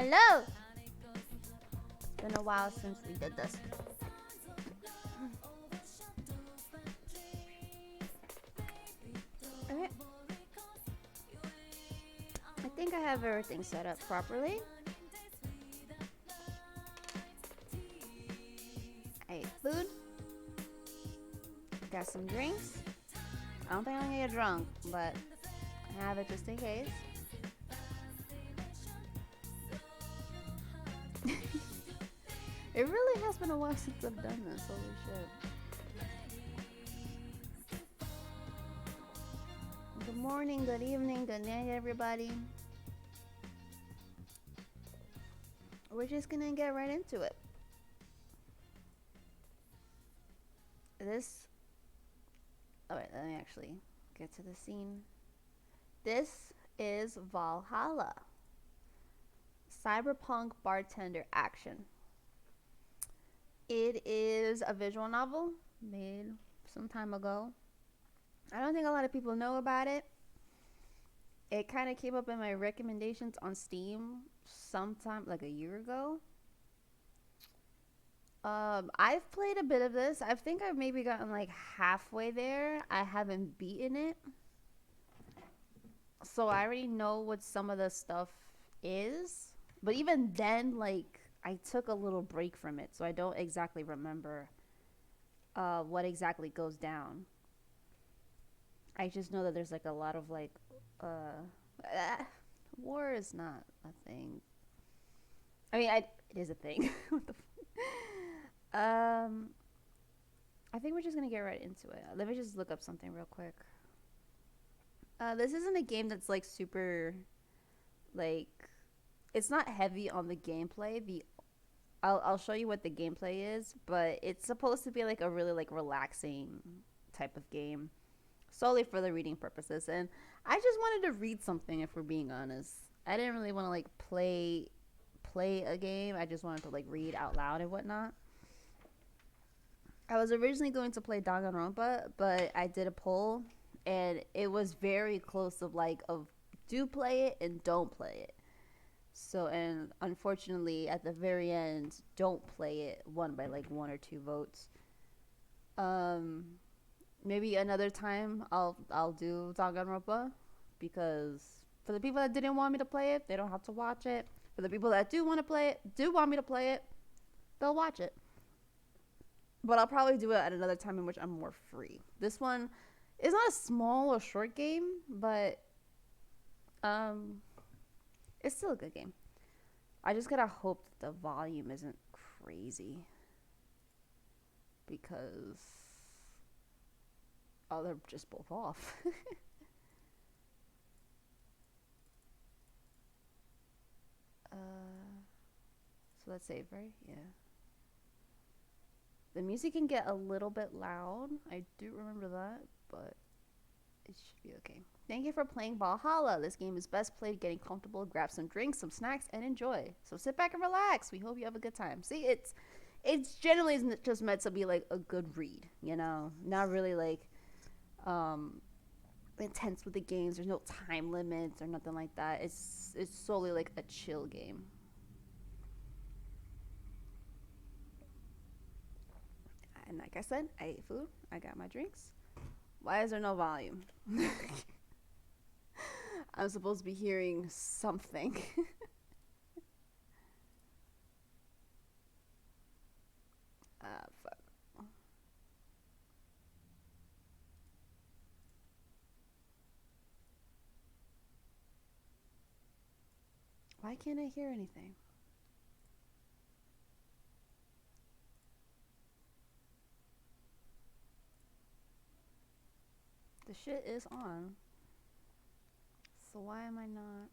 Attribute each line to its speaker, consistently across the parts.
Speaker 1: Hello! It's been a while since we did this. Okay. I think I have everything set up properly. I ate food. Got some drinks. I don't think I'm gonna get drunk, but I have it just in case. It really has been a while since I've done this. Holy shit. Good morning, good evening, good night, everybody. We're just gonna get right into it. Alright, let me actually get to the scene. This is Valhalla. Cyberpunk bartender action. It is a visual novel made some time ago. I don't think a lot of people know about it. It kind of came up in my recommendations on Steam sometime like a year ago. I've played a bit of this. I think I've maybe gotten like halfway there. I haven't beaten it. So I already know what some of the stuff is. But even then, like, I took a little break from it. So I don't exactly remember what exactly goes down. I just know that there's like a lot of like, war is not a thing. I mean, it is a thing. What the I think we're just gonna get right into it. Let me just look up something real quick. This isn't a game that's like super, like, it's not heavy on the gameplay. I'll show you what the gameplay is, but it's supposed to be like a really like relaxing type of game, solely for the reading purposes. And I just wanted to read something. If we're being honest, I didn't really want to like play a game. I just wanted to like read out loud and whatnot. I was originally going to play Danganronpa, but I did a poll, and it was very close of like of do play it and don't play it. So, and unfortunately, at the very end, don't play it won by like 1 or 2 votes. Um, Maybe another time I'll do Danganronpa, because for the people that didn't want me to play it, they don't have to watch it. For the people that do want to play it, do want me to play it, they'll watch it. But I'll probably do it at another time in which I'm more free. This one is not a small or short game, but um, it's still a good game. I just gotta hope that the volume isn't crazy, because they're just both off. So let's save, right? Yeah. The music can get a little bit loud. I do remember that, but it should be okay. Thank you for playing Valhalla. This game is best played getting comfortable, grab some drinks, some snacks, and enjoy. So sit back and relax. We hope you have a good time. See, it's generally just meant to be like a good read, you know? Not really like intense with the games. There's no time limits or nothing like that. It's solely like a chill game. And like I said, I ate food. I got my drinks. Why is there no volume? I'm supposed to be hearing something. Fuck. Why can't I hear anything? The shit is on. So why am I not?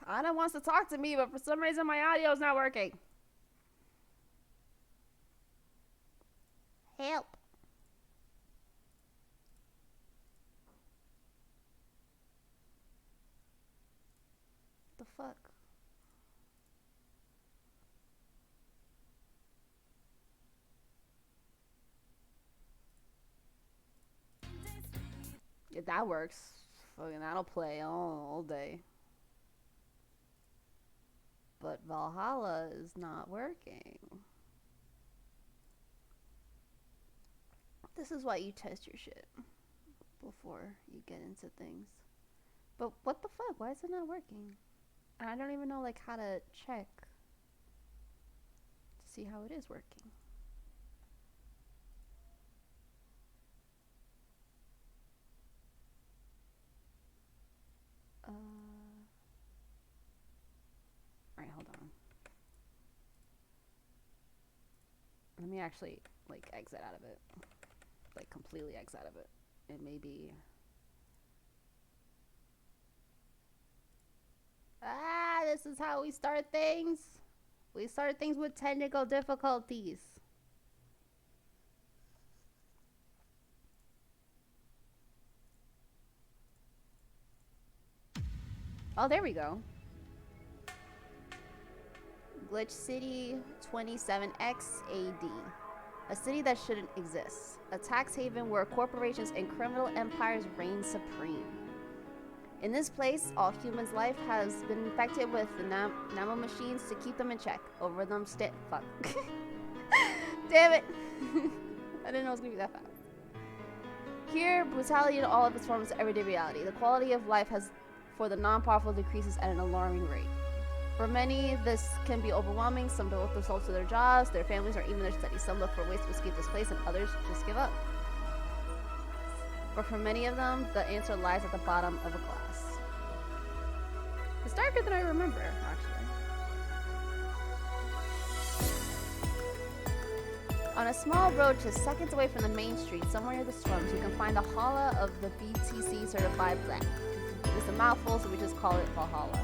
Speaker 1: Anna wants to talk to me, but for some reason my audio is not working. Help. The fuck? If that works, fucking that'll play all day. But Valhalla is not working. This is why you test your shit before you get into things. But what the fuck? Why is it not working? I don't even know like how to check to see how it is working. Alright, hold on. Let me actually like exit out of it. Like completely exit out of it. It may be. This is how we start things. We start things with technical difficulties. Oh, there we go. Glitch City 27X AD. A city that shouldn't exist. A tax haven where corporations and criminal empires reign supreme. In this place, all humans' life has been infected with the nano machines to keep them in check. Over them fuck. Damn it. I didn't know it was gonna be that fast. Here, brutality in all of its forms is everyday reality. The quality of life has, for the non-powerful, decreases at an alarming rate. For many, this can be overwhelming. Some devote their souls to their jobs, their families, or even their studies. Some look for ways to escape this place, and others just give up. But for many of them, the answer lies at the bottom of a glass. It's darker than I remember, actually. On a small road just seconds away from the main street, somewhere near the slums, you can find the Hala of the BTC certified blend. It's a mouthful, so we just call it Valhalla.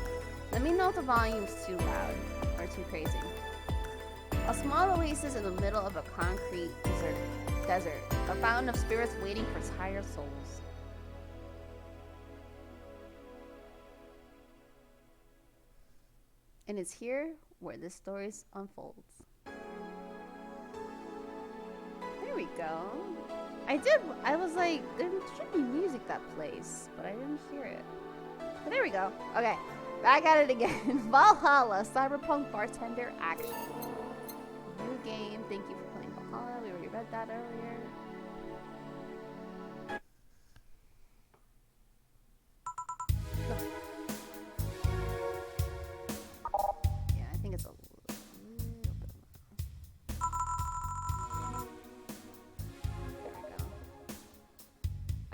Speaker 1: Let me know if the volume's too loud or too crazy. A small oasis in the middle of a concrete desert. A fountain of spirits waiting for tired souls. And it's here where this story unfolds. There we go. I was like, there should be music that plays, but I didn't hear it. But there we go. Okay. Back at it again. Valhalla, Cyberpunk Bartender Action. New game. Thank you for playing Valhalla. We already read that earlier. Yeah, I think it's a little bit loud. There we go.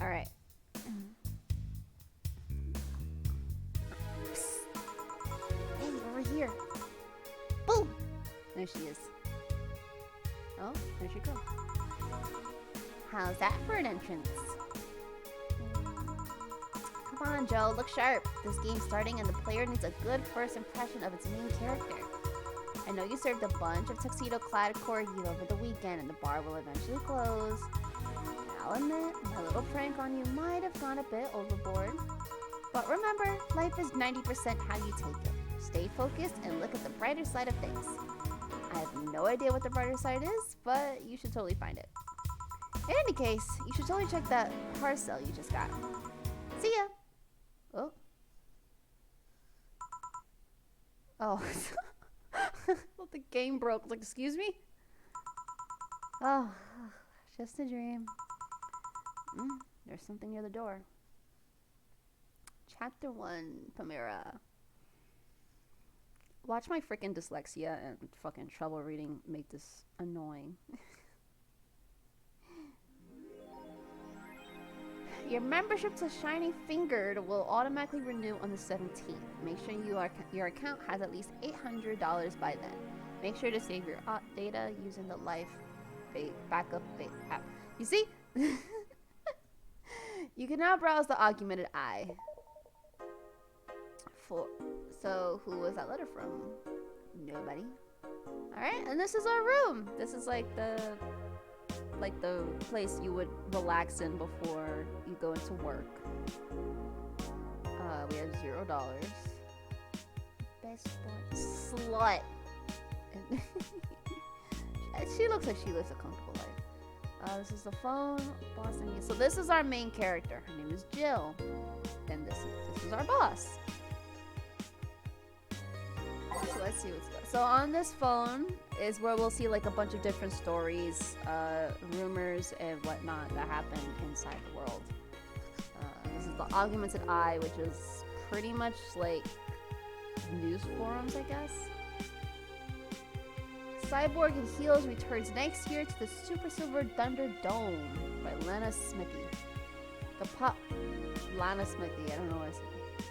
Speaker 1: Alright. Here. Boom! There she is. Oh, there she goes. How's that for an entrance? Come on, Joe, look sharp. This game's starting and the player needs a good first impression of its main character. I know you served a bunch of tuxedo-clad corgis over the weekend and the bar will eventually close. I'll admit, my little prank on you might have gone a bit overboard. But remember, life is 90% how you take it. Stay focused and look at the brighter side of things. I have no idea what the brighter side is, but you should totally find it. In any case, you should totally check that parcel you just got. See ya! Oh. Oh. Well, the game broke. Like, excuse me? Oh, just a dream. There's something near the door. Chapter 1, Pamira. Watch my freaking dyslexia and fucking trouble reading make this annoying. Your membership to Shining Fingered will automatically renew on the 17th. Make sure your account has at least $800 by then. Make sure to save your data using the Life Backup app. You see? You can now browse the augmented eye. So, who was that letter from? Nobody. Alright, and this is our room. This is like the place you would relax in before you go into work. We have $0. Best slut. She looks like she lives a comfortable life. This is the phone. Boss and me. So this is our main character. Her name is Jill. And this is our boss. So let's see what's good. So on this phone is where we'll see like a bunch of different stories, rumors, and whatnot that happen inside the world. This is the Augmented Eye, which is pretty much like news forums, I guess. Cyborg in Heels returns next year to the Super Silver Thunder Dome by Lana Smithy. Lana Smithy, I don't know what I said.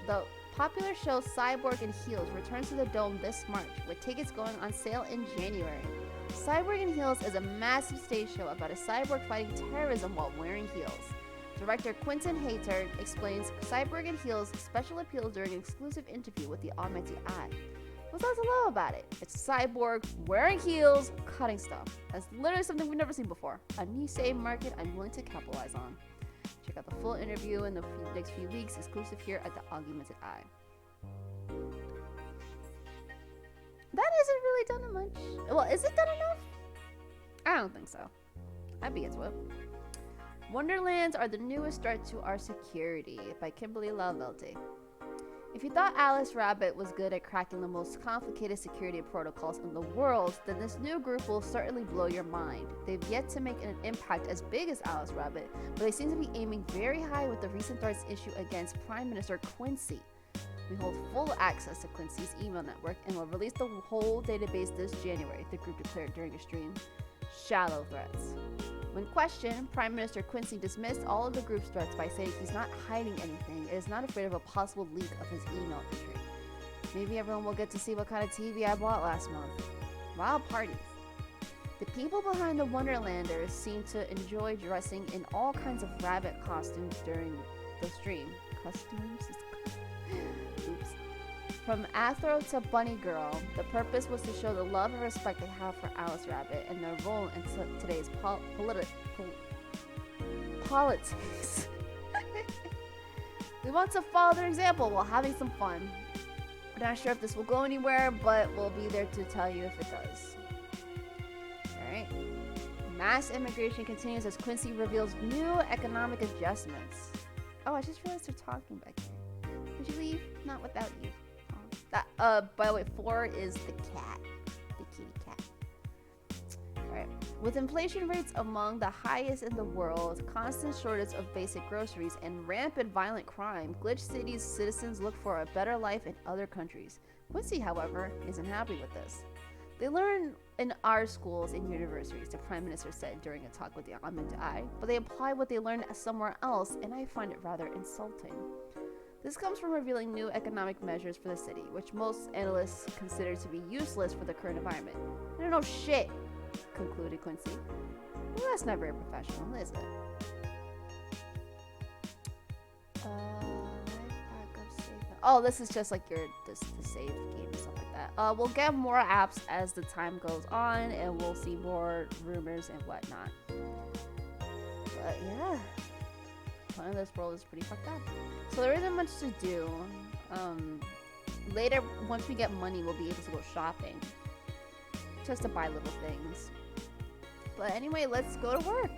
Speaker 1: The popular show Cyborg in Heels returns to the Dome this March, with tickets going on sale in January. Cyborg in Heels is a massive stage show about a cyborg fighting terrorism while wearing heels. Director Quentin Hayter explains Cyborg in Heels' special appeal during an exclusive interview with the Augmented Eye. What's not to love about it? It's Cyborg wearing heels, cutting stuff. That's literally something we've never seen before. A niche market I'm willing to capitalize on. Check out the full interview in the next few weeks, exclusive here at the Augmented Eye. That isn't really done much. Well, is it done enough? I don't think so. I'd be into it. Wonderlands are the newest threat to our security by Kimberly LaVelte. If you thought Alice Rabbit was good at cracking the most complicated security protocols in the world, then this new group will certainly blow your mind. They've yet to make an impact as big as Alice Rabbit, but they seem to be aiming very high with the recent threats issue against Prime Minister Quincy. We hold full access to Quincy's email network and will release the whole database this January, the group declared during a stream. Shallow threats. When questioned, Prime Minister Quincy dismissed all of the group's threats by saying he's not hiding anything and is not afraid of a possible leak of his email entry. Maybe everyone will get to see what kind of TV I bought last month. Wild parties. The people behind the Wonderlanders seem to enjoy dressing in all kinds of rabbit costumes during the stream. Costumes? Oops. From Afro to Bunny Girl, the purpose was to show the love and respect they have for Alice Rabbit and their role in today's politics. We want to follow their example while having some fun. We're not sure if this will go anywhere, but we'll be there to tell you if it does. Alright. Mass immigration continues as Quincy reveals new economic adjustments. Oh, I just realized they're talking back here. Would you leave? Not without you. By the way, 4 is the cat. The kitty cat. Alright. With inflation rates among the highest in the world, constant shortage of basic groceries, and rampant violent crime, Glitch City's citizens look for a better life in other countries. Quincy, however, isn't happy with this. They learn in our schools and universities, the Prime Minister said during a talk with the Augmented Eye, but they apply what they learn somewhere else, and I find it rather insulting. This comes from revealing new economic measures for the city, which most analysts consider to be useless for the current environment. I don't know shit, concluded Quincy. Well, that's not very professional, is it? Oh, this is just like the save game and stuff like that. We'll get more apps as the time goes on, and we'll see more rumors and whatnot. But yeah. Of this world is pretty fucked up. So there isn't much to do. Later, once we get money, we'll be able to go shopping. Just to buy little things. But anyway, let's go to work.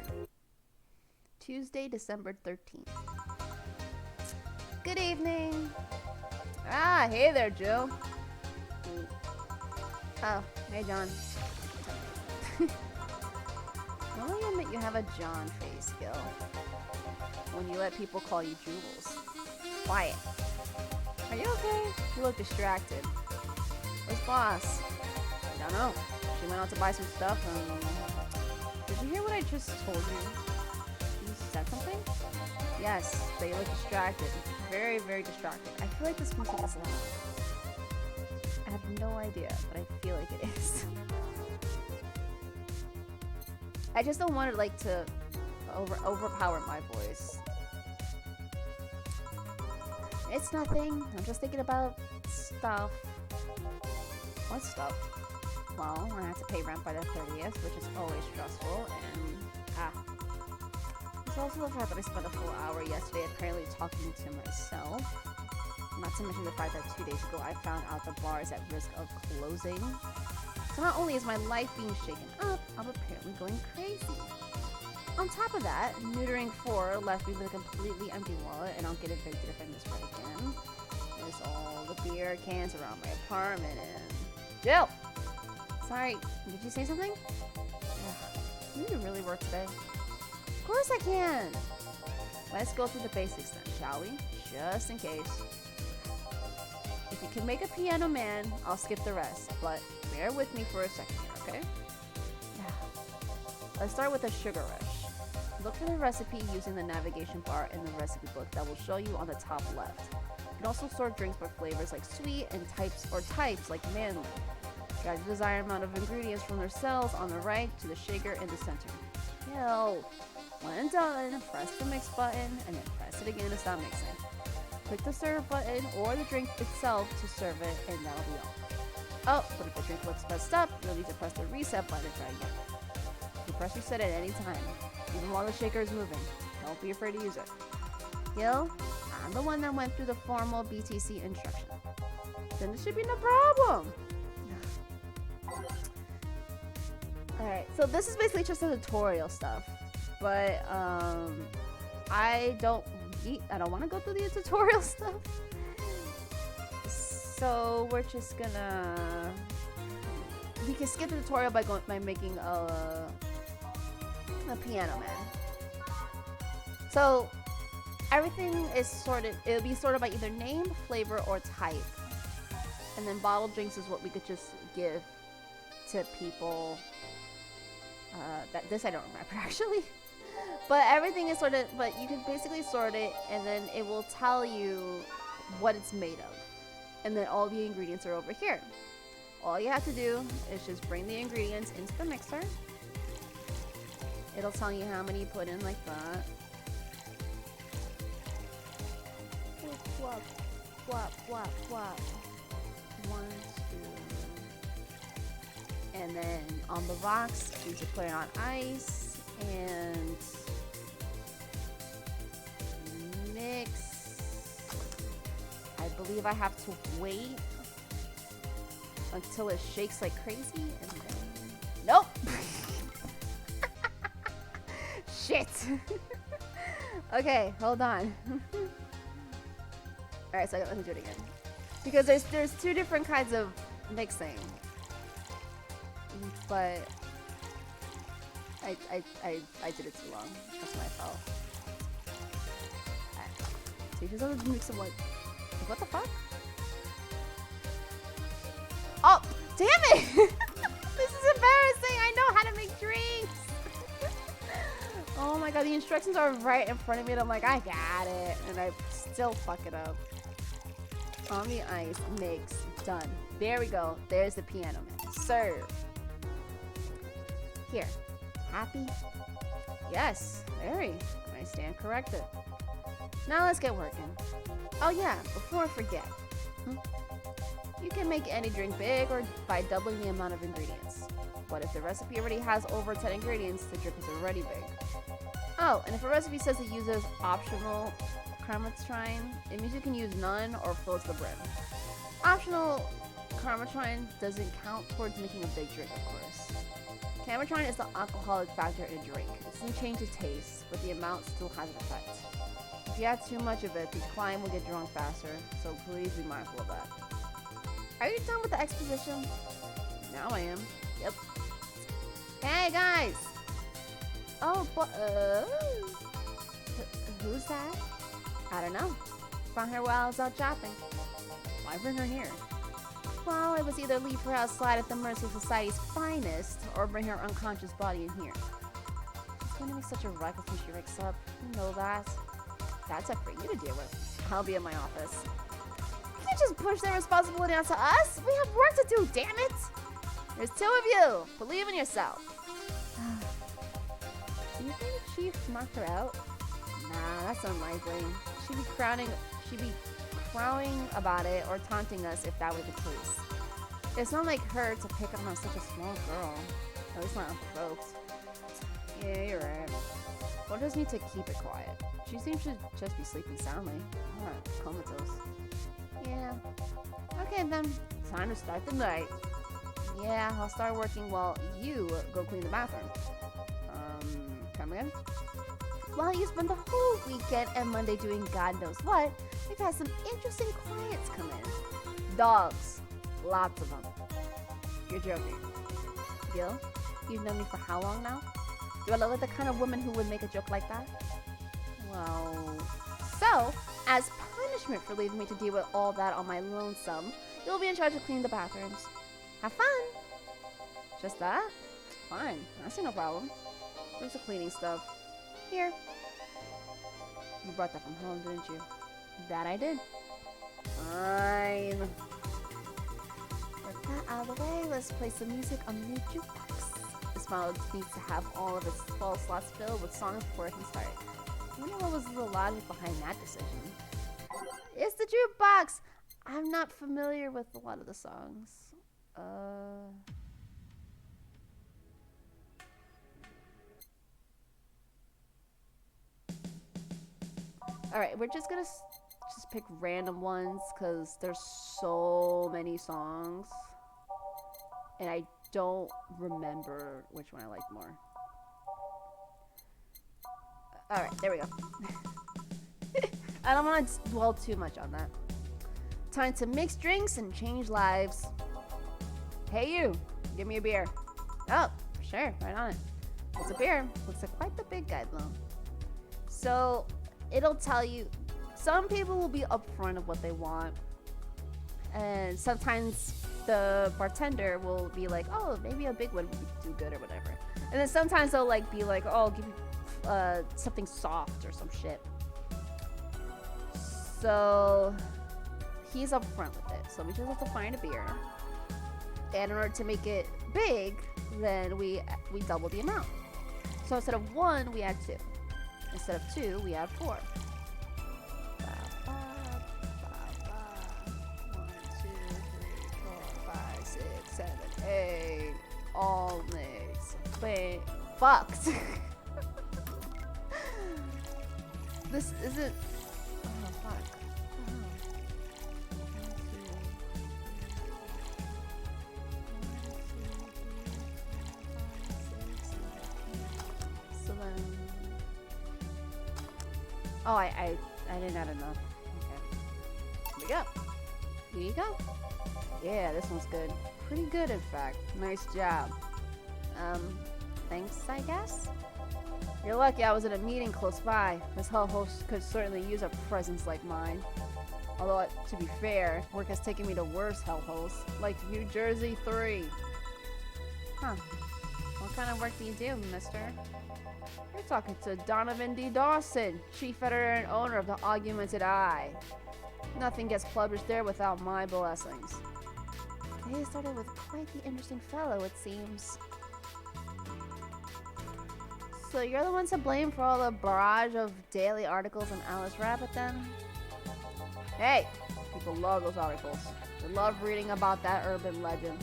Speaker 1: Tuesday, December 13th. Good evening. Ah, hey there, Joe. Oh, hey, John. I'll only admit you have a John face, Gil. When you let people call you Jules. Quiet. Are you okay? You look distracted. Where's boss? I don't know. She went out to buy some stuff and... Did you hear what I just told you? You said something? Yes, but you look distracted. Very, very distracted. I feel like this music is loud. I have no idea, but I feel like it is. I just don't want it like to overpower my voice. It's nothing. I'm just thinking about stuff. What stuff? Well, we're gonna have to pay rent by the 30th, which is always stressful, and there's also the fact that I spent a full hour yesterday apparently talking to myself. Not to mention the fact that 2 days ago I found out the bar is at risk of closing. So not only is my life being shaken up, I'm apparently going crazy. On top of that, neutering 4 left me with a completely empty wallet, and I'll get evicted if I miswrite again. There's all the beer cans around my apartment and... Jill! Sorry, did you say something? You need to really work today. Of course I can! Let's go through the basics then, shall we? Just in case. If you can make a piano man, I'll skip the rest, but bear with me for a second here, okay? Let's start with the sugar rush. Look for the recipe using the navigation bar in the recipe book that will show you on the top left. You can also sort drinks by flavors like sweet and types like manly. Drag the desired amount of ingredients from their cells on the right to the shaker in the center. When done, press the mix button and then press it again to stop mixing. Click the serve button or the drink itself to serve it, and that'll be all. Oh, but if the drink looks messed up, you'll need to press the reset button and try again. You press reset at any time, even while the shaker is moving. Don't be afraid to use it. Gil, I'm the one that went through the formal BTC instruction. Then this should be no problem. Alright, so this is basically just the tutorial stuff. But, I don't want to go through the tutorial stuff. So, we're just gonna... We can skip the tutorial by making a piano man. So, everything is sorted. It'll be sorted by either name, flavor, or type. And then bottled drinks is what we could just give to people. This I don't remember actually. But everything is sorted, but you can basically sort it and then it will tell you what it's made of. And then all the ingredients are over here. All you have to do is just bring the ingredients into the mixer. It'll tell you how many you put in like that. Flop, flop, flop, flop. 1, 2. And then on the rocks, you just put it on ice and mix. I believe I have to wait until it shakes like crazy and then... Nope! Shit! Okay, hold on. Alright, so let me do it again. Because there's 2 different kinds of mixing. But I did it too long. That's my fault. Alright. So you just have to mix some like what the fuck? Oh, damn it! This is embarrassing. I know how to make drinks. Oh my god, the instructions are right in front of me and I'm like, I got it. And I still fuck it up. On the ice, mix, done. There we go. There's the piano man. Serve. Here. Happy? Yes. Very. I stand corrected. Now let's get working. Oh yeah, before I forget. You can make any drink big or by doubling the amount of ingredients. But if the recipe already has over 10 ingredients, the drink is already big. Oh, and if a recipe says it uses optional chromatrine, it means you can use none or fills the brim. Optional chromatrine doesn't count towards making a big drink, of course. Chromatrine is the alcoholic factor in a drink. It doesn't change the taste, but the amount still has an effect. If you add too much of it, the client will get drunk faster, so please be mindful of that. Are you done with the exposition? Now I am. Yep. Hey guys! Oh, but who's that? I don't know. Found her while I was out shopping. Why bring her here? Well, it was either leave her outside at the mercy of society's finest, or bring her unconscious body in here. She's gonna be such a ruckus when she wakes up. You know that. That's up for you to deal with. I'll be in my office. You can't just push their responsibility onto us. We have work to do, damn it! There's 2 of you. Believe in yourself. Do you think Chief knocked her out? Nah, that's unlikely. She'd be crowing about it or taunting us if that were the case. It's not like her to pick on such a small girl. At least not unprovoked. Yeah, you're right. We'll just need to keep it quiet. She seems to just be sleeping soundly. Not comatose. Yeah. Okay then. Time to start the night. Yeah, I'll start working while you go clean the bathroom. Come farmland. While you spend the whole weekend and Monday doing God knows what, we've had some interesting clients come in. Dogs. Lots of them. You're joking. Gil, you've known me for how long now? Do I look like the kind of woman who would make a joke like that? Well, so, as punishment for leaving me to deal with all that on my lonesome, you'll be in charge of cleaning the bathrooms. Have fun! Just that? Fine. I see no problem. Where's the cleaning stuff? Here. You brought that from home, didn't you? That I did. Fine. With that out of the way, let's play some music on the new jukebox. This model needs to have all of its 12 slots filled with songs before it can start. I wonder what was the logic behind that decision. It's the jukebox! I'm not familiar with a lot of the songs. Alright, we're just gonna just pick random ones because there's so many songs. And I don't remember which one I liked more. Alright, there we go. I don't want to dwell too much on that. Time to mix drinks and change lives. Hey you, give me a beer. Oh, sure, right on it. It's a beer. Looks like quite the big guy though. So, it'll tell you, some people will be upfront of what they want. And sometimes the bartender will be like, oh, maybe a big one would do good or whatever. And then sometimes they'll like be like, oh, I'll give you something soft or some shit. So he's upfront with it. So we just have to find a beer. And in order to make it big, then we double the amount. So instead of 1, we add 2. Instead of 2, we add 4. 1, 2, 3, 4, 5, 6, 7, 8. All mix. Wait, fucked. This isn't. Oh fuck. So then. Oh, I didn't add enough. Okay. Here we go. Here you go. Yeah, this one's good. Pretty good, in fact. Nice job. Thanks, I guess? You're lucky I was in a meeting close by. This hell host could certainly use a presence like mine. Although, to be fair, work has taken me to worse hell hosts, like New Jersey 3. Huh. What kind of work do you do, mister? You're talking to Donovan D. Dawson, chief editor and owner of the Augmented Eye. Nothing gets published there without my blessings. They started with quite the interesting fellow, it seems. So you're the one to blame for all the barrage of daily articles on Alice Rabbit, then? Hey! People love those articles. They love reading about that urban legend.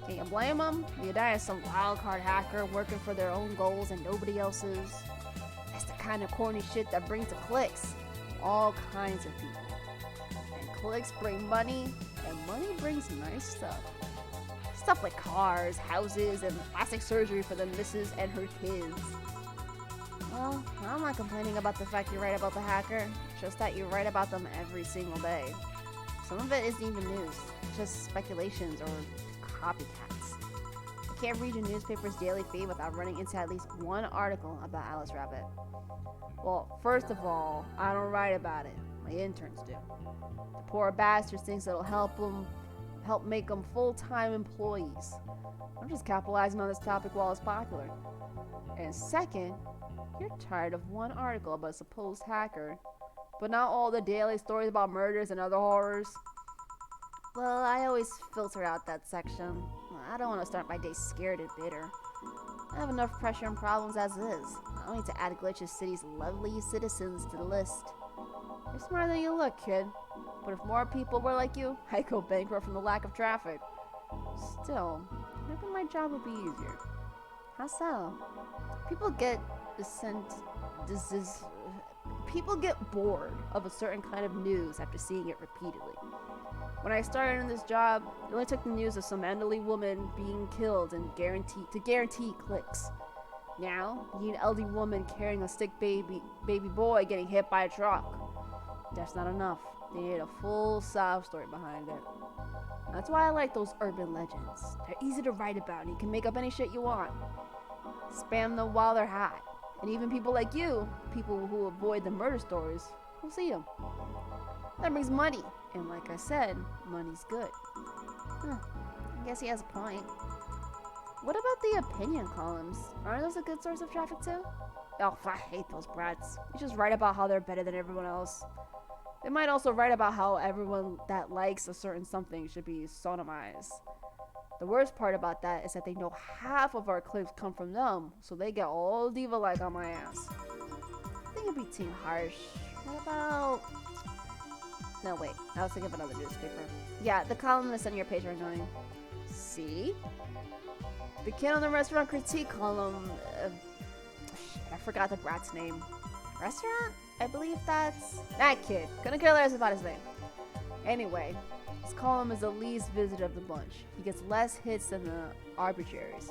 Speaker 1: Can you blame them? The guy is some wildcard hacker working for their own goals and nobody else's. That's the kind of corny shit that brings the clicks. All kinds of people. And clicks bring money, and money brings nice stuff. Stuff like cars, houses, and plastic surgery for the missus and her kids. Well, I'm not complaining about the fact you're right about the hacker, just that you write about them every single day. Some of it isn't even news, just speculations or copycats. I can't read your newspaper's daily feed without running into at least one article about Alice Rabbit. Well, first of all, I don't write about it. My interns do. The poor bastards thinks it'll help make them full-time employees. I'm just capitalizing on this topic while it's popular. And second, you're tired of one article about a supposed hacker, but not all the daily stories about murders and other horrors. Well, I always filter out that section. I don't want to start my day scared and bitter. I have enough pressure and problems as is. I don't need to add Glitch's City's lovely citizens to the list. You're smarter than you look, kid. But if more people were like you, I'd go bankrupt from the lack of traffic. Still, maybe my job would be easier. How so? People get people get bored of a certain kind of news after seeing it repeatedly. When I started in this job, it only took the news of some elderly woman being killed and to guarantee clicks. Now, you need an elderly woman carrying a sick baby boy getting hit by a truck. That's not enough. They need a full sob story behind it. That's why I like those urban legends. They're easy to write about and you can make up any shit you want. Spam them while they're hot. And even people like you, people who avoid the murder stories, will see them. That brings money. And like I said, money's good. I guess he has a point. What about the opinion columns? Aren't those a good source of traffic too? Oh, I hate those brats. They just write about how they're better than everyone else. They might also write about how everyone that likes a certain something should be sodomized. The worst part about that is that they know half of our clips come from them, so they get all diva-like on my ass. I think it'd be too harsh. What about... No, wait. I was thinking of another newspaper. Yeah, the columnists on your page are annoying. See? The kid on the restaurant critique column... shit, I forgot the brat's name. Restaurant? I believe that's... That kid. Couldn't care less about his name. Anyway, his column is the least visited of the bunch. He gets less hits than the arbitraries.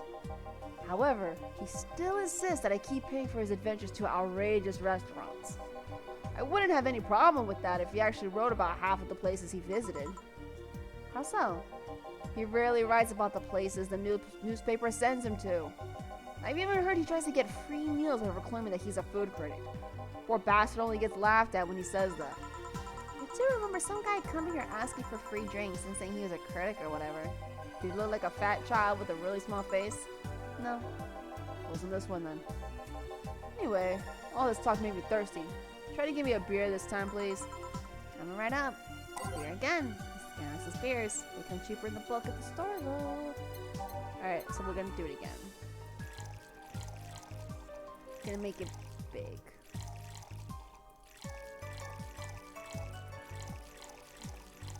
Speaker 1: However, he still insists that I keep paying for his adventures to outrageous restaurants. I wouldn't have any problem with that if he actually wrote about half of the places he visited. How so? He rarely writes about the places the newspaper sends him to. I've even heard he tries to get free meals over claiming that he's a food critic. Poor bastard only gets laughed at when he says that. I do remember some guy coming here asking for free drinks and saying he was a critic or whatever. Did he look like a fat child with a really small face? No. Wasn't this one then. Anyway, all this talk made me thirsty. Try to give me a beer this time, please. Coming right up. Beer again. This is beers. They come cheaper in the bulk at the store, though. Alright, so we're gonna do it again. Gonna make it big.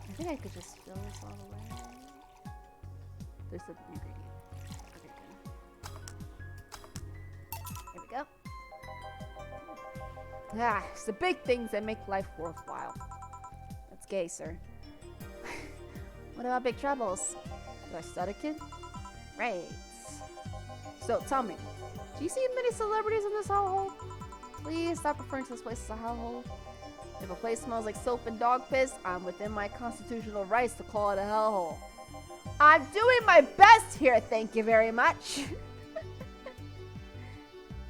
Speaker 1: I think I could just fill this all the way. There's the ingredient. Okay, good. There we go. Ah, it's the big things that make life worthwhile. That's gay, sir. What about big troubles? Do I start a kid? Right. So, tell me, do you see many celebrities in this hellhole? Please stop referring to this place as a hellhole. If a place smells like soap and dog piss, I'm within my constitutional rights to call it a hellhole. I'm doing my best here, thank you very much.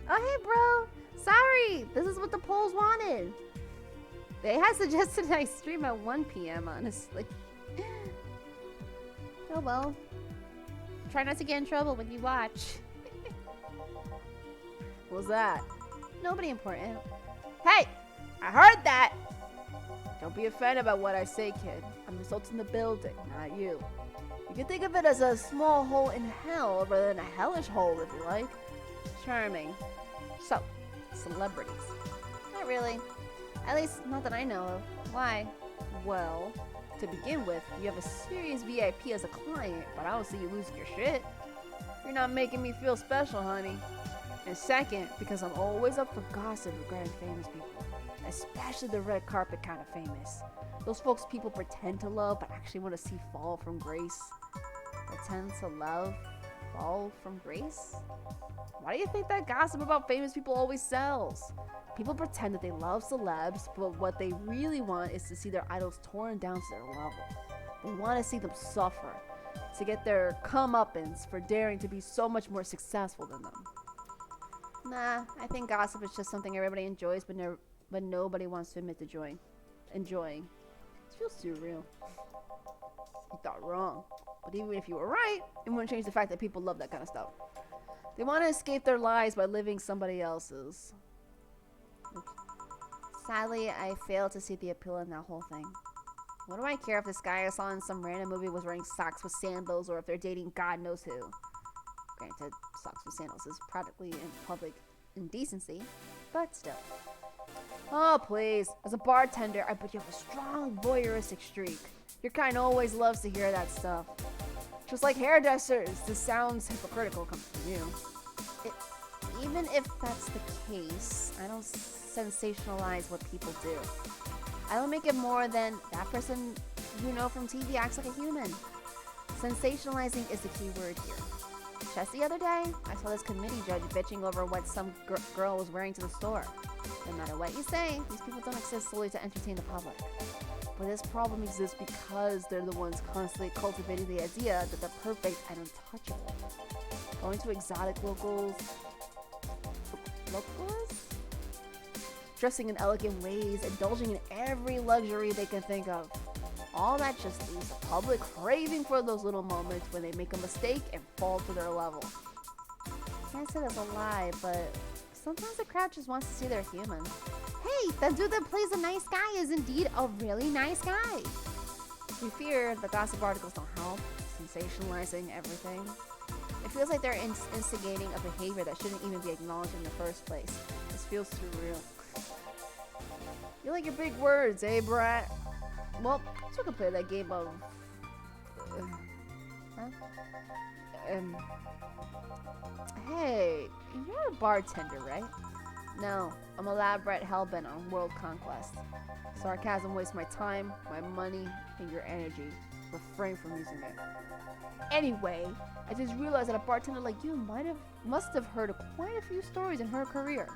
Speaker 1: Oh, hey, bro. Sorry, this is what the polls wanted. They had suggested I stream at 1 p.m., honestly. Oh well. Try not to get in trouble when you watch. What was that? Nobody important. Hey! I heard that! Don't be offended by what I say, kid. I'm insulting the building, not you. You can think of it as a small hole in hell rather than a hellish hole, if you like. Charming. So, celebrities. Not really. At least, not that I know of. Why? Well, to begin with, you have a serious VIP as a client, but I don't see you losing your shit. You're not making me feel special, honey. And second, because I'm always up for gossip regarding famous people. Especially the red carpet kind of famous. Those folks people pretend to love, but actually want to see fall from grace. Pretend to love, fall from grace? Why do you think that gossip about famous people always sells? People pretend that they love celebs, but what they really want is to see their idols torn down to their level. They want to see them suffer, to get their comeuppance for daring to be so much more successful than them. Nah, I think gossip is just something everybody enjoys, but nobody wants to admit to enjoying. It feels too real. You thought wrong. But even if you were right, it wouldn't change the fact that people love that kind of stuff. They want to escape their lives by living somebody else's. Oops. Sadly, I failed to see the appeal in that whole thing. What do I care if this guy I saw in some random movie was wearing socks with sandals or if they're dating God knows who? Granted, socks with sandals is practically in public indecency, but still. Oh, please. As a bartender, I bet you have a strong voyeuristic streak. Your kind always loves to hear that stuff. Just like hairdressers, this sounds hypocritical coming from you. Even if that's the case, I don't sensationalize what people do. I don't make it more than that person you know from TV acts like a human. Sensationalizing is the key word here. Just the other day, I saw this committee judge bitching over what some girl was wearing to the store. No matter what you say, these people don't exist solely to entertain the public. But this problem exists because they're the ones constantly cultivating the idea that they're perfect and untouchable. Going to exotic locals, dressing in elegant ways, indulging in every luxury they can think of. All that just leaves the public craving for those little moments when they make a mistake and fall to their level. Can't say that's a lie, but sometimes the crowd just wants to see they're human. Hey, that dude that plays the nice guy is indeed a really nice guy. We fear the gossip articles don't help, sensationalizing everything. It feels like they're instigating a behavior that shouldn't even be acknowledged in the first place. This feels too real. You like your big words, eh, brat? Well, so we can play that game of... Hey, you're a bartender, right? No, I'm a lab rat hellbent on world conquest. Sarcasm wastes my time, my money, and your energy. Refrain from using it. Anyway, I just realized that a bartender like you must have heard quite a few stories in her career.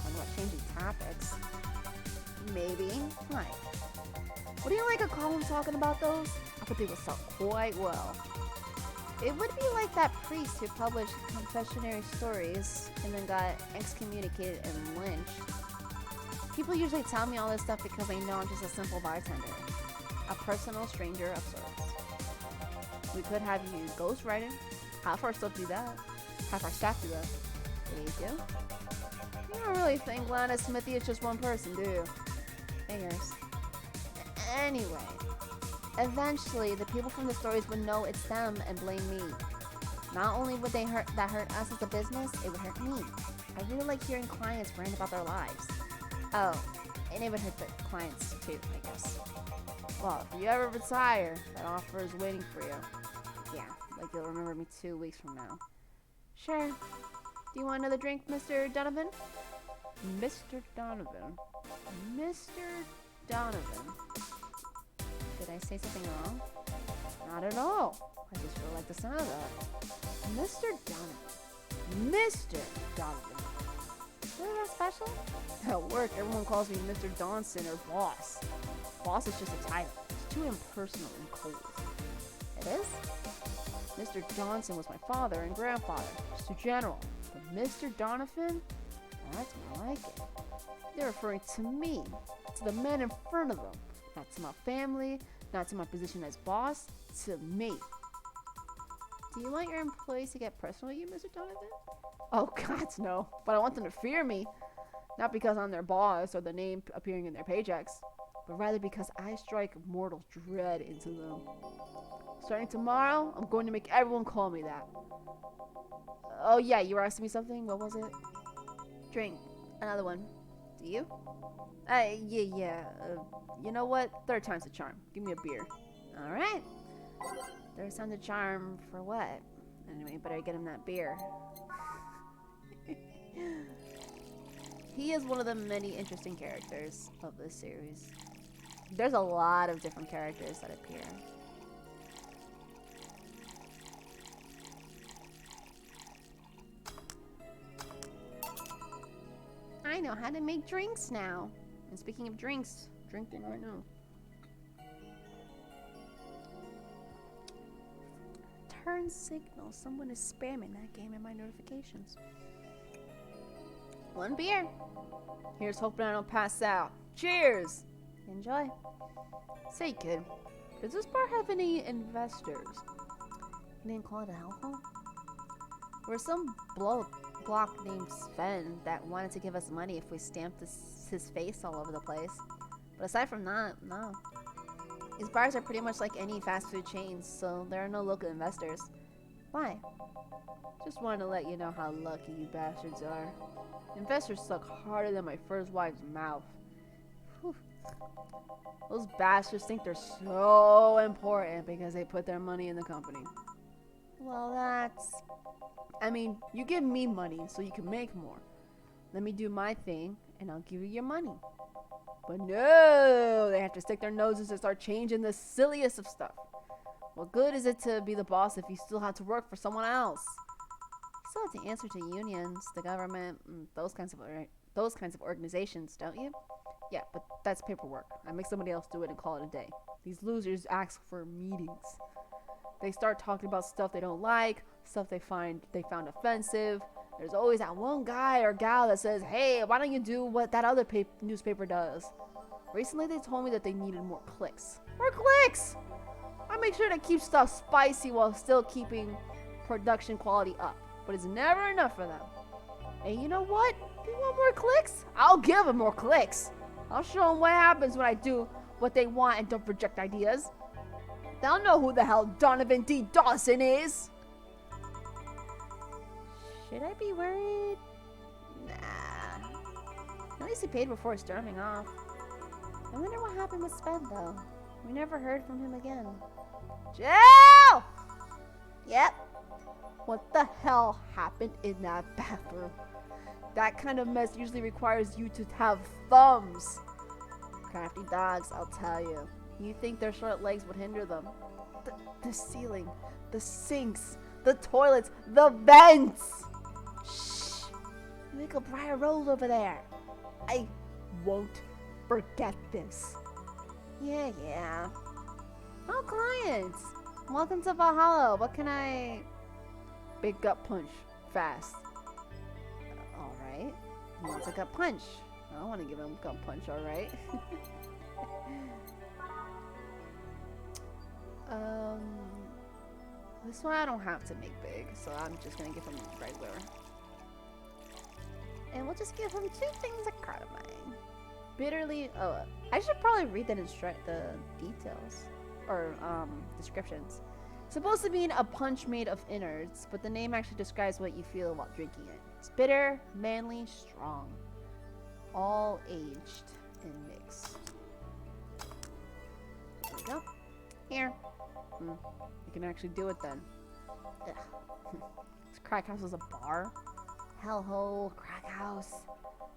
Speaker 1: I'm not changing topics. Maybe. Why? What do you like a column talking about those? I bet they would sell quite well. It would be like that priest who published confessionary stories and then got excommunicated and lynched. People usually tell me all this stuff because they know I'm just a simple bartender. A personal stranger of sorts. We could have you ghostwriting. Half our stuff do that. Half our staff do that. They do? You don't really think Lana Smithy is just one person, do you? Fingers. Anyway, eventually the people from the stories would know it's them and blame me. Not only would they hurt us as a business, it would hurt me. I really like hearing clients rant about their lives. Oh, and it would hurt the clients too, I guess. Well, if you ever retire, that offer is waiting for you. Yeah, like you'll remember me 2 weeks from now. Sure. Do you want another drink, Mr. Donovan? Mr. Donovan. Mr. Donovan. Did I say something wrong? Not at all. I just really like the sound of that. Mr. Donovan. Mr. Donovan. Isn't that special? At work, everyone calls me Mr. Donson or Boss. Boss is just a title. It's too impersonal and cold. It is? Mr. Johnson was my father and grandfather. Just a general. But Mr. Donovan? That's more like it. They're referring to me. To the men in front of them. Not to my family. Not to my position as boss. To me. Do you want your employees to get personal with you, Mr. Donovan? Oh, God, no. But I want them to fear me. Not because I'm their boss or the name appearing in their paychecks, but rather because I strike mortal dread into them. Starting tomorrow, I'm going to make everyone call me that. Oh, yeah, you were asking me something? What was it? Drink. Another one. Do you? Yeah. You know what? Third time's the charm. Give me a beer. All right. Third time's the charm for what? Anyway, better get him that beer. He is one of the many interesting characters of this series. There's a lot of different characters that appear. I know how to make drinks now. And speaking of drinks, drinking right now. Turn signal. Someone is spamming that game in my notifications. One beer. Here's hoping I don't pass out. Cheers! Enjoy. Say, kid, does this bar have any investors? You didn't call it a hellhole? There was some block named Sven that wanted to give us money if we stamped his face all over the place. But aside from that, no. These bars are pretty much like any fast food chains, so there are no local investors. Why? Just wanted to let you know how lucky you bastards are. Investors suck harder than my first wife's mouth. Whew. Those bastards think they're so important because they put their money in the company. Well, I mean, you give me money so you can make more. Let me do my thing, and I'll give you your money. But no, they have to stick their noses and start changing the silliest of stuff. What good is it to be the boss if you still have to work for someone else? You still have to answer to unions, the government, those kinds of organizations, don't you? Yeah, but that's paperwork. I make somebody else do it and call it a day. These losers ask for meetings. They start talking about stuff they don't like, stuff they found offensive. There's always that one guy or gal that says, hey, why don't you do what that other newspaper does? Recently they told me that they needed more clicks. More clicks! I make sure to keep stuff spicy while still keeping production quality up. But it's never enough for them. And you know what? They want more clicks? I'll give them more clicks. I'll show them what happens when I do what they want and don't project ideas. They'll know who the hell Donovan D. Dawson is. Should I be worried? Nah. At least he paid before storming off. I wonder what happened with Sped, though. We never heard from him again. Jill! Yep. What the hell happened in that bathroom? That kind of mess usually requires you to have thumbs. Crafty dogs, I'll tell you. You think their short legs would hinder them? The ceiling, the sinks, the toilets, the vents! Shh! Make a briar roll over there. I won't forget this. Yeah. Oh, clients! Welcome to Valhalla. What can I... Big gut punch. Fast. Alright. He wants a gut punch. I don't want to give him a gut punch, alright? This one I don't have to make big, so I'm just gonna give him regular. And we'll just give him 2 things of carbine. Bitterly, I should probably read the details, or descriptions. Supposed to mean a punch made of innards, but the name actually describes what you feel while drinking it. It's bitter, manly, strong. All aged and mixed. There we go. Here. You can actually do it then. This crack house is a bar? Hellhole, crack house.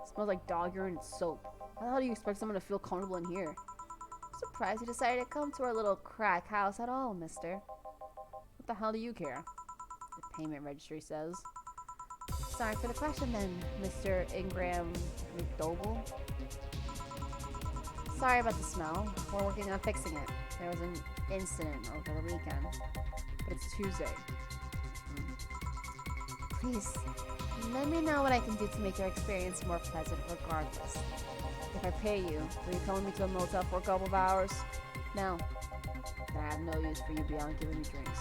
Speaker 1: It smells like dog urine and soap. How the hell do you expect someone to feel comfortable in here? I'm surprised you decided to come to our little crack house at all, mister. What the hell do you care? The payment registry says. Sorry for the question then, Mr. Ingram McDougal. Sorry about the smell. We're working on fixing it. There was an incident over the weekend. But it's Tuesday. Please, let me know what I can do to make your experience more pleasant regardless. If I pay you, will you come with me to a motel for a couple of hours? No. Then I have no use for you beyond giving me drinks.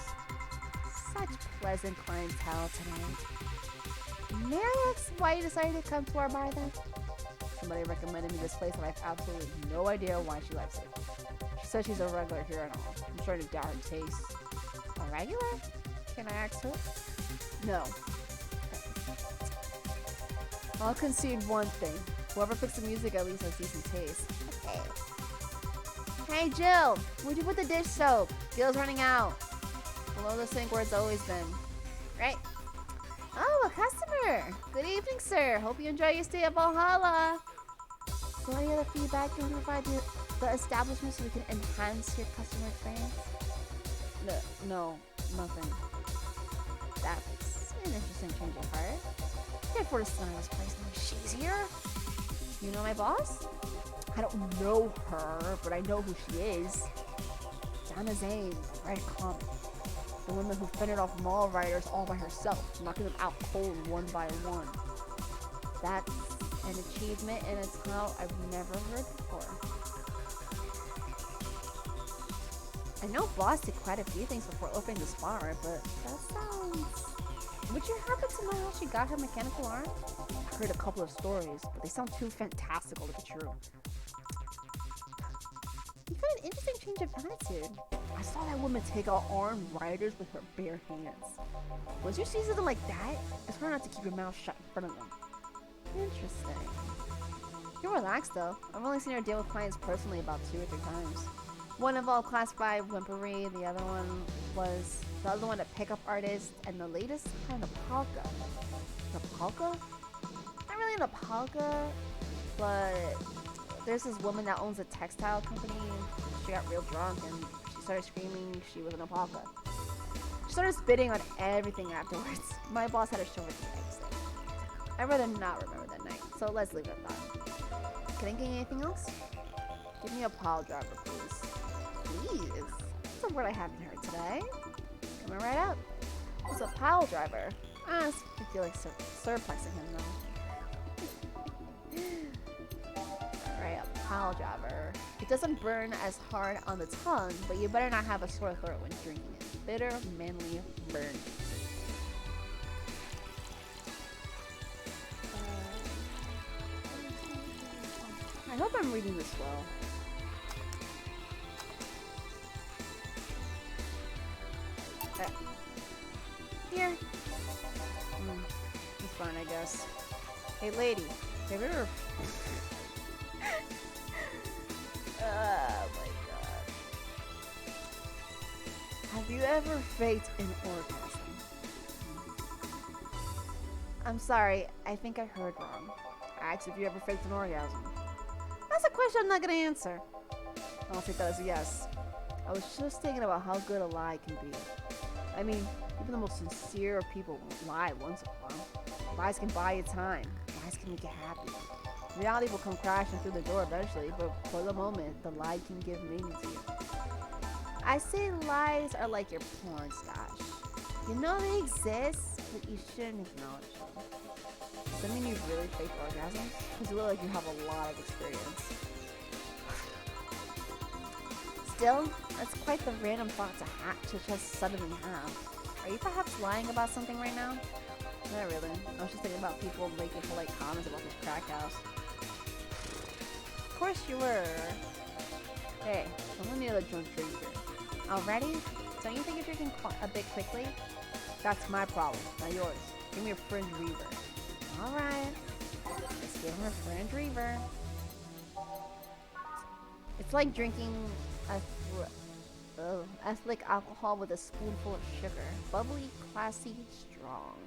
Speaker 1: Such pleasant clientele tonight. May I ask why you decided to come to our bar then? Somebody recommended me this place and I have absolutely no idea why she likes it. She says she's a regular here and all. I'm starting to doubt her taste. A regular? Can I ask her? No. I'll concede one thing. Whoever picks the music at least has decent taste. Okay. Hey Jill, where'd you put the dish soap? Gil's running out. Below the sink where it's always been. Right. Oh, a customer. Good evening, sir. Hope you enjoy your stay at Valhalla. So any other feedback you want to provide the establishment so we can enhance your customer experience? No, nothing. That's an interesting change of heart. Can't afford to stay in this place now. She's here? You know my boss? I don't know her, but I know who she is. Donna Zane, right comic. The woman who fended off mall riders all by herself, knocking them out cold one by one. That's an achievement and a title I've never heard before. I know Boss did quite a few things before opening this bar, but that sounds... Would you happen to know how she got her mechanical arm? I've heard a couple of stories, but they sound too fantastical to be true. You got an interesting change of attitude. I saw that woman take out armed riders with her bare hands. Once you see something like that, it's hard not to keep your mouth shut in front of them. Interesting. You're relaxed though. I've only seen her deal with clients personally about 2 or 3 times. One involved class 5 whimpery, the other one a pickup artist, and the latest kind of polka. The polka? Not really in a polka. But there's this woman that owns a textile company. She got real drunk and she started screaming she was an alpaca. She started spitting on everything afterwards. My boss had to show her the next day. I'd rather not remember that night, so let's leave it at that. Can I get anything else? Give me a pile driver, please. Please? That's a word I haven't heard today. Coming right up. What's a pile driver? I feel like surplexing him though. Alright, a pile driver. It doesn't burn as hard on the tongue, but you better not have a sore throat when drinking it. Bitter, manly burn. I hope I'm reading this well. Here. It's fine, I guess. Hey, lady. Have you ever... oh, my God. Have you ever faked an orgasm? I'm sorry. I think I heard wrong. I asked if you ever faked an orgasm. That's a question I'm not gonna answer. I'll take that as a yes. I was just thinking about how good a lie can be. I mean, even the most sincere of people lie once in a while. Lies can buy you time. Lies can make you happy. Reality will come crashing through the door eventually, but for the moment, the lie can give meaning to you. I say lies are like your porn stash. You know they exist, but you shouldn't acknowledge them. Does that mean you've really faked orgasms? Because you look like you have a lot of experience. Still, that's quite the random thought to just suddenly have. Are you perhaps lying about something right now? Not really. I was just thinking about people making polite comments about this crack house. Of course you were. Hey, someone need a drunk drinker. Already? Don't you think you're drinking a bit quickly? That's my problem, not yours. Give me a fringe reaver. Alright. Let's give him a fringe reaver. It's like drinking ethylene alcohol with a spoonful of sugar. Bubbly, classy, strong.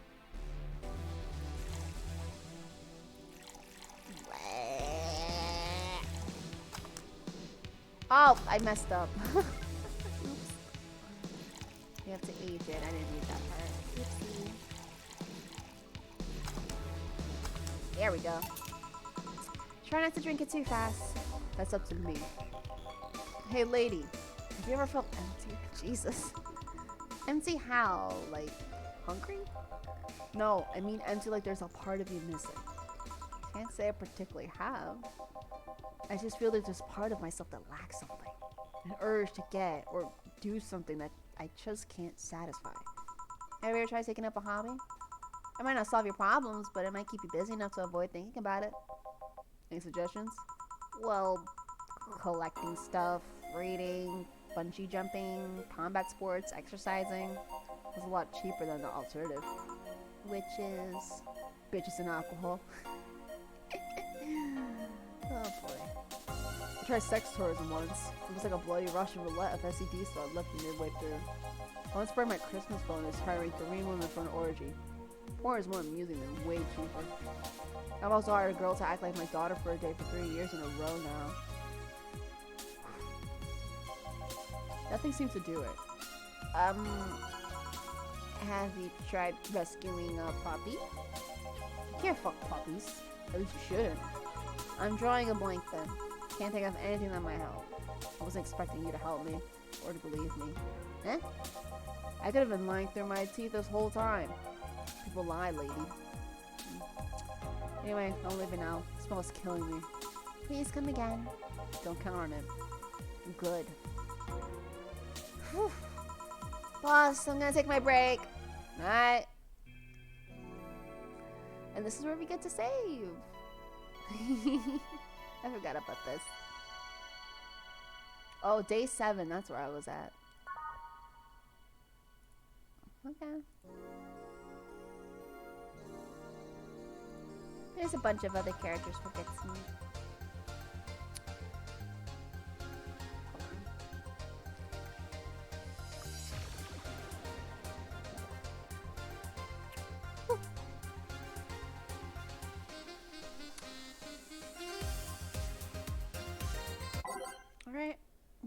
Speaker 1: Oh, I messed up. Oops. You have to age it. I didn't read that part. Oopsie. There we go. Try not to drink it too fast. That's up to me. Hey, lady. Have you ever felt empty? Jesus. Empty how? Like, hungry? No, I mean empty like there's a part of you missing. Can't say I particularly have. I just feel there's this part of myself that lacks something. An urge to get or do something that I just can't satisfy. Have you ever tried taking up a hobby? It might not solve your problems, but it might keep you busy enough to avoid thinking about it. Any suggestions? Well, collecting stuff, reading, bungee jumping, combat sports, exercising. It's a lot cheaper than the alternative. Which is... bitches and alcohol. Oh boy. I tried sex tourism once. It was like a bloody Russian roulette of SED stuff left me midway through. I once burned my Christmas bonus hiring 3 women for an orgy. Porn is more amusing than way cheaper. I've also hired a girl to act like my daughter for a day for 3 years in a row now. Nothing seems to do it. Have you tried rescuing a puppy? You can't fuck puppies. At least you shouldn't. I'm drawing a blank then. Can't think of anything that might help. I wasn't expecting you to help me, or to believe me. Eh? I could have been lying through my teeth this whole time. People lie, lady. Anyway, I'm leaving now. The smell is killing me. Please come again. Don't count on it. Good. Whew. Boss, I'm gonna take my break. Night. And this is where we get to save. I forgot about this. Oh, day 7. That's where I was at. Okay. There's a bunch of other characters we'll get to meet.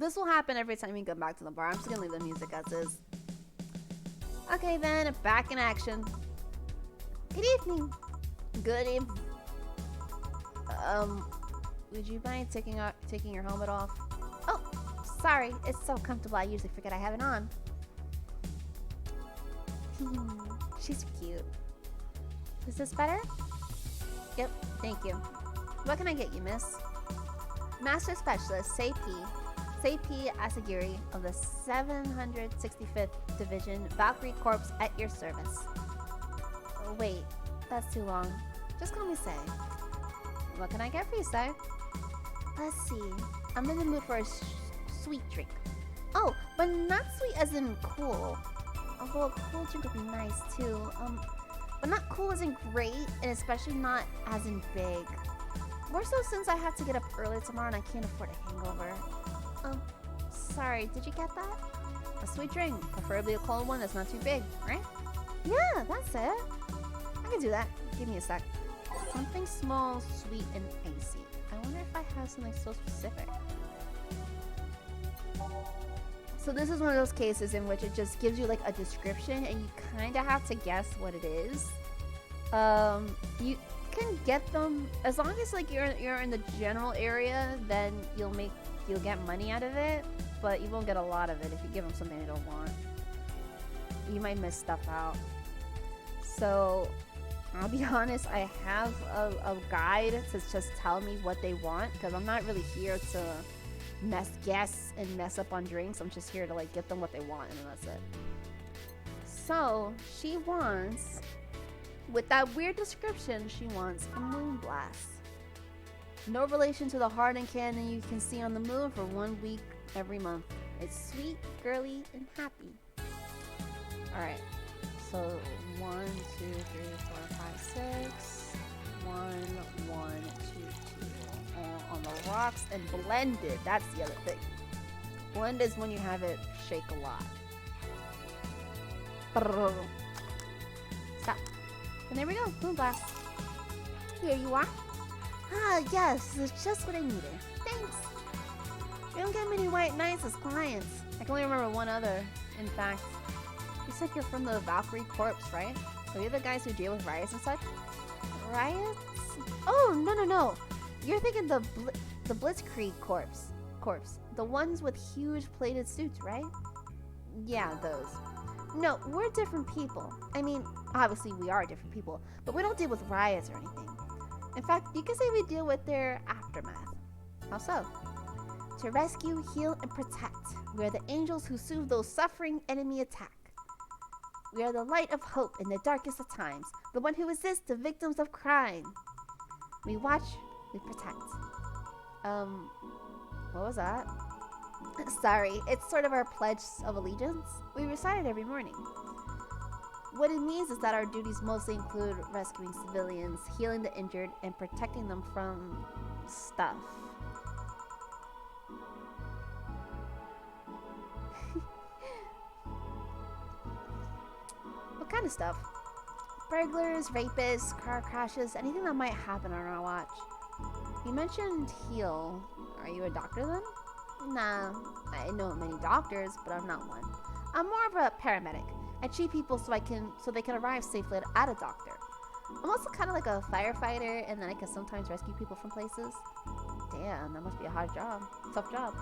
Speaker 1: this will happen every time we go back to the bar. I'm just gonna leave the music as is. Okay then, back in action. Good evening. Good evening. Would you mind taking your helmet off? Oh, sorry. It's so comfortable. I usually forget I have it on. She's cute. Is this better? Yep. Thank you. What can I get you, miss? Master Specialist Seipi Asagiri of the 765th Division Valkyrie Corps at your service. Oh, wait, that's too long. Just call me Sei. What can I get for you, Sei? Let's see. I'm in the mood for a sweet drink. Oh, but not sweet as in cool. Although a cool drink would be nice too. But not cool as in great, and especially not as in big. More so since I have to get up early tomorrow and I can't afford a hangover. Oh, sorry, did you get that? A sweet drink, preferably a cold one that's not too big, right? Yeah, that's it. I can do that. Give me a sec. Something small, sweet, and icy. I wonder if I have something so specific. So this is one of those cases in which it just gives you like a description and you kind of have to guess what it is. You can get them as long as like you're in the general area, then you'll get money out of it, but you won't get a lot of it if you give them something they don't want. You might miss stuff out. So I'll be honest, I have a guide to just tell me what they want because I'm not really here to guess and mess up on drinks. I'm just here to like get them what they want and that's it. So she wants, with that weird description, she wants a moon blast. No relation to the hardened candy you can see on the moon for 1 week every month. It's sweet, girly, and happy. Alright. So 1, 2, 3, 4, 5, 6. 1, 1, 2, 2. On the rocks and blended. That's the other thing. Blend is when you have it shake a lot. Stop. And there we go. Moon blast. Here you are. Ah, yes. It's just what I needed. Thanks. We don't get many white knights as clients. I can only remember one other, in fact. You said you're from the Valkyrie Corps, right? Are you the guys who deal with riots and such? Riots? Oh, no. You're thinking the Blitzkrieg Corps. The ones with huge plated suits, right? Yeah, those. No, we're different people. I mean, obviously we are different people, but we don't deal with riots or anything. In fact, you could say we deal with their aftermath. How so? To rescue, heal, and protect. We are the angels who soothe those suffering enemy attack. We are the light of hope in the darkest of times, the one who assists the victims of crime. We watch, we protect. What was that? Sorry, it's sort of our pledge of allegiance. We recite it every morning. What it means is that our duties mostly include rescuing civilians, healing the injured, and protecting them from stuff. What kind of stuff? Burglars, rapists, car crashes, anything that might happen on our watch. You mentioned heal. Are you a doctor then? Nah, I know many doctors, but I'm not one. I'm more of a paramedic. I treat people so they can arrive safely at a doctor. I'm also kind of like a firefighter, and then I can sometimes rescue people from places. Damn, that must be a hard job. Tough job.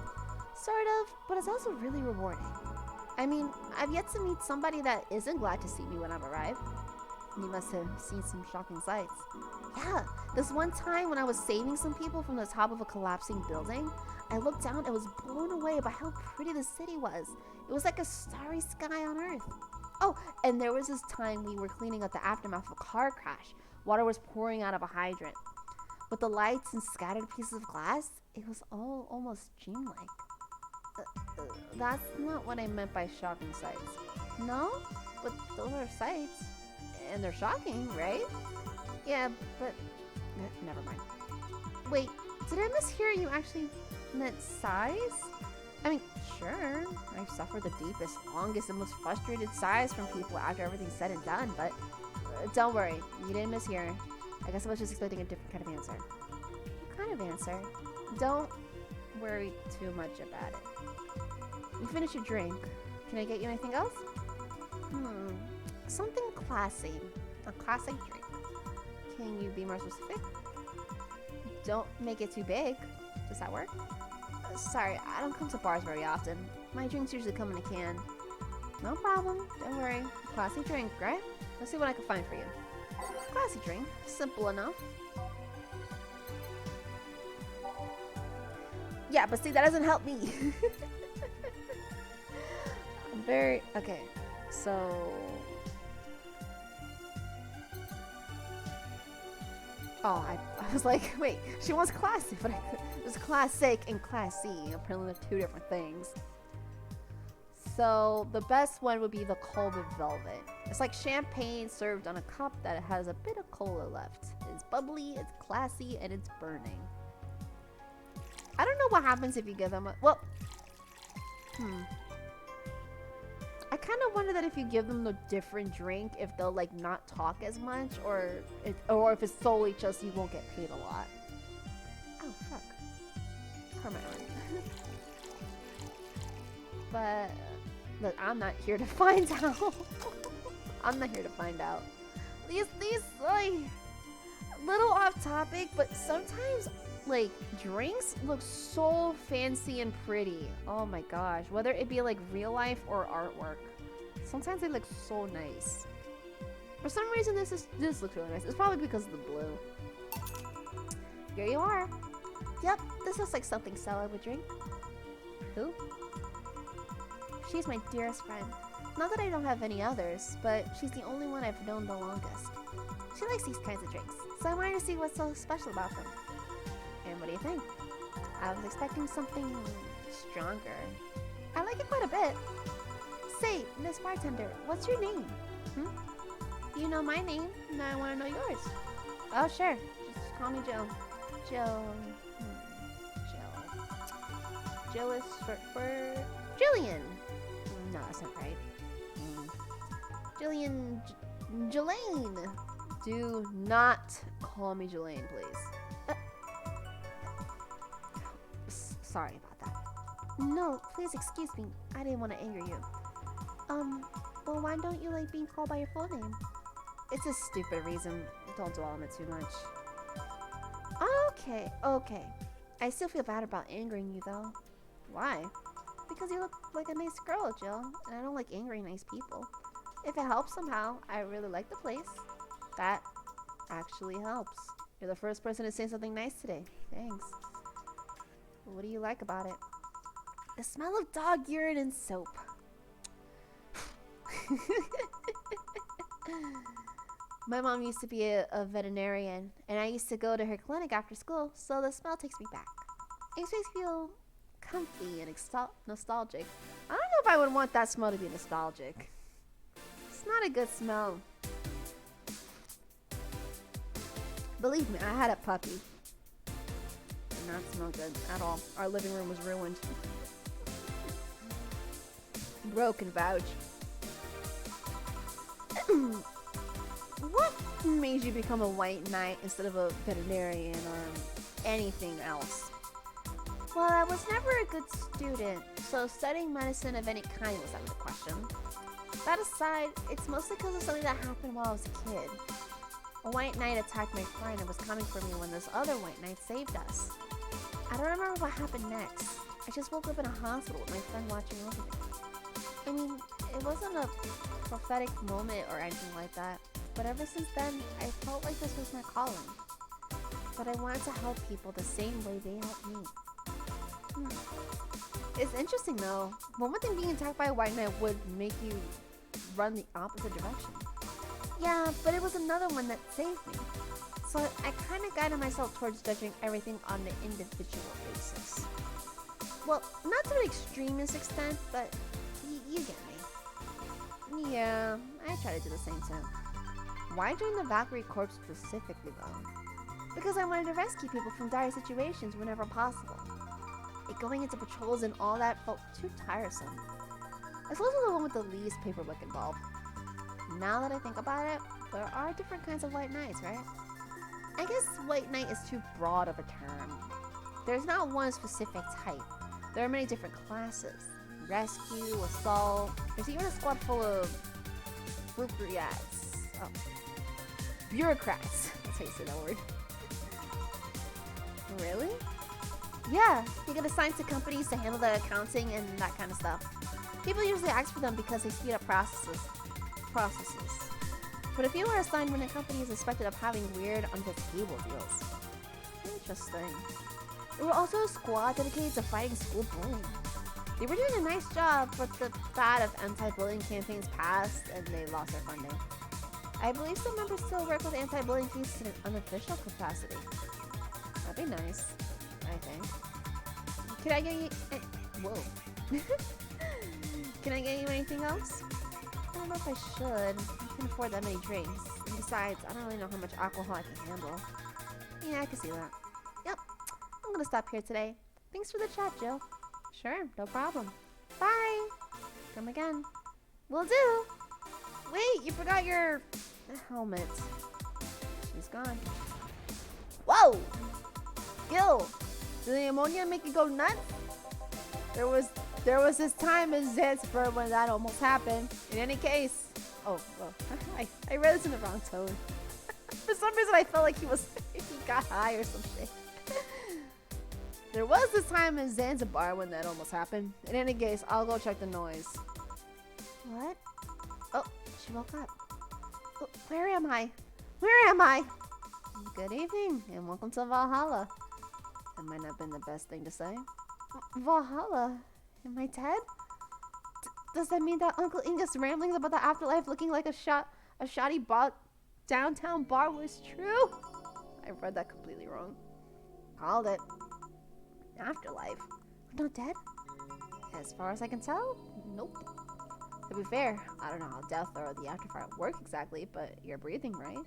Speaker 1: Sort of, but it's also really rewarding. I mean, I've yet to meet somebody that isn't glad to see me when I've arrived. You must have seen some shocking sights. Yeah, this one time when I was saving some people from the top of a collapsing building, I looked down and was blown away by how pretty the city was. It was like a starry sky on Earth. Oh, and there was this time we were cleaning up the aftermath of a car crash. Water was pouring out of a hydrant. With the lights and scattered pieces of glass, it was all almost dreamlike. That's not what I meant by shocking sights. No? But those are sights. And they're shocking, right? Yeah, but never mind. Wait, did I mishear you actually meant sighs? I mean, sure, I've suffered the deepest, longest, and most frustrated sighs from people after everything's said and done, but don't worry, you didn't mishear. I guess I was just expecting a different kind of answer. What kind of answer? Don't worry too much about it. You finish your drink. Can I get you anything else? Hmm. Something classy. A classic drink. Can you be more specific? Don't make it too big. Does that work? Sorry, I don't come to bars very often. My drinks usually come in a can. No problem. Don't worry. Classy drink, right? Let's see what I can find for you. Classy drink. Simple enough. Yeah, but see, that doesn't help me. I'm very... Okay, so... Oh, I was like, wait, she wants classy, but there's classic and classy. Apparently they're two different things. So the best one would be the cold velvet. It's like champagne served on a cup that has a bit of cola left. It's bubbly, it's classy, and it's burning. I don't know what happens if you give them a... Well... I kind of wonder that if you give them a different drink, if they'll like not talk as much, or if it's solely just you won't get paid a lot. Oh fuck! Karma. But look, I'm not here to find out. I'm not here to find out. These like little off topic, but sometimes like drinks look so fancy and pretty. Oh my gosh, whether it be like real life or artwork, sometimes they look so nice. For some reason this looks really nice. It's probably because of the blue. Here you are. Yep, this looks like something Stella would drink. Who? She's my dearest friend. Not that I don't have any others, but she's the only one I've known the longest. She likes these kinds of drinks, so I wanted to see what's so special about them. And what do you think? I was expecting something stronger. I like it quite a bit. Say, Miss Bartender, what's your name? You know my name, now I want to know yours. Oh, sure. Just call me Jill. Jill. Jill is short for Jillian. No, that's not right. Jillian. Jelaine. Do not call me Jelaine, please. Sorry about that. No, please excuse me. I didn't want to anger you. Well, why don't you like being called by your full name? It's a stupid reason. Don't dwell on it too much. Okay. I still feel bad about angering you, though. Why? Because you look like a nice girl, Jill, and I don't like angry nice people. If it helps somehow, I really like the place. That actually helps. You're the first person to say something nice today. Thanks. What do you like about it? The smell of dog urine and soap. My mom used to be a veterinarian, and I used to go to her clinic after school, so the smell takes me back. It makes me feel comfy and nostalgic. I don't know if I would want that smell to be nostalgic. It's not a good smell. Believe me, I had a puppy. Did not smell good at all. Our living room was ruined. Broken vouch. What made you become a white knight instead of a veterinarian or anything else? Well, I was never a good student, so studying medicine of any kind was out of the question. That aside, it's mostly because of something that happened while I was a kid. A white knight attacked my friend and was coming for me when this other white knight saved us. I don't remember what happened next. I just woke up in a hospital with my friend watching over me. I mean, it wasn't a prophetic moment or anything like that, but ever since then, I felt like this was my calling. But I wanted to help people the same way they helped me. It's interesting though. One would think being attacked by a white knight would make you run the opposite direction. Yeah, but it was another one that saved me. So I kind of guided myself towards judging everything on an individual basis. Well, not to an extremist extent, but you get me. Yeah, I try to do the same too. Why join the Valkyrie Corps specifically though? Because I wanted to rescue people from dire situations whenever possible. Going into patrols and all that felt too tiresome. It's also the one with the least paperwork involved. Now that I think about it, there are different kinds of white knights, right? I guess white knight is too broad of a term. There's not one specific type. There are many different classes. rescue, assault. There's even a squad full of bureaucrats. Oh. Bureaucrats. That's how you say that word. Really? Yeah, you get assigned to companies to handle the accounting and that kind of stuff. People usually ask for them because they speed up processes. But if you are assigned when a company is suspected of having weird under-the-table deals. Interesting. There were also a squad dedicated to fighting school bullying. They were doing a nice job, but the fad of anti-bullying campaigns passed and they lost their funding. I believe some members still work with anti-bullying cases in an unofficial capacity. That'd be nice, I think. Can I get you... whoa. Can I get you anything else? I don't know if I should. I can't afford that many drinks. And besides, I don't really know how much alcohol I can handle. Yeah, I can see that. Yep. I'm gonna stop here today. Thanks for the chat, Jill. Sure, no problem. Bye! Come again. Will do! Wait, you forgot your helmet. She's gone. Whoa! Gil! Did the ammonia make you go nuts? There was this time in Zanzibar when that almost happened. In any case... Oh, well, I read this in the wrong tone. For some reason I felt like he got high or some shit. There was this time in Zanzibar when that almost happened. In any case, I'll go check the noise. What? Oh, she woke up. Oh, where am I? Where am I? Good evening, and welcome to Valhalla. That might not have been the best thing to say. Valhalla? Am I dead? Does that mean that Uncle Inga's ramblings about the afterlife looking like a shoddy downtown bar was true? I read that completely wrong. Called it. Afterlife? I'm not dead? As far as I can tell, nope. To be fair, I don't know how death or the afterfire work exactly, but you're breathing, right?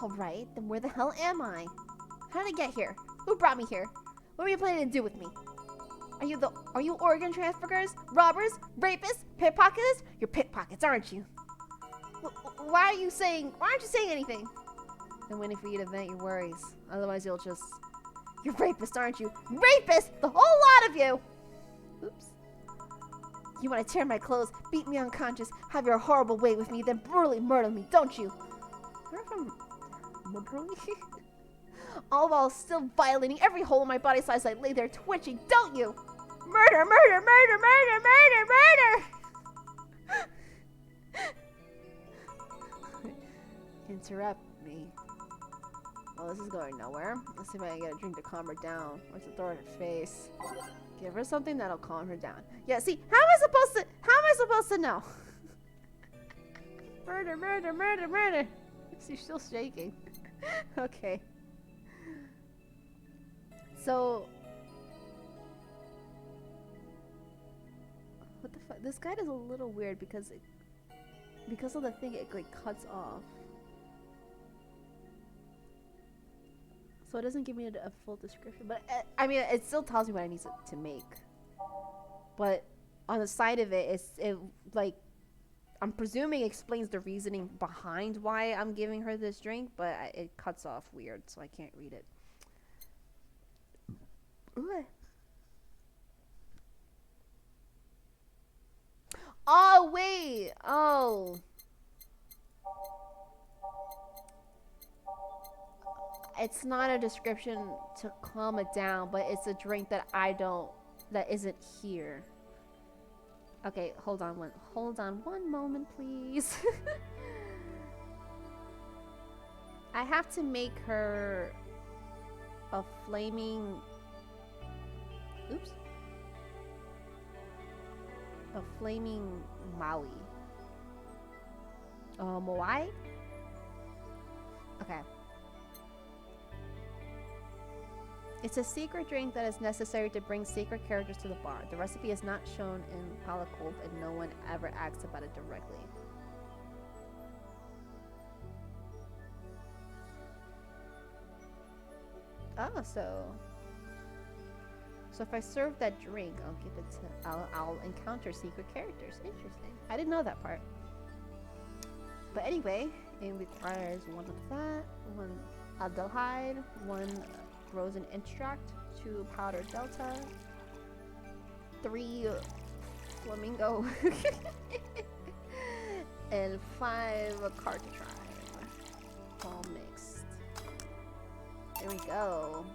Speaker 1: Alright, then where the hell am I? How did I get here? Who brought me here? What are you planning to do with me? Are you organ traffickers? Robbers? Rapists? Pickpocketers? You're pickpockets, aren't you? Why aren't you saying anything? I'm waiting for you to vent your worries. Otherwise you'll just... You're rapists, aren't you? Rapists! The whole lot of you! Oops. You want to tear my clothes, beat me unconscious, have your horrible way with me, then brutally murder me, don't you? Where from... Murder me? All while still violating every hole in my body so as I lay there twitching, don't you? Murder, murder, murder, murder, murder, murder! Interrupt me. Well, this is going nowhere. Let's see if I can get a drink to calm her down. Or to throw in her face. Give her something that'll calm her down. Yeah, see, how am I supposed to know? Murder, murder, murder, murder. She's still shaking. Okay. So... What the fuck? This guide is a little weird because of the thing, it like cuts off. So it doesn't give me a full description, but I mean, it still tells me what I need to make. But on the side of it, like, I'm presuming explains the reasoning behind why I'm giving her this drink, but it cuts off weird, so I can't read it. Ooh. Oh, wait! Oh. It's not a description to calm it down, but it's a drink that that isn't here. Okay, hold on one moment, please. I have to make her a flaming... Oops. A flaming Maui. Moai? Okay. It's a secret drink that is necessary to bring secret characters to the bar. The recipe is not shown in Palakolp and no one ever asks about it directly. Oh, so if I serve that drink, I'll encounter secret characters. Interesting. I didn't know that part. But anyway, it requires one of that, one aldehyde, one frozen extract, 2 powdered delta, 3 flamingo and 5 cart to try. All mixed. There we go.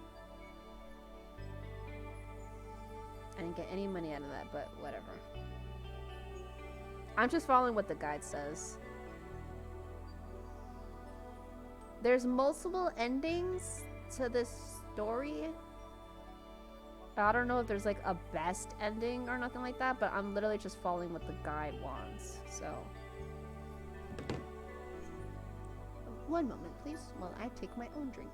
Speaker 1: I didn't get any money out of that, but whatever. I'm just following what the guide says. There's multiple endings to this story. I don't know if there's like a best ending or nothing like that, but I'm literally just following what the guide wants. So, one moment, please, while I take my own drink.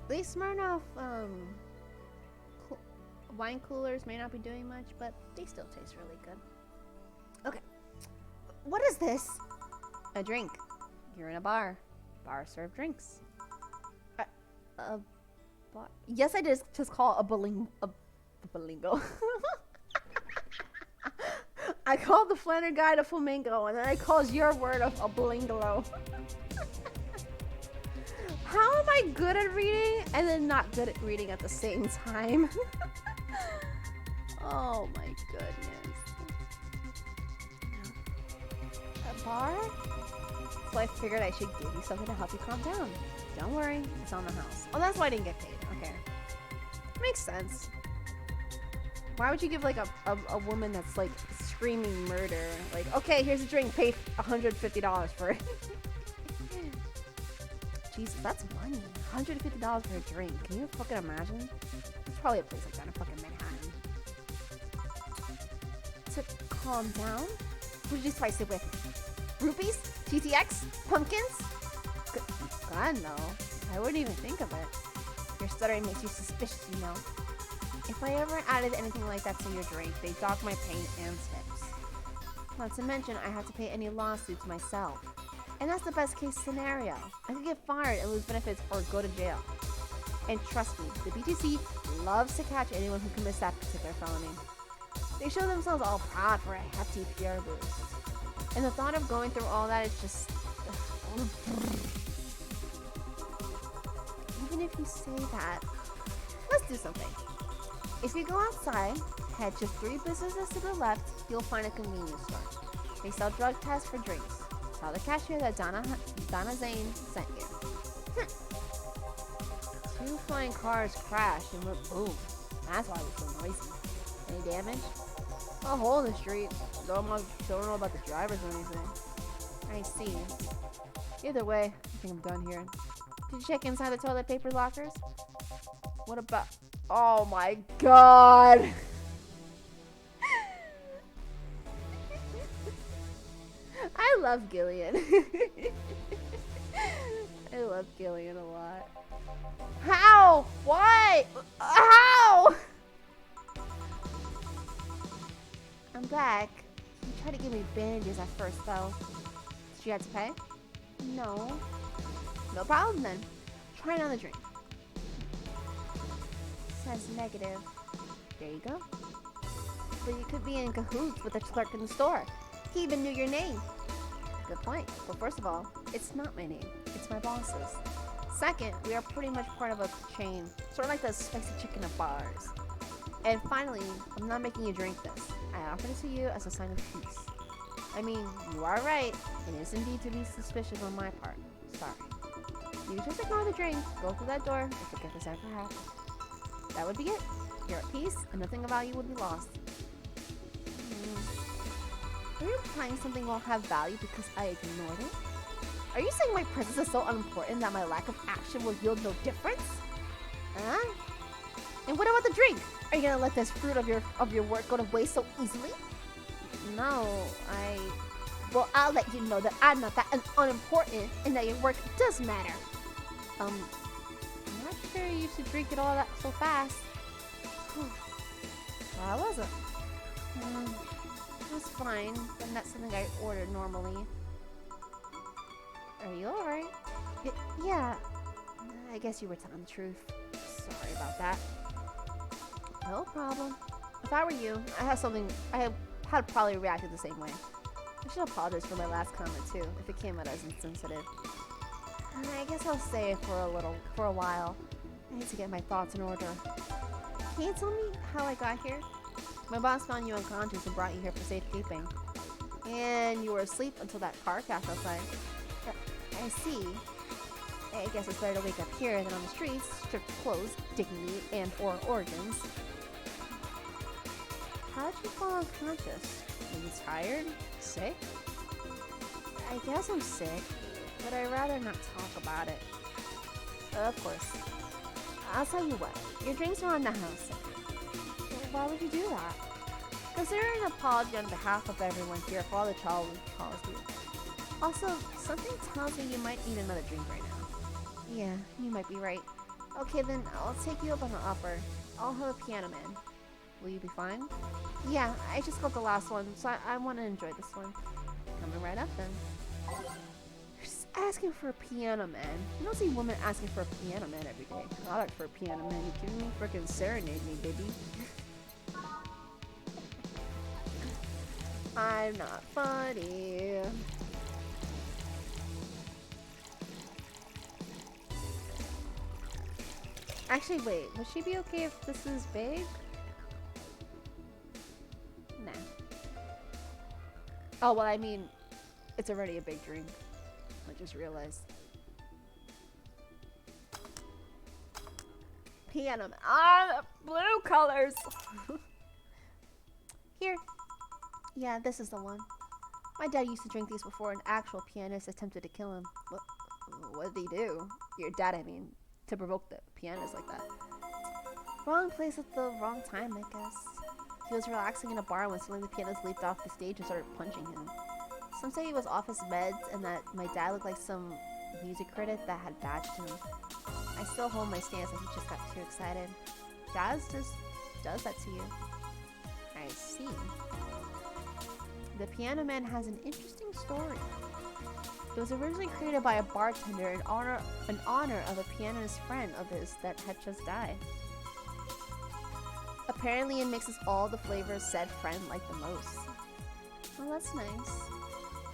Speaker 1: These Smirnoff wine coolers may not be doing much, but they still taste really good. Okay, what is this? A drink. You're in a bar. Bars serve drinks. A bar? Yes, I did just call a bolingo. I called the Flanner guide a flamingo, and then I called your word a bolingolo. How am I good at reading and then not good at reading at the same time? Oh my goodness. A bar? So I figured I should give you something to help you calm down. Don't worry, it's on the house. Oh, that's why I didn't get paid. Okay. Makes sense. Why would you give like a woman that's like screaming murder? Like, okay, here's a drink, pay $150 for it. Jesus, that's money. $150 for a drink. Can you fucking imagine? There's probably a place like that in fucking Manhattan. To calm down? What did you spice it with? Rupees? TTX? Pumpkins? God, no. I wouldn't even think of it. Your stuttering makes you suspicious, you know. If I ever added anything like that to your drink, they dock my paint and tips. Not to mention, I have to pay any lawsuits myself. And that's the best case scenario. I could get fired and lose benefits or go to jail. And trust me, the BTC loves to catch anyone who commits that particular felony. They show themselves all proud for a hefty PR boost. And the thought of going through all that is just... Even if you say that, let's do something. If you go outside, head just 3 businesses to the left, you'll find a convenience store. They sell drug tests for drinks. Tell the cashier that Donna Zane sent you. 2 flying cars crashed and went boom. That's why it was so noisy. Any damage? A hole in the street. Don't know about the drivers or anything. I see. Either way, I think I'm done here. Did you check inside the toilet paper lockers? What about... Oh my god! I love Gillian. I love Gillian a lot. How? What? How? I'm back. You tried to give me bandages at first, though. Did you have to pay? No. No problem, then. Try another drink. Says negative. There you go. But you could be in cahoots with the clerk in the store. He even knew your name. Good point. Well, first of all, it's not my name. It's my boss's. Second, we are pretty much part of a chain. Sort of like the spicy chicken of bars. And finally, I'm not making you drink this. I offer this to you as a sign of peace. I mean, you are right. It is indeed to be suspicious on my part. Sorry. You just ignore the drink, go through that door, and forget this ever happened. That would be it. You're at peace, and nothing of value would be lost. Are you implying something won't have value because I ignored it? Are you saying my presence is so unimportant that my lack of action will yield no difference? Huh? And what about the drink? Are you gonna let this fruit of your work go to waste so easily? No, well, I'll let you know that I'm not that unimportant and that your work does matter. I'm not sure you should drink it all that so fast. Well, I wasn't. It was fine, but not something I ordered normally. Are you alright? Yeah. I guess you were telling the truth. Sorry about that. No problem. If I were you, I had probably reacted the same way. I should apologize for my last comment too, if it came out as insensitive. I guess I'll stay for a while. I need to get my thoughts in order. Can you tell me how I got here? My boss found you unconscious and brought you here for safekeeping. And you were asleep until that car crash outside. I see. I guess it's better to wake up here than on the streets, stripped of clothes, dignity, and or organs. How did you fall unconscious? Are you tired? Sick? I guess I'm sick, but I'd rather not talk about it. Of course. I'll tell you what, your drinks are on the house. Why would you do that? Consider an apology on behalf of everyone here for all the trouble we caused you. Also, something tells me you might need another drink right now. Yeah, you might be right. Okay then, I'll take you up on the offer. I'll have a piano man. Will you be fine? Yeah, I just got the last one, so I want to enjoy this one. Coming right up then. Just asking for a piano man. You don't see women asking for a piano man every day. I'll ask for a piano man. You kidding me? Frickin' serenade me, baby. I'm not funny. Actually, wait. Would she be okay if this is big? Nah. Oh, well, I mean, it's already a big drink. I just realized. Piano. Ah, blue colors! Here. Yeah, this is the one. My dad used to drink these before an actual pianist attempted to kill him. What did he do? Your dad, I mean, to provoke the pianist like that. Wrong place at the wrong time, I guess. He was relaxing in a bar when suddenly the pianist leaped off the stage and started punching him. Some say he was off his meds and that my dad looked like some music critic that had badged him. I still hold my stance that he just got too excited. Jazz just does that to you. I see. The Piano Man has an interesting story. It was originally created by a bartender in honor of a pianist friend of his that had just died. Apparently it mixes all the flavors said friend liked the most. Well, that's nice.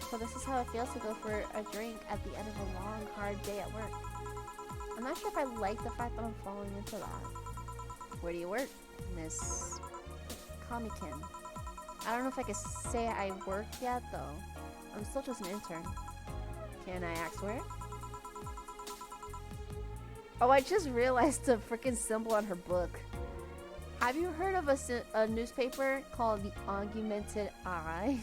Speaker 1: So this is how it feels to go for a drink at the end of a long, hard day at work. I'm not sure if I like the fact that I'm falling into that. Where do you work, Miss Kamikin? I don't know if I can say I work yet, though. I'm still just an intern. Can I ask where? Oh, I just realized the freaking symbol on her book. Have you heard of a newspaper called The Augmented Eye?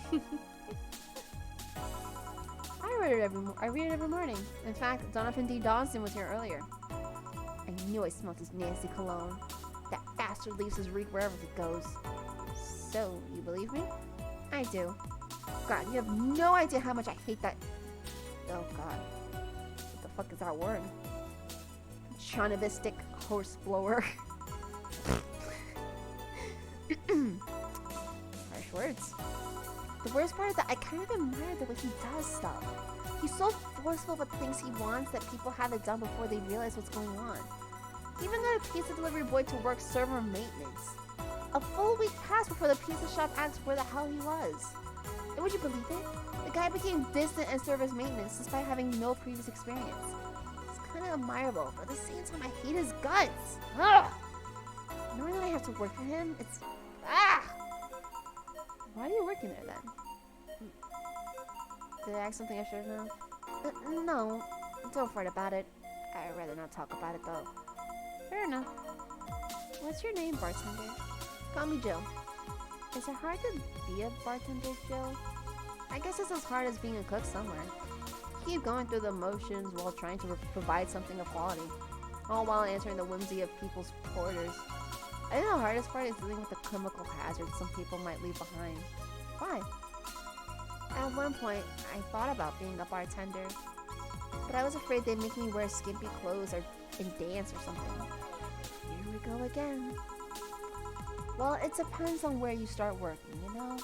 Speaker 1: I read it every morning. In fact, Donovan D. Dawson was here earlier. I knew I smelled his nasty cologne. That bastard leaves his reek wherever he goes. So, you believe me? I do. God, you have no idea how much I hate that. Oh God. What the fuck is that word? Chauvinistic horse blower. Harsh words. The worst part is that I kind of admire the way he does stuff. He's so forceful with things he wants that people have it done before they realize what's going on. He even got a pizza delivery boy to work server maintenance. A full week passed before the pizza shop asked where the hell he was. And would you believe it? The guy became distant and service maintenance despite having no previous experience. It's kind of admirable, but at the same time I hate his guts. Ugh! Knowing that I have to work for him, it's... Ah! Why are you working there then? Did I ask something I should know? No, don't fret about it. I'd rather not talk about it though. Fair enough. What's your name, bartender? Call me Jill. Is it hard to be a bartender, Jill? I guess it's as hard as being a cook somewhere. You keep going through the motions while trying to provide something of quality, all while answering the whimsy of people's orders. I think the hardest part is dealing with the chemical hazards some people might leave behind. Why? At one point, I thought about being a bartender, but I was afraid they'd make me wear skimpy clothes or dance or something. Here we go again. Well, it depends on where you start working, you know?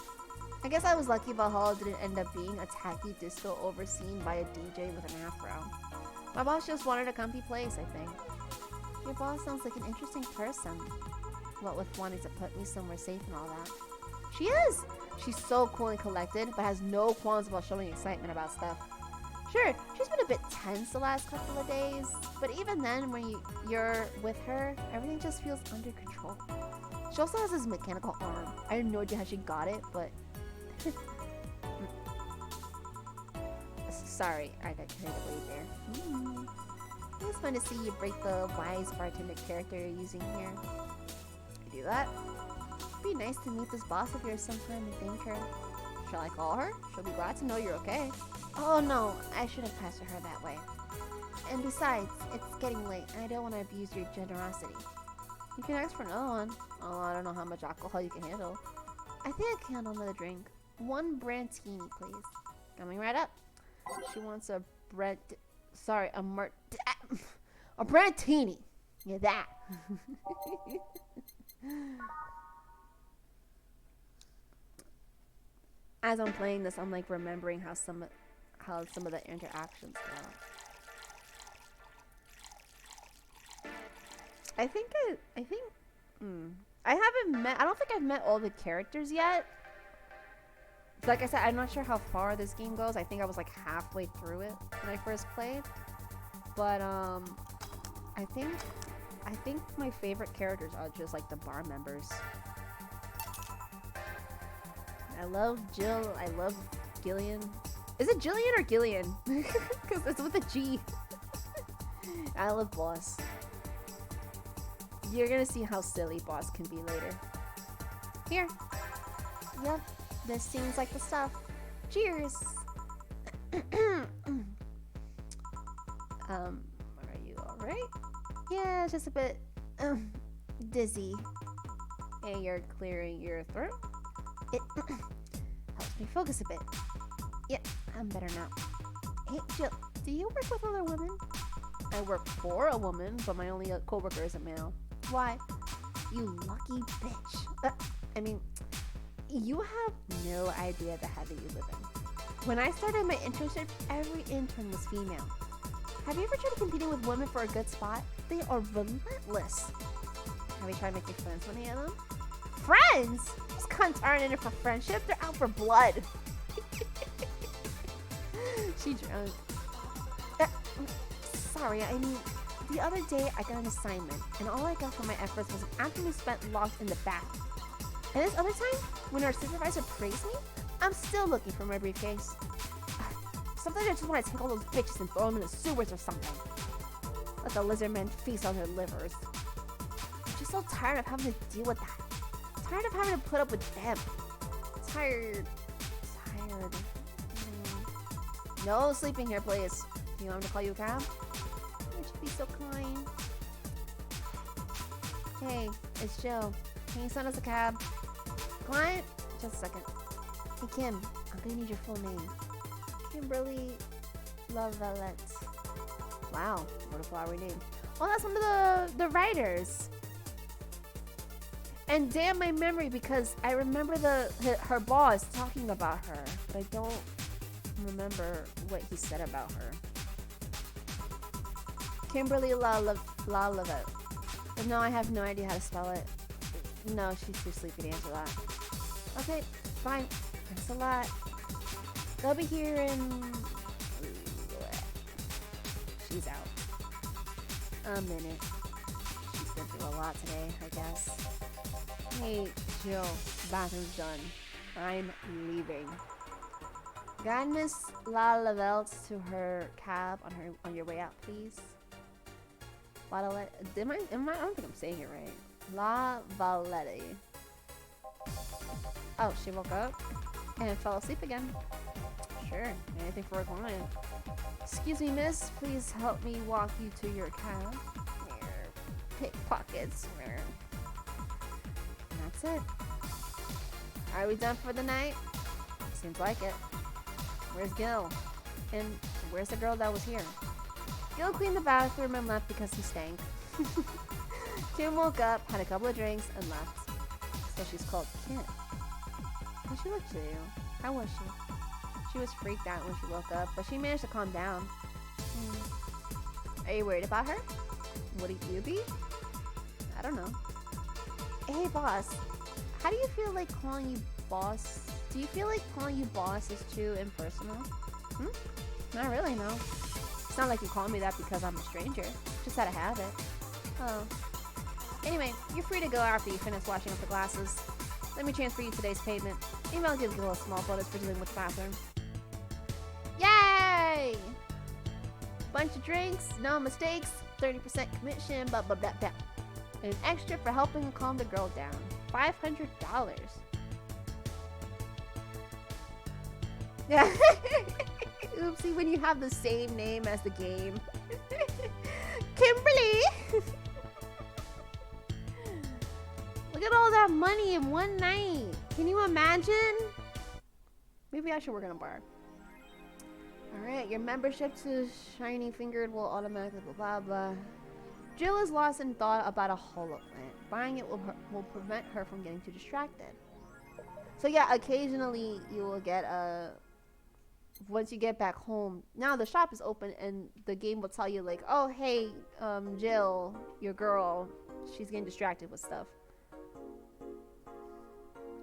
Speaker 1: I guess I was lucky Valhalla didn't end up being a tacky disco overseen by a DJ with an afro. My boss just wanted a comfy place, I think. Your boss sounds like an interesting person. What with wanting to put me somewhere safe and all that. She is! She's so cool and collected, but has no qualms about showing excitement about stuff. Sure, she's been a bit tense the last couple of days, but even then, when you're with her, everything just feels under control. She also has this mechanical arm. I have no idea how she got it, but... Sorry, I got carried away there. It's fun to see you break the wise bartender character you're using here. You do that? It'd be nice to meet this boss of yours sometime and thank her. Shall I call her? She'll be glad to know you're okay. Oh no, I shouldn't pass to her that way. And besides, it's getting late and I don't want to abuse your generosity. You can ask for another one. Oh, I don't know how much alcohol you can handle. I think I can handle another drink. 1 Brantini, please. Coming right up. She wants a a Brantini. Yeah, that. As I'm playing this, I'm like remembering how some of the interactions go. I don't think I've met all the characters yet. Like I said, I'm not sure how far this game goes. I think I was like halfway through it when I first played. But I think my favorite characters are just like the bar members. I love Jill. I love Gillian. Is it Jillian or Gillian? Because it's with a G. I love Boss. You're gonna see how silly Boss can be later. Here. Yep. This seems like the stuff. Cheers. Are you alright? Yeah, just a bit dizzy. And you're clearing your throat. It helps me focus a bit. Yeah, I'm better now. Hey, Jill, do you work with other women? I work for a woman, but my only co-worker is a male. Why? You lucky bitch. I mean, you have no idea the heaven you live in. When I started my internship, every intern was female. Have you ever tried competing with women for a good spot? They are relentless. Have you tried making friends with any of them? Friends? These cunts aren't in it for friendship, they're out for blood. She drunk. Sorry, I mean, the other day I got an assignment, and all I got for my efforts was an afternoon spent locked in the bath. And this other time, when our supervisor praised me, I'm still looking for my briefcase. Sometimes I just want to take all those bitches and throw them in the sewers or something. Let the lizard men feast on their livers. I'm just so tired of having to deal with that. Tired of having to put up with them. Tired. No sleeping here, please. Do you want me to call you a cab? You should be so kind. Hey, it's Jill. Can you send us a cab? Client? Just a second. Hey, Kim. I'm gonna need your full name. Kimberly Va-11. Wow, what a flowery name. Oh, that's one of the writers. And damn my memory, because I remember her boss talking about her, but I don't remember what he said about her. Kimberly Va-11. But no, I have no idea how to spell it. No, she's too sleepy to answer that. Okay, fine. Thanks a lot. They'll be here in... She's out. A minute. She's been through a lot today, I guess. Hey, Jill. Bathroom's done. I'm leaving. Guide Miss Va-11 to her cab on your way out, please. Va-11. I don't think I'm saying it right. Va-11. Oh, she woke up and fell asleep again. Sure, anything for a client. Excuse me, miss. Please help me walk you to your cab. Pickpockets. And that's it. Are we done for the night? Seems like it. Where's Gil? And where's the girl that was here? Gil cleaned the bathroom and left because he stank. Kim woke up, had a couple of drinks, and left. So she's called Kim. How'd she look to you? How was she? She was freaked out when she woke up, but she managed to calm down. Are you worried about her? Wouldn't you be? I don't know. Hey, boss. How do you feel like calling you boss? Do you feel like calling you boss is too impersonal? Not really, no. It's not like you call me that because I'm a stranger. Just out of habit. Oh. Anyway, you're free to go after you finish washing up the glasses. Let me transfer you today's payment. Email gives you a little small bonus for dealing with the bathroom. Yay! Bunch of drinks, no mistakes, 30% commission, blah blah blah blah. And an extra for helping calm the girl down. $500. Yeah. Oopsie, when you have the same name as the game. Kimberly! Look at all that money in one night. Can you imagine? Maybe I should work in a bar. Alright, your membership to Shiny Fingered will automatically blah blah blah. Jill is lost in thought about a holo plant. Buying it will prevent her from getting too distracted. So yeah, occasionally you will get a... Once you get back home, now the shop is open and the game will tell you like, oh hey, Jill, your girl, she's getting distracted with stuff.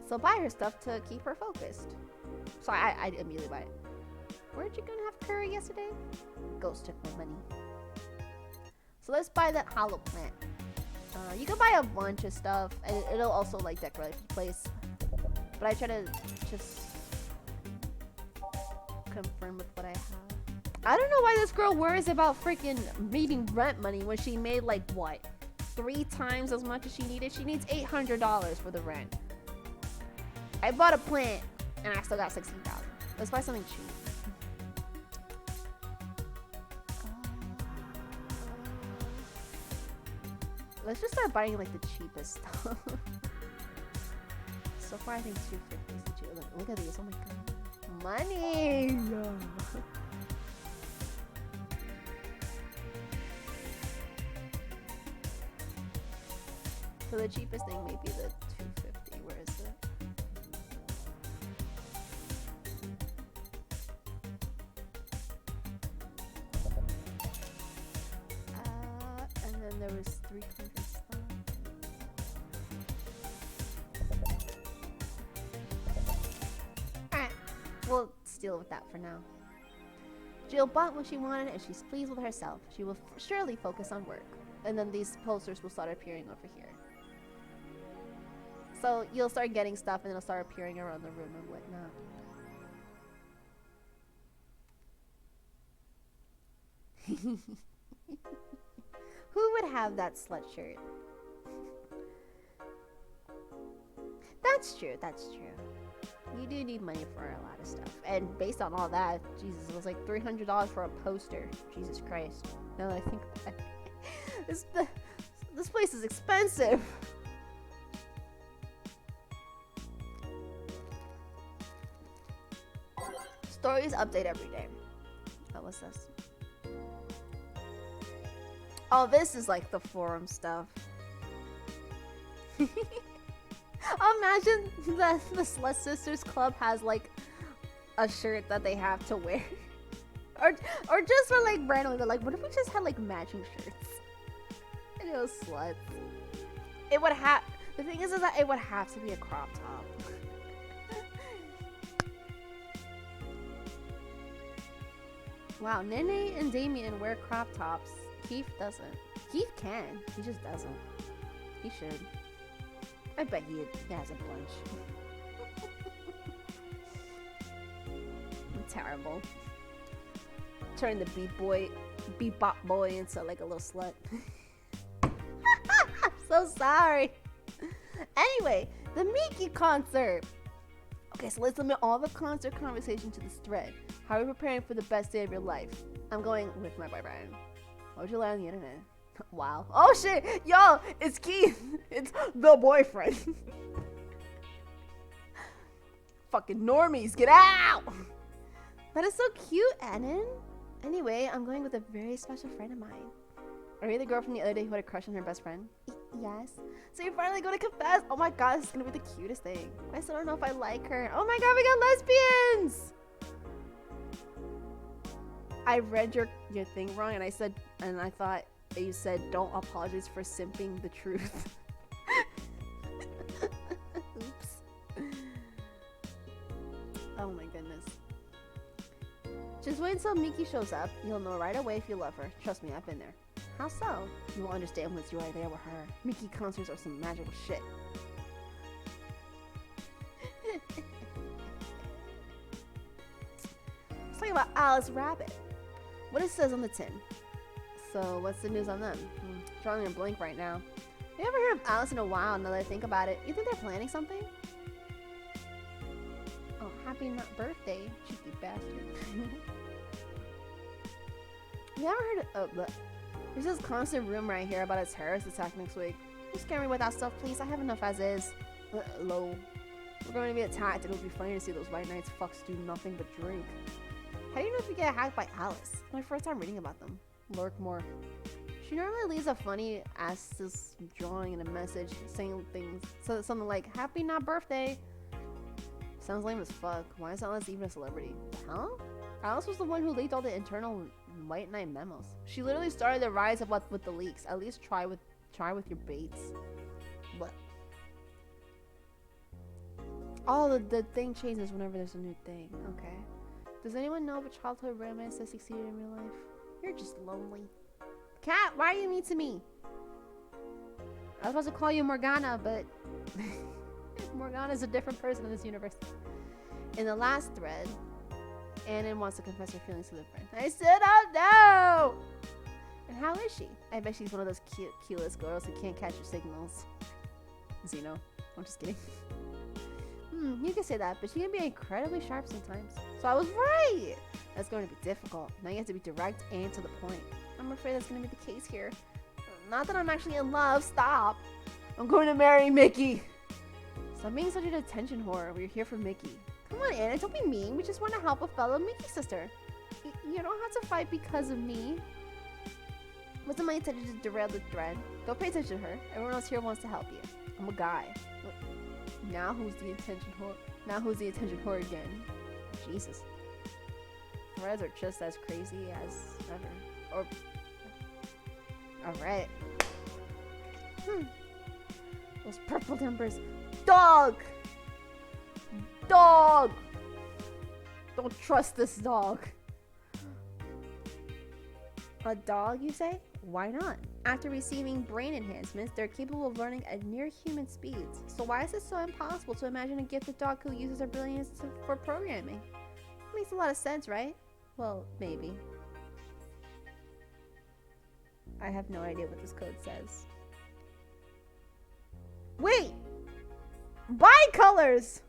Speaker 1: So buy her stuff to keep her focused. So I immediately buy it. Weren't you gonna have curry yesterday? Ghost took my money. So let's buy that hollow plant. You can buy a bunch of stuff and it'll also like decorate the place. But I try to just confirm with what I have. I don't know why this girl worries about freaking meeting rent money when she made like what? 3 times as much as she needed? She needs $800 for the rent. I bought a plant and I still got $16,000. Let's buy something cheap. Let's just start buying like the cheapest stuff. So far I think 250 is the cheapest. Look at these, oh my god. Money! So the cheapest thing may be the 250. Where is it? And then there was 300 stuff. Alright, we'll deal with that for now. Jill bought what she wanted and she's pleased with herself. She will surely focus on work. And then these posters will start appearing over here. So you'll start getting stuff and it'll start appearing around the room and whatnot. Who would have that sweatshirt? That's true, that's true. You do need money for a lot of stuff. And based on all that, Jesus, it was like $300 for a poster. Jesus Christ. Now that I think about it. This place is expensive. Stories update every day. Oh, what's this? Oh, this is like the forum stuff. Imagine that the Slut Sisters Club has like a shirt that they have to wear. or just for like randomly, they're like, what if we just had like matching shirts? And it was sluts. It would have, the thing is that it would have to be a crop top. Wow, Nene and Damien wear crop tops. Keith doesn't. Keith can. He just doesn't. He should. I bet he has a bunch. I'm terrible. Turn the bebop boy into like a little slut. I'm so sorry. Anyway, the Miki concert. Okay, so let's limit all the concert conversation to this thread. How are you preparing for the best day of your life? I'm going with my boyfriend. What would you learn on the internet? Wow. Oh shit! Yo, it's Keith. It's the boyfriend. Fucking normies, get out! That is so cute, Annan. Anyway, I'm going with a very special friend of mine. Are you the girl from the other day who had a crush on her best friend? Yes. So you're finally going to confess? Oh my god, this is going to be the cutest thing. I still don't know if I like her. Oh my god, we got lesbians! I read your thing wrong and I thought you said don't apologize for simping the truth. Oops. Oh my goodness. Just wait until Miki shows up. You'll know right away if you love her. Trust me, I've been there. How so? You won't understand once you are there with her. Miki concerts are some magical shit. Let's talk about Alice Rabbit. What it says on the tin. So, what's the news on them? Drawing a blank right now. I haven't heard of Alice in a while now that I think about it. You think they're planning something? Oh, happy not birthday, cheeky bastard. You ever heard of... Oh, there's this constant rumor I hear about a terrorist attack next week. Don't scare me with that stuff, please. I have enough as is. Low. We're going to be attacked. It'll be funny to see those white knights fucks do nothing but drink. How do you know if you get hacked by Alice? It's my first time reading about them. Lurk more. She normally leaves a funny ass drawing and a message saying things. So something like, happy not birthday. Sounds lame as fuck. Why is Alice even a celebrity? Huh? Alice was the one who leaked all the internal White Knight memos. She literally started the rise of what with the leaks. At least try with your baits. What? Oh, the thing changes whenever there's a new thing. Okay. Does anyone know if a childhood romance has succeeded in real life? You're just lonely. Cat, why are you mean to me? I was supposed to call you Morgana, but Morgana's a different person in this universe. In the last thread, Annan wants to confess her feelings to the friend. I still don't know! And how is she? I bet she's one of those cutest girls who can't catch your signals. Zeno. I'm just kidding. You can say that, but she can be incredibly sharp sometimes. So I was right! That's going to be difficult. Now you have to be direct and to the point. I'm afraid that's going to be the case here. Not that I'm actually in love. Stop! I'm going to marry Mickey! Stop being such an attention whore. We're here for Mickey. Come on, Anna, don't be mean. We just want to help a fellow Mickey sister. You don't have to fight because of me. Wasn't my intention to derail the thread. Don't pay attention to her. Everyone else here wants to help you. I'm a guy. Now who's the attention whore? Now who's the attention whore again? Jesus. Threads are just as crazy as ever. Or... Alright. Those purple numbers. Dog! Dog! Don't trust this dog. A dog, you say? Why not? After receiving brain enhancements, they're capable of learning at near human speeds. So why is it so impossible to imagine a gifted dog who uses their brilliance for programming? Makes a lot of sense, right? Well, maybe. I have no idea what this code says. Wait! Bicolors!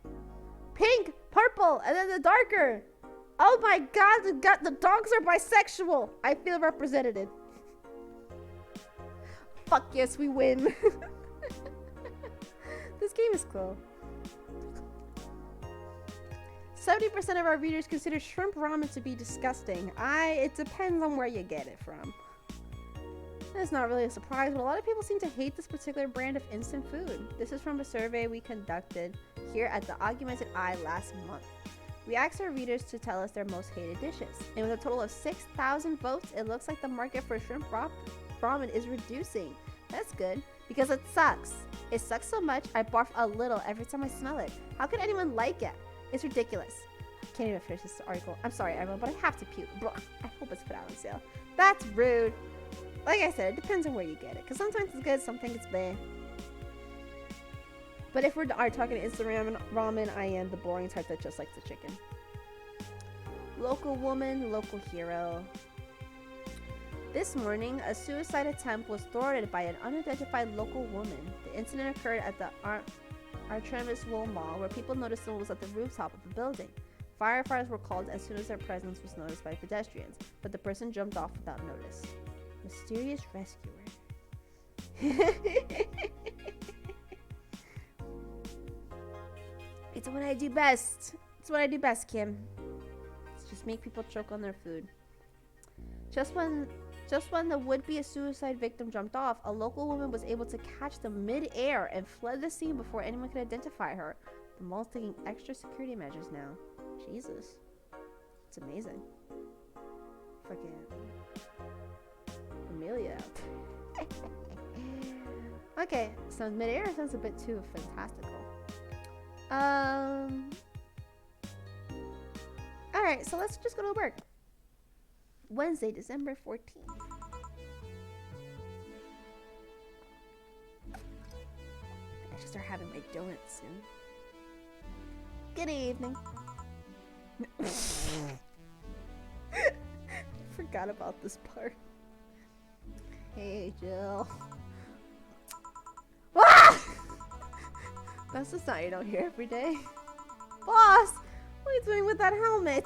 Speaker 1: Pink, purple, and then the darker. Oh my god, the dogs are bisexual. I feel represented. Fuck yes, we win. This game is cool. 70% of our readers consider shrimp ramen to be disgusting. It depends on where you get it from. It's not really a surprise, but a lot of people seem to hate this particular brand of instant food. This is from a survey we conducted here at the Augmented Eye last month. We asked our readers to tell us their most hated dishes, and with a total of 6,000 votes, it looks like the market for shrimp ramen is reducing. That's good, because it sucks. It sucks so much, I barf a little every time I smell it. How could anyone like it? It's ridiculous. I can't even finish this article. I'm sorry, everyone, but I have to puke. Blah. I hope it's put out on sale. That's rude. Like I said, it depends on where you get it, because sometimes it's good, sometimes it's bad. But if we are talking instant ramen, I am the boring type that just likes the chicken. Local woman, local hero. This morning, a suicide attempt was thwarted by an unidentified local woman. The incident occurred at the Artemis Wool Mall, where people noticed someone was at the rooftop of the building. Firefighters were called as soon as their presence was noticed by pedestrians, but the person jumped off without notice. Mysterious rescuer. It's what I do best. It's what I do best, Kim. It's just make people choke on their food. Just when the would-be a suicide victim jumped off, a local woman was able to catch them mid-air and fled the scene before anyone could identify her. The mall's taking extra security measures now. Jesus. It's amazing. Fucking Amelia. Okay, so mid-air sounds a bit too fantastical. Alright, so let's just go to work. Wednesday, December 14th. I should start having my donuts soon. Good evening. Forgot about this part. Hey, Jill. Ah! That's the sound you don't hear every day. Boss, what are you doing with that helmet?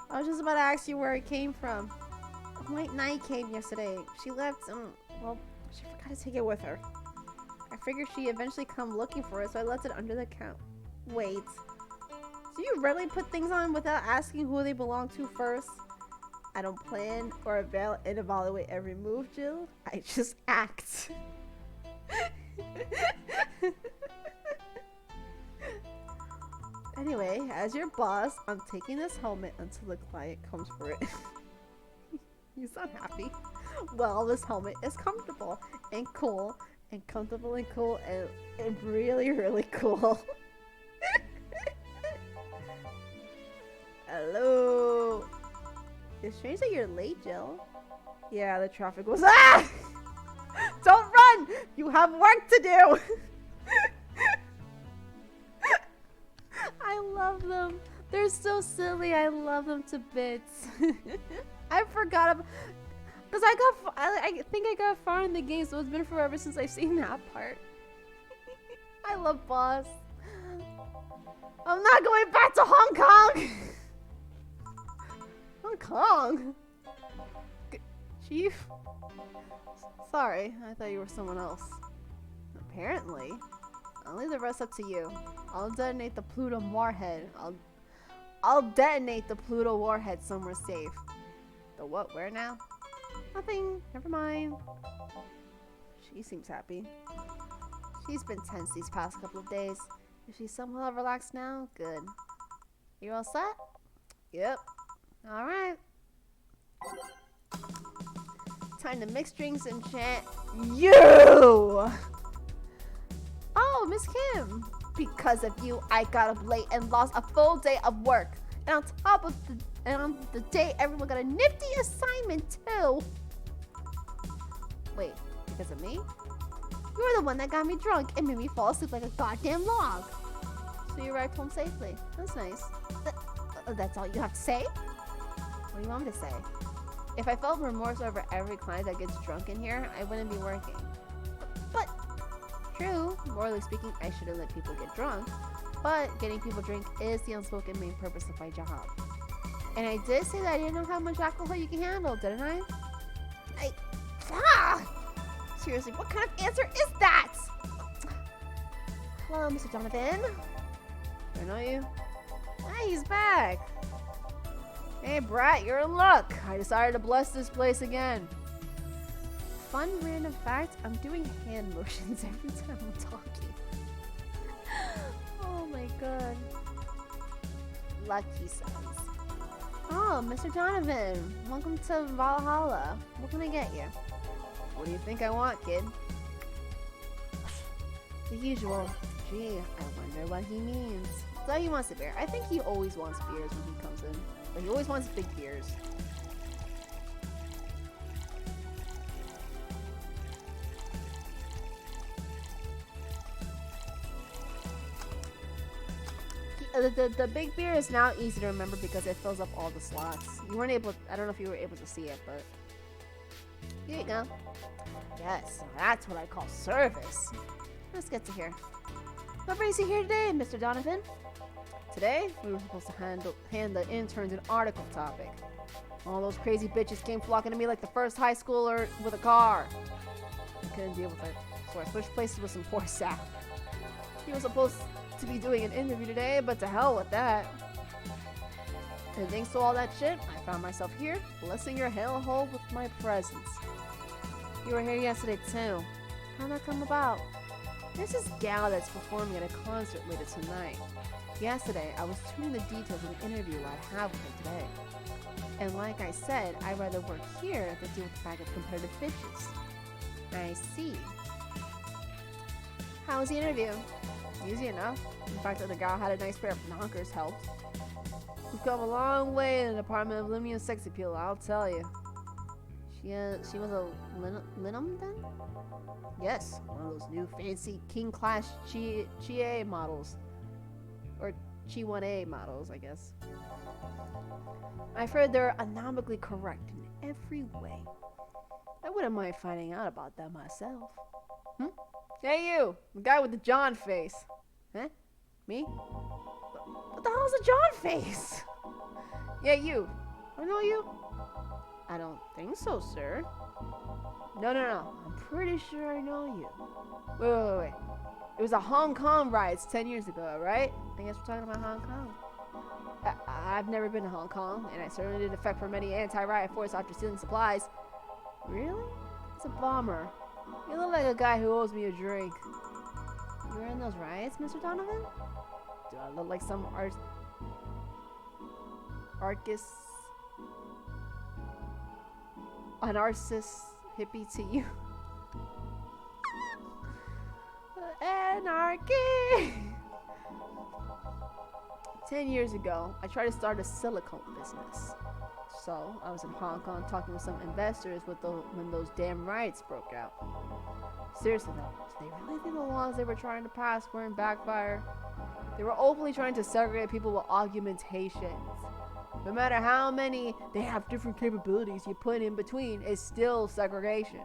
Speaker 1: I was just about to ask you where it came from. White Knight came yesterday. She left, well, she forgot to take it with her. I figured she'd eventually come looking for it, so I left it under the couch. Wait. Do you really put things on without asking who they belong to first? I don't plan or evaluate every move, Jill. I just act. Anyway, as your boss, I'm taking this helmet until the client comes for it. You sound happy. Well, this helmet is comfortable and cool, and comfortable and cool, and really, really cool. Hello. It's strange that you're late, Jill. Yeah, the traffic was— Ah! Don't run! You have work to do! I love them. They're so silly. I love them to bits. I forgot about— because I think I got far in the game, so it's been forever since I've seen that part. I love Boss. I'm not going back to Hong Kong! Hong Kong? Chief? Sorry, I thought you were someone else. Apparently. I'll leave the rest up to you. I'll detonate the Pluto warhead. I'll detonate the Pluto warhead somewhere safe. The what? Where now? Nothing. Never mind. She seems happy. She's been tense these past couple of days. If she's somewhat relaxed now, good. You all set? Yep. Alright. Time to mix drinks and chant. You! Oh, Miss Kim. Because of you, I got up late and lost a full day of work. And on top of on the day, everyone got a nifty assignment too. Wait, because of me? You were the one that got me drunk and made me fall asleep like a goddamn log. So you arrived home safely. That's nice. That's all you have to say? What do you want me to say? If I felt remorse over every client that gets drunk in here, I wouldn't be working. But, true, morally speaking, I shouldn't let people get drunk. But getting people drink is the unspoken main purpose of my job. And I did say that I didn't know how much alcohol you can handle, didn't I? Seriously, what kind of answer is that? Hello, Mr. Jonathan. I know you. Hey, he's back. Hey, Brat, you're in luck. I decided to bless this place again. Fun random fact, I'm doing hand motions every time I'm talking. Oh my god. Lucky says. Oh, Mr. Donovan, welcome to Valhalla. What can I get you? What do you think I want, kid? The usual. Gee, I wonder what he means. So he wants a beer. I think he always wants beers when he comes in. But he always wants big beers. The big beer is now easy to remember because it fills up all the slots. You weren't able, I don't know if you were able to see it, but here you go. Yes, that's what I call service. Let's get to here. What brings you here today, Mr. Donovan? Today, we were supposed to hand the interns an article topic. All those crazy bitches came flocking to me like the first high schooler with a car. I couldn't deal with it, so I switched places with some poor sap. He was supposed to be doing an interview today, but to hell with that. And thanks to all that shit, I found myself here, blessing your hellhole with my presence. You were here yesterday too. How'd that come about? There's this gal that's performing at a concert later tonight. Yesterday, I was tuning the details of the interview I'd have with her today. And like I said, I'd rather work here than deal with the fact of competitive bitches. I see. How was the interview? Easy enough. The fact that the gal had a nice pair of knockers helped. We've come a long way in the department of Lumion sex appeal, I'll tell you. She was a Linum then? Yes, one of those new fancy King Class Chi models. Or Chi 1A models, I guess. I've heard they're anomically correct in every way. I wouldn't mind finding out about that myself. Hey you! The guy with the John face. Huh? Me? What the hell is a John face? Yeah, you. I know you. I don't think so, sir. No. I'm pretty sure I know you. Wait. It was a Hong Kong riots 10 years ago, right? I guess we're talking about Hong Kong. I've never been to Hong Kong, and I certainly didn't affect for many anti-riot force after stealing supplies. Really? It's a bummer. You look like a guy who owes me a drink. You were in those riots, Mr. Donovan? Do I look like some anarchist hippie to you? Anarchy! 10 years ago, I tried to start a silicone business. So, I was in Hong Kong talking with some investors when those damn riots broke out. Seriously though, do they really think the laws they were trying to pass weren't backfire? They were openly trying to segregate people with augmentations. No matter how many they have different capabilities you put in between, it's still segregation.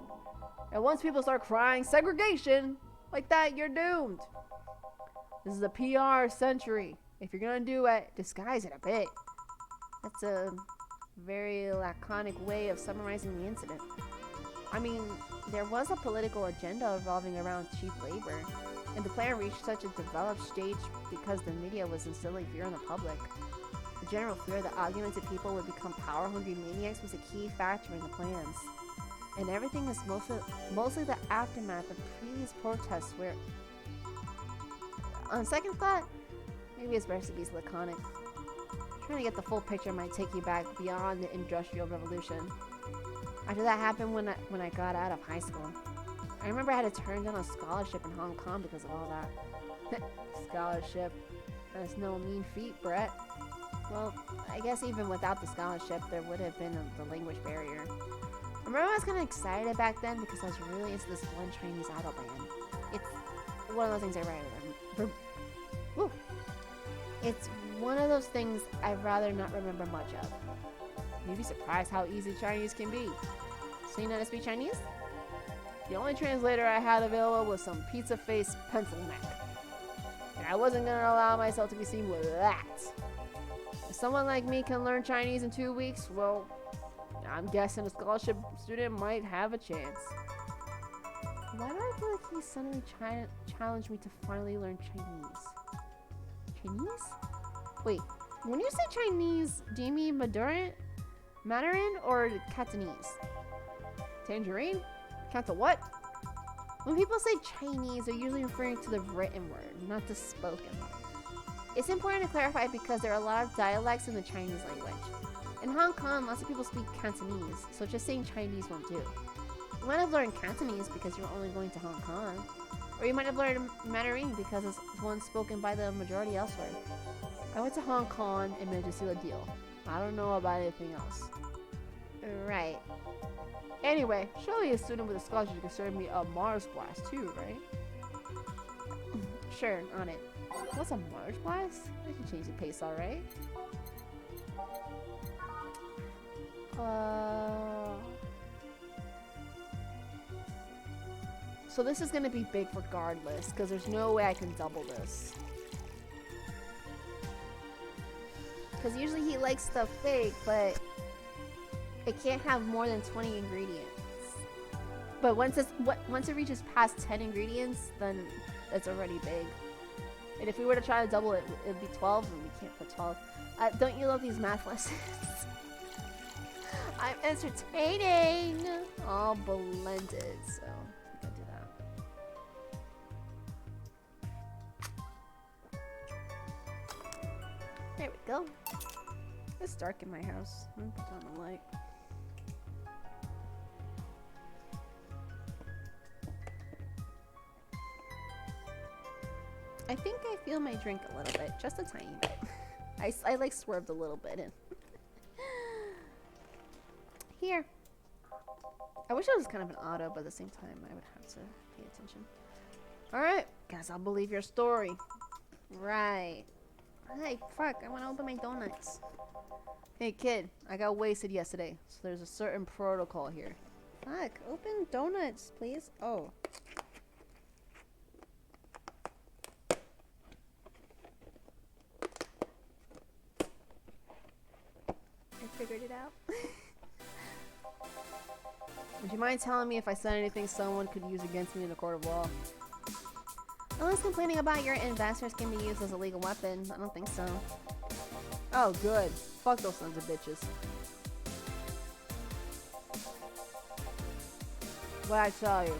Speaker 1: And once people start crying segregation like that, you're doomed. This is a PR century. If you're gonna do it, disguise it a bit. That's a very laconic way of summarizing the incident. I mean, there was a political agenda revolving around cheap labor, and the plan reached such a developed stage because the media was instilling fear in the public. The general fear that augmented people would become power-hungry maniacs was a key factor in the plans. And everything is mostly the aftermath of previous protests where, on second thought, maybe it's best to be laconic. Trying to get the full picture might take you back beyond the Industrial Revolution. After that happened when I got out of high school. I remember I had to turn down a scholarship in Hong Kong because of all that. Scholarship. That's no mean feat, Brett. Well, I guess even without the scholarship, there would have been the language barrier. I remember I was kind of excited back then because I was really into this one Chinese idol band. It's one of those things It's one of those things I'd rather not remember much of. You'd be surprised how easy Chinese can be. So you know how to speak Chinese? The only translator I had available was some pizza-faced pencil neck. And I wasn't going to allow myself to be seen with that. If someone like me can learn Chinese in 2 weeks, well, I'm guessing a scholarship student might have a chance. Why do I feel like he suddenly challenged me to finally learn Chinese? Chinese? Wait, when you say Chinese, do you mean Mandarin or Cantonese? Tangerine? Canto what? When people say Chinese, they're usually referring to the written word, not the spoken one. It's important to clarify because there are a lot of dialects in the Chinese language. In Hong Kong, lots of people speak Cantonese, so just saying Chinese won't do. You might have learned Cantonese because you're only going to Hong Kong. Or you might have learned Mandarin because it's one spoken by the majority elsewhere. I went to Hong Kong and managed to seal a deal. I don't know about anything else. Right. Anyway, surely a student with a scholarship can serve me a Mars blast too, right? Sure, on it. What's a Mars blast? I can change the pace, alright? So this is gonna be big regardless, because there's no way I can double this. Because usually he likes stuff big, but it can't have more than 20 ingredients. But once it reaches past 10 ingredients, then it's already big. And if we were to try to double it, it'd be 12, and we can't put 12. Don't you love these math lessons? I'm entertaining! All blended, so we can do that. There we go. It's dark in my house. I'm gonna put on the light. I think I feel my drink a little bit, just a tiny bit. I like swerved a little bit. And here. I wish I was kind of an auto, but at the same time, I would have to pay attention. Alright, guess I'll believe your story. Right. Hey, fuck, I want to open my donuts. Hey, kid, I got wasted yesterday, so there's a certain protocol here. Fuck, open donuts, please. Oh. I figured it out. Would you mind telling me if I said anything someone could use against me in a court of law? Unless complaining about your investors can be used as a legal weapon. I don't think so. Oh, good. Fuck those sons of bitches. What I tell you?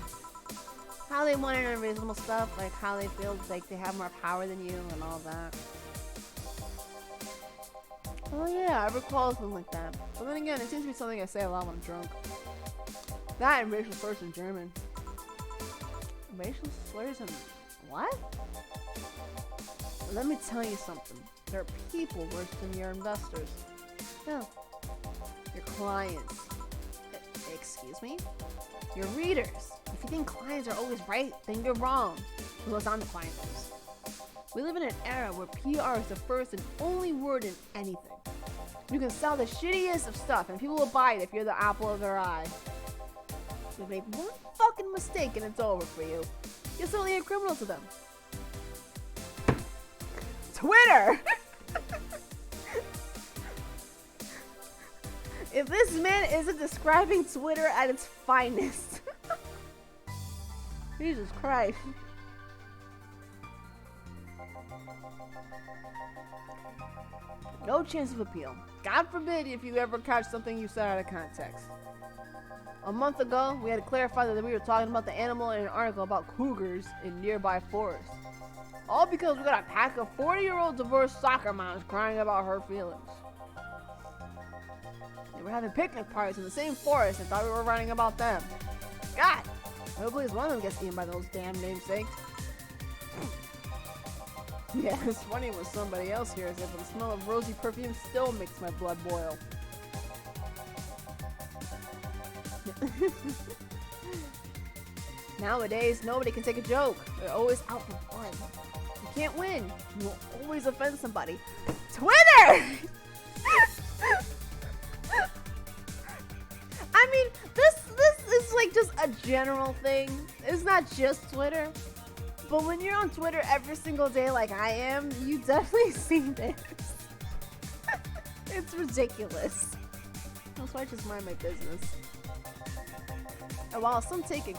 Speaker 1: How they want unreasonable stuff, like how they feel like they have more power than you and all that. Oh yeah, I recall something like that. But then again, it seems to be something I say a lot when I'm drunk. That and racial slurs in German. Racial slurs in what? Let me tell you something. There are people worse than your investors. No. Your clients. Excuse me? Your readers. If you think clients are always right, then you're wrong. It goes on the client list. We live in an era where PR is the first and only word in anything. You can sell the shittiest of stuff and people will buy it if you're the apple of their eye. You make one fucking mistake and it's over for you. You're certainly a criminal to them. Twitter! If this man isn't describing Twitter at its finest. Jesus Christ. No chance of appeal. God forbid if you ever catch something you said out of context. A month ago, we had to clarify that we were talking about the animal in an article about cougars in nearby forests. All because we got a pack of 40-year-old divorced soccer moms crying about her feelings. They were having picnic parties in the same forest and thought we were writing about them. God! Hopefully one of them gets eaten by those damn namesakes. Yeah, it's funny when somebody else hears it, but the smell of rosy perfume still makes my blood boil. Nowadays, nobody can take a joke. They're always out for fun. You can't win. You will always offend somebody. Twitter! I mean, this is like just a general thing. It's not just Twitter. But when you're on Twitter every single day like I am, you definitely see this. It's ridiculous. That's why I just mind my business. And while some take it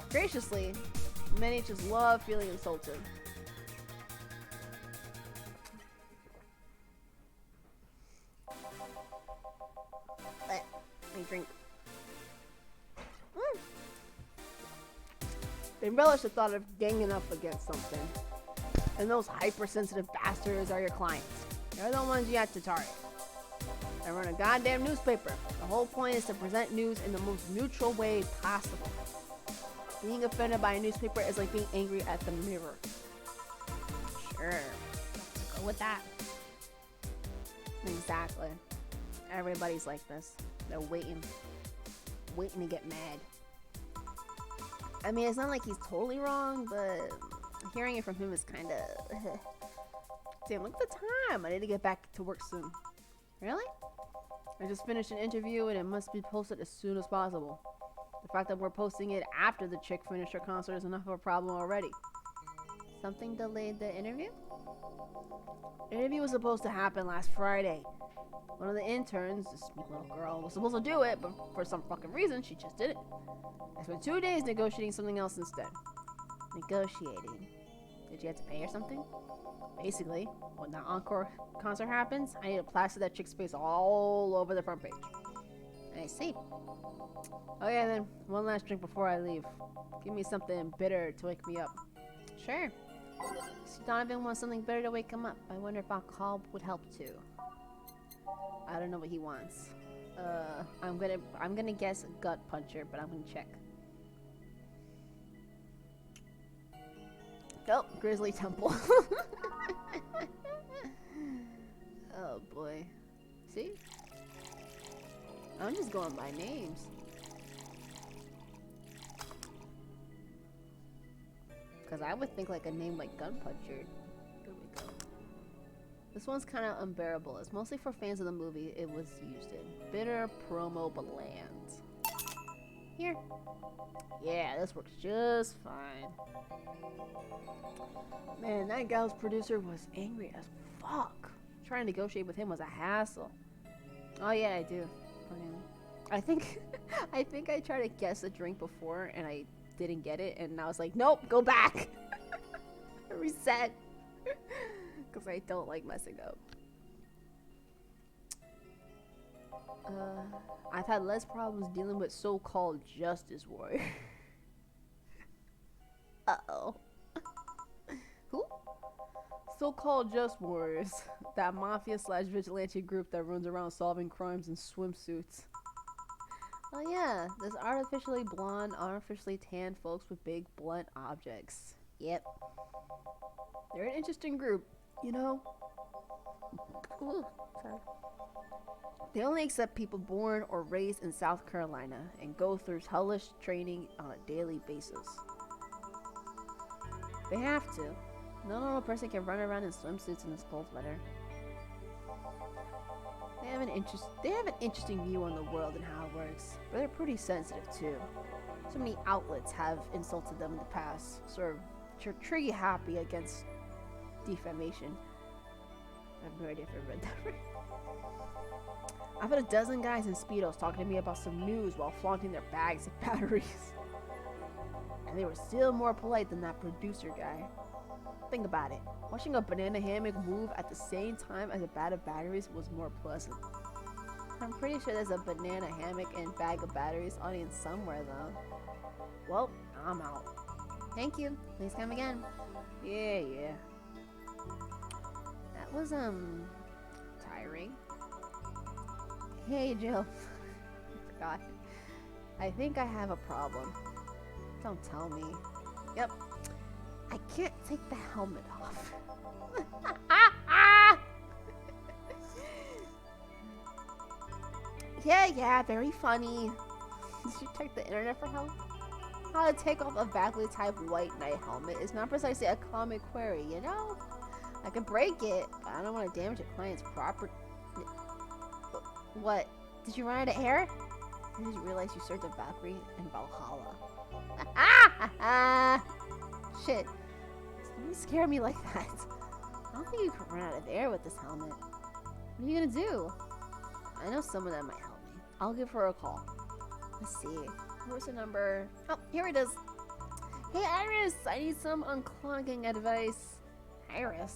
Speaker 1: graciously, many just love feeling insulted. Let me drink. They relish the thought of ganging up against something. And those hypersensitive bastards are your clients. They're the ones you have to target. I run a goddamn newspaper. The whole point is to present news in the most neutral way possible. Being offended by a newspaper is like being angry at the mirror. Sure. Let's go with that. Exactly. Everybody's like this. They're waiting to get mad. I mean, it's not like he's totally wrong, but hearing it from him is kind of... Damn, look at the time. I need to get back to work soon. Really? I just finished an interview and it must be posted as soon as possible. The fact that we're posting it after the chick finished her concert is enough of a problem already. Something delayed the interview? The interview was supposed to happen last Friday. One of the interns, this little girl, was supposed to do it, but for some fucking reason, she just didn't. I spent 2 days negotiating something else instead. Negotiating? Did you have to pay or something? Basically, when the encore concert happens, I need to plaster that chick's face all over the front page. I see. Okay then, one last drink before I leave. Give me something bitter to wake me up. Sure. So Donovan wants something bitter to wake him up. I wonder if alcohol would help too. I don't know what he wants. I'm gonna guess gut puncher, but I'm gonna check. Oh, Grizzly Temple. Oh boy. See? I'm just going by names. Because I would think like a name like Gun Puncher. Here we go. This one's kind of unbearable. It's mostly for fans of the movie it was used in. Bitter promo bland. Here. Yeah, this works just fine. Man, that gal's producer was angry as fuck. Trying to negotiate with him was a hassle. Oh yeah, I do. Okay. I think I tried to guess a drink before and I didn't get it, and I was like, nope, go back. Reset. Because I don't like messing up. I've had less problems dealing with so-called justice warriors. Uh-oh. Who? So-called just warriors. That mafia/vigilante group that runs around solving crimes in swimsuits. Oh yeah, this artificially blonde, artificially tanned folks with big, blunt objects. Yep. They're an interesting group, you know? Ooh, sorry. They only accept people born or raised in South Carolina and go through hellish training on a daily basis. They have to. No normal person can run around in swimsuits in this cold weather. They have an interesting view on the world and how it works, but they're pretty sensitive too. So many outlets have insulted them in the past, sort of trigger happy against defamation. I have no idea if I read that right. I've had a dozen guys in Speedos talking to me about some news while flaunting their bags of batteries. And they were still more polite than that producer guy. Think about it. Watching a banana hammock move at the same time as a bag of batteries was more pleasant. I'm pretty sure there's a banana hammock and bag of batteries audience somewhere though. Well, I'm out. Thank you. Please come again. Yeah. That was, tiring. Hey, Jill. I forgot. I think I have a problem. Don't tell me. Yep. I can't take the helmet off. Yeah, very funny. Did you check the internet for help? How to take off a badly typed white knight helmet is not precisely a common query, you know? I could break it, but I don't want to damage a client's property. What? Did you run out of air? I just realized you served a Valkyrie in Valhalla. Shit. Don't scare me like that. I don't think you can run out of air with this helmet. What are you gonna do? I know someone that might help me. I'll give her a call. Let's see. Where's the number? Oh, here it is. Hey, Iris! I need some unclogging advice. Iris?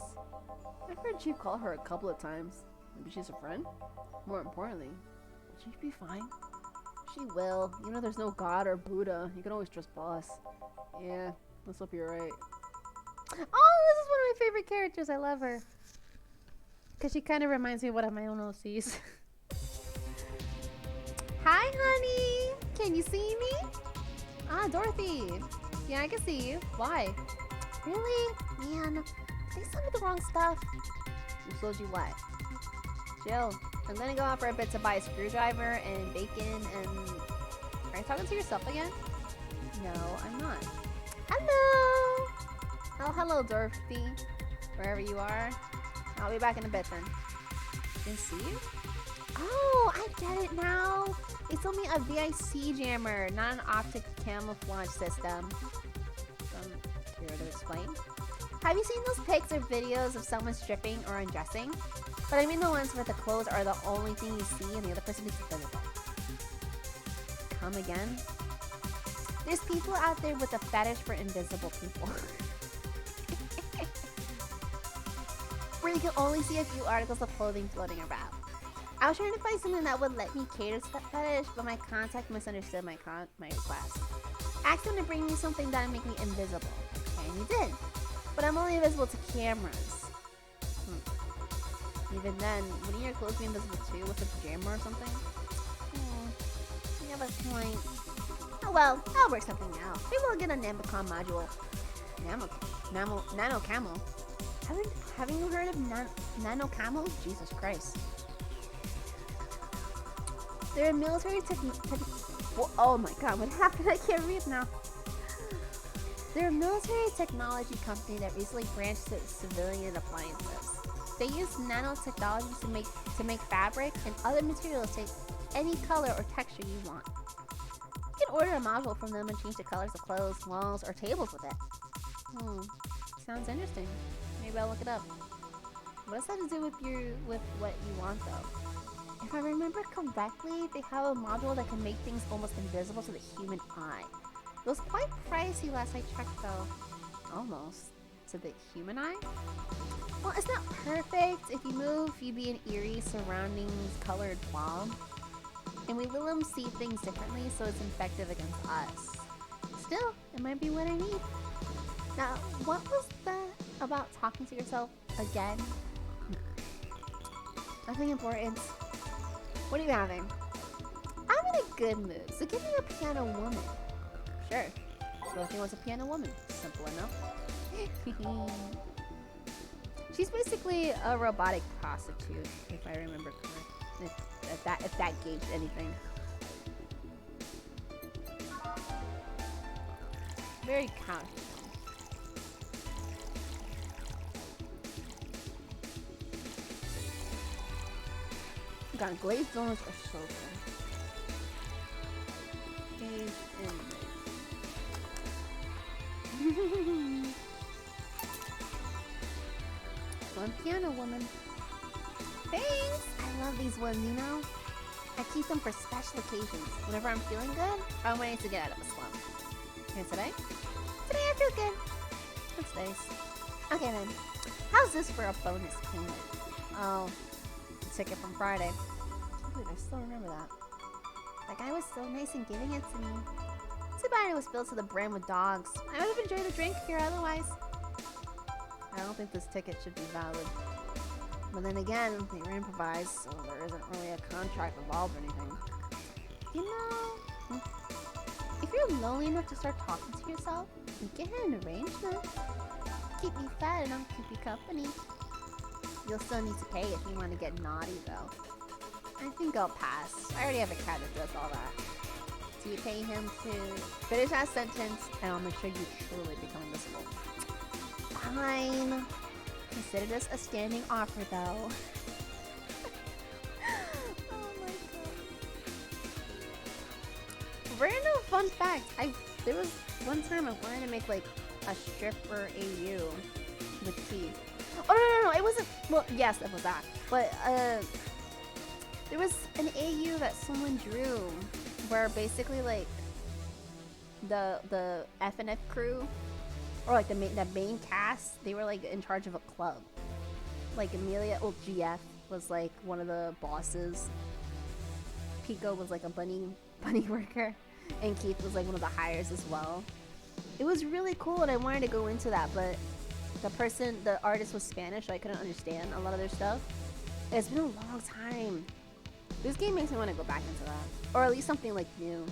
Speaker 1: I've heard Chief call her a couple of times. Maybe she's a friend? More importantly, will she be fine? She will. You know there's no God or Buddha. You can always trust Boss. Yeah, let's hope you're right. Oh, this is one of my favorite characters. I love her. Because she kind of reminds me of one of my own OCs. Hi, honey. Can you see me? Ah, Dorothy. Yeah, I can see you. Why? Really? Man, they sent me the wrong stuff. Who sold you what? Jill, I'm gonna go out for a bit to buy a screwdriver and bacon and... Are you talking to yourself again? No, I'm not. Hello! Oh, hello, Dorothy. Wherever you are. I'll be back in a bit then. Didn't see you? Oh, I get it now. They sold me a VIC jammer, not an optic camouflage system. Here to explain. Have you seen those pics or videos of someone stripping or undressing? But I mean the ones where the clothes are the only thing you see and the other person is invisible. Come again? There's people out there with a fetish for invisible people. Where you can only see a few articles of clothing floating around. I was trying to find something that would let me cater to that fetish, but my contact misunderstood my request. Asked him to bring me something that would make me invisible. And he did. But I'm only invisible to cameras. Even then, wouldn't your clothes be invisible too with a jammer or something? You have a point. Oh well, I'll work something out. Maybe we'll get a Namicon module. Nano camel. Haven't you heard of nano camos? Jesus Christ. They're a military oh my god, what happened? I can't read now. They're a military technology company that recently branched to civilian appliances. They use nanotechnology to make fabric and other materials take any color or texture you want. You can order a module from them and change the colors of clothes, walls, or tables with it. Sounds interesting. Maybe I'll look it up. What does that have to do with what you want though? If I remember correctly, they have a module that can make things almost invisible to the human eye. It was quite pricey last I checked though. Almost. To the human eye? Well, it's not perfect. If you move, you'd be an eerie surroundings colored blob. And we let them see things differently, so it's effective against us. Still, it might be what I need. Now, what was that about talking to yourself again? Nothing important. What are you having? I'm in a good mood, so give me a piano woman. Sure. Dorothy wants a piano woman. Simple enough. She's basically a robotic prostitute, if I remember correctly. If that gauged anything. Very casual. God, glazed donuts are so good. Glazed and one piano woman. Thanks! I love these ones, you know? I keep them for special occasions. Whenever I'm feeling good, or I'm waiting to get out of a slump. And today? Today I feel good. That's nice. Okay then. How's this for a bonus payment? Oh, the ticket from Friday. Dude, I still remember that. That guy was so nice in giving it to me. Too bad it was spilled to the brim with dogs. I would have enjoyed the drink here otherwise. I don't think this ticket should be valid. But then again, they were improvised, so there isn't really a contract involved or anything. You know, if you're lonely enough to start talking to yourself, we can have an arrangement. Keep me fed and I'll keep you company. You'll still need to pay if you want to get naughty, though. I think I'll pass. I already have a cat that does all that. So you pay him to finish that sentence, and I'll make sure you truly become invisible. Fine. Consider this a standing offer, though. Oh my god. Random fun fact. There was one time I wanted to make like a stripper AU with teeth. Oh no, it wasn't. Well, yes, it was that. But there was an AU that someone drew where basically like the FNF crew, or like the main cast, they were like in charge of a club. Like Amelia, well, GF was like one of the bosses. Pico was like a bunny worker, and Keith was like one of the hires as well. It was really cool, and I wanted to go into that, but the artist was Spanish, so I couldn't understand a lot of their stuff. It's been a long time. This game makes me want to go back into that, or at least something like new.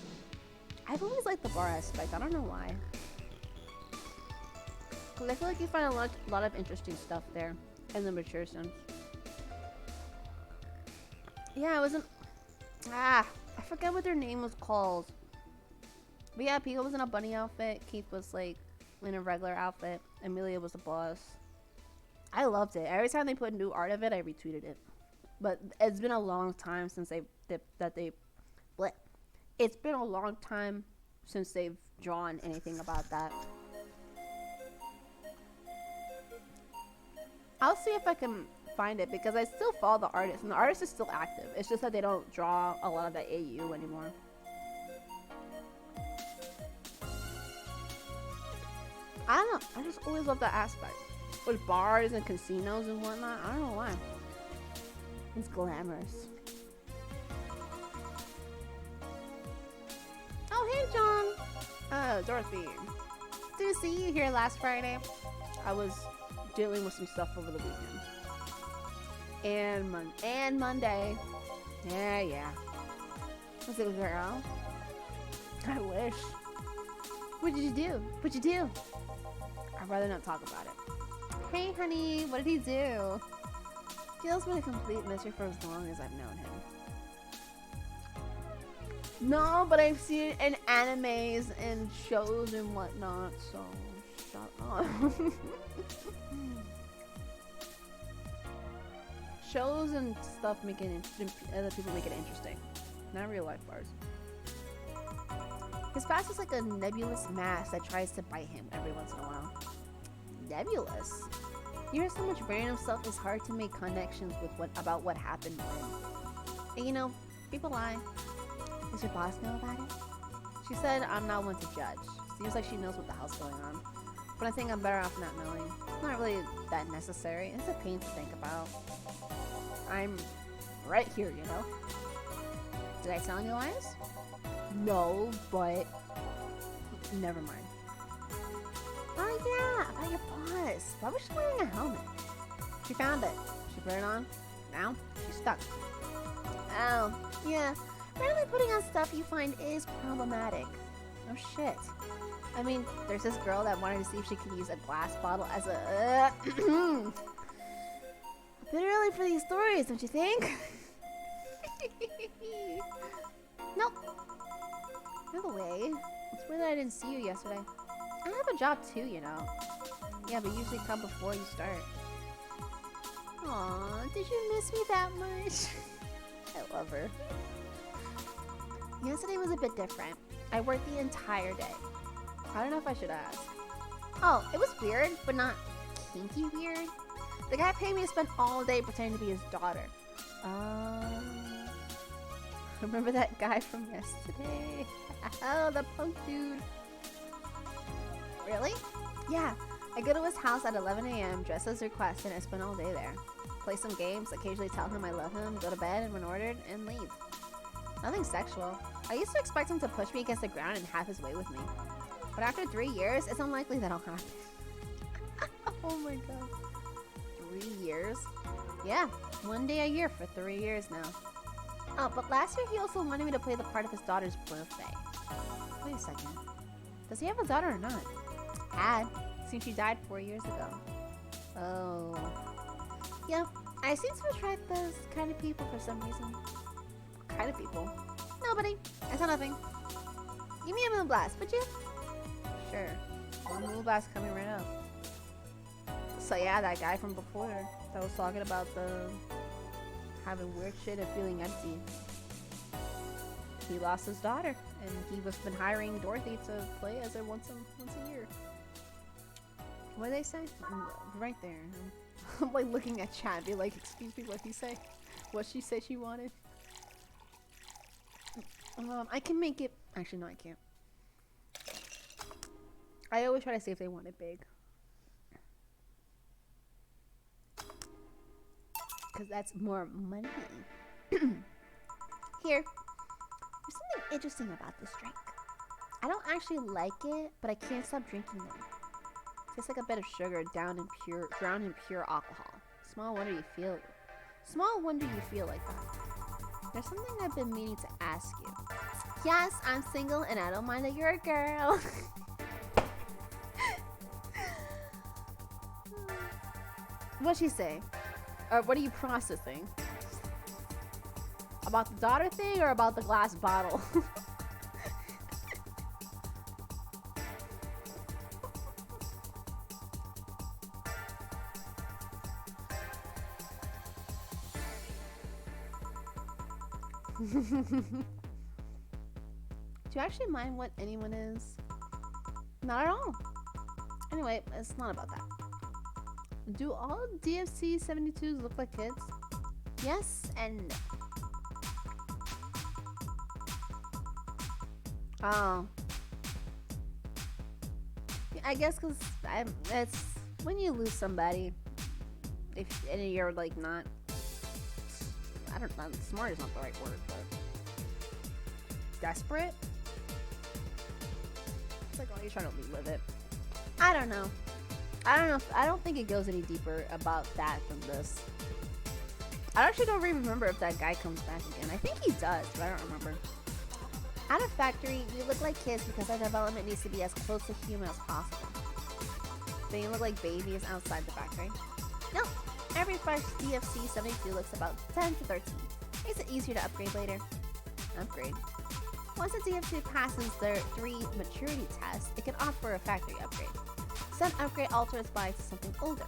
Speaker 1: I've always liked the bar aspect. I don't know why. Cause I feel like you find a lot of interesting stuff there in the mature sense. Yeah, it wasn't. I forget what their name was called. But yeah, Pico was in a bunny outfit. Keith was like in a regular outfit. Amelia was the boss. I loved it. Every time they put new art of it, I retweeted it. But it's been a long time since it's been a long time since they've drawn anything about that. I'll see if I can find it, because I still follow the artist, and the artist is still active. It's just that they don't draw a lot of the AU anymore. I don't know. I just always love that aspect. With bars and casinos and whatnot. I don't know why. It's glamorous. Oh, hey, John. Dorothy. Didn't see you here last Friday. I was dealing with some stuff over the weekend. And Monday. Yeah. Was it a girl? I wish. What did you do? I'd rather not talk about it. Hey, honey, what did he do? Gil's been a complete mystery for as long as I've known him. No, but I've seen it in animes and shows and whatnot, so shut up. Shows and stuff make it other people make it interesting. Not real life bars. His past is like a nebulous mass that tries to bite him every once in a while. Nebulous? You hear so much random stuff, it's hard to make connections with about what happened when. And you know, people lie. Does your boss know about it? She said I'm not one to judge. Seems like she knows what the hell's going on. But I think I'm better off not knowing. It's not really that necessary. It's a pain to think about. I'm right here, you know? Did I tell any lies? No, but never mind. Oh yeah, about your boss. Why was she wearing a helmet? She found it. She put it on. Now she's stuck. Oh, yeah. Apparently putting on stuff you find is problematic. Oh shit. I mean, there's this girl that wanted to see if she could use a glass bottle as a... a bit early for these stories, don't you think? Nope. By the way, it's weird that I didn't see you yesterday. I have a job too, you know. Yeah, but usually come before you start. Aw, did you miss me that much? I love her. Yesterday was a bit different. I worked the entire day. I don't know if I should ask. Oh, it was weird, but not kinky weird. The guy paid me to spend all day pretending to be his daughter. Remember that guy from yesterday? Oh, the punk dude. Really? Yeah. I go to his house at 11 a.m. dressed as requested and I spend all day there. Play some games, occasionally tell him I love him, go to bed and when ordered, and leave. Nothing sexual. I used to expect him to push me against the ground and have his way with me. But after 3 years, it's unlikely that'll happen. Oh my god. 3 years? Yeah, 1 day a year for 3 years now. Oh, but last year he also wanted me to play the part of his daughter's birthday. Wait a second. Does he have a daughter or not? Had, since she died 4 years ago. Oh. Yeah, I seem to attract those kind of people for some reason. What kind of people? Nobody. I saw nothing. Give me a moon blast, would you? Sure. One moon blast coming right up. So yeah, that guy from before that was talking about the having weird shit and feeling empty. He lost his daughter, and he was been hiring Dorothy to play as her once a year. What did they say? Right there. I'm like looking at chat and be like, excuse me, what he say? What she said she wanted? I can make it. Actually, no, I can't. I always try to see if they want it big. Because that's more money. Here. There's something interesting about this drink. I don't actually like it, but I can't stop drinking them. Tastes like a bit of sugar drowned in pure alcohol. Small wonder you feel like that. There's something I've been meaning to ask you. Yes, I'm single and I don't mind that you're a girl. What'd she say? Or what are you processing? About the daughter thing or about the glass bottle? Do you actually mind what anyone is? Not at all. Anyway, it's not about that. Do all DFC 72s look like kids? Yes and no. Oh. I guess because it's when you lose somebody, and you're like not, I don't know, smart is not the right word, but desperate? It's like, oh, you're trying to relive it. I don't know. I don't think it goes any deeper about that than this. I actually don't even remember if that guy comes back again. I think he does, but I don't remember. At a factory, you look like kids because our development needs to be as close to human as possible. They look like babies outside the factory. Nope. Every fresh DFC 72 looks about 10 to 13. Makes it easier to upgrade later. Upgrade. Once a DFC passes their 3 maturity tests, it can opt for a factory upgrade. Some upgrade alter its body to something older.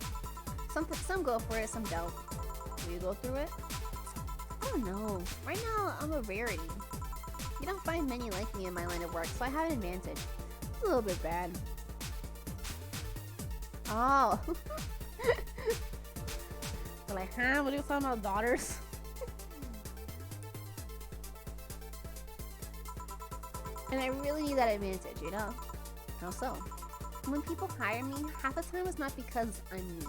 Speaker 1: Some go for it, some don't. Will you go through it? I don't know. Right now, I'm a rarity. You don't find many like me in my line of work, so I have an advantage. It's a little bit bad. Oh. They're like, huh? What are you talking about, daughters? And I really need that advantage, you know? How so? When people hire me, half the time it's not because I'm me.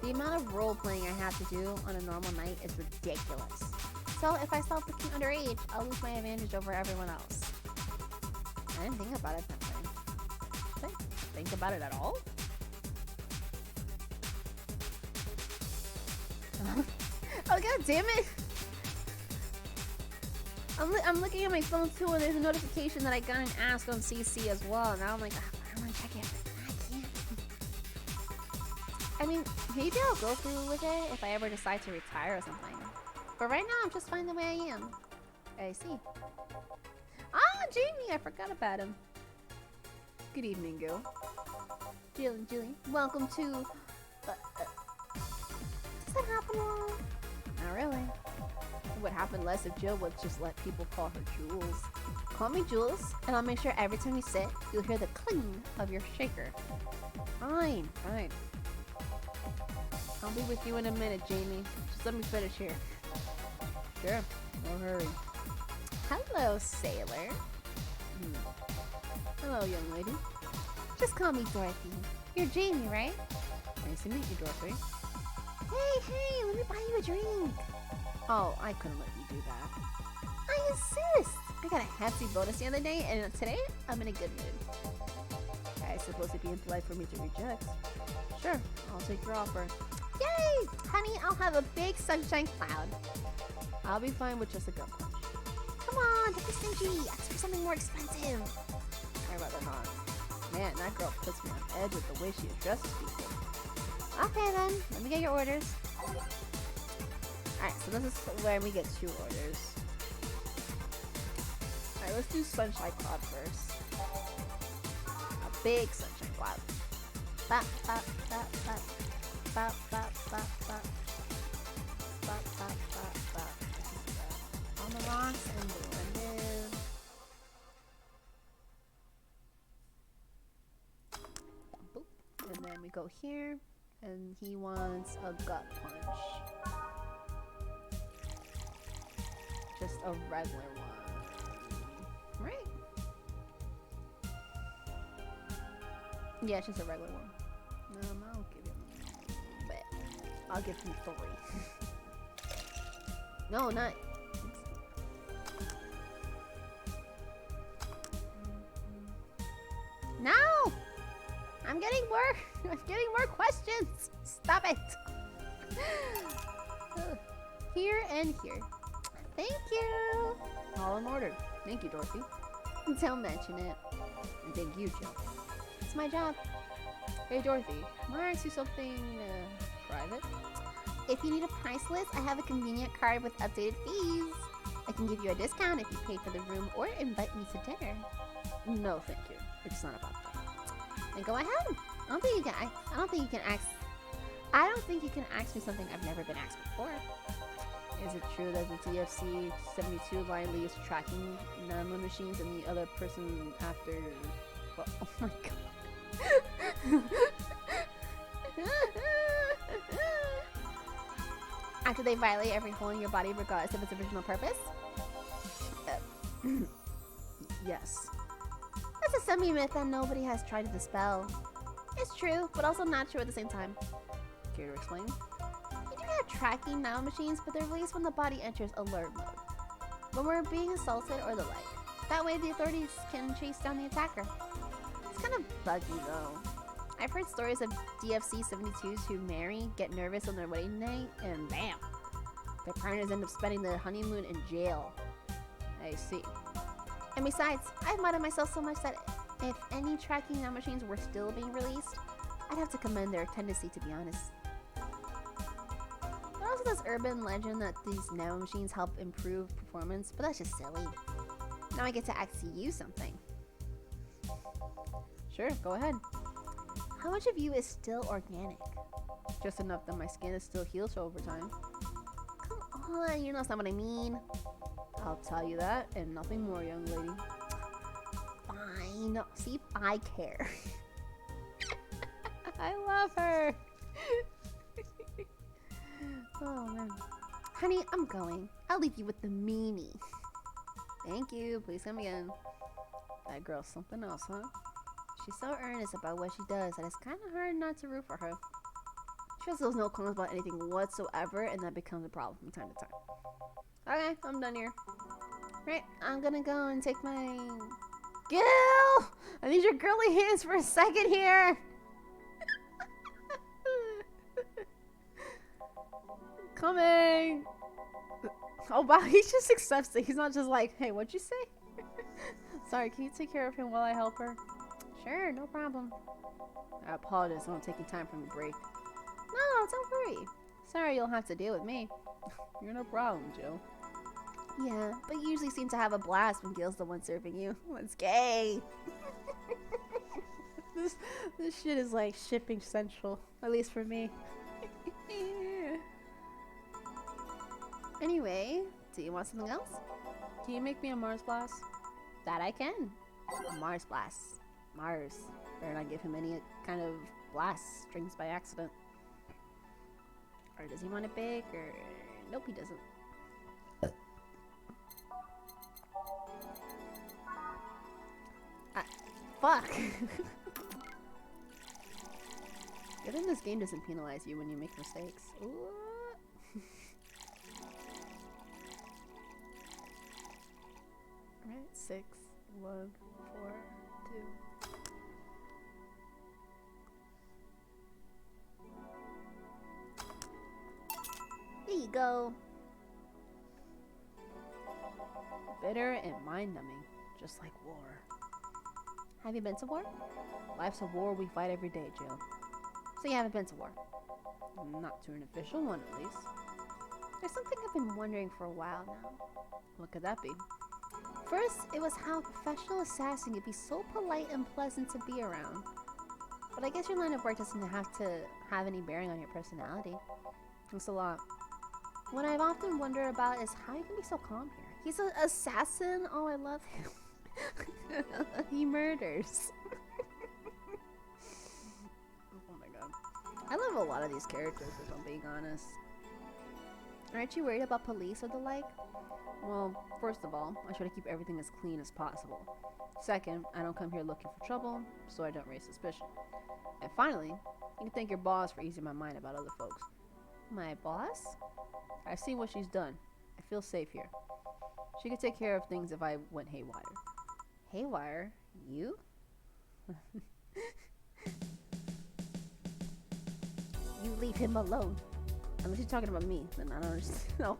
Speaker 1: The amount of role playing I have to do on a normal night is ridiculous. So if I start looking underage, I'll lose my advantage over everyone else. I didn't think about it that way. Did I think about it at all? Oh god damn it! I'm looking at my phone too, and there's a notification that I got an ask on CC as well. Now I'm like, I want to check it. I can't. I mean, maybe I'll go through with it if I ever decide to retire or something. But right now, I'm just fine the way I am. I see. Ah, Jamie! I forgot about him. Good evening, Gil. Julie, welcome to... does that happen a lot? Not really. It would happen less if Jill would just let people call her Jules. Call me Jules, and I'll make sure every time you sit, you'll hear the cling of your shaker. Fine. I'll be with you in a minute, Jamie. Just let me finish here. Sure, no hurry. Hello, sailor. Hello, young lady. Just call me Dorothy. You're Jamie, right? Nice to meet you, Dorothy. Hey, let me buy you a drink. Oh, I couldn't let you do that. I insist. I got a hefty bonus the other day, and today I'm in a good mood. I suppose it'd be impolite for me to reject. Sure, I'll take your offer. Yay! Honey, I'll have a big sunshine cloud. I'll be fine with just a gut punch. Come on, don't be stingy. Ask for something more expensive. I'd rather not. Man, that girl puts me on edge with the way she addresses people. Okay then, let me get your orders. Alright, so this is where we get 2 orders. Alright, let's do sunshine cloud first. A big sunshine cloud. Bop, bop, bop, bop. Bop, bop, bop, bop. Bop, bop, bop, bop. On the rocks and blended. Boop. And then we go here, and he wants a gut punch. Just a regular one. Right? Yeah, it's just a regular one. I'll give him. I'll give him 3. No, not. No! I'm getting more questions. Stop it. Here and here. Thank you. All in order. Thank you, Dorothy. Don't mention it. And thank you, Jill. It's my job. Hey, Dorothy. May I ask you something private? If you need a price list, I have a convenient card with updated fees. I can give you a discount if you pay for the room or invite me to dinner. No, thank you. It's not about that. Then go ahead. I don't think you can ask me something I've never been asked before. Is it true that the DFC 72 line leaves tracking nano machines and the other person after... Well, oh my god. After they violate every hole in your body regardless of its original purpose? Yes. That's a semi-myth that nobody has tried to dispel. It's true, but also not true at the same time. Care to explain? You do have tracking nanomachines, but they're released when the body enters alert mode. When we're being assaulted or the like. That way the authorities can chase down the attacker. It's kind of buggy though. I've heard stories of DFC 72s who marry, get nervous on their wedding night, and bam! Their partners end up spending their honeymoon in jail. I see. And besides, I've modded myself so much that if any tracking nanomachines were still being released, I'd have to commend their tendency, to be honest. There also this urban legend that these nano machines help improve performance, but that's just silly. Now I get to ask you something. Sure, go ahead. How much of you is still organic? Just enough that my skin is still heals over time. Come on, you know that's not what I mean. I'll tell you that, and nothing more, young lady. Fine. See if I care. I love her. Oh, man. Honey, I'm going. I'll leave you with the meanie. Thank you. Please come again. That girl's something else, huh? She's so earnest about what she does that it's kind of hard not to root for her. She has those no comments about anything whatsoever, and that becomes a problem from time to time. Okay, I'm done here. Right, I'm gonna go and take my... Gil! I need your girly hands for a second here! Coming! Oh wow, he just accepts it. He's not just like, hey, what'd you say? Sorry, can you take care of him while I help her? Sure, no problem. I apologize, I'm taking time from the break. No, don't worry. Sorry you'll have to deal with me. You're no problem, Jill. Yeah, but you usually seem to have a blast when Gil's the one serving you. It's gay. This shit is like shipping central, at least for me. Anyway, do you want something else? Can you make me a Mars blast? That I can. A Mars blast. Mars. Better not give him any kind of blast strings by accident. Or does he want it big? Or nope, he doesn't. Fuck. Good thing this game doesn't penalize you when you make mistakes. Alright, 6, 1, 4, 2. There you go. Bitter and mind-numbing, just like war. Have you been to war? Life's a war we fight every day, Jill. So you haven't been to war? Not to an official one, at least. There's something I've been wondering for a while now. What could that be? First, it was how a professional assassin could be so polite and pleasant to be around. But I guess your line of work doesn't have to have any bearing on your personality. It's a lot. What I've often wondered about is how you can be so calm here. He's an assassin? Oh, I love him. He murders. Oh my god. I love a lot of these characters, if I'm being honest. Aren't you worried about police or the like? Well, first of all, I try to keep everything as clean as possible. Second, I don't come here looking for trouble, so I don't raise suspicion. And finally, you can thank your boss for easing my mind about other folks. My boss? I've seen what she's done. I feel safe here. She could take care of things if I went haywire. Haywire? You? You leave him alone. Unless you're talking about me, then I don't understand. No.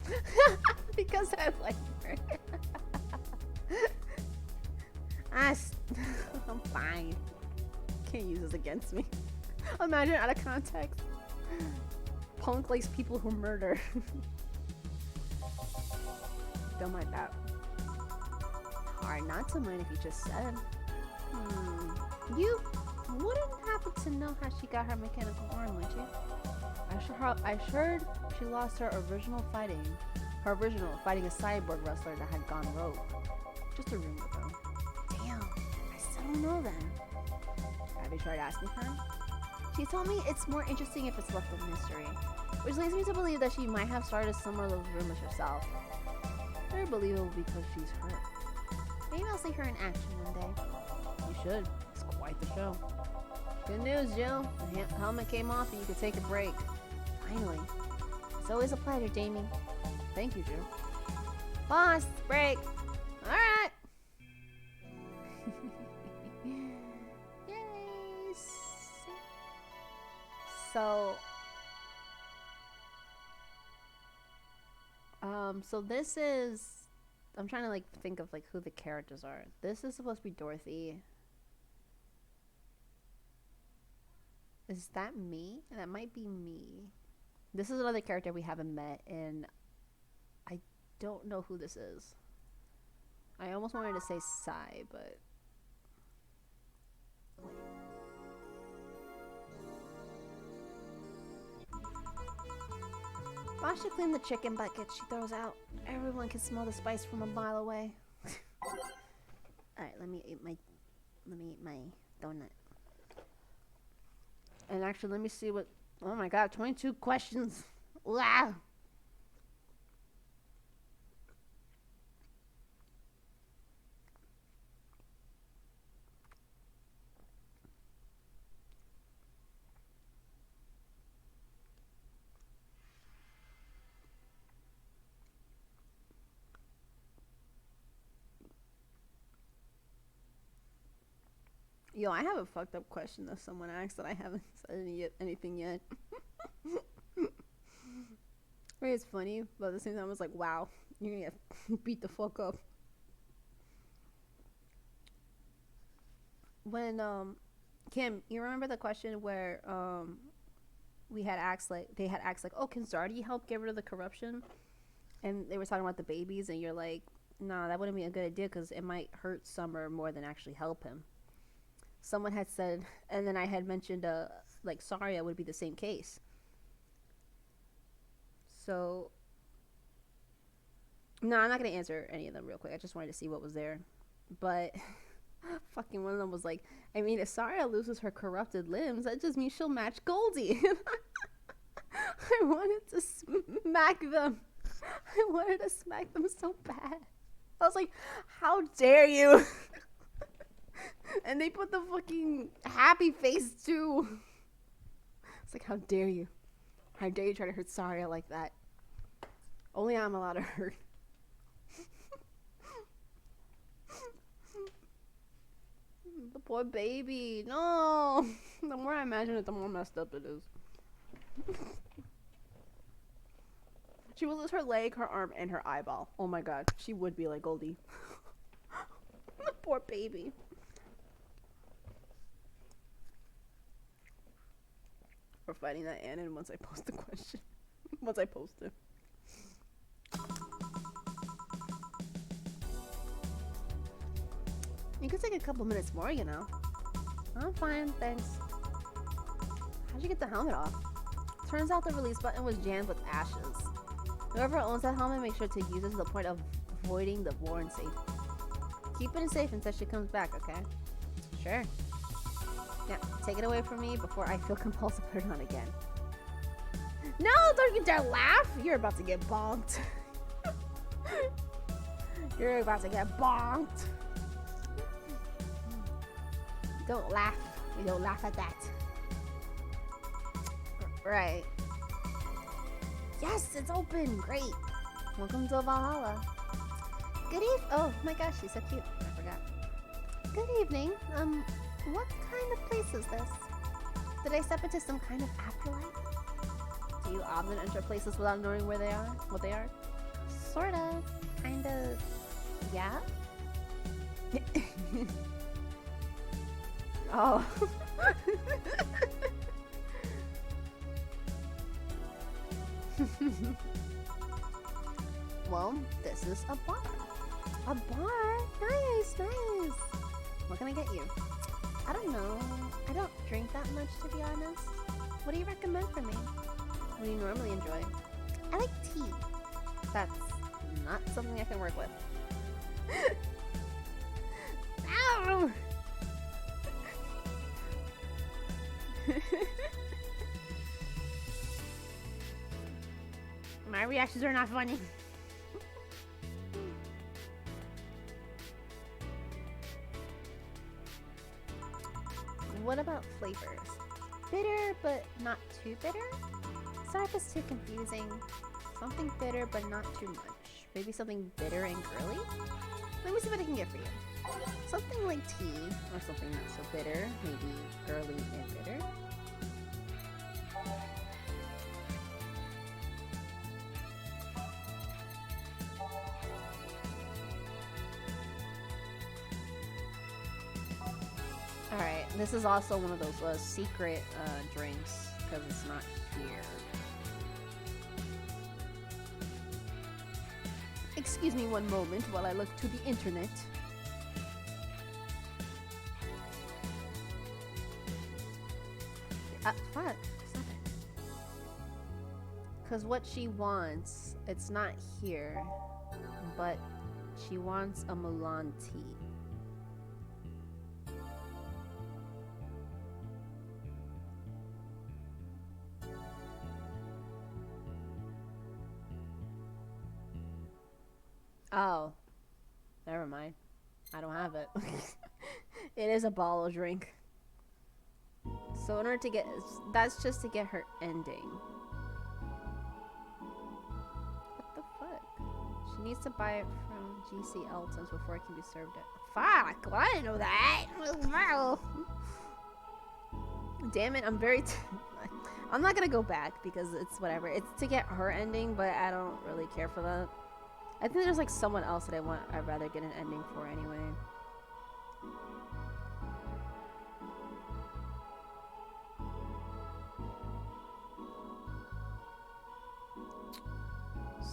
Speaker 1: Because I like her. I'm fine. Can't use this against me. Imagine out of context. Punk likes people who murder. Don't mind that. Hard not to mind if you just said. You wouldn't happen to know how she got her mechanical arm, would you? I heard she lost her original fighting a cyborg wrestler that had gone rogue. Just a rumor though. Damn, I still don't know then. Have you tried asking her? She told me it's more interesting if it's left a mystery, which leads me to believe that she might have started some of those rumors herself. Very believable because she's hurt. Maybe I'll see her in action one day. You should. It's quite the show. Good news, Jill. The helmet came off and you could take a break. Finally. It's always a pleasure, Jamie. Thank you, Jill. Boss, break. Alright. Yay. So this is... I'm trying to like think of like who the characters are. This is supposed to be Dorothy. Is that me? That might be me. This is another character we haven't met, and I don't know who this is. I almost wanted to say Sai, but... Why should clean the chicken bucket she throws out? Everyone can smell the spice from a mile away. Alright, let me eat my donut. And actually, let me see what... Oh my god, 22 questions. Wow. Yo, I have a fucked up question that someone asked that I haven't said anything yet. Right, it's funny, but at the same time, I was like, wow, you're gonna get beat the fuck up. When, Kim, you remember the question where, we had asked, like, they had asked, like, oh, can Zardy help get rid of the corruption? And they were talking about the babies, and you're like, nah, that wouldn't be a good idea because it might hurt Summer more than actually help him. Someone had said, and then I had mentioned, like, Saria would be the same case. So, no, I'm not going to answer any of them real quick. I just wanted to see what was there. But, fucking one of them was like, I mean, if Saria loses her corrupted limbs, that just means she'll match Goldie. I wanted to smack them. I wanted to smack them so bad. I was like, how dare you? And they put the fucking happy face too. It's like, how dare you? How dare you try to hurt Saria like that? Only I'm allowed to hurt. The poor baby. No. The more I imagine it, the more messed up it is. She will lose her leg, her arm, and her eyeball. Oh my god. She would be like Goldie. The poor baby. We're fighting that Annan once I post the question. Once I post it. You could take a couple minutes more, you know. I'm fine, thanks. How'd you get the helmet off? Turns out the release button was jammed with ashes. Whoever owns that helmet, make sure to use it to the point of avoiding the war and safe. Keep it safe until she comes back, okay? Sure. Yeah, take it away from me before I feel compelled to put it on again. No, don't you dare laugh! You're about to get bonked. You're about to get bonked. Don't laugh. We don't laugh at that. Right. Yes, it's open. Great. Welcome to Valhalla. Good evening. Oh my gosh, she's so cute. I forgot. Good evening. What kind of place is this? Did I step into some kind of afterlife? Do you often enter places without knowing where they are? What they are? Sorta. Kinda. Yeah? Oh. Well, this is a bar. A bar? Nice, nice. What can I get you? I don't know. I don't drink that much, to be honest. What do you recommend for me? What do you normally enjoy? I like tea. That's not something I can work with. Ow! My reactions are not funny. What about flavors? Bitter, but not too bitter? Sorry if it's too confusing. Something bitter, but not too much. Maybe something bitter and girly? Let me see what I can get for you. Something like tea, or something not so bitter. Maybe girly and bitter. Alright, this is also one of those secret drinks because it's not here. Excuse me one moment while I look to the internet. Fuck. Stop it. Because what she wants, it's not here, but she wants a Mulan tea. Oh, never mind. I don't have it. It is a bottle drink. So in order to get, that's just to get her ending. What the fuck? She needs to buy it from GC Elton's before it can be served at. Fuck! Well, I didn't know that. Damn it! I'm very. I'm not gonna go back because it's whatever. It's to get her ending, but I don't really care for that. I think there's like someone else that I'd rather get an ending for anyway.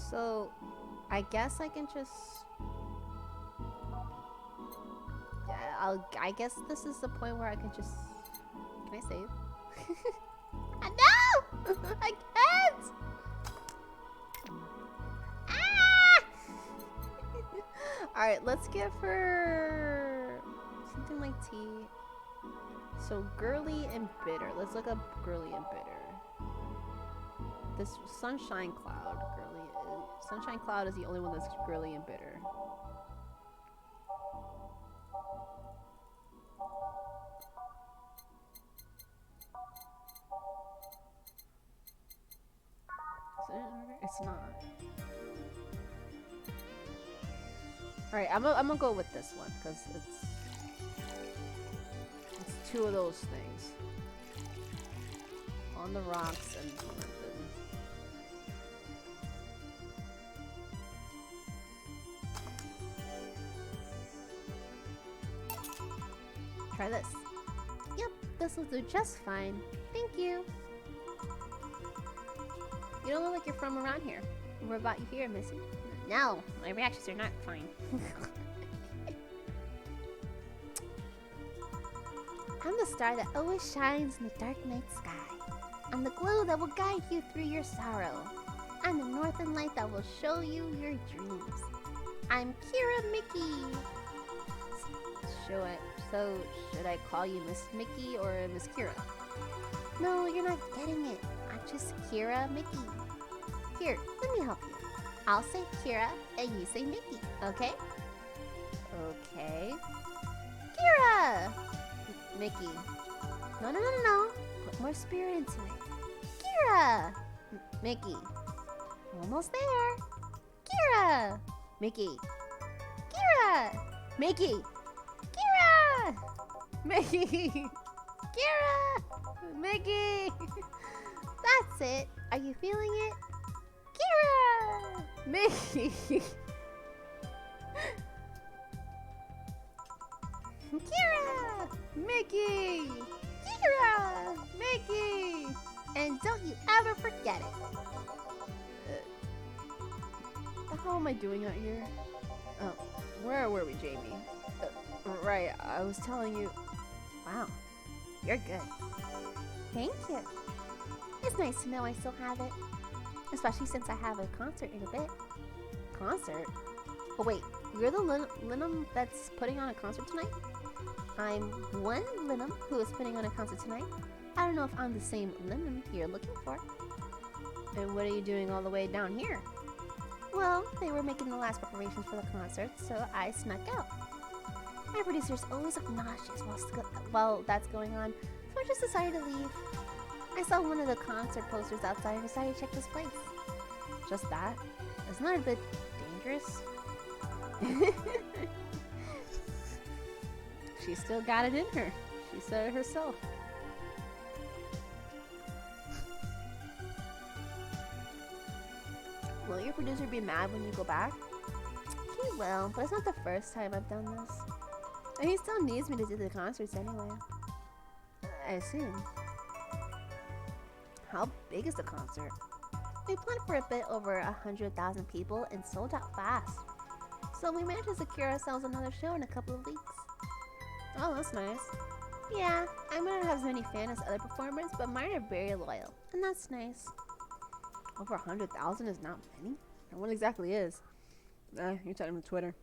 Speaker 1: So, I guess I can just. Yeah, I guess this is the point where I can just. Can I save? No! I can't! Alright, let's give her something like tea. So, girly and bitter. Let's look up girly and bitter. This sunshine cloud, sunshine cloud is the only one that's girly and bitter. Is it in order? It's not. Alright, I'm gonna go with this one because it's two of those things. On the rocks and try this. Yep, this will do just fine. Thank you. You don't look like you're from around here. What about you here, Missy? No, my reactions are not fine. I'm the star that always shines in the dark night sky. I'm the glow that will guide you through your sorrow. I'm the northern light that will show you your dreams. I'm Kira Mickey. So, should I call you Miss Mickey or Miss Kira? No, you're not getting it. I'm just Kira Mickey. Here, let me help you. I'll say Kira and you say Mickey, okay? Okay. Kira! Mickey. No. Put more spirit into it. Kira! Mickey. Almost there. Kira! Mickey. Kira! Mickey! Kira! Mickey! Kira! Mickey! That's it. Are you feeling it? Kira! Mickey! Kira! Mickey! Kira! Mickey! And don't you ever forget it. What the hell am I doing out here? Oh, where were we, Jamie? Right, I was telling you. Wow, you're good. Thank you. It's nice to know I still have it. Especially since I have a concert in a bit. Concert? Oh wait, you're the Linum that's putting on a concert tonight? I'm one Linum who is putting on a concert tonight. I don't know if I'm the same Linum you're looking for. And what are you doing all the way down here? Well, they were making the last preparations for the concert, so I snuck out. My producer's always obnoxious while that's going on, so I just decided to leave. I saw one of the concert posters outside and decided to check this place. Just that? Isn't that a bit dangerous? She still got it in her. She said it herself. Will your producer be mad when you go back? He will, but it's not the first time I've done this. And he still needs me to do the concerts anyway. I assume. How big is the concert? We planned for a bit over 100,000 people and sold out fast. So we managed to secure ourselves another show in a couple of weeks. Oh, that's nice. Yeah, I might not have as many fans as other performers, but mine are very loyal, and that's nice. Over 100,000 is not many? And what exactly is? You're talking about Twitter.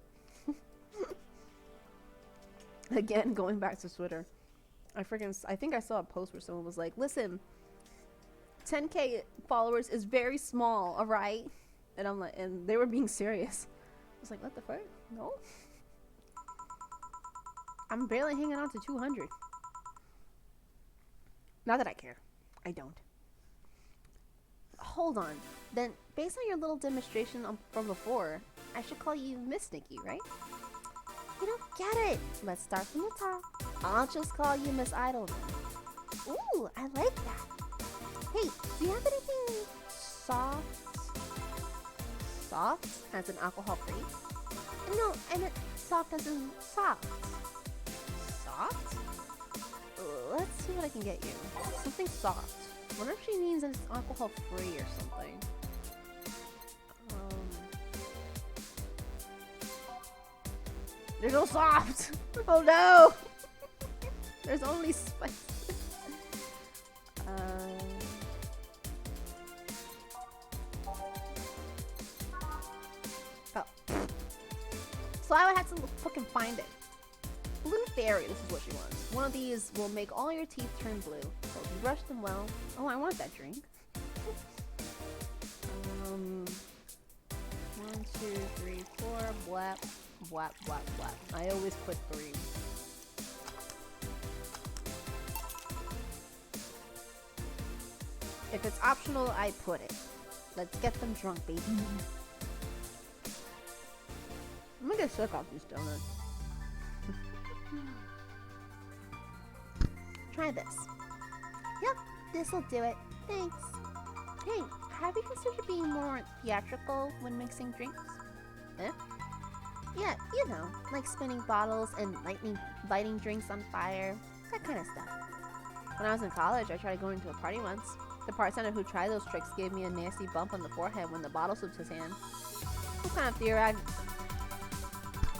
Speaker 1: Again, going back to Twitter. I think I saw a post where someone was like, listen, 10K followers is very small, alright? And I'm like, and they were being serious. I was like, what the fuck? No? I'm barely hanging on to 200. Not that I care. I don't. Hold on. Then, based on your little demonstration from before, I should call you Miss Nikki, right? You don't get it. Let's start from the top. I'll just call you Miss Idol then. Ooh, I like that. Hey, do you have anything soft? Soft? As in alcohol free? No, I meant soft as in soft. Soft? Let's see what I can get you. Something soft. I wonder if she means that it's alcohol free or something. There's no soft! Oh no! There's only spice. Oh. So I would have to fucking find it. Blue Fairy, this is what she wants. One of these will make all your teeth turn blue. So if you brush them well. Oh, I want that drink. 1, 2, 3, 4, blap, blap, blap, blap. I always put 3. If it's optional, I put it. Let's get them drunk, baby. I'm gonna get sick off these donuts. Try this. Yep, this'll do it. Thanks. Hey, have you considered being more theatrical when mixing drinks? Eh? Yeah, you know, like spinning bottles and lighting drinks on fire, that kind of stuff. When I was in college, I tried going to a party once. The bartender who tried those tricks gave me a nasty bump on the forehead when the bottle slipped his hand. What kind of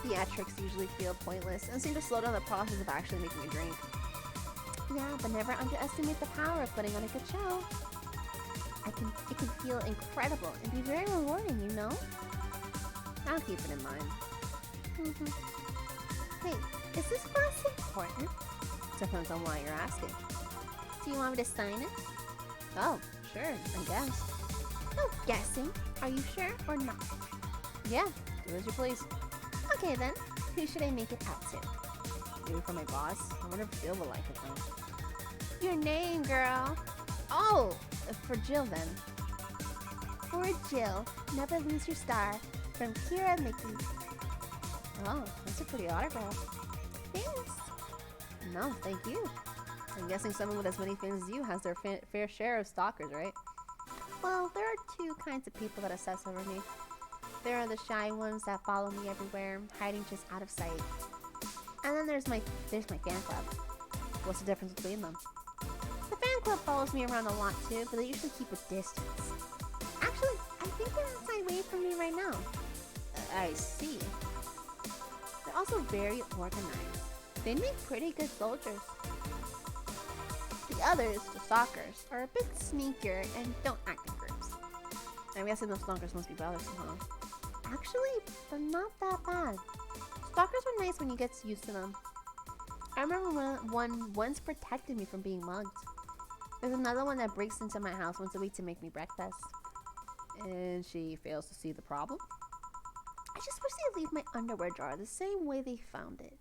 Speaker 1: theatrics usually feel pointless and seem to slow down the process of actually making a drink. Yeah, but never underestimate the power of putting on a good show. It can feel incredible and be very rewarding, you know? I'll keep it in mind. Hey, is this glass important? Depends on why you're asking. Do you want me to sign it? Oh, sure, I guess. No guessing. Are you sure or not? Yeah, do as you please. Okay then, who should I make it out to? Maybe for my boss? I wonder if Jill will like it though. Your name, girl. Oh, for Jill then. For Jill, never lose your star. From Kira Mickey. Oh, that's a pretty autograph. Thanks. No, thank you. I'm guessing someone with as many fans as you has their fair share of stalkers, right? Well, there are 2 kinds of people that obsess over me. There are the shy ones that follow me everywhere, hiding just out of sight. And then there's my fan club. What's the difference between them? The fan club follows me around a lot too, but they usually keep a distance. Actually, I think they're outside waiting for me right now. I see. They're also very organized. They make pretty good soldiers. The others, the stalkers, are a bit sneakier and don't act in groups. I'm guessing those stalkers must be bothersome, huh? Actually, they're not that bad. Stalkers are nice when you get used to them. I remember one once protected me from being mugged. There's another one that breaks into my house once a week to make me breakfast. And she fails to see the problem. I just wish they'd leave my underwear drawer the same way they found it.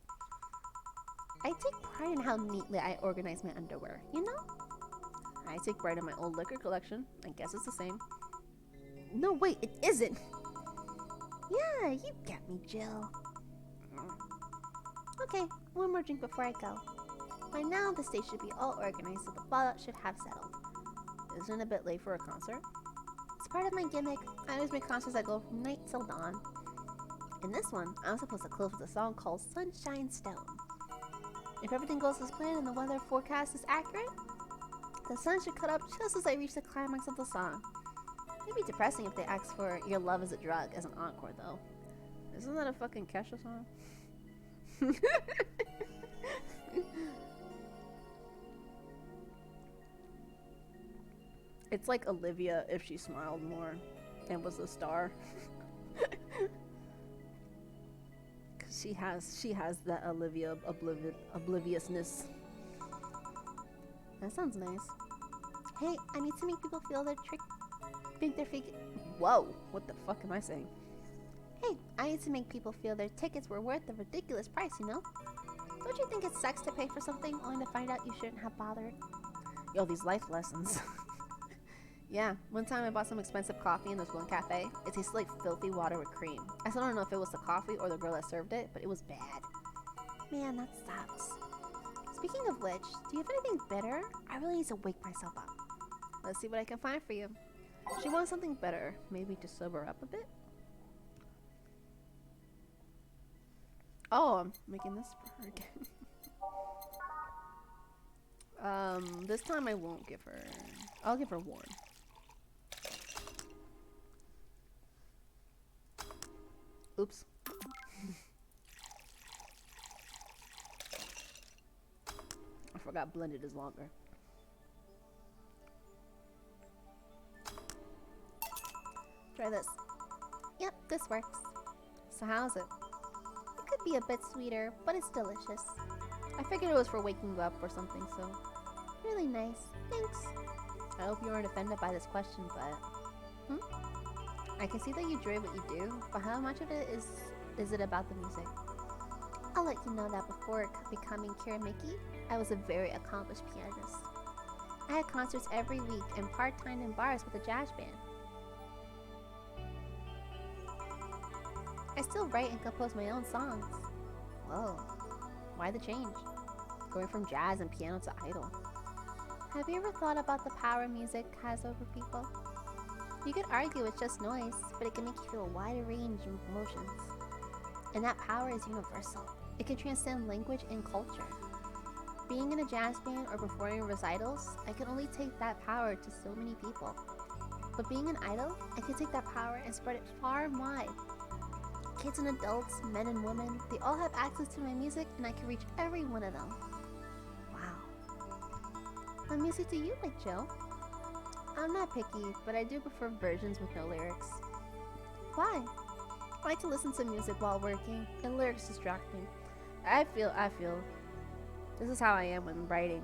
Speaker 1: I take pride in how neatly I organize my underwear, you know? I take pride in my old liquor collection. I guess it's the same. No, wait, it isn't! Yeah, you get me, Jill. Okay, one more drink before I go. By now, the stage should be all organized so the fallout should have settled. Isn't it a bit late for a concert? It's part of my gimmick. I always make concerts that go from night till dawn. In this one, I'm supposed to close with a song called Sunshine Stone. If everything goes as planned and the weather forecast is accurate, the sun should cut up just as I reach the climax of the song. It'd be depressing if they ask for Your Love is a Drug as an encore, though. Isn't that a fucking Kesha song? It's like Olivia if she smiled more and was a star. She has that Olivia obliviousness. That sounds nice. Hey, I need to make people feel think they're fake. Whoa, what the fuck am I saying? Hey, I need to make people feel their tickets were worth the ridiculous price, you know? Don't you think it sucks to pay for something only to find out you shouldn't have bothered? Yo, these life lessons. Yeah, one time I bought some expensive coffee in this one cafe. It tasted like filthy water with cream. I still don't know if it was the coffee or the girl that served it, but it was bad. Man, that sucks. Speaking of which, do you have anything better? I really need to wake myself up. Let's see what I can find for you. She wants something better, maybe to sober up a bit? Oh, I'm making this for her again. This time I won't give her... I'll give her one. Oops. I forgot blended is longer. Try this. Yep, this works. So how's it? It could be a bit sweeter, but it's delicious. I figured it was for waking you up or something, so... Really nice. Thanks. I hope you aren't offended by this question, but... I can see that you enjoy what you do, but how much of it is it about the music? I'll let you know that before becoming Kiramiki, I was a very accomplished pianist. I had concerts every week and part-time in bars with a jazz band. I still write and compose my own songs. Whoa, why the change? Going from jazz and piano to idol. Have you ever thought about the power music has over people? You could argue it's just noise, but it can make you feel a wider range of emotions. And that power is universal. It can transcend language and culture. Being in a jazz band or performing recitals, I can only take that power to so many people. But being an idol, I can take that power and spread it far and wide. Kids and adults, men and women, they all have access to my music and I can reach every one of them. Wow. What music do you like, Jill? I'm not picky, but I do prefer versions with no lyrics. Why? I like to listen to music while working, and lyrics distract me. I feel, this is how I am when writing.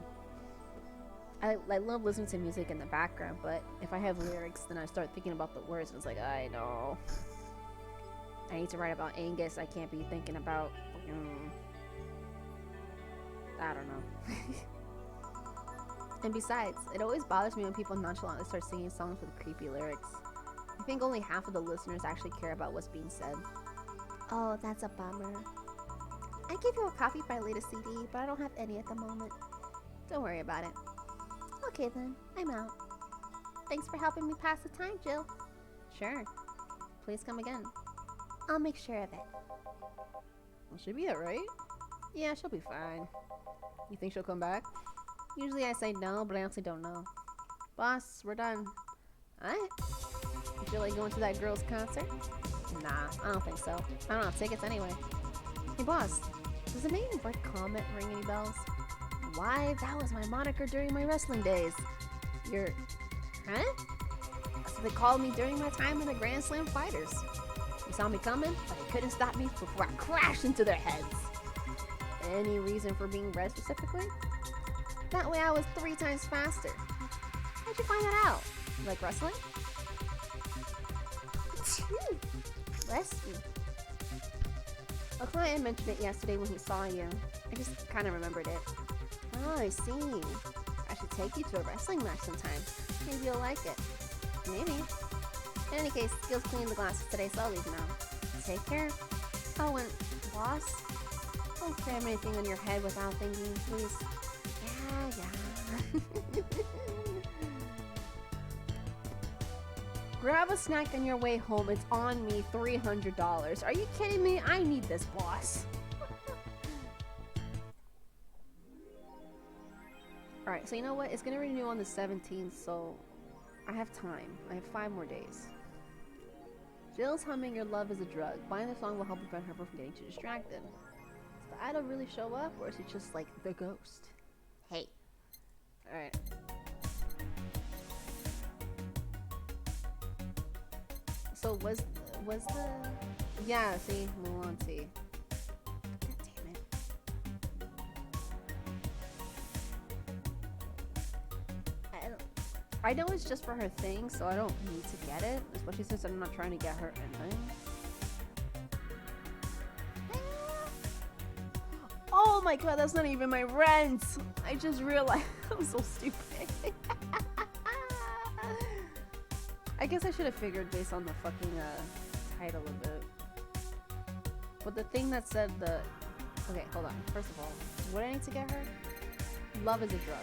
Speaker 1: I love listening to music in the background, but if I have lyrics, then I start thinking about the words, and it's like, I know. I need to write about Angus, I can't be thinking about, I don't know. And besides, it always bothers me when people nonchalantly start singing songs with creepy lyrics. I think only half of the listeners actually care about what's being said. Oh, that's a bummer. I'd give you a copy if I laid a CD, but I don't have any at the moment. Don't worry about it. Okay then, I'm out. Thanks for helping me pass the time, Jill. Sure. Please come again. I'll make sure of it. Well, she'll be alright. Yeah, she'll be fine. You think she'll come back? Usually I say no, but I honestly don't know. Boss, we're done. Alright. You feel like going to that girl's concert? Nah, I don't think so. I don't have tickets anyway. Hey boss, does the main word comment ring any bells? Why, that was my moniker during my wrestling days. You're... Huh? So they called me during my time in the Grand Slam Fighters. You saw me coming, but they couldn't stop me before I crashed into their heads. Any reason for being red specifically? That way I was 3 times faster. How'd you find that out? You like wrestling? Rescue. A client mentioned it yesterday when he saw you. I just kind of remembered it. Oh, I see. I should take you to a wrestling match sometime. Maybe you'll like it. Maybe. In any case, Gil's cleaning the glasses today, so I'll leave now. Take care. Oh, and boss, don't cram anything on your head without thinking, please. Yeah. Grab a snack on your way home. It's on me, $300. Are you kidding me? I need this, boss. Alright, so you know what? It's gonna renew on the 17th, so I have time. I have 5 more days. Jill's humming Your Love is a Drug. Buying the song will help prevent her from getting too distracted. Does the idol really show up, or is it just like the ghost? Hey. Alright. So was the... Yeah, see? Mulan, see. God damn it. I know it's just for her thing, so I don't need to get it. Especially since I'm not trying to get her anything. Oh my god, that's not even my rent! I just realized I'm so stupid. I guess I should have figured based on the fucking title of it. But the thing that said the... Okay, hold on. First of all, what do I need to get her? Love is a drug.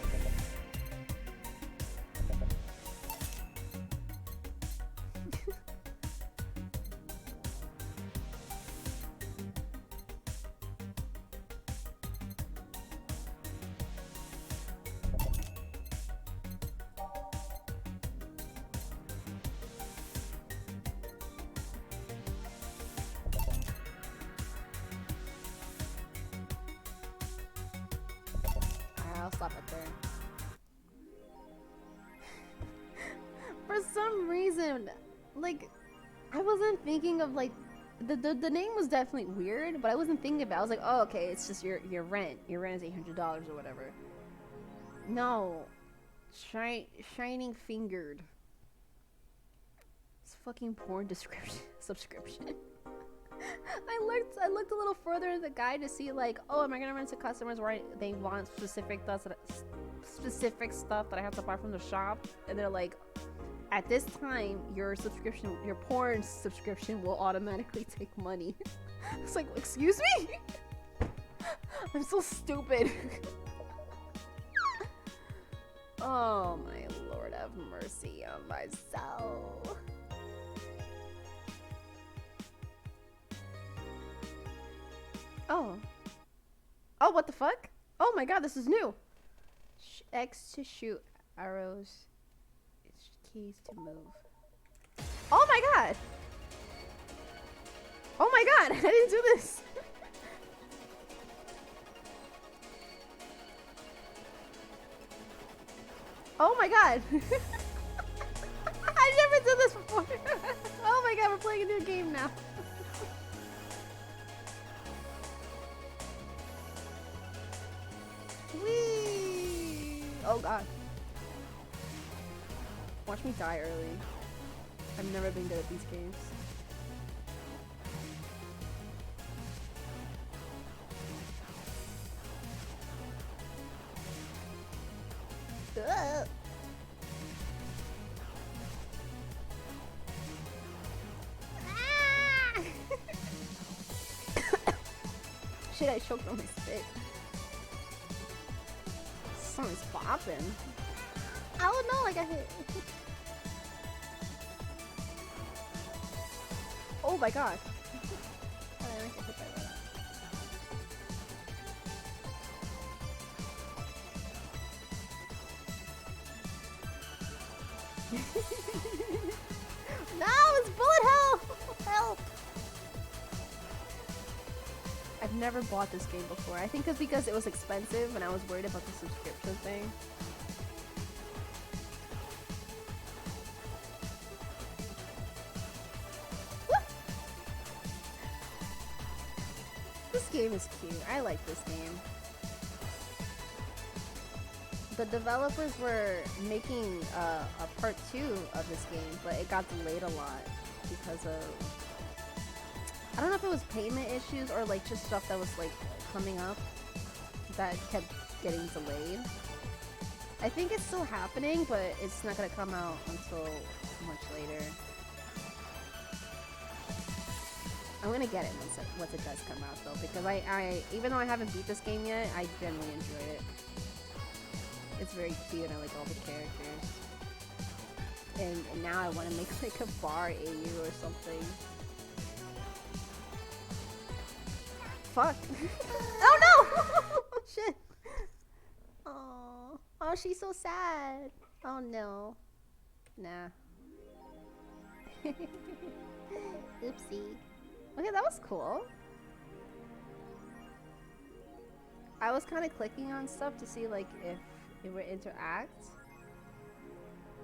Speaker 1: I'll stop it there. For some reason, like, I wasn't thinking of like the name was definitely weird, but I wasn't thinking about it. I was like, oh, okay, it's just your rent. Your rent is $800 or whatever. No, shining fingered. It's fucking porn description subscription. I looked a little further in the guide to see like, oh, am I gonna run into customers where they want specific stuff that I have to buy from the shop, and they're like, at this time your porn subscription will automatically take money. It's like, excuse me? I'm so stupid. Oh my Lord, have mercy on my soul. Oh, what the fuck? Oh my god, this is new. X to shoot, arrows, keys to move. Oh my god! Oh my god, I didn't do this! Oh my god! I never did this before! Oh my god, we're playing a new game now. Whee! Oh god. Watch me die early. I've never been good at these games. Ugh. Ah! Shit, I choked on my spit. Song's bopping. Oh no, I got hit. Oh my god. How did I get hit by that? No, it's bullet hell! Help! I've never bought this game before. I think it's because it was expensive and I was worried about the subscription thing. This game is cute. I like this game. The developers were making a part 2 of this game, but it got delayed a lot because of... I don't know if it was payment issues or like just stuff that was like coming up that kept getting delayed. I think it's still happening, but it's not gonna come out until much later. I'm gonna get it once it does come out though, because I even though I haven't beat this game yet, I generally enjoy it. It's very cute and I like all the characters. And now I want to make like a bar AU or something. Fuck. Oh no! Shit. Aww. Oh, she's so sad. Oh no. Nah. Oopsie. Okay, that was cool. I was kind of clicking on stuff to see like if it would interact.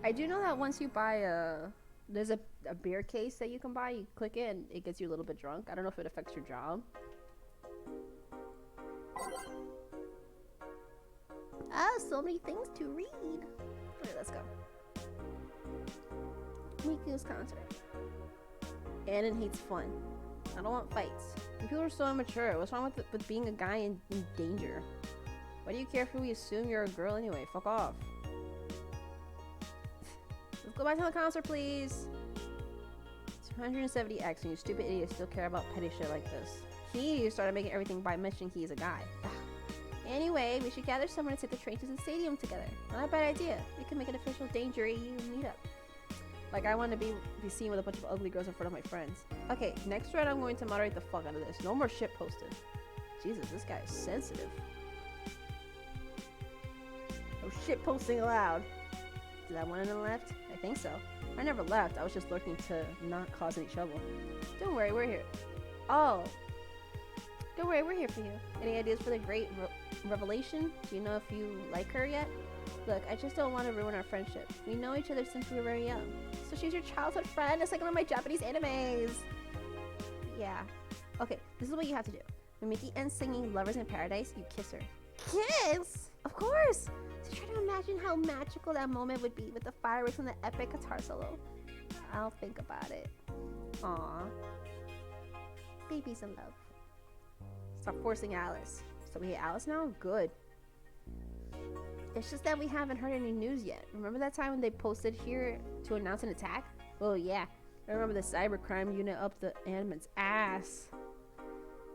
Speaker 1: I do know that once you buy there's a beer case that you can buy, you click it and it gets you a little bit drunk. I don't know if it affects your job. Ah, so many things to read. Okay, let's go. Miku's concert. Anon hates fun. I don't want fights. And people are so immature. What's wrong with being a guy in danger? Why do you care if we assume you're a girl anyway? Fuck off. Let's go back to the concert, please. 270x and you stupid idiots still care about petty shit like this. He started making everything by mentioning he's a guy. Anyway, we should gather somewhere to take the train to the stadium together. Not a bad idea. We can make an official Danger EU meetup. Like, I want to be seen with a bunch of ugly girls in front of my friends. Okay, next thread I'm going to moderate the fuck out of this. No more shit posted. Jesus, this guy is sensitive. No shit posting allowed. Did that one on the left? I think so. I never left. I was just lurking to not cause any trouble. Don't worry, we're here. Oh. Don't worry, we're here for you. Any ideas for the great revelation? Do you know if you like her yet? Look, I just don't want to ruin our friendship. We know each other since we were very young. So she's your childhood friend. It's like one of my Japanese animes. Yeah. Okay, this is what you have to do. We meet the end singing Lovers in Paradise. You kiss her. Kiss? Of course! So try to imagine how magical that moment would be with the fireworks and the epic guitar solo. I'll think about it. Aww. Babies in love. Stop forcing Alice. So we hate Alice now? Good. It's just that we haven't heard any news yet. Remember that time when they posted here to announce an attack? Oh yeah. I remember the cybercrime unit up the animat's ass.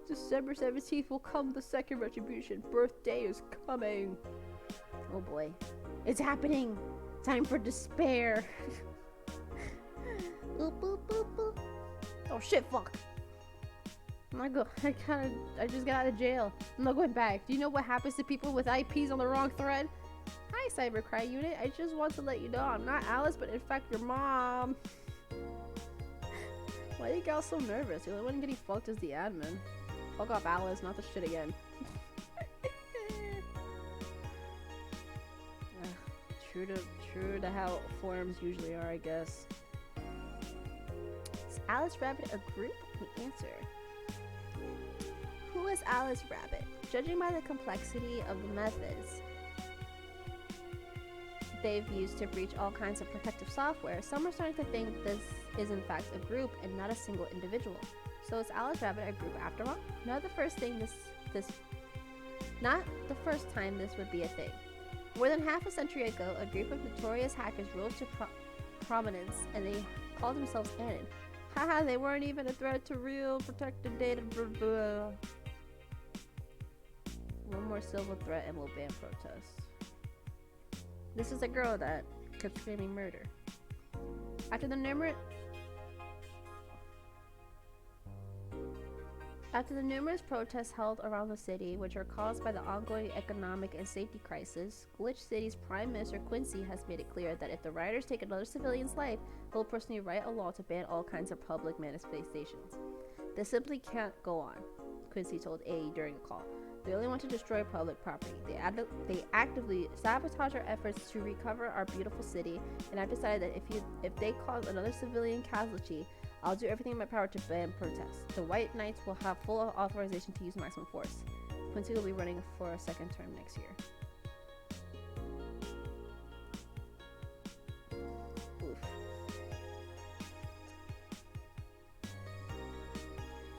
Speaker 1: December 17th will come the second retribution. Birthday is coming. Oh boy. It's happening. Time for despair. Boop, boop, boop, boop. Oh shit, fuck. I just got out of jail. I'm not going back. Do you know what happens to people with IPs on the wrong thread? Hi, Cybercry Unit. I just want to let you know I'm not Alice, but in fact your mom. Why are you guys so nervous? The only one getting fucked is the admin. Fuck off, Alice. Not the shit again. True to how forums usually are, I guess. Is Alice Rabbit a group? The answer. Who is Alice Rabbit? Judging by the complexity of the methods they've used to breach all kinds of protective software, some are starting to think this is in fact a group and not a single individual. So is Alice Rabbit a group after all? Not the first time this would be a thing. More than half a century ago, a group of notorious hackers rose to prominence and they called themselves Anon. Haha, they weren't even a threat to real protected data. One more civil threat and we'll ban protests. This is a girl that kept screaming murder. After the numerous protests held around the city, which are caused by the ongoing economic and safety crisis, Glitch City's Prime Minister Quincy has made it clear that if the rioters take another civilian's life, he'll personally write a law to ban all kinds of public manifestations. This simply can't go on, Quincy told AE during a call. They only want to destroy public property. They actively sabotage our efforts to recover our beautiful city, and I've decided that if they cause another civilian casualty, I'll do everything in my power to ban protests. The White Knights will have full authorization to use maximum force. Quincy will be running for a second term next year. Oof.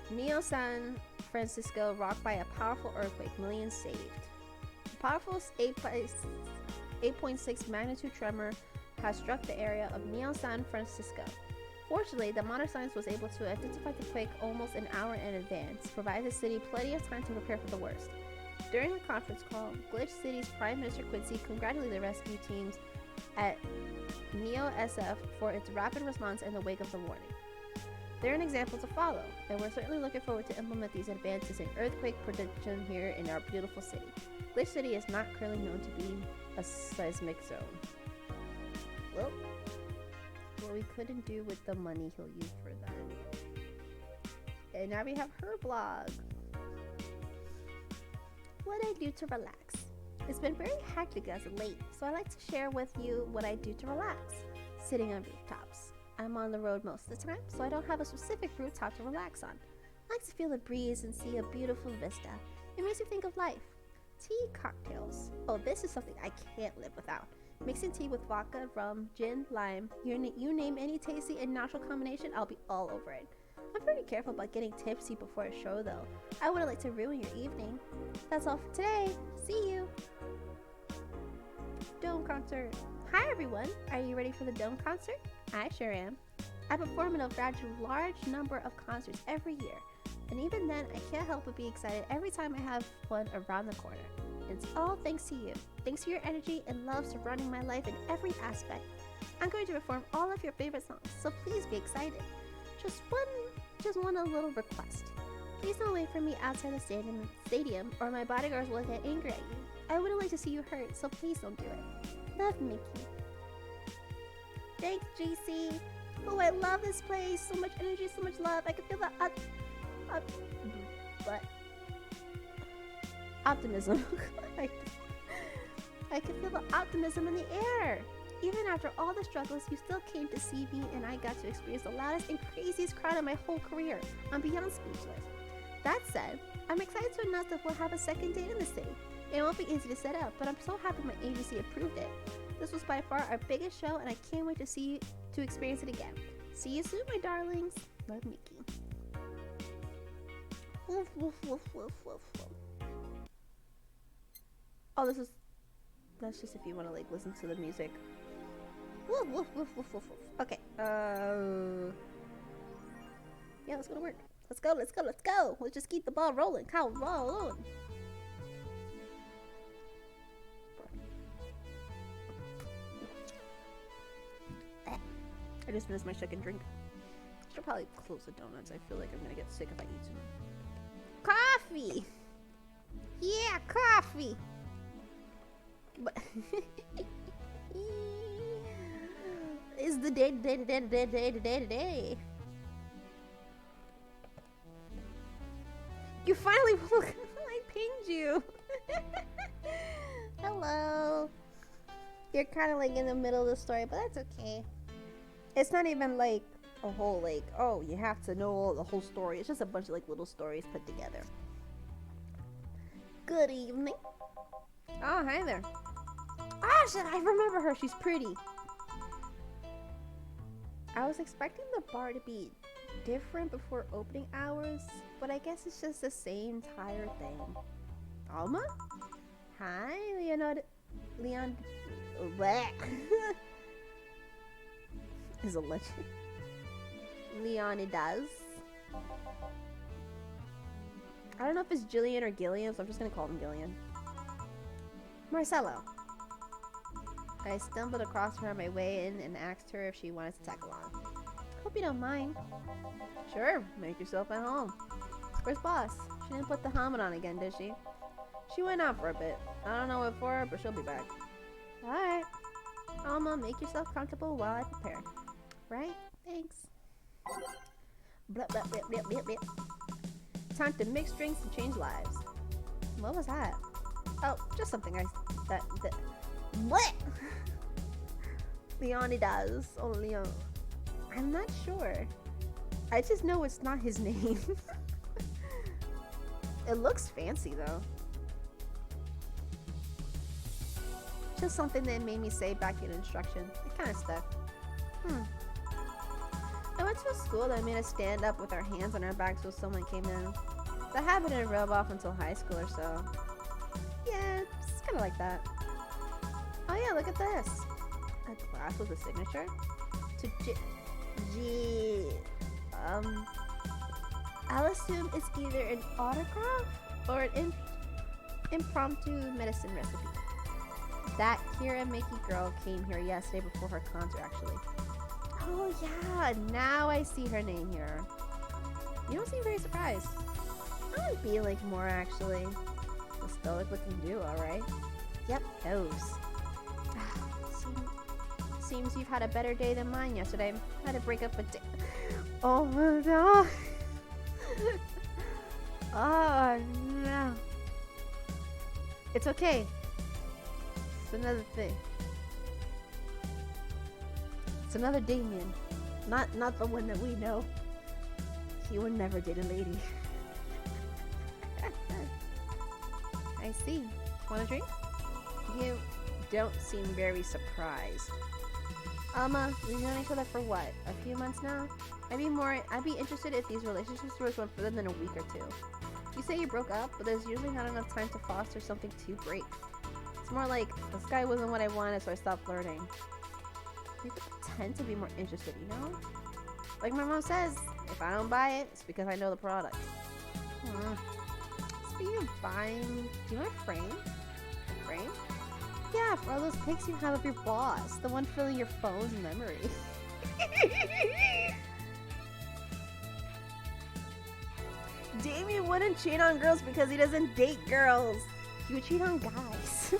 Speaker 1: Neo-San Francisco rocked by a powerful earthquake, millions saved. A powerful 8.6 magnitude tremor has struck the area of Neo-San Francisco. Fortunately, the modern science was able to identify the quake almost an hour in advance, providing the city plenty of time to prepare for the worst. During a conference call, Glitch City's Prime Minister Quincy congratulated the rescue teams at Neo SF for its rapid response in the wake of the warning. They're an example to follow, and we're certainly looking forward to implement these advances in earthquake protection here in our beautiful city. Glitch City is not currently known to be a seismic zone. Well, what we couldn't do with the money he'll use for that. And now we have her blog. What I do to relax. It's been very hectic as of late, so I like to share with you what I do to relax. Sitting on rooftops. I'm on the road most of the time, so I don't have a specific rooftop to relax on. I like to feel the breeze and see a beautiful vista. It makes me think of life. Tea cocktails. Oh, this is something I can't live without. Mixing tea with vodka, rum, gin, lime. You name any tasty and natural combination, I'll be all over it. I'm pretty careful about getting tipsy before a show, though. I wouldn't like to ruin your evening. That's all for today. See you. Dome concert. Hi, everyone. Are you ready for the Dome concert? I sure am. I perform in a rather large number of concerts every year. And even then, I can't help but be excited every time I have one around the corner. It's all thanks to you. Thanks to your energy and love surrounding my life in every aspect. I'm going to perform all of your favorite songs, so please be excited. Just one little request. Please don't wait for me outside the stadium or my bodyguards will get angry at you. I wouldn't like to see you hurt, so please don't do it. Love, Mickey. Thanks, GC. Oh, I love this place. So much energy, so much love. I can feel the optimism. I can feel the optimism in the air. Even after all the struggles, you still came to see me, and I got to experience the loudest and craziest crowd of my whole career. I'm beyond speechless. That said, I'm excited to announce that we'll have a second date in the city. It won't be easy to set up, but I'm so happy my agency approved it. This was by far our biggest show, and I can't wait to experience it again. See you soon, my darlings. Love, Mickey. Woof, woof, woof, woof, woof, woof. Oh, that's just if you want to like listen to the music. Woof, woof, woof, woof, woof, woof. Okay. Yeah, let's go to work. Let's go, let's go, let's go. Let's just keep the ball rolling. Cow rolling. I just finished my second drink. I should probably close the donuts. I feel like I'm gonna get sick if I eat too much. Coffee! Yeah, coffee! But it's the day. You finally woke up. I pinged you. Hello. You're kind of like in the middle of the story, but that's okay. It's not even like a whole like, oh, you have to know the whole story. It's just a bunch of like little stories put together. Good evening. Oh, hi there. Ah, shit, I remember her. She's pretty. I was expecting the bar to be different before opening hours, but I guess it's just the same entire thing. Alma? Hi, Leon. Is a legend. Leonidas. I don't know if it's Jillian or Gillian, so I'm just gonna call him Gillian. Marcelo. I stumbled across her on my way in and asked her if she wanted to tag along. Hope you don't mind. Sure, make yourself at home. Where's Boss? She didn't put the helmet on again, did she? She went out for a bit. I don't know what for, but she'll be back. Alright. Alma, make yourself comfortable while I prepare. Right? Thanks. Blah, blah, blah, blah, blah, blah. Time to mix drinks and change lives. What was that? Oh, just something that what? Leonidas. Oh, Leon. I'm not sure. I just know it's not his name. It looks fancy though. Just something that made me say back in instruction. It kind of stuck. I went to a school that made us stand up with our hands on our backs when someone came in. That habit didn't rub off until high school or so. Yeah, it's kind of like that. Oh yeah, look at this. A glass with a signature? To I'll assume it's either an autograph or an impromptu medicine recipe. That Kira Mickey girl came here yesterday before her concert, actually. Oh yeah, now I see her name here. You don't seem very surprised. I would be like more actually. The stoic looking duo, right? Yep, those. Seems you've had a better day than mine yesterday. I had to break up a day. Oh my god. Oh no. It's okay. It's another thing. It's another Damien. Not the one that we know. He would never date a lady. I see. Want a drink? You don't seem very surprised. We've known each other for what? A few months now? I'd be interested if these relationships were going further than a week or two. You say you broke up, but there's usually not enough time to foster something to break. It's more like, this guy wasn't what I wanted, so I stopped flirting. You could pretend to be more interested, you know? Like my mom says, if I don't buy it, it's because I know the product. Speaking of buying, do you want a frame? A frame? Yeah, for all those pics you have of your boss. The one filling your phone's memory. Damien wouldn't cheat on girls because he doesn't date girls. He would cheat on guys.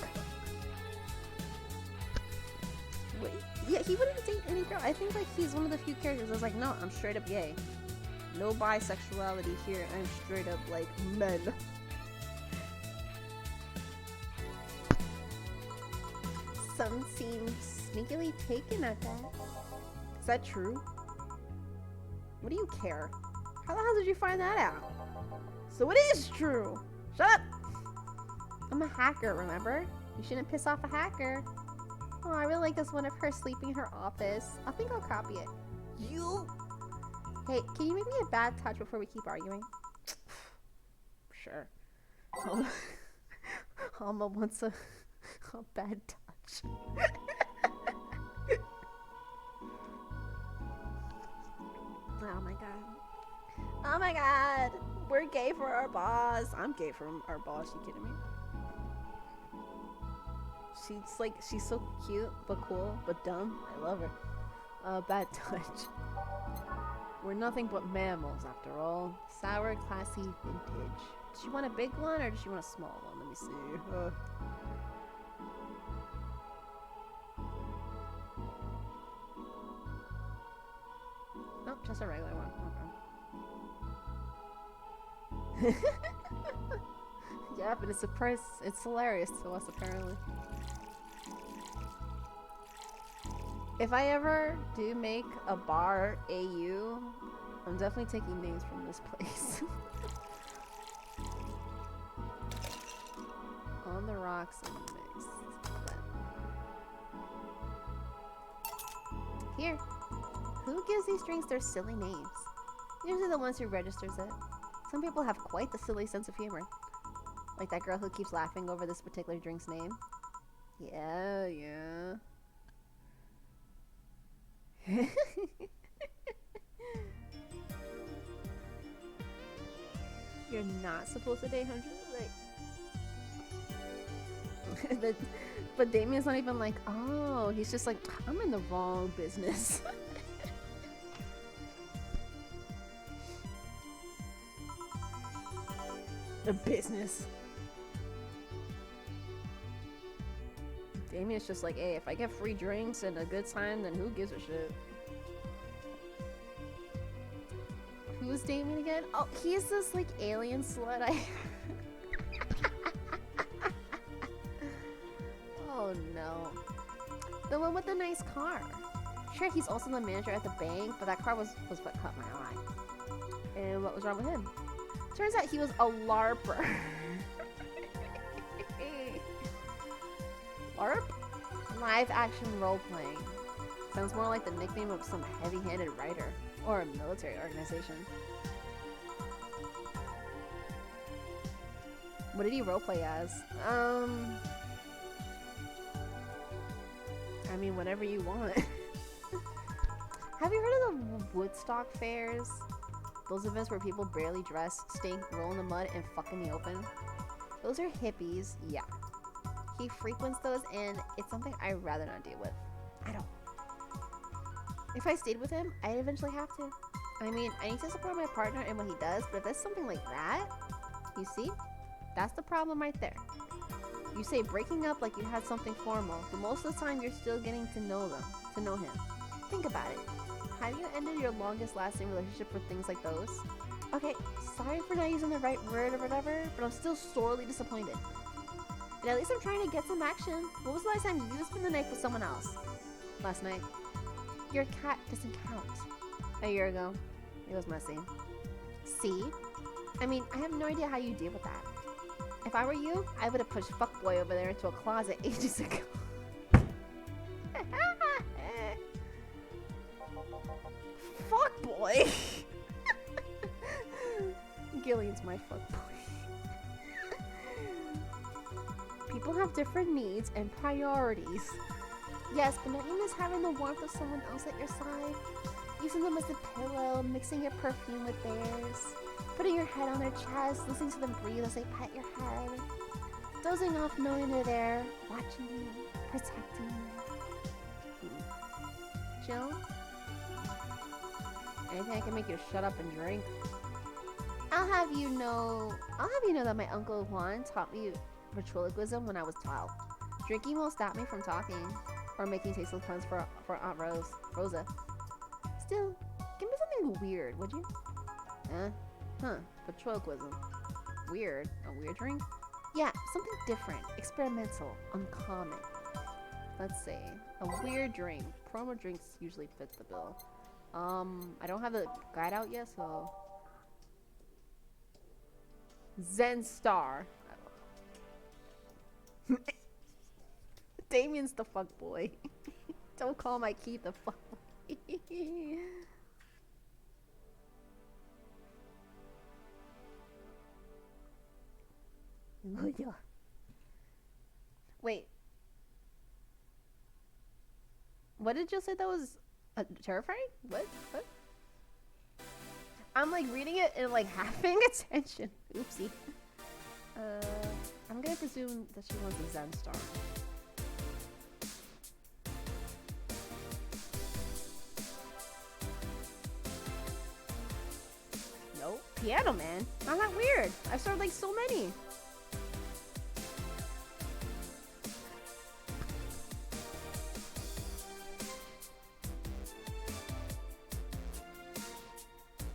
Speaker 1: Wait, yeah, he wouldn't date any girl. I think like he's one of the few characters that's like, no, I'm straight up gay. No bisexuality here. I'm straight up like men. Some seem sneakily taken at that. Is that true? What do you care? How the hell did you find that out? So it is true. Shut up! I'm a hacker, remember? You shouldn't piss off a hacker. Oh, I really like this one of her sleeping in her office. I think I'll copy it. You? Hey, can you make me a bad touch before we keep arguing? Sure. Alma wants a bad touch. Oh my god. Oh my god. We're gay for our boss. I'm gay for our boss. You kidding me? She's so cute, but cool, but dumb. I love her. Bad touch. We're nothing but mammals after all. Sour, classy, vintage. Does she want a big one or does she want a small one? Let me see. Nope, just a regular one. Okay. Yeah, but it's a price. It's hilarious to us, apparently. If I ever do make a bar AU, I'm definitely taking names from this place. On the rocks and mixed. Here. Who gives these drinks their silly names? Usually the ones who registers it. Some people have quite the silly sense of humor. Like that girl who keeps laughing over this particular drink's name. Yeah. You're not supposed to date Hunter? Like... but Damien's not even like, oh, he's just like, I'm in the wrong business. A business. Damien's just like, hey, if I get free drinks and a good time, then who gives a shit? Who's Damien again? Oh, he's this like alien slut. Oh no. The one with the nice car. Sure, he's also the manager at the bank, but that car was what caught my eye. And what was wrong with him? Turns out he was a LARPer. LARP? Live action role playing. Sounds more like the nickname of some heavy-handed writer or a military organization. What did he roleplay as? I mean, whatever you want. Have you heard of the Woodstock fairs? Those events where people barely dress, stink, roll in the mud, and fuck in the open. Those are hippies, yeah. He frequents those, and it's something I'd rather not deal with. I don't. If I stayed with him, I'd eventually have to. I mean, I need to support my partner in what he does, but if there's something like that, you see? That's the problem right there. You say breaking up like you had something formal, but most of the time you're still getting to know him. Think about it. Have you ended your longest lasting relationship for things like those? Okay, sorry for not using the right word or whatever, but I'm still sorely disappointed. But at least I'm trying to get some action. What was the last time you spent the night with someone else? Last night. Your cat doesn't count. A year ago. It was messy. See? I mean, I have no idea how you deal with that. If I were you, I would have pushed fuckboy over there into a closet ages ago. Fuckboy? Gillian's my fuckboy. People have different needs and priorities. Yes, but don't you miss having the warmth of someone else at your side? Using them as a pillow, mixing your perfume with theirs, putting your head on their chest, listening to them breathe as they pet your head, dozing off knowing they're there, watching you, protecting you. Jill? Anything I can make you shut up and drink? I'll have you know that my Uncle Juan taught me ventriloquism when I was 12. Drinking won't stop me from talking or making tasteless puns for Aunt Rosa. Still, give me something weird, would you? Ventriloquism. Weird. A weird drink? Yeah, something different, experimental, uncommon. Let's see. A weird drink. Promo drinks usually fit the bill. I don't have the guide out yet, so... Zen Star. Damien's the fuckboy. Don't call my Keith the fuckboy. Wait. What did you say that was terrifying? What? I'm like reading it and like half paying attention. Oopsie. I'm gonna presume that she wants a Zen Star. No. Piano Man? Not that weird. I've started like so many.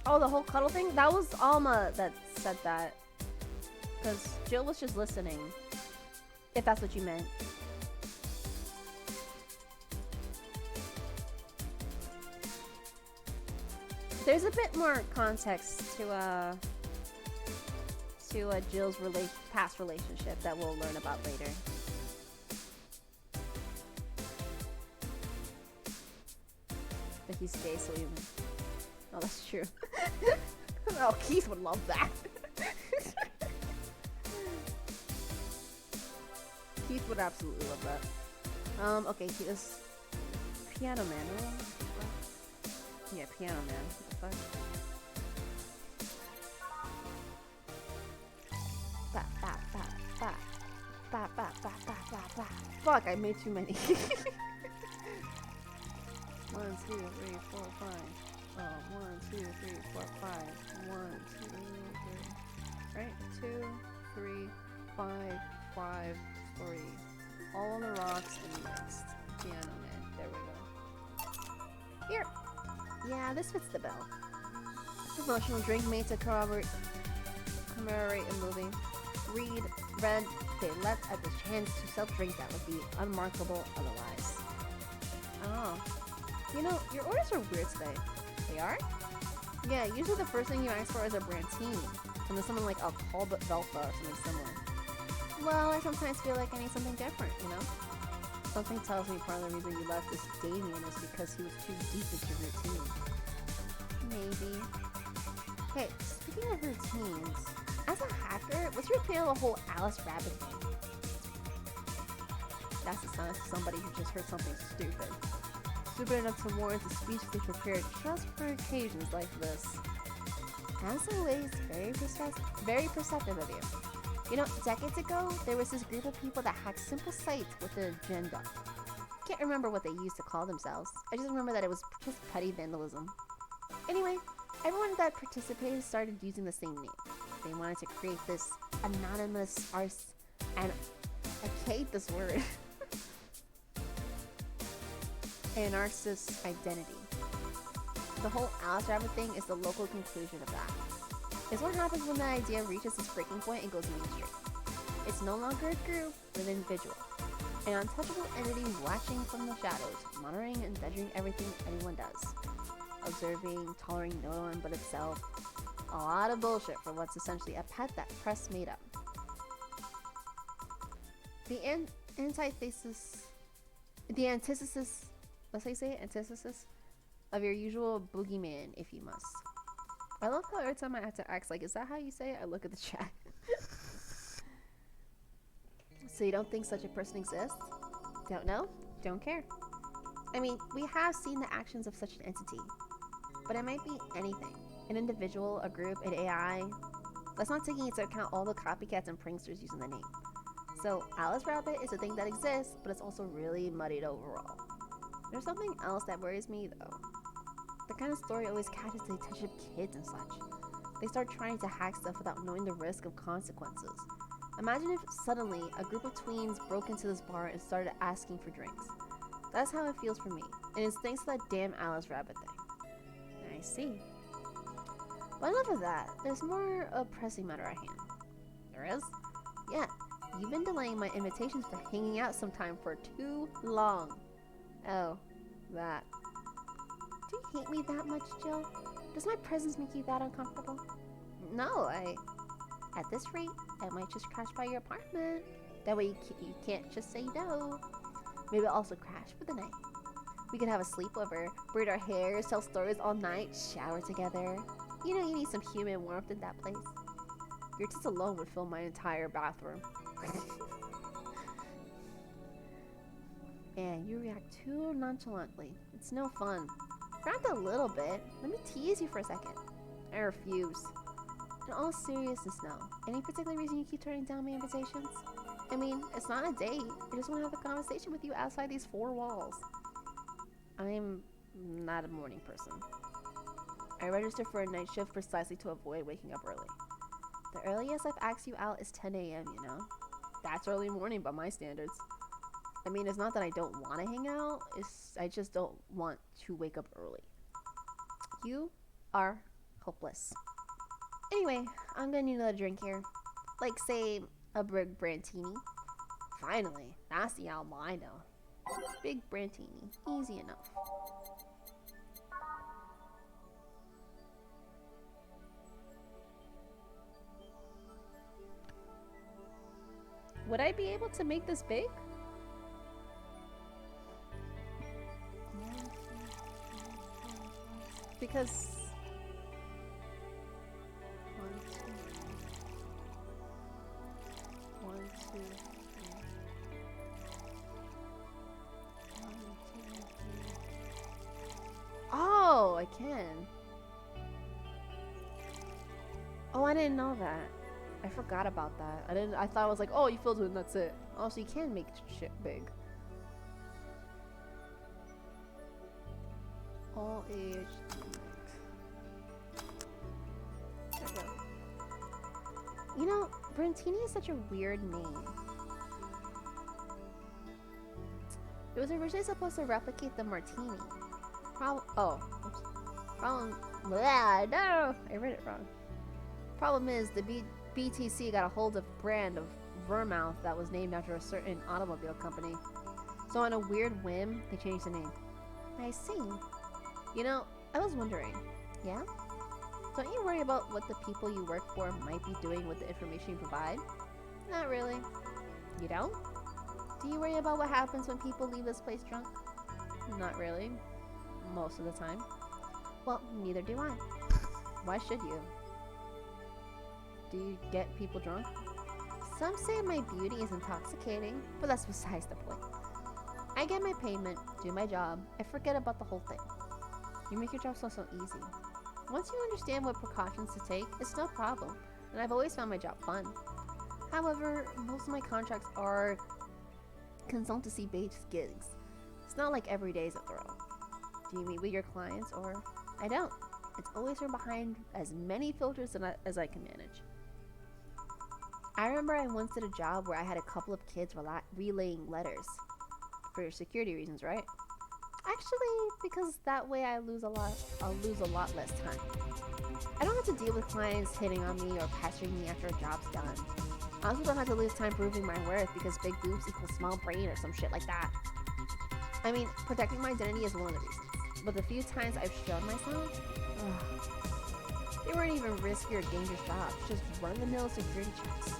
Speaker 1: Oh, the whole cuddle thing? That was Alma that said that. Because Jill was just listening. If that's what you meant. There's a bit more context to Jill's past relationship that we'll learn about later. But he's gay, so even... Oh, that's true. Oh, Keith would love that. Keith would absolutely love that. Okay, he is Piano Man. Right? Yeah, Piano Man. What the fuck? Fuck, I made too many. 1, 2, 3, 4, 5. 1, 2, 3, 4, 5. 1, 2, 3. Right? 2, 3, 5, 5, 3. All on the rocks and mixed. Piano Man. There we go. Here. Yeah, this fits the bill. Promotional drink made to commemorate a movie. Read, they let at the chance to self-drink that would be unmarkable otherwise. Oh. You know, your orders are weird today. They are? Yeah, usually the first thing you ask for is a Brantini. And then something like a Talbot Velfa or something similar. Well, I sometimes feel like I need something different, you know? Something tells me part of the reason you left this Damien is because he was too deep into routine. Maybe. Hey, speaking of routines, as a hacker, what's your opinion of the whole Alice Rabbit thing? That's the sound of somebody who just heard something stupid. Stupid enough to warrant a speech they prepared just for occasions like this. As always, very perceptive of you. You know, decades ago, there was this group of people that hacked simple sites with an agenda. Can't remember what they used to call themselves. I just remember that it was just petty vandalism. Anyway, everyone that participated started using the same name. They wanted to create this anonymous arts, and I hate this word, anarchist identity. The whole Alice Rabbit thing is the local conclusion of that. It's what happens when the idea reaches its breaking point and goes mainstream. It's no longer a group, but an individual. An untouchable entity watching from the shadows, monitoring and judging everything anyone does. Observing, tolerating no one but itself. A lot of bullshit for what's essentially a pet that press made up. The antithesis, let's say antithesis of your usual boogeyman, if you must. I love how every time I have to ask, like, is that how you say it? I look at the chat. So you don't think such a person exists? Don't know? Don't care. I mean, we have seen the actions of such an entity. But it might be anything. An individual, a group, an AI. That's not taking into account all the copycats and pranksters using the name. So Alice Rabbit is a thing that exists, but it's also really muddied overall. There's something else that worries me though. The kind of story always catches the attention of kids and such. They start trying to hack stuff without knowing the risk of consequences. Imagine if suddenly a group of tweens broke into this bar and started asking for drinks. That's how it feels for me, and it's thanks to that damn Alice Rabbit thing. I see. But enough of that, there's more a pressing matter at hand. There is? Yeah, you've been delaying my invitations for hanging out sometime for too long. Oh, that. Do you hate me that much, Jill? Does my presence make you that uncomfortable? No, at this rate, I might just crash by your apartment. That way you can't just say no. Maybe I'll also crash for the night. We could have a sleepover, braid our hair, tell stories all night, shower together. You know you need some human warmth in that place. Your tits alone would fill my entire bathroom. Man, you react too nonchalantly. It's no fun. React a little bit. Let me tease you for a second. I refuse. In all seriousness, no. Any particular reason you keep turning down my invitations? I mean, it's not a date. I just want to have a conversation with you outside these four walls. I'm not a morning person. I registered for a night shift precisely to avoid waking up early. The earliest I've asked you out is 10 a.m., you know? That's early morning by my standards. I mean, it's not that I don't want to hang out, I just don't want to wake up early. You are hopeless. Anyway, I'm gonna need another drink here. Like, say, a big Brantini. Finally, that's the albino. Big Brantini, easy enough. Would I be able to make this big? Because... 1, 2, 3. 1, 2, 3. 1, 2, 3. Oh, I can. Oh, I didn't know that. I forgot about that. I thought it was like, oh, you filled it and that's it. Oh, so you can make shit big. All age. There we go. You know, Brantini is such a weird name. It was originally supposed to replicate the martini. Problem. Blah, no, I read it wrong. Problem is, the BTC got a hold of a brand of Vermouth that was named after a certain automobile company. So on a weird whim, they changed the name. I see. You know, I was wondering, yeah? Don't you worry about what the people you work for might be doing with the information you provide? Not really. You don't? Do you worry about what happens when people leave this place drunk? Not really. Most of the time. Well, neither do I. Why should you? Do you get people drunk? Some say my beauty is intoxicating, but that's besides the point. I get my payment, do my job, and forget about the whole thing. You make your job so easy. Once you understand what precautions to take, it's no problem, and I've always found my job fun. However, most of my contracts are consultancy-based gigs. It's not like every day is a thrill. Do you meet with your clients or I don't? It's always from behind as many filters as I can manage. I remember I once did a job where I had a couple of kids relaying letters. For security reasons, right? Actually, because that way I'll lose a lot less time. I don't have to deal with clients hitting on me or pestering me after a job's done. I also don't have to lose time proving my worth because big boobs equals small brain or some shit like that. I mean, protecting my identity is one of the reasons. But the few times I've shown myself, they weren't even risky or dangerous jobs, just run-of-the-mill security checks.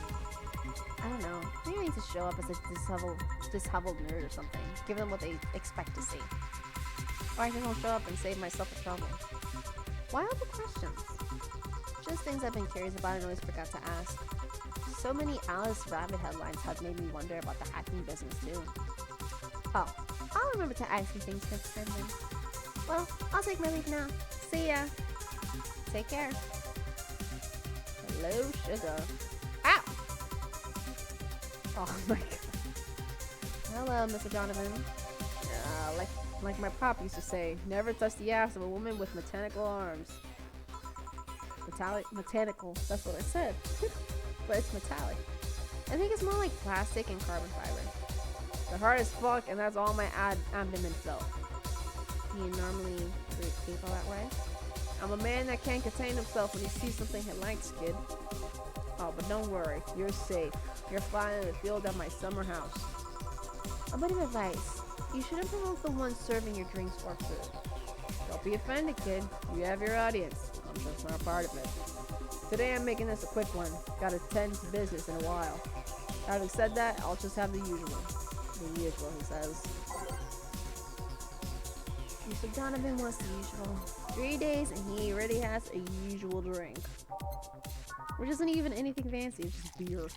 Speaker 1: I don't know, maybe I need to show up as a disheveled nerd or something, give them what they expect to see. Or I can go show up and save myself the trouble. Why all the questions? Just things I've been curious about and always forgot to ask. So many Alice Rabbit headlines have made me wonder about the hacking business too. Oh, I'll remember to ask you things next time then. Well, I'll take my leave now. See ya. Take care. Hello, sugar. Ow! Oh my god. Hello, Mr. Donovan. Like my pop used to say, never touch the ass of a woman with mechanical arms. Mechanical, that's what I said. But it's metallic. I think it's more like plastic and carbon fiber. They're hard as fuck, and that's all my abdomen felt. You normally treat people that way? I'm a man that can't contain himself when he sees something he likes, kid. Oh, but don't worry, you're safe. You're flying in the field at my summer house. A bit of advice. You shouldn't provoke the ones serving your drinks or food. Don't be offended, kid. You have your audience. I'm just not part of it. Today I'm making this a quick one. Gotta tend to business in a while. Having said that, I'll just have the usual. The usual, he says. Mr. Donovan wants the usual. 3 days and he already has a usual drink. Which isn't even anything fancy, it's just beer.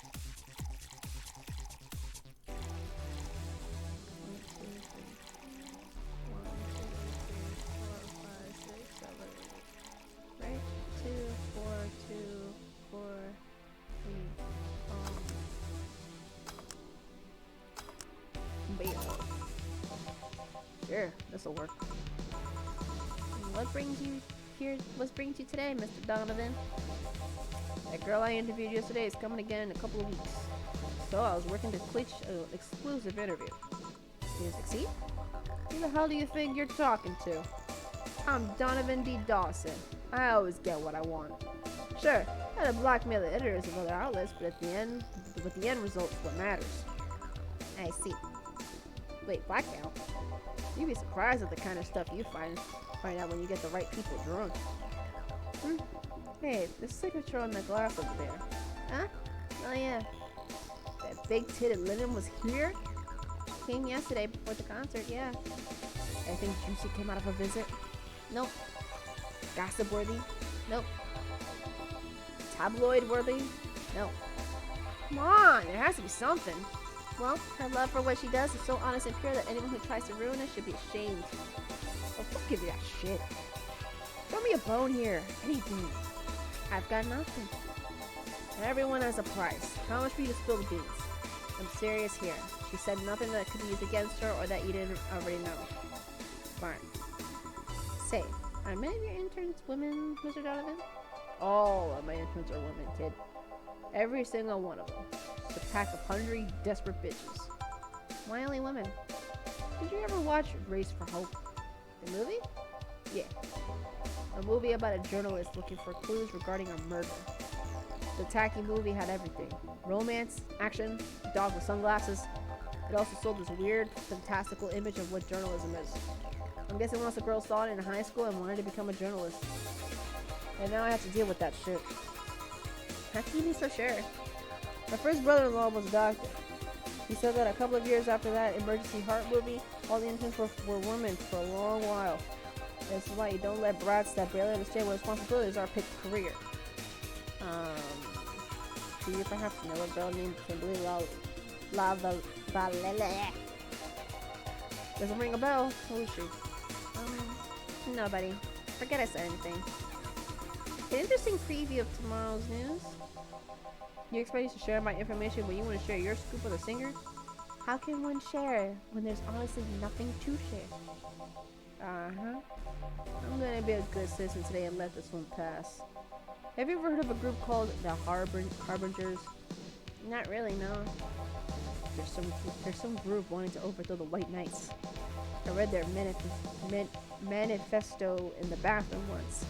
Speaker 1: Sure, this'll work. What brings you here? What brings you today, Mr. Donovan? That girl I interviewed yesterday is coming again in a couple of weeks. So I was working to clinch an exclusive interview. Did you succeed? Who the hell do you think you're talking to? I'm Donovan D. Dawson. I always get what I want. Sure, I had to blackmail the editors of other outlets, but the end result is what matters. I see. Wait, blackmail? You'd be surprised at the kind of stuff you find out when you get the right people drunk. Hey, the signature on the glass over there. Huh? Oh yeah. That big-titted Lennon was here? Came yesterday before the concert, yeah. I think Juicy came out of a visit? Nope. Gossip-worthy? Nope. Tabloid-worthy? Nope. Come on, there has to be something. Well, her love for what she does is so honest and pure that anyone who tries to ruin it should be ashamed. Oh, don't give me that shit. Throw me a bone here. Anything. I've got nothing. Everyone has a price. How much for you to spill the beans? I'm serious here. She said nothing that could be used against her or that you didn't already know. Fine. Say, are many of your interns women, Mr. Donovan? All of my interns are women, kid. Every single one of them. It's a pack of hungry, desperate bitches. Why only women? Did you ever watch Race for Hope? The movie? Yeah. A movie about a journalist looking for clues regarding a murder. The tacky movie had everything. Romance, action, a dog with sunglasses. It also sold this weird, fantastical image of what journalism is. I'm guessing once a girl saw it in high school and wanted to become a journalist. And now I have to deal with that shit. How can you be so sure? My first brother-in-law was a doctor. He said that a couple of years after that emergency heart movie, all the interns were women for a long while. This is why you don't let brats that barely understand what responsibilities are pick a career. Do you perhaps know a girl named Kimberly Valele? Doesn't ring a bell. Who is she? Nobody. Forget I said anything. An interesting preview of tomorrow's news. You expect us to share my information when you want to share your scoop of the singer? How can one share when there's honestly nothing to share? Uh-huh. I'm gonna be a good citizen today and let this one pass. Have you ever heard of a group called the Harbingers? Not really, no. There's some group wanting to overthrow the White Knights. I read their manifesto in the bathroom once.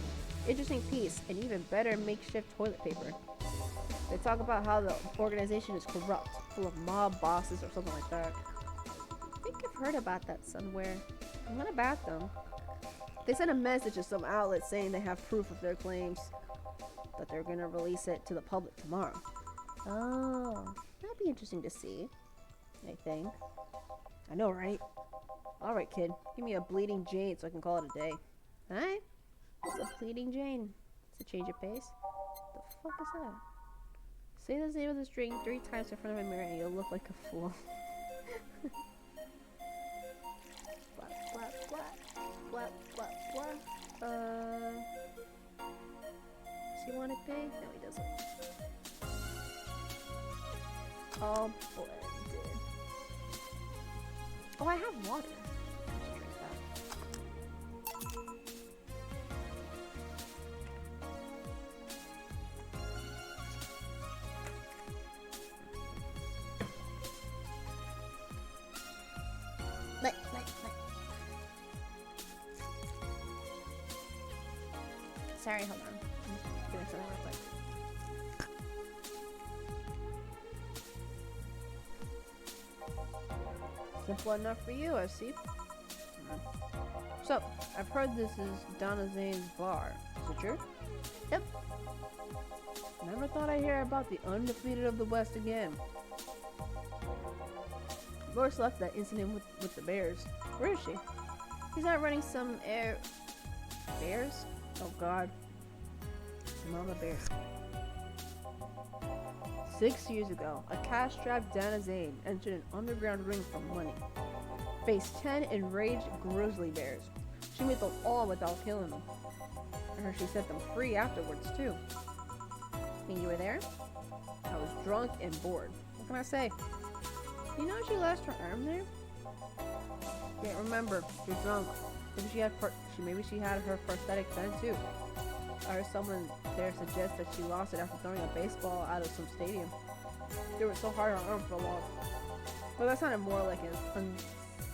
Speaker 1: Interesting piece, and even better makeshift toilet paper. They talk about how the organization is corrupt, full of mob bosses or something like that. I think I've heard about that somewhere. What about them? They sent a message to some outlet saying they have proof of their claims, but they're gonna release it to the public tomorrow. Oh, that'd be interesting to see, I think. I know, right? Alright, kid. Give me a bleeding Jane so I can call it a day. Alright? It's a bleeding Jane. It's a change of pace. The fuck is that? Say the name of this drink 3 times in front of a mirror and you'll look like a fool. Blah, blah, blah. Blah, blah, blah. Does he want to pay? No, he doesn't. All blended. Oh, I have water. I should drink that. Let. Sorry, hold on. I'm doing something real quick. Simple enough for you, I see. So, I've heard this is Donna Zane's bar. Is it true? Yep. Never thought I'd hear about the undefeated of the West again. Boris left that incident with the Bears. Where is she? He's out running some Bears? Oh god. Mama Bear. 6 years ago, a cash-strapped Dana Zane entered an underground ring for money. Faced 10 enraged grizzly bears. She made them all without killing them. I heard she set them free afterwards, too. And you were there? I was drunk and bored. What can I say? You know she lost her arm there? Can't remember. She was drunk. Maybe she had her prosthetic then, too. I heard someone there suggest that she lost it after throwing a baseball out of some stadium. They were so hard on her arm for a while. But that sounded more like an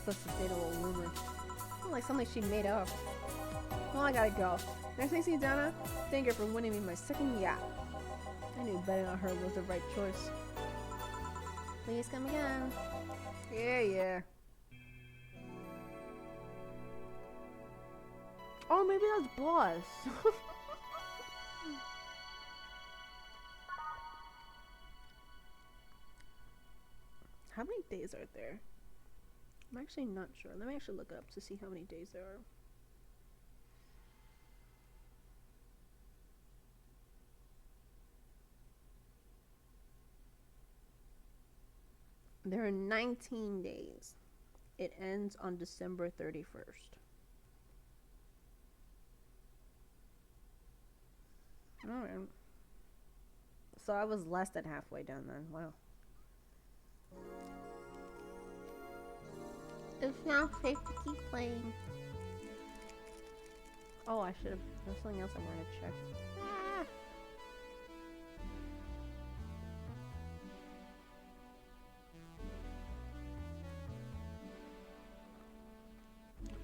Speaker 1: unsustainable rumor. Like something she made up. Well, I gotta go. Next time I see Donna, thank her for winning me my second yacht. I knew betting on her was the right choice. Please come again. Yeah. Oh, maybe that's Boss. How many days are there? I'm actually not sure. Let me actually look up to see how many days there are. There are 19 days. It ends on December 31st. Alright. So I was less than halfway done then. Wow. It's now safe to keep playing. Oh, I should have. There's something else I wanted to check.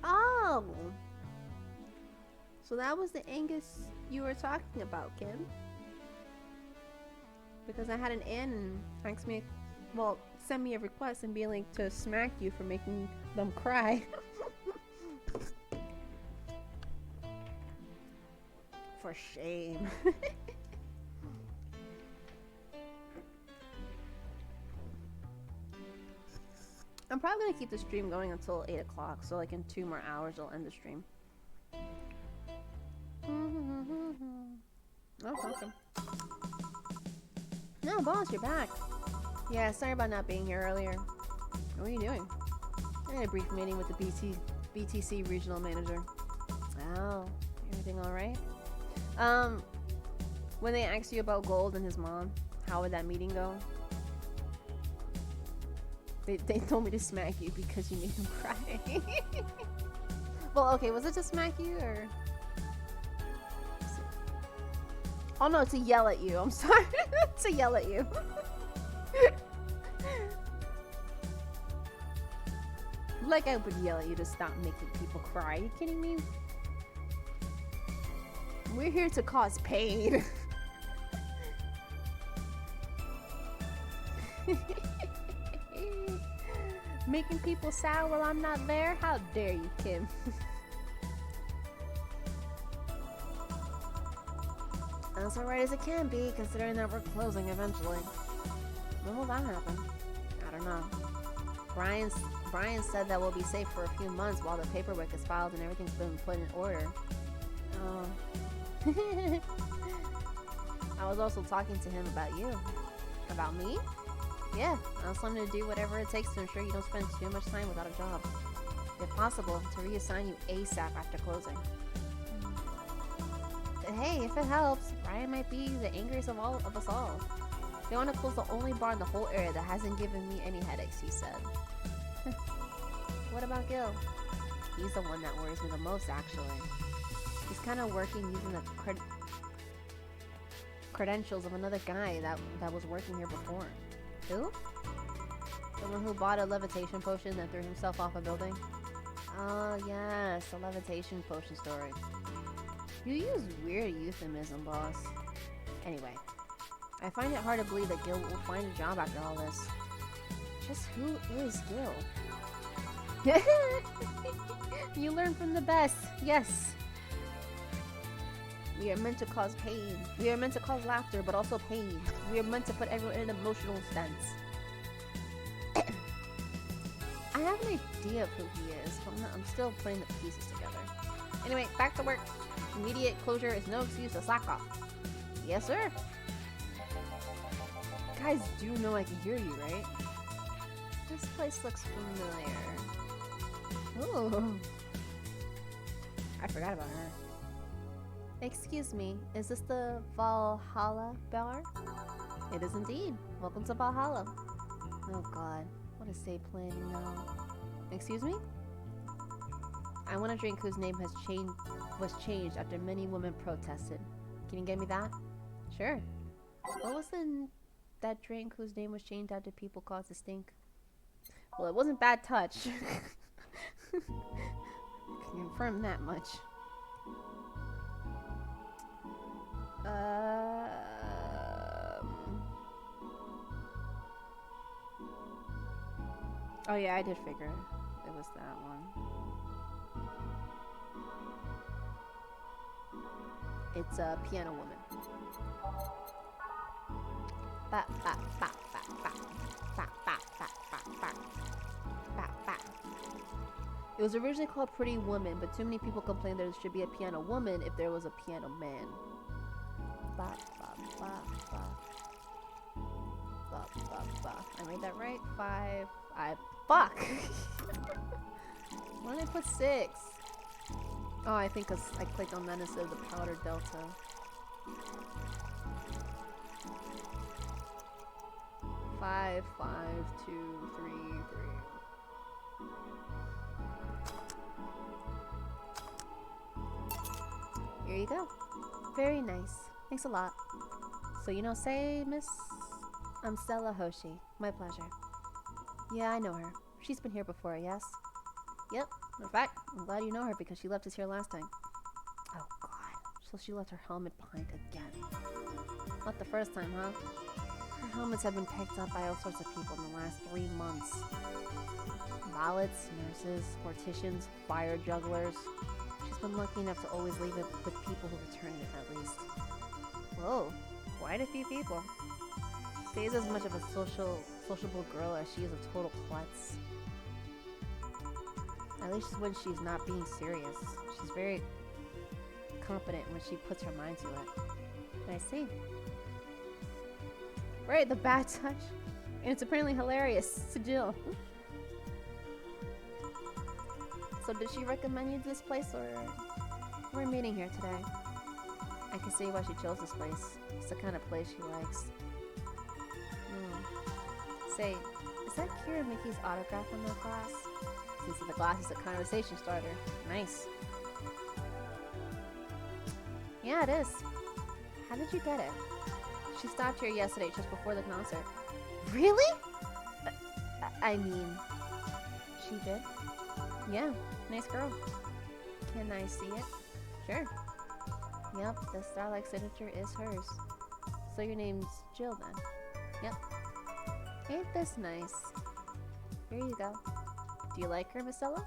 Speaker 1: Oh! So that was the Angus you were talking about, Kim? Because I had an N ask me, well, send me a request and be like to smack you for making them cry. For shame. I'm probably gonna keep the stream going until 8 o'clock, so like in 2 more hours I'll end the stream. Oh, welcome. No, boss, you're back. Yeah, sorry about not being here earlier. What are you doing? I had a brief meeting with the BTC regional manager. Oh, everything all right? When they asked you about Gold and his mom, how would that meeting go? They told me to smack you because you made them cry. Well, okay, was it to smack you or? Oh no, to yell at you. I'm sorry. To yell at you. Like I would yell at you to stop making people cry. Are you kidding me? We're here to cause pain. Making people sad while I'm not there? How dare you, Kim? That's alright as it can be, considering that we're closing eventually. When will that happen? I don't know. Brian said that we'll be safe for a few months while the paperwork is filed and everything's been put in order. Oh. I was also talking to him about you. About me? Yeah, I was planning to do whatever it takes to ensure you don't spend too much time without a job. If possible, to reassign you ASAP after closing. Hey, if it helps, Brian might be the angriest of us all. They want to close the only bar in the whole area that hasn't given me any headaches, he said. What about Gil? He's the one that worries me the most, actually. He's kind of working using the credentials of another guy that was working here before. Who? Someone who bought a levitation potion and threw himself off a building? Oh, yes, the levitation potion story. You use weird euphemism, boss. Anyway, I find it hard to believe that Gil will find a job after all this. Just who is Gil? You learn from the best, yes. We are meant to cause pain. We are meant to cause laughter, but also pain. We are meant to put everyone in an emotional stance. I have an idea of who he is, but I'm still putting the pieces together. Anyway, back to work. Immediate closure is no excuse to slack off. Yes, sir. Guys do know I can hear you, right? This place looks familiar. Ooh. I forgot about her. Excuse me, is this the Valhalla bar? It is indeed. Welcome to Valhalla. Oh god, what is estate planning now? Excuse me? I want a drink whose name was changed after many women protested. Can you get me that? Sure. What was that drink whose name was changed after people caused a stink? Well, it wasn't Bad Touch. I can confirm that much. Oh yeah, I did figure it was that one. It's a piano woman. Ba, ba, ba, ba, ba. Ba, ba, ba, ba, ba. Ba, ba. It was originally called Pretty Woman, but too many people complained there should be a piano woman if there was a piano man. Ba, ba, ba, ba. Ba, ba, ba. I made that right? 5. Fuck! Why did I put 6? Oh, I think 'cause I clicked on that instead of the powder delta. Five, 2, 3, 3. Here you go. Very nice. Thanks a lot. So you know, say, Miss... I'm Stella Hoshi. My pleasure. Yeah, I know her. She's been here before, yes? Yep. In fact, I'm glad you know her because she left us here last time. Oh god. So she left her helmet behind again. Not the first time, huh? Her helmets have been picked up by all sorts of people in the last 3 months. Valets, nurses, morticians, fire jugglers. She's been lucky enough to always leave it with people who return it, at least. Whoa, quite a few people. Stays as much of a sociable girl as she is a total klutz. At least when she's not being serious. She's very competent when she puts her mind to it. I see. Right, the bad touch. And it's apparently hilarious to Jill. So did she recommend you this place, or we're meeting here today? I can see why she chose this place. It's the kind of place she likes. Say, Is that Kira Mickey's autograph on the glass? Since the glass is a conversation starter. Nice. Yeah, it is. How did you get it? She stopped here yesterday just before the concert. Really? I mean, she did? Yeah, nice girl. Can I see it? Sure. Yep, the Starlight signature is hers. So your name's Jill then? Yep. Ain't this nice? Here you go. Do you like her, Miss Stella?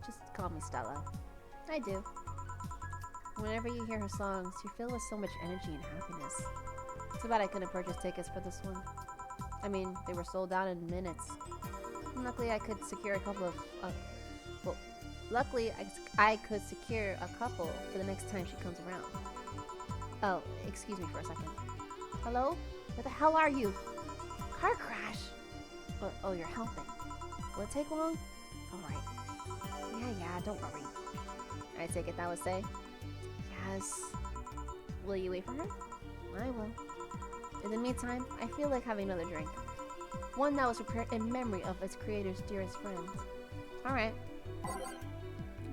Speaker 1: Just call me Stella. I do. Whenever you hear her songs, you feel with so much energy and happiness. Too bad I couldn't purchase tickets for this one. I mean, they were sold out in minutes. Luckily, I could secure a couple of... luckily, I could secure a couple for the next time she comes around. Oh, excuse me for a second. Hello? Where the hell are you? Car crash! Oh, you're helping. Will it take long? Alright. Yeah, don't worry. I take it that would say? Yes. Will you wait for her? I will. In the meantime, I feel like having another drink. One that was prepared in memory of its creator's dearest friend. Alright.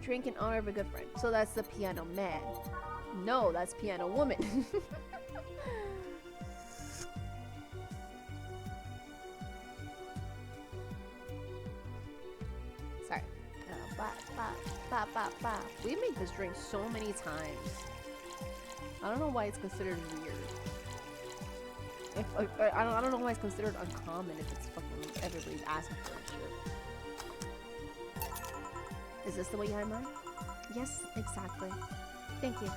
Speaker 1: Drink in honor of a good friend. So that's the piano man. No, that's piano woman. Sorry. We made this drink so many times. I don't know why it's considered weird. I don't know why it's considered uncommon if it's fucking everybody's asking for it shit. Is this the way you had mine? Yes, exactly. Thank you.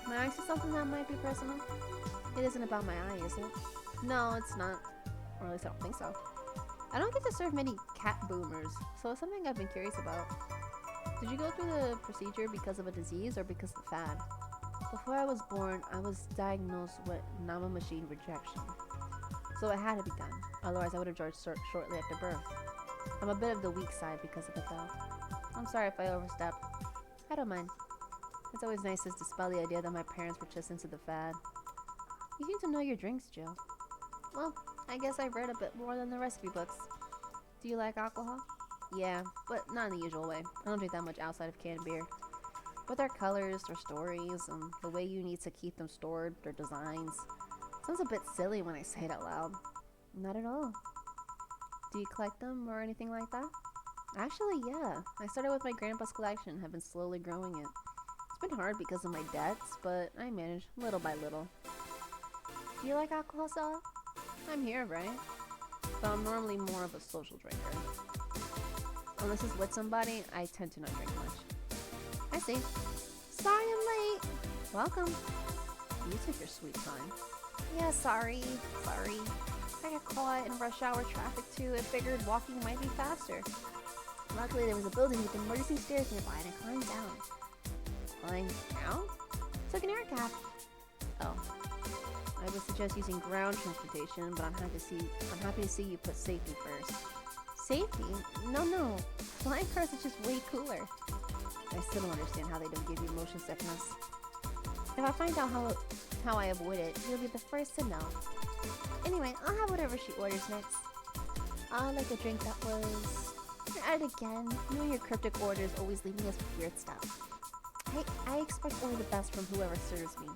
Speaker 1: May I ask you something that might be personal? It isn't about my eye, is it? No, it's not. Or at least I don't think so. I don't get to serve many cat boomers, so it's something I've been curious about. Did you go through the procedure because of a disease or because of the fad? Before I was born, I was diagnosed with machine rejection. So it had to be done, otherwise I would have died shortly after birth. I'm a bit of the weak side because of it though. I'm sorry if I overstepped. I don't mind. It's always nice to dispel the idea that my parents were just into the fad. You seem to know your drinks, Jill. Well, I guess I've read a bit more than the recipe books. Do you like alcohol? Yeah, but not in the usual way. I don't drink that much outside of canned beer. But their colors, their stories, and the way you need to keep them stored, their designs. Sounds a bit silly when I say it out loud. Not at all. Do you collect them or anything like that? Actually, yeah. I started with my grandpa's collection and have been slowly growing it. It's been hard because of my debts, but I manage little by little. Do you like alcohol, Stella? I'm here, right? But I'm normally more of a social drinker. Unless it's with somebody, I tend to not drink much. I see. Sorry I'm late. Welcome. You took your sweet time. Yeah, sorry. I got caught in rush hour traffic too. I figured walking might be faster. Luckily, there was a building with emergency stairs nearby and I climbed down. Climbed down? Took an air cab. Oh. I would suggest using ground transportation, but I'm happy to see you put safety first. Safety? No. Flying cars is just way cooler. I still don't understand how they don't give you motion sickness. If I find out how I avoid it, you'll be the first to know. Anyway, I'll have whatever she orders next. I'll like a drink that was... You're at it again. You and your cryptic orders always leaving us with weird stuff. I expect only the best from whoever serves me.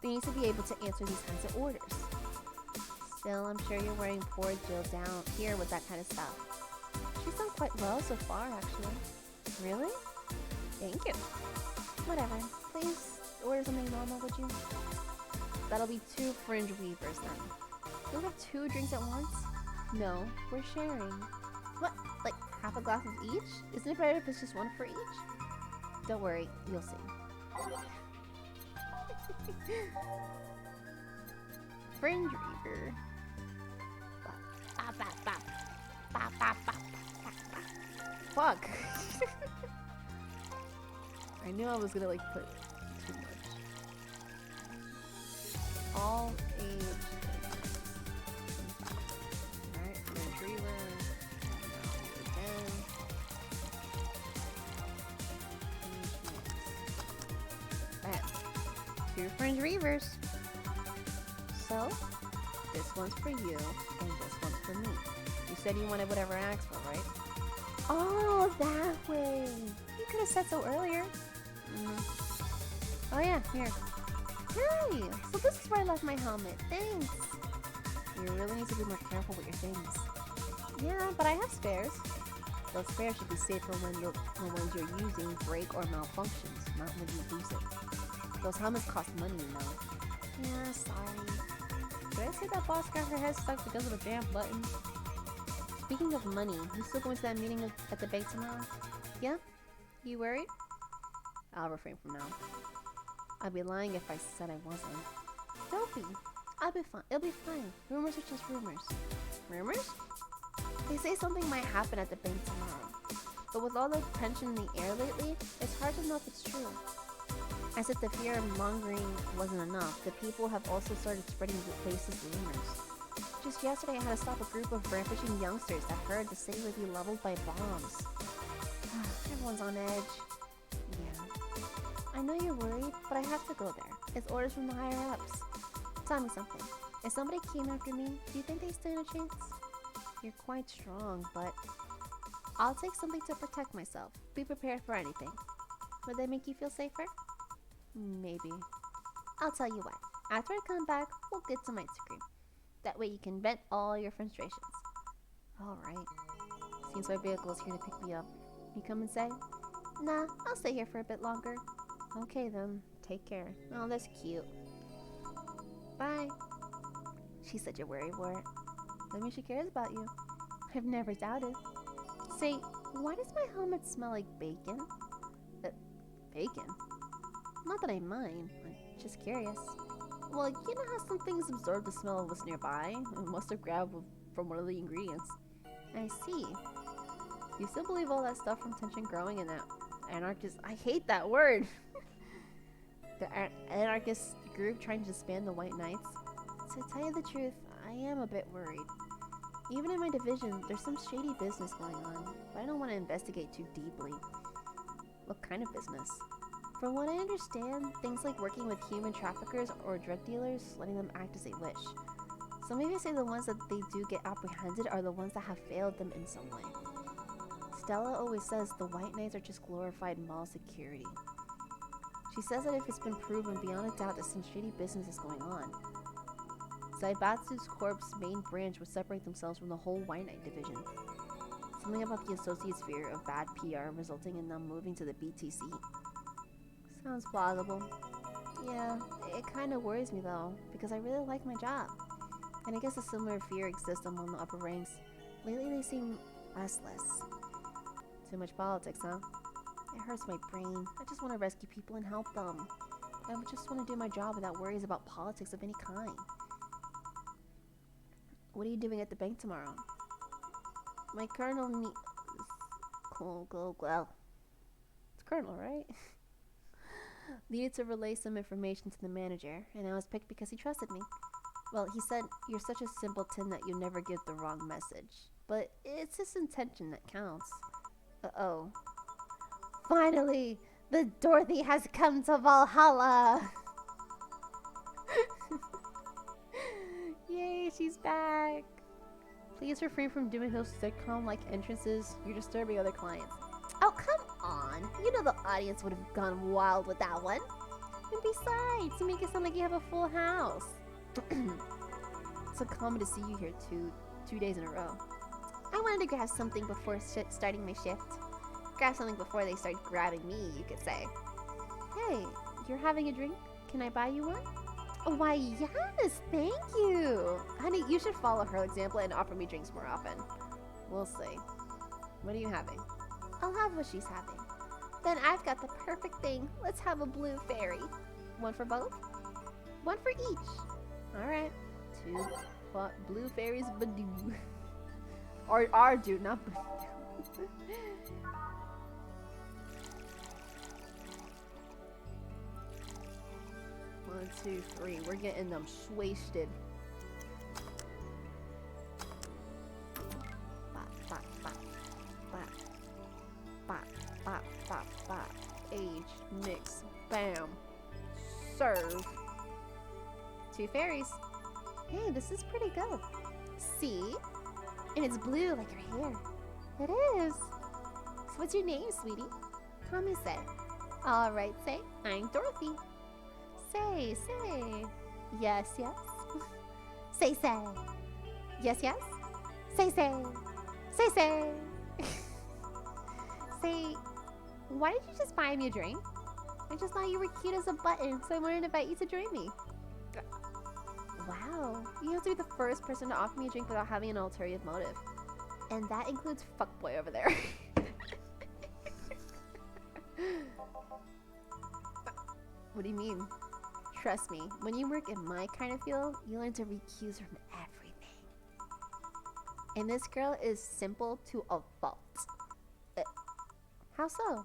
Speaker 1: They need to be able to answer these kinds of orders. Still, I'm sure you're wearing poor Jill down here with that kind of stuff. She's done quite well so far, actually. Really? Thank you. Whatever. Please order something normal, would you? That'll be 2 fringe weavers then. Do we have 2 drinks at once? No, we're sharing. What? Like half a glass of each? Isn't it better if it's just one for each? Don't worry, you'll see. Fringe weaver. Fuck. I knew I was gonna like put too much. All age. Alright, Fringe weaver. Again. Bam. 2 fringe weavers. So, this one's for you, and this one's for me. You said you wanted whatever I asked for, right? Oh, that way. You could have said so earlier. Oh yeah, here. Hey, so this is where I left my helmet. Thanks. You really need to be more careful with your things. Yeah, but I have spares. Those spares should be safer when the ones you're using break or malfunctions, not when you lose it. Those helmets cost money, you know. Yeah, sorry. Did I say that boss got her head stuck because of a damn button? Speaking of money, you still going to that meeting at the bank tomorrow? Yeah? You worried? I'll refrain from now. I'd be lying if I said I wasn't. Don't be. I'll be fine. It'll be fine. Rumors are just rumors. Rumors? They say something might happen at the bank tomorrow. But with all the tension in the air lately, it's hard to know if it's true. As if the fear of mongering wasn't enough, the people have also started spreading racist rumors. Just yesterday, I had to stop a group of rampaging youngsters that heard the city would be leveled by bombs. Everyone's on edge. Yeah. I know you're worried, but I have to go there. It's orders from the higher-ups. Tell me something. If somebody came after me, do you think they stand a chance? You're quite strong, but I'll take something to protect myself. Be prepared for anything. Would they make you feel safer? Maybe. I'll tell you what. After I come back, we'll get some ice cream. That way you can vent all your frustrations. Alright. Seems my vehicle is here to pick me up. You come and say? Nah, I'll stay here for a bit longer. Okay then. Take care. Oh, that's cute. Bye. She's such a worrywart. That means she cares about you. I've never doubted. Say, why does my helmet smell like bacon? Bacon? Not that I mind. I'm just curious. Well, you know how some things absorb the smell of what's nearby? It must have grabbed from one of the ingredients. I see. You still believe all that stuff from tension growing in that anarchist... I hate that word! The anarchist group trying to disband the White Knights? To tell you the truth, I am a bit worried. Even in my division, there's some shady business going on, but I don't want to investigate too deeply. What kind of business? From what I understand, things like working with human traffickers or drug dealers, letting them act as they wish. Some even say the ones that they do get apprehended are the ones that have failed them in some way. Stella always says the White Knights are just glorified mall security. She says that if it's been proven beyond a doubt that some shady business is going on, Zaibatsu's Corp's main branch would separate themselves from the whole White Knight division. Something about the Associates' fear of bad PR resulting in them moving to the BTC. Sounds plausible. Yeah, it kind of worries me though, because I really like my job. And I guess a similar fear exists among the upper ranks. Lately they seem restless. Too much politics, huh? It hurts my brain. I just want to rescue people and help them. I just want to do my job without worries about politics of any kind. What are you doing at the bank tomorrow? My colonel It's colonel, right? Needed to relay some information to the manager, and I was picked because he trusted me. Well, he said, you're such a simpleton that you never give the wrong message. But it's his intention that counts. Uh-oh. Finally! The Dorothy has come to Valhalla! Yay, she's back! Please refrain from doing those sitcom-like entrances. You're disturbing other clients. Oh, come on! You know the audience would have gone wild with that one. And besides, you make it sound like you have a full house. It's so common to see you here two days in a row. I wanted to grab something before starting my shift. Grab something before they start grabbing me, you could say. Hey, you're having a drink? Can I buy you one? Oh, why, yes, thank you. Honey, you should follow her example and offer me drinks more often. We'll see. What are you having? I'll have what she's having. Then I've got the perfect thing. Let's have a blue fairy. One for both? One for each. Alright. 2 blue fairies, badoo. Or are do, not badoo. 1, 2, 3. We're getting them swasted. Bop, bop, bop, bop, bop, bop, bop, bop. Age, mix, bam, serve. 2 fairies. Hey, this is pretty good. See? And it's blue like your hair. It is. So what's your name, sweetie? Call me Say. All right, Say. I'm Dorothy. Say. Yes. Say. Yes. Say. Say. Say, why did you just buy me a drink? I just thought you were cute as a button, so I wanted to invite you to join me. Wow, you have to be the first person to offer me a drink without having an ulterior motive. And that includes fuckboy over there. What do you mean? Trust me, when you work in my kind of field, you learn to recuse from everything. And this girl is simple to a fault. How so?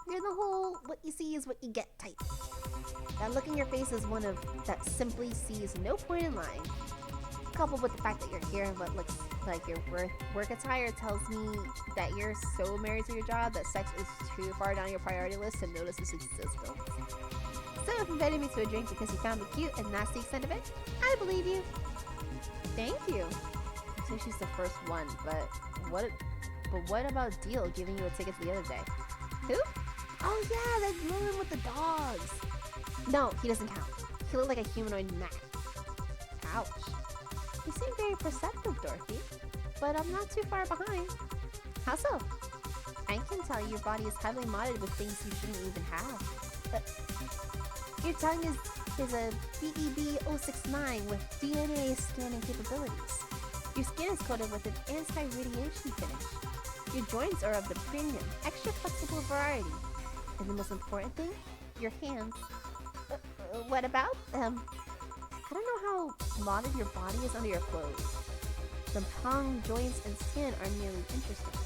Speaker 1: You're the whole what you see is what you get type. That look in your face is one of that simply sees no point in lying. Coupled with the fact that you're here in what looks like your work attire tells me that you're so married to your job that sex is too far down your priority list to notice its existence. So if you invited me to a drink because you found me cute and that's the extent of it, I believe you. Thank you. I say she's the first one, but what about Deal giving you a ticket the other day? Who? Oh yeah, that woman with the dogs. No, he doesn't count. He looked like a humanoid gnat. Ouch. You seem very perceptive, Dorothy, but I'm not too far behind. How so? I can tell your body is heavily modded with things you shouldn't even have. Your tongue is a BEB-069 with DNA scanning capabilities. Your skin is coated with an anti-radiation finish. Your joints are of the premium, extra flexible variety. And the most important thing, your hands. What about them? I don't know how modded your body is under your clothes. The palm, joints, and skin are merely interesting.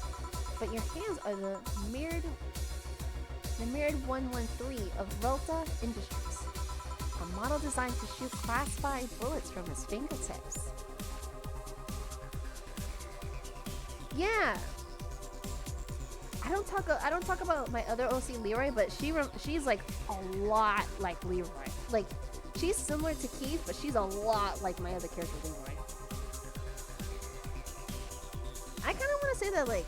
Speaker 1: But your hands are the mirrored 113 of Volta Industries. A model designed to shoot classified bullets from his fingertips. Yeah. I don't talk about my other OC Leroy, but she's like a lot like Leroy. Like she's similar to Keith, but she's a lot like my other character Leroy. I kind of want to say that like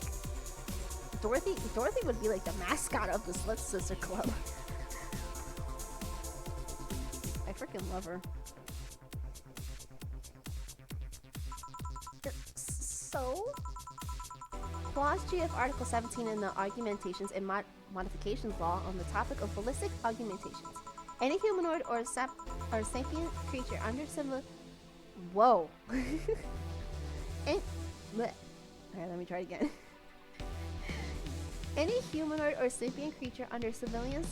Speaker 1: Dorothy would be like the mascot of the Slut Sister Club. I freaking love her. So, Clause G of Article 17 in the Argumentations and Modifications Law on the topic of ballistic augmentations. Any humanoid or sapient creature under civil... Whoa. Alright, let me try it again. Any humanoid or sapient creature under civilian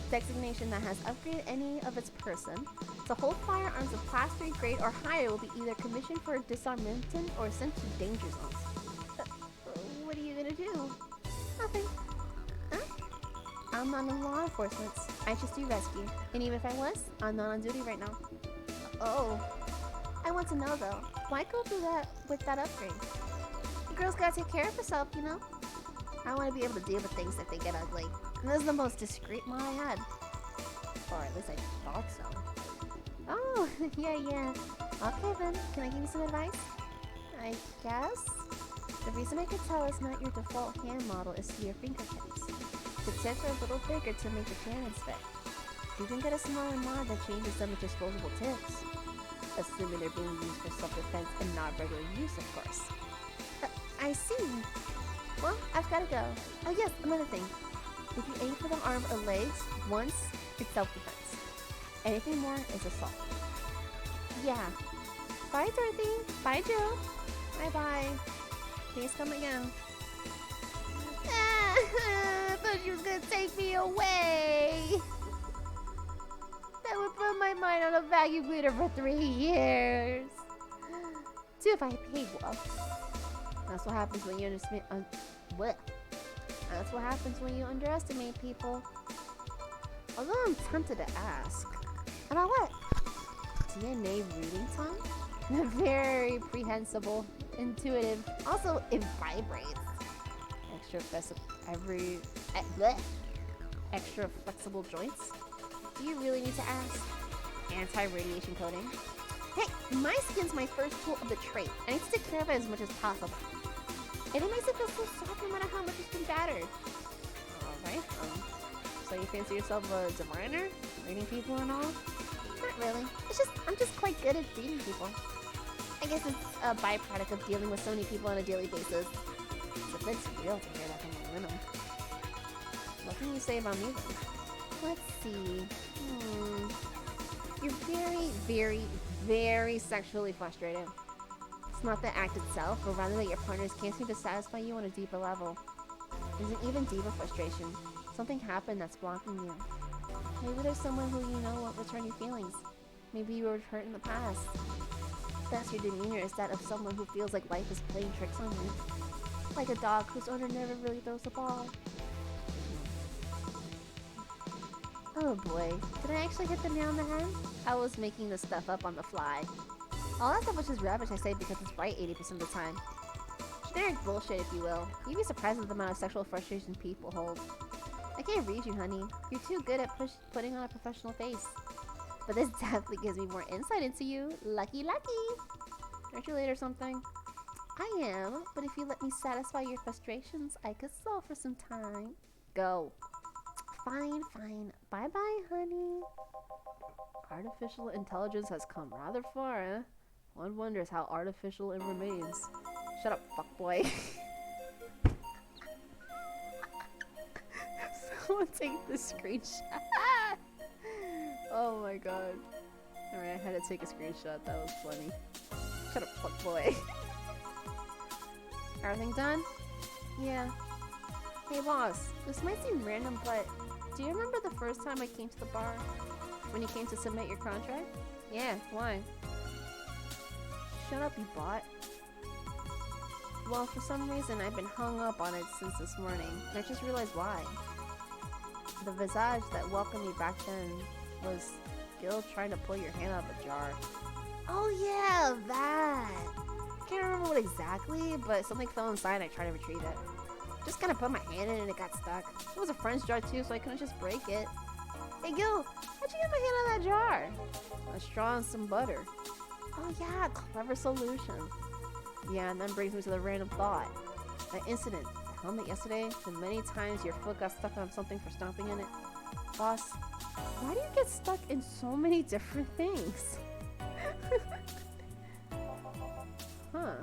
Speaker 1: designation that has upgraded any of its person to hold firearms of Class 3 grade or higher will be either commissioned for disarmament or sent to danger zones. What are you gonna do? Nothing. Huh? I'm not in law enforcement. I just do rescue. And even if I was, I'm not on duty right now. Oh. I want to know though, why go through that with that upgrade? The girl's gotta take care of herself, you know? I want to be able to deal with things if they get ugly. And this is the most discreet mod I had. Or at least I thought so. Oh, yeah. Okay then, can I give you some advice? I guess? The reason I could tell it's not your default hand model is to your fingertips. The tips are a little bigger to make the cannons fit. You can get a smaller mod that changes them with disposable tips. Assuming they're being used for self-defense and not regular use, of course. I see. Well, I've gotta go. Oh yes, another thing. If you aim for the arm or legs once, it's self-defense. Anything more is assault. Yeah. Bye, Dorothy. Bye, Jill. Bye-bye. Please come again. I thought she was gonna take me away. That would put my mind on a vacuum cleaner for 3 years. Too if I paid well. That's what happens when you underestimate. That's what happens when you underestimate people. Although I'm tempted to ask. About what? DNA reading time? Very prehensible, intuitive. Also, it vibrates. Extra flexible joints. Do you really need to ask? Anti-radiation coating. Hey, my skin's my first tool of the trade. I need to take care of it as much as possible. And it makes it feel so soft no matter how much it's been battered. Alright, so you fancy yourself a diviner? Reading people and all? Not really. I'm just quite good at reading people. I guess it's a byproduct of dealing with so many people on a daily basis. It's a bit surreal to hear that from a woman. What can you say about me then? Let's see. You're very, very, very sexually frustrated. It's not the act itself, but rather that your partners can't seem to satisfy you on a deeper level. There's an even deeper frustration. Something happened that's blocking you. Maybe there's someone who you know won't return your feelings. Maybe you were hurt in the past. Thus your demeanor is that of someone who feels like life is playing tricks on you. Like a dog whose owner never really throws the ball. Oh boy, did I actually hit the nail on the head? I was making this stuff up on the fly. All that stuff was just rubbish, I say, because it's right 80% of the time. Generic bullshit, if you will. You'd be surprised at the amount of sexual frustration people hold. I can't read you, honey. You're too good at putting on a professional face. But this definitely gives me more insight into you. Lucky, lucky! Aren't you late or something? I am, but if you let me satisfy your frustrations, I could solve for some time. Go. Fine, fine. Bye-bye, honey. Artificial intelligence has come rather far, eh? One wonders how artificial it remains. Shut up, fuckboy. Someone take this screenshot. Oh my god. Alright, I had to take a screenshot. That was funny. Shut up, fuckboy. Everything done? Yeah. Hey boss, this might seem random, but do you remember the first time I came to the bar? When you came to submit your contract? Yeah, why? Shut up, you bot. Well, for some reason I've been hung up on it since this morning, and I just realized why. The visage that welcomed me back then was Gil trying to pull your hand out of a jar. Oh yeah, that! I can't remember what exactly, but something fell inside and I tried to retrieve it. Just kind of put my hand in it and it got stuck. It was a French jar too, so I couldn't just break it. Hey Gil, how'd you get my hand out of that jar? A straw and some butter. Oh yeah, clever solution. Yeah, and then brings me to the random thought. That incident, the helmet yesterday, the many times your foot got stuck on something for stomping in it. Boss, why do you get stuck in so many different things? Huh.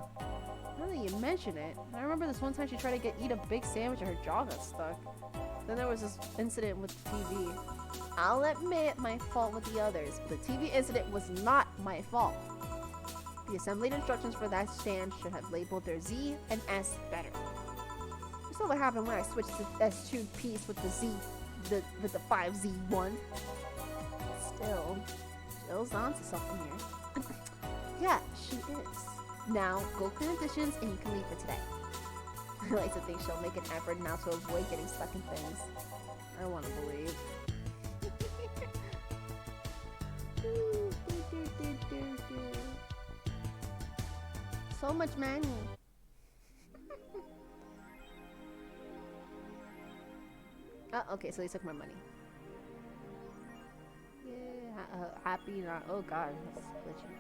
Speaker 1: Now that you mention it, I remember this one time she tried to eat a big sandwich and her jaw got stuck. Then there was this incident with the TV. I'll admit my fault with the others, but the TV incident was not my fault. The assembly instructions for that stand should have labeled their Z and S better. You saw what happened when I switched to S2 piece with the 5Z1. Still, Jill's onto something here. Yeah, she is. Now, go clean the dishes and you can leave for today. I like to think she'll make an effort now to avoid getting stuck in things. I want to believe. So much money. Oh, okay, so they took my money. Yeah, happy not. Oh god, that's glitchy.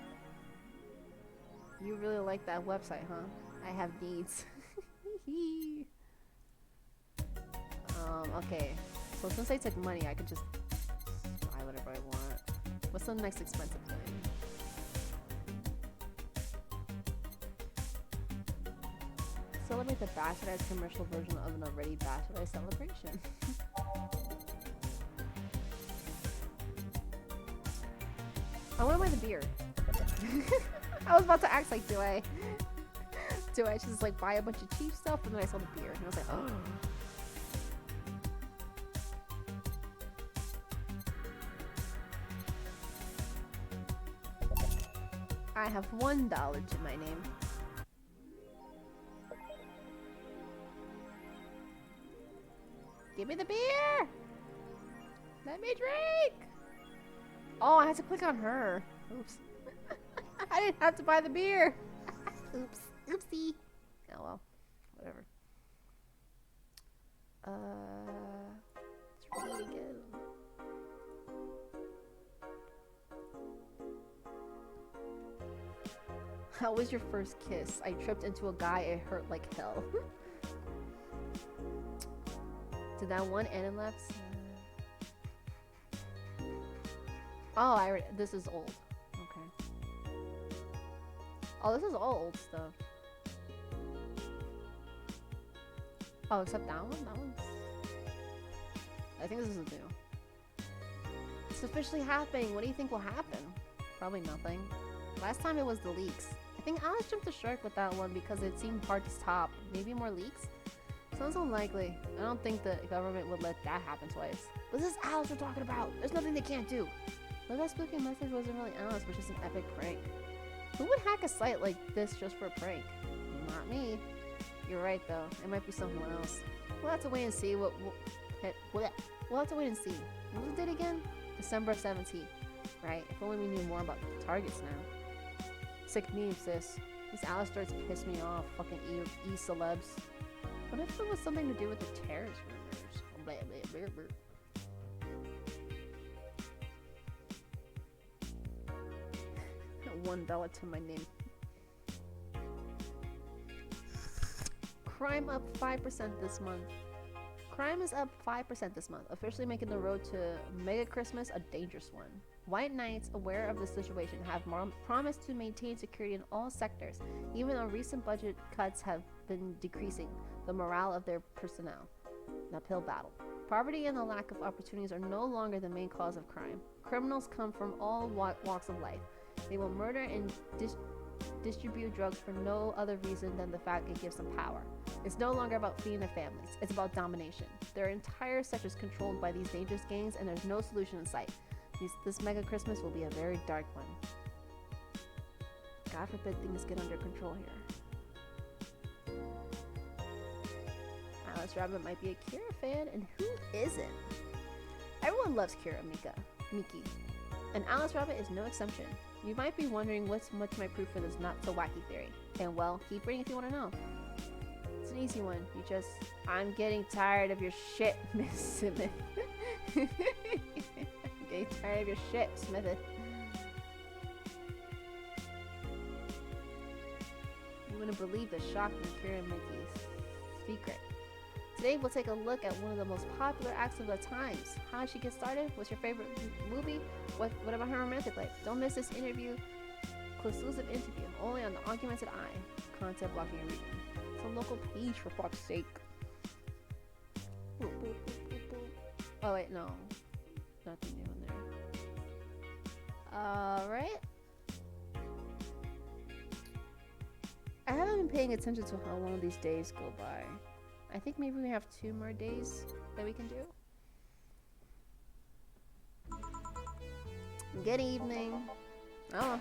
Speaker 1: You really like that website, huh? I have needs. Okay. So since I took money, I could just buy whatever I want. What's the next expensive thing? Celebrate the bastardized commercial version of an already bastardized celebration. I want to buy the beer. I was about to act like, do I just like buy a bunch of cheap stuff? And then I saw the beer and I was like, oh. I have $1 to my name. Give me the beer! Let me drink! Oh, I had to click on her. Oops. I didn't have to buy the beer. Oops. Oopsie. Oh well. Whatever. Let's read again. How was your first kiss? I tripped into a guy. It hurt like hell. Did that one end and left? Oh, this is old. Okay. Oh, this is all old stuff. Oh, except that one? That one's... I think this is new. It's officially happening. What do you think will happen? Probably nothing. Last time it was the leaks. I think Alice jumped the shark with that one because it seemed hard to stop. Maybe more leaks? Sounds unlikely. I don't think the government would let that happen twice. This is Alice we're talking about. There's nothing they can't do. But that spooky message wasn't really Alice, which is an epic prank. Who would hack a site like this just for a prank? Not me. You're right though. It might be someone else. We'll have to wait and see what we'll have to wait and see. What was the date again? December 17th. Right? If only we knew more about targets now. Sick meme, sis. This Alice starts to piss me off. Fucking E-celebs. What if it was something to do with the terrorist rumors? Blah, blah, blah, blah. $1 to my name. Crime up 5% this month. Crime is up 5% this month, officially making the road to Mega Christmas a dangerous one. White Knights, aware of the situation, have promised to maintain security in all sectors, even though recent budget cuts have been decreasing the morale of their personnel. An uphill battle. Poverty and the lack of opportunities are no longer the main cause of crime. Criminals come from all walks of life. They will murder and distribute drugs for no other reason than the fact it gives them power. It's no longer about feeding their families. It's about domination. Their entire sector is controlled by these dangerous gangs, and there's no solution in sight. This Mega Christmas will be a very dark one. God forbid things get under control here. Alice Rabbit might be a Kira fan, and who isn't? Everyone loves Kira Miki. And Alice Rabbit is no exception. You might be wondering what's much my proof for this not so wacky theory. And well, keep reading if you want to know. It's an easy one. I'm getting tired of your shit, Miss Smith. I'm getting tired of your shit, Smithy. You wouldn't believe the shocking Kira Mickey's secret. Today we'll take a look at one of the most popular acts of the times. How did she get started? What's your favorite movie? What about her romantic life? Don't miss this exclusive interview, only on the Augmented Eye. Content blocking and reading. It's a local page for fuck's sake. Oh wait, no. Nothing new in there. Alright. I haven't been paying attention to how long these days go by. I think maybe we have 2 more days that we can do. Good evening. Oh.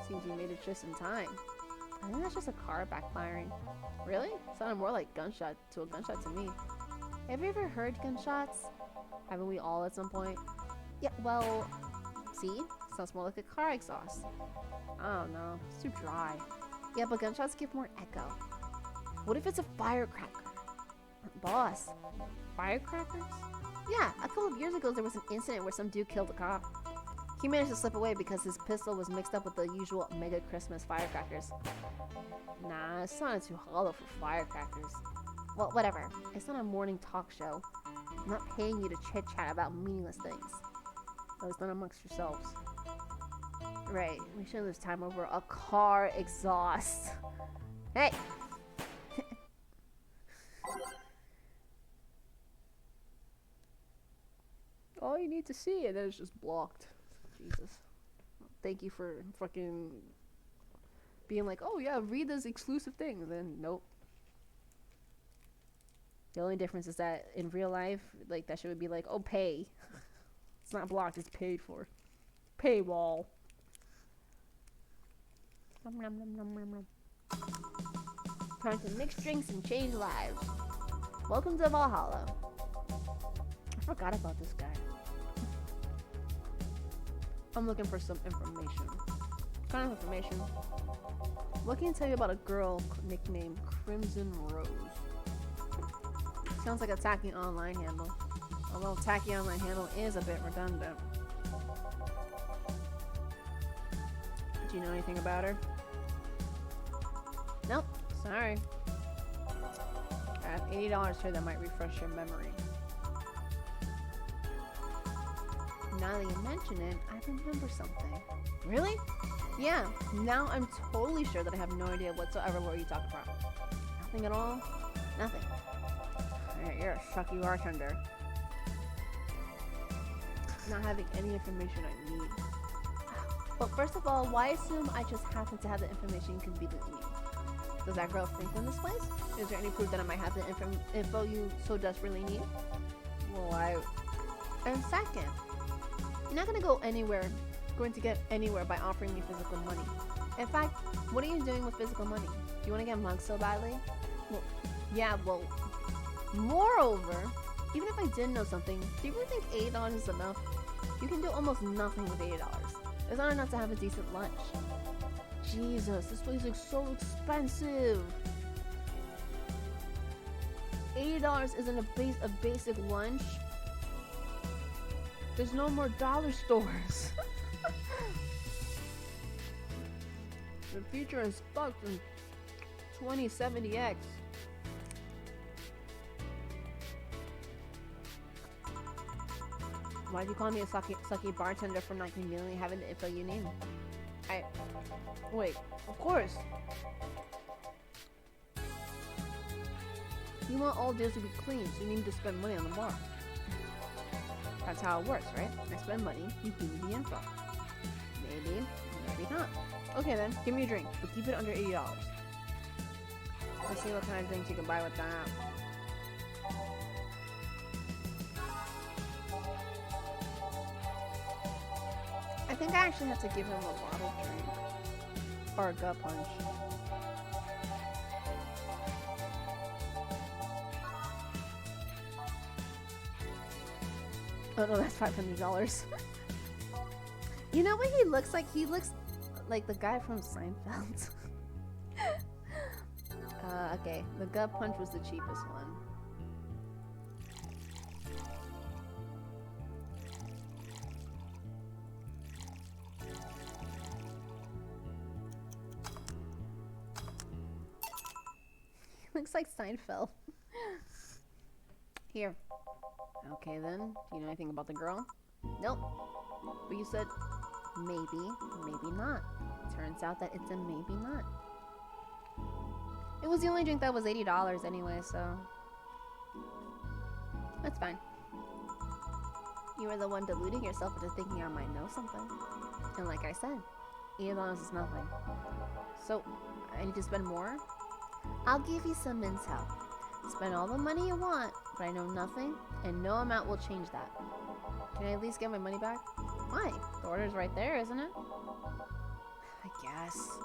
Speaker 1: Seems you made it just in time. I think that's just a car backfiring. Really? Sounded more like a gunshot to me. Have you ever heard gunshots? Haven't we all at some point? Yeah, well, see? Sounds more like a car exhaust. I don't know. It's too dry. Yeah, but gunshots give more echo. What if it's a firecracker? Boss, firecrackers? Yeah, a couple of years ago there was an incident where some dude killed a cop. He managed to slip away because his pistol was mixed up with the usual Mega Christmas firecrackers. Nah, it sounded too hollow for firecrackers. Well, whatever. It's not a morning talk show. I'm not paying you to chit-chat about meaningless things. That was done amongst yourselves. Right, we shouldn't lose time over a car exhaust. Hey! All you need to see, and then it's just blocked. Jesus. Thank you for fucking being like, oh yeah, read this exclusive thing. And then, nope. The only difference is that in real life, like, that shit would be like, oh, pay. It's not blocked, it's paid for. Paywall. Trying to mix drinks and change lives. Welcome to Valhalla. I forgot about this guy. I'm looking for some information. What kind of information? What can I tell you about a girl nicknamed Crimson Rose? Sounds like a tacky online handle. Although tacky online handle is a bit redundant. Do you know anything about her? Nope. Sorry. I have $80 here that might refresh your memory. Now that you mention it, I remember something. Really? Yeah. Now I'm totally sure that I have no idea whatsoever what you're talking about. Nothing at all? Nothing. You're a sucky bartender. Not having any information I need. Well, first of all, why assume I just happen to have the information you conveniently need? Does that girl frequent this place? Is there any proof that I might have the info you so desperately need? Well, And second, you're not going to get anywhere by offering me physical money. In fact, what are you doing with physical money? Do you want to get mugged so badly? Well, yeah, well, moreover, even if I did know something, do you really think $8 is enough? You can do almost nothing with $8. It's not enough to have a decent lunch. Jesus, this place looks so expensive. $80 isn't a basic lunch. There's no more dollar stores. The future is fucked in 2070X. Why'd you call me a sucky bartender for not conveniently having the info you need? Wait, of course. You want all deals to be clean, so you need to spend money on the bar. That's how it works, right? I spend money, you give me the info. Maybe, maybe not. Okay then, give me a drink, but keep it under $80. Let's see what kind of drinks you can buy with that. I think I actually have to give him a bottle drink. Or a gut punch. Oh no, that's $500. You know what he looks like? He looks like the guy from Seinfeld. Okay, the gut punch was the cheapest one. Looks like Seinfeld. Here. Okay then. Do you know anything about the girl? Nope. But you said maybe, maybe not. Turns out that it's a maybe not. It was the only drink that was $80 anyway, so that's fine. You were the one deluding yourself into thinking I might know something. And like I said, $80 is nothing. So, I need to spend more? I'll give you some intel. Spend all the money you want, but I know nothing, and no amount will change that. Can I at least get my money back? Why? The order's right there, isn't it? I guess.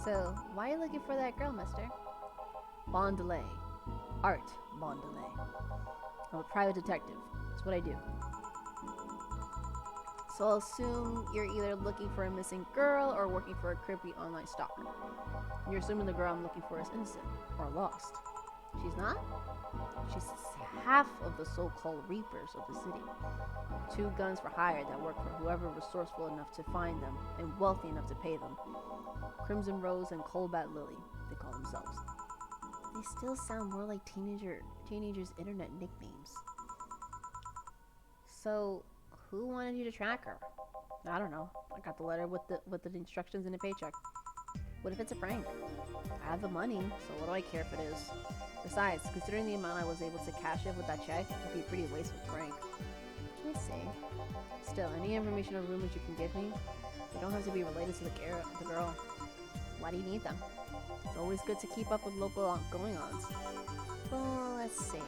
Speaker 1: So, why are you looking for that girl, mister? Bondelay. Art Bondelay. I'm a private detective. That's what I do. So I'll assume you're either looking for a missing girl or working for a creepy online stalker. You're assuming the girl I'm looking for is innocent or lost. She's not? She's half of the so-called reapers of the city. 2 guns for hire that work for whoever resourceful enough to find them and wealthy enough to pay them. Crimson Rose and Coldbat Lily, they call themselves. They still sound more like teenagers' internet nicknames. So, who wanted you to track her? I don't know. I got the letter with the instructions and the paycheck. What if it's a prank? I have the money, so what do I care if it is? Besides, considering the amount I was able to cash in with that check, it'd be a pretty wasteful prank. I see. Still, any information or rumors you can give me, they don't have to be related to the girl. Why do you need them? It's always good to keep up with local going-ons. Well, let's see.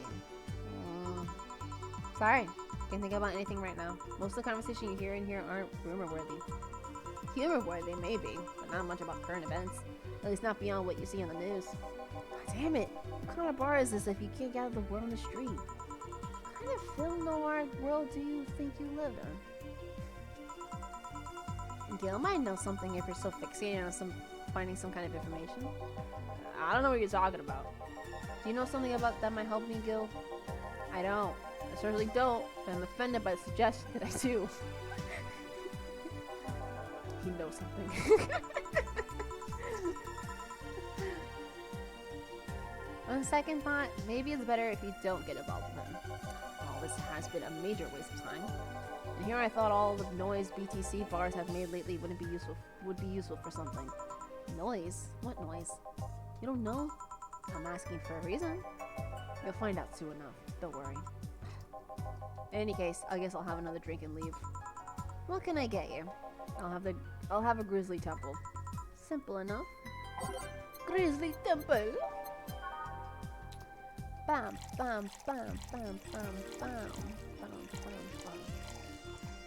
Speaker 1: Sorry, can't think about anything right now. Most of the conversation you hear in here aren't rumor-worthy. Humor-worthy, maybe, but not much about current events. At least not beyond what you see on the news. Damn it! What kind of bar is this if you can't get out of the word on the street? What kind of film noir world do you think you live in? Gil might know something if you're so fixated on finding some kind of information. I don't know what you're talking about. Do you know something about that might help me, Gil? I don't. I certainly don't, but I'm offended by the suggestion that I do. he knows something. On second thought, maybe it's better if you don't get involved with him. Well, this has been a major waste of time. And here I thought all the noise BTC bars have made lately would be useful for something. Noise? What noise? You don't know? I'm asking for a reason. You'll find out soon enough. Don't worry. In any case, I guess I'll have another drink and leave. What can I get you? I'll have a grizzly temple. Simple enough. Grizzly temple. Bam, bam, bam, bam, bam, bam, bam, bam.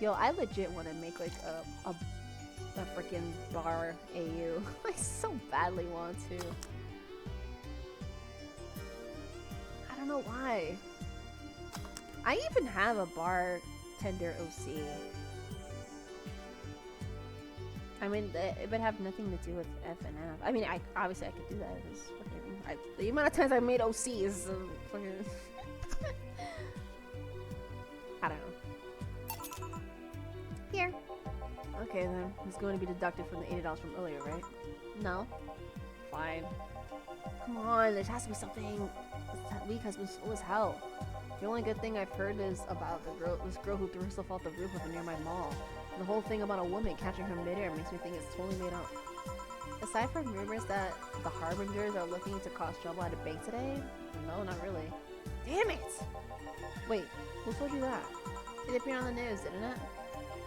Speaker 1: Yo, I legit want to make like a freaking bar AU. I so badly want to. I don't know why. I even have a bartender OC. I mean, it would have nothing to do with F and F. I mean, obviously I could do that. The amount of times I made OC is fucking. I don't know. Here. Okay then, it's going to be deducted from the $80 from earlier, right? No. Fine. Come on, there has to be something. That week has been slow as hell. The only good thing I've heard is about this girl who threw herself off the roof of a nearby mall. And the whole thing about a woman catching her midair makes me think it's totally made up. Aside from rumors that the Harbingers are looking to cause trouble at a bank today, no, not really. Damn it! Wait, who told you that? It appeared on the news, didn't it?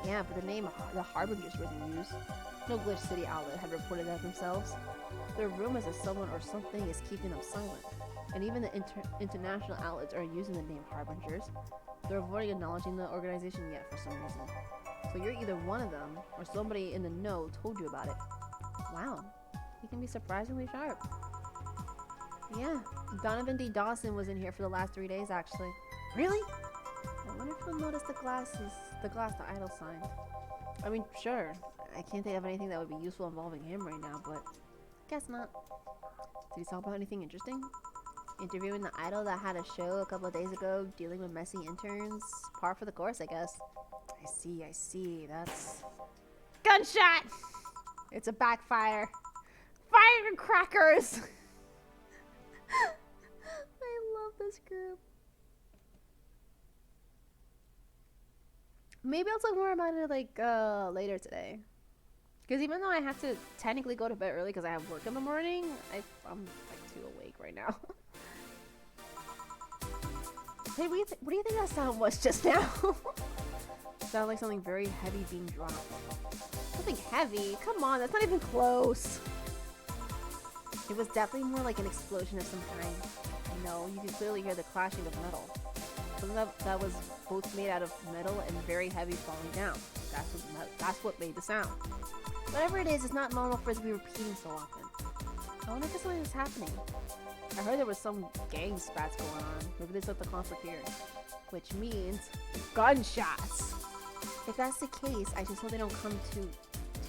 Speaker 1: Yeah, but the name the Harbingers wasn't used. No Glitch City outlet had reported that themselves. There are rumors that someone or something is keeping them silent. And even the international outlets are using the name Harbingers. They're avoiding acknowledging the organization yet for some reason. So you're either one of them, or somebody in the know told you about it. Wow, he can be surprisingly sharp. Yeah, Donovan D. Dawson was in here for the last 3 days, actually. Really? I wonder if you'll notice the glass the idol signed. I mean, sure. I can't think of anything that would be useful involving him right now, but guess not. Did he talk about anything interesting? Interviewing the idol that had a show a couple of days ago, dealing with messy interns. Par for the course, I guess. I see. That's... Gunshot! It's a backfire. Firecrackers! I love this group. Maybe I'll talk more about it like later today. Because even though I have to technically go to bed early because I have work in the morning, I'm like too awake right now. Hey, what do you think that sound was just now? Sounded like something very heavy being dropped. Something heavy? Come on, that's not even close. It was definitely more like an explosion of some kind. No, you can clearly hear the clashing of metal. Something that was both made out of metal and very heavy falling down. That's what made the sound. Whatever it is, it's not normal for it to be repeating so often. I wonder if there's something that's happening. I heard there was some gang spats going on. Maybe they took the conflict here. Which means gunshots. If that's the case, I just hope they don't come too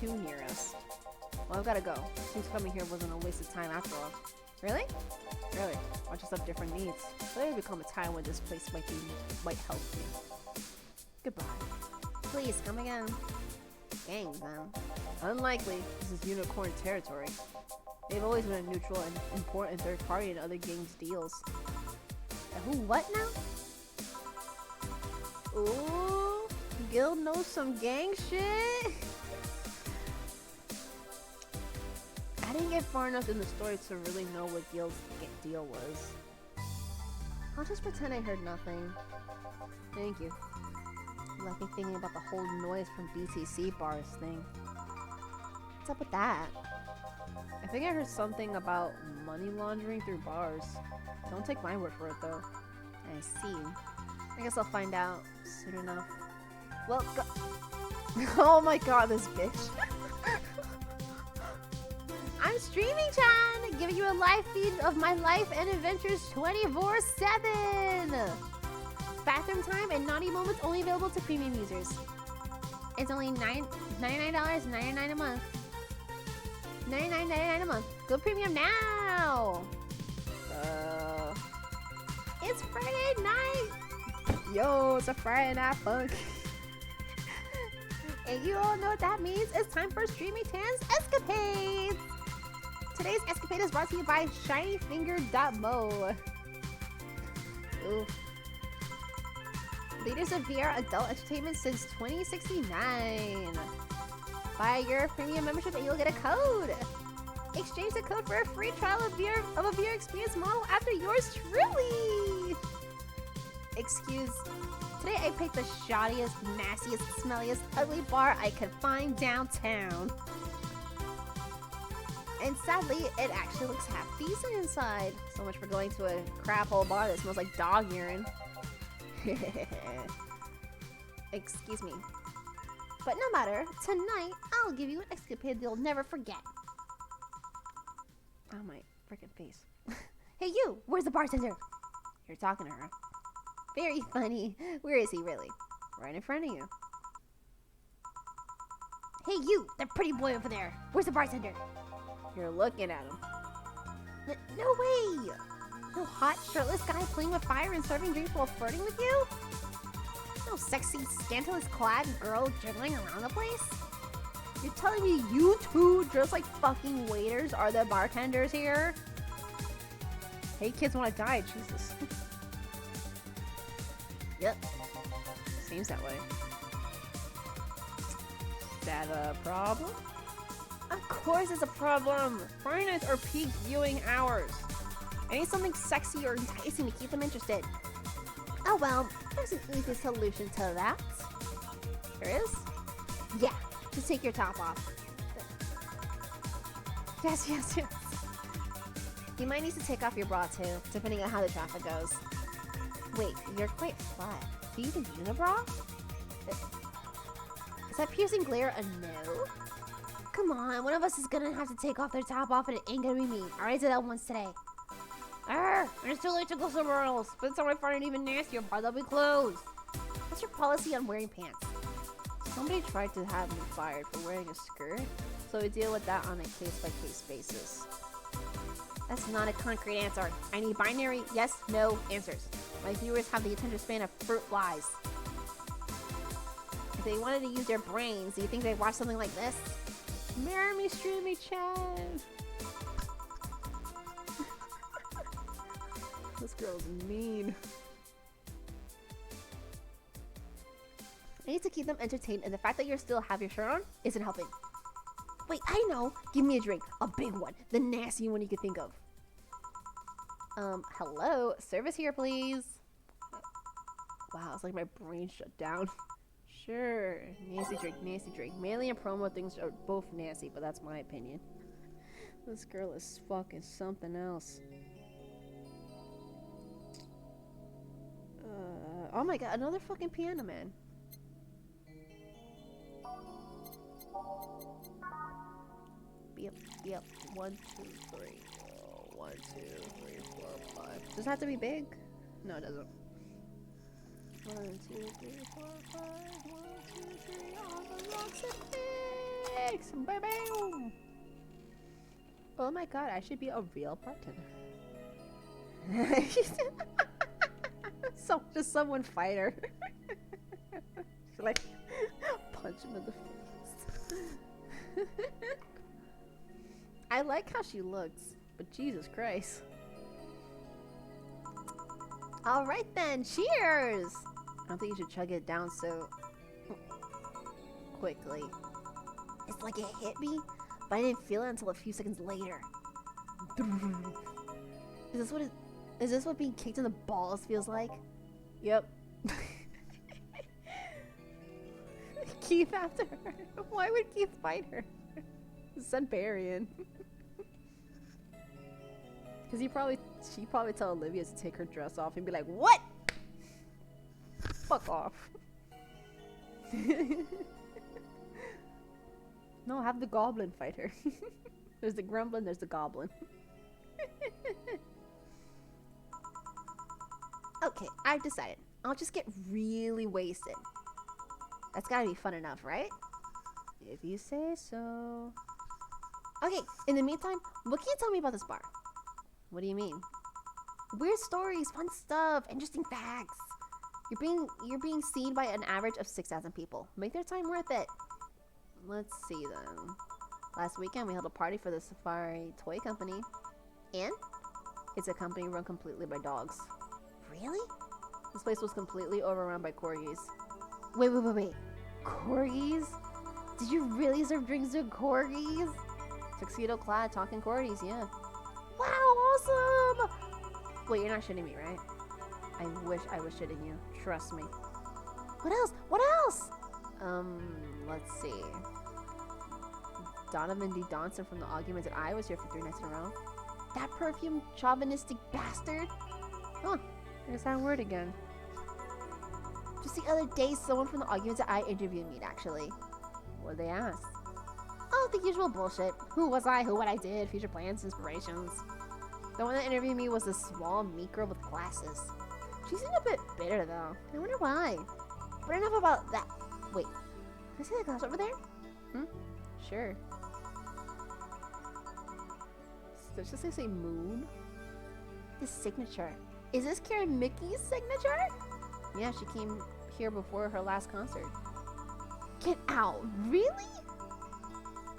Speaker 1: near us. Well, I've gotta go. Seems coming here wasn't a waste of time after all. Really? Really. Watch us have different needs. There become a time when this place might help me. Goodbye. Please, come again. Gangs, man. Unlikely. This is unicorn territory. They've always been a neutral and important third party in other gangs' deals. Who what now? Ooh, Guild knows some gang shit? I didn't get far enough in the story to really know what Guild's deal was. I'll just pretend I heard nothing. Thank you. Left me thinking about the whole noise from BTC bars thing. What's up with that? I think I heard something about money laundering through bars. Don't take my word for it though. I see. I guess I'll find out soon enough. Well, oh my god, this bitch. I'm streaming, Chan! Giving you a live feed of my life and adventures 24/7! Bathroom time and naughty moments only available to premium users. It's only $99.99 a month. $99.99 a month. Go premium now! It's Friday night! Yo, it's a Friday night funk. And you all know what that means. It's time for Streamy Tan's Escapades! Today's escapade is brought to you by shinyfinger.mo. Ooh. Leaders of VR adult entertainment since 2069. Buy your premium membership and you'll get a code. Exchange the code for a free trial of a VR experience model after yours truly. Today I picked the shoddiest, nastiest, smelliest, ugly bar I could find downtown. And sadly, it actually looks half decent inside. So much for going to a crap hole bar that smells like dog urine. Excuse me. But no matter, tonight I'll give you an escapade you'll never forget. Oh, my freaking face. Hey you, where's the bartender? You're talking to her. Very funny. Where is he really? Right in front of you. Hey you, that pretty boy over there. Where's the bartender? You're looking at him. No way! No hot, shirtless guy playing with fire and serving drinks while flirting with you? No sexy, scantily clad girl jiggling around the place? You're telling me you two, dressed like fucking waiters, are the bartenders here? Hey, kids wanna die, Jesus. Yep. Seems that way. Is that a problem? Of course it's a problem! Friday nights are peak viewing hours. I need something sexy or enticing to keep them interested. Oh well, there's an easy solution to that. There is? Yeah, just take your top off. Yes. You might need to take off your bra too, depending on how the traffic goes. Wait, you're quite flat. Do you even use a bra? Is that piercing glare a no? Come on, one of us is gonna have to take off their top off and it ain't gonna be me. I already did that once today. Arr! It's too late to go somewhere else. But it's alright find it even nastier part they'll be closed. What's your policy on wearing pants? Somebody tried to have me fired for wearing a skirt, so we deal with that on a case-by-case basis. That's not a concrete answer. I need binary yes, no answers. My viewers have the attention span of fruit flies. If they wanted to use their brains, do you think they'd watch something like this? Marry me, streamy Chad. This girl's mean. I need to keep them entertained, and the fact that you still have your shirt on isn't helping. Wait, I know. Give me a drink. A big one. The nasty one you could think of. Hello? Service here, please. Wow, it's like my brain shut down. Sure. Nasty drink. Mainly and promo things are both nasty, but that's my opinion. This girl is fucking something else. Oh my god, another fucking piano man. Yep. 1, 2, 3. 1, 2, 3, 4, 5. Does it have to be big? No, it doesn't. 1, 2, 3, 4, 5. 1, 2, 3. On the rocks and mix. Bam! Oh my god, I should be a real bartender. Just someone fight her. Like, punch him in the face. I like how she looks, but Jesus Christ. Alright then, cheers! I don't think you should chug it down so quickly. It's like it hit me, but I didn't feel it until a few seconds later. Is this what being kicked in the balls feels like? Yep. Keith after her. Why would Keith fight her? Sudbarian. Because she'd probably tell Olivia to take her dress off and be like, what? Fuck off. No, have the goblin fight her. There's the gremlin, there's the goblin. Okay, I've decided. I'll just get really wasted. That's gotta be fun enough, right? If you say so. Okay, in the meantime, what can you tell me about this bar? What do you mean? Weird stories, fun stuff, interesting facts. You're being seen by an average of 6,000 people. Make their time worth it. Let's see then. Last weekend we held a party for the Safari Toy Company. And? It's a company run completely by dogs. Really? This place was completely overrun by corgis. Wait. Corgis? Did you really serve drinks to corgis? Tuxedo clad talking corgis, yeah. Wow, awesome! Wait, you're not shitting me, right? I wish I was shitting you. Trust me. What else? What else? Let's see. Donovan D. Donson from the Augmented Eye was here for 3 nights in a row. That perfume chauvinistic bastard? Huh, there's that word again. Just the other day, someone from the Augmented Eye interviewed me, actually. What'd they ask? Oh, the usual bullshit. Who was I? Who what I did? Future plans, inspirations. The one that interviewed me was a small, meek girl with glasses. She seemed a bit bitter, though. I wonder why. But enough about that. Wait, can I see the glass over there? Sure. Does this say moon? This signature. Is this Karen Mickey's signature? Yeah, she came here before her last concert. Get out. Really?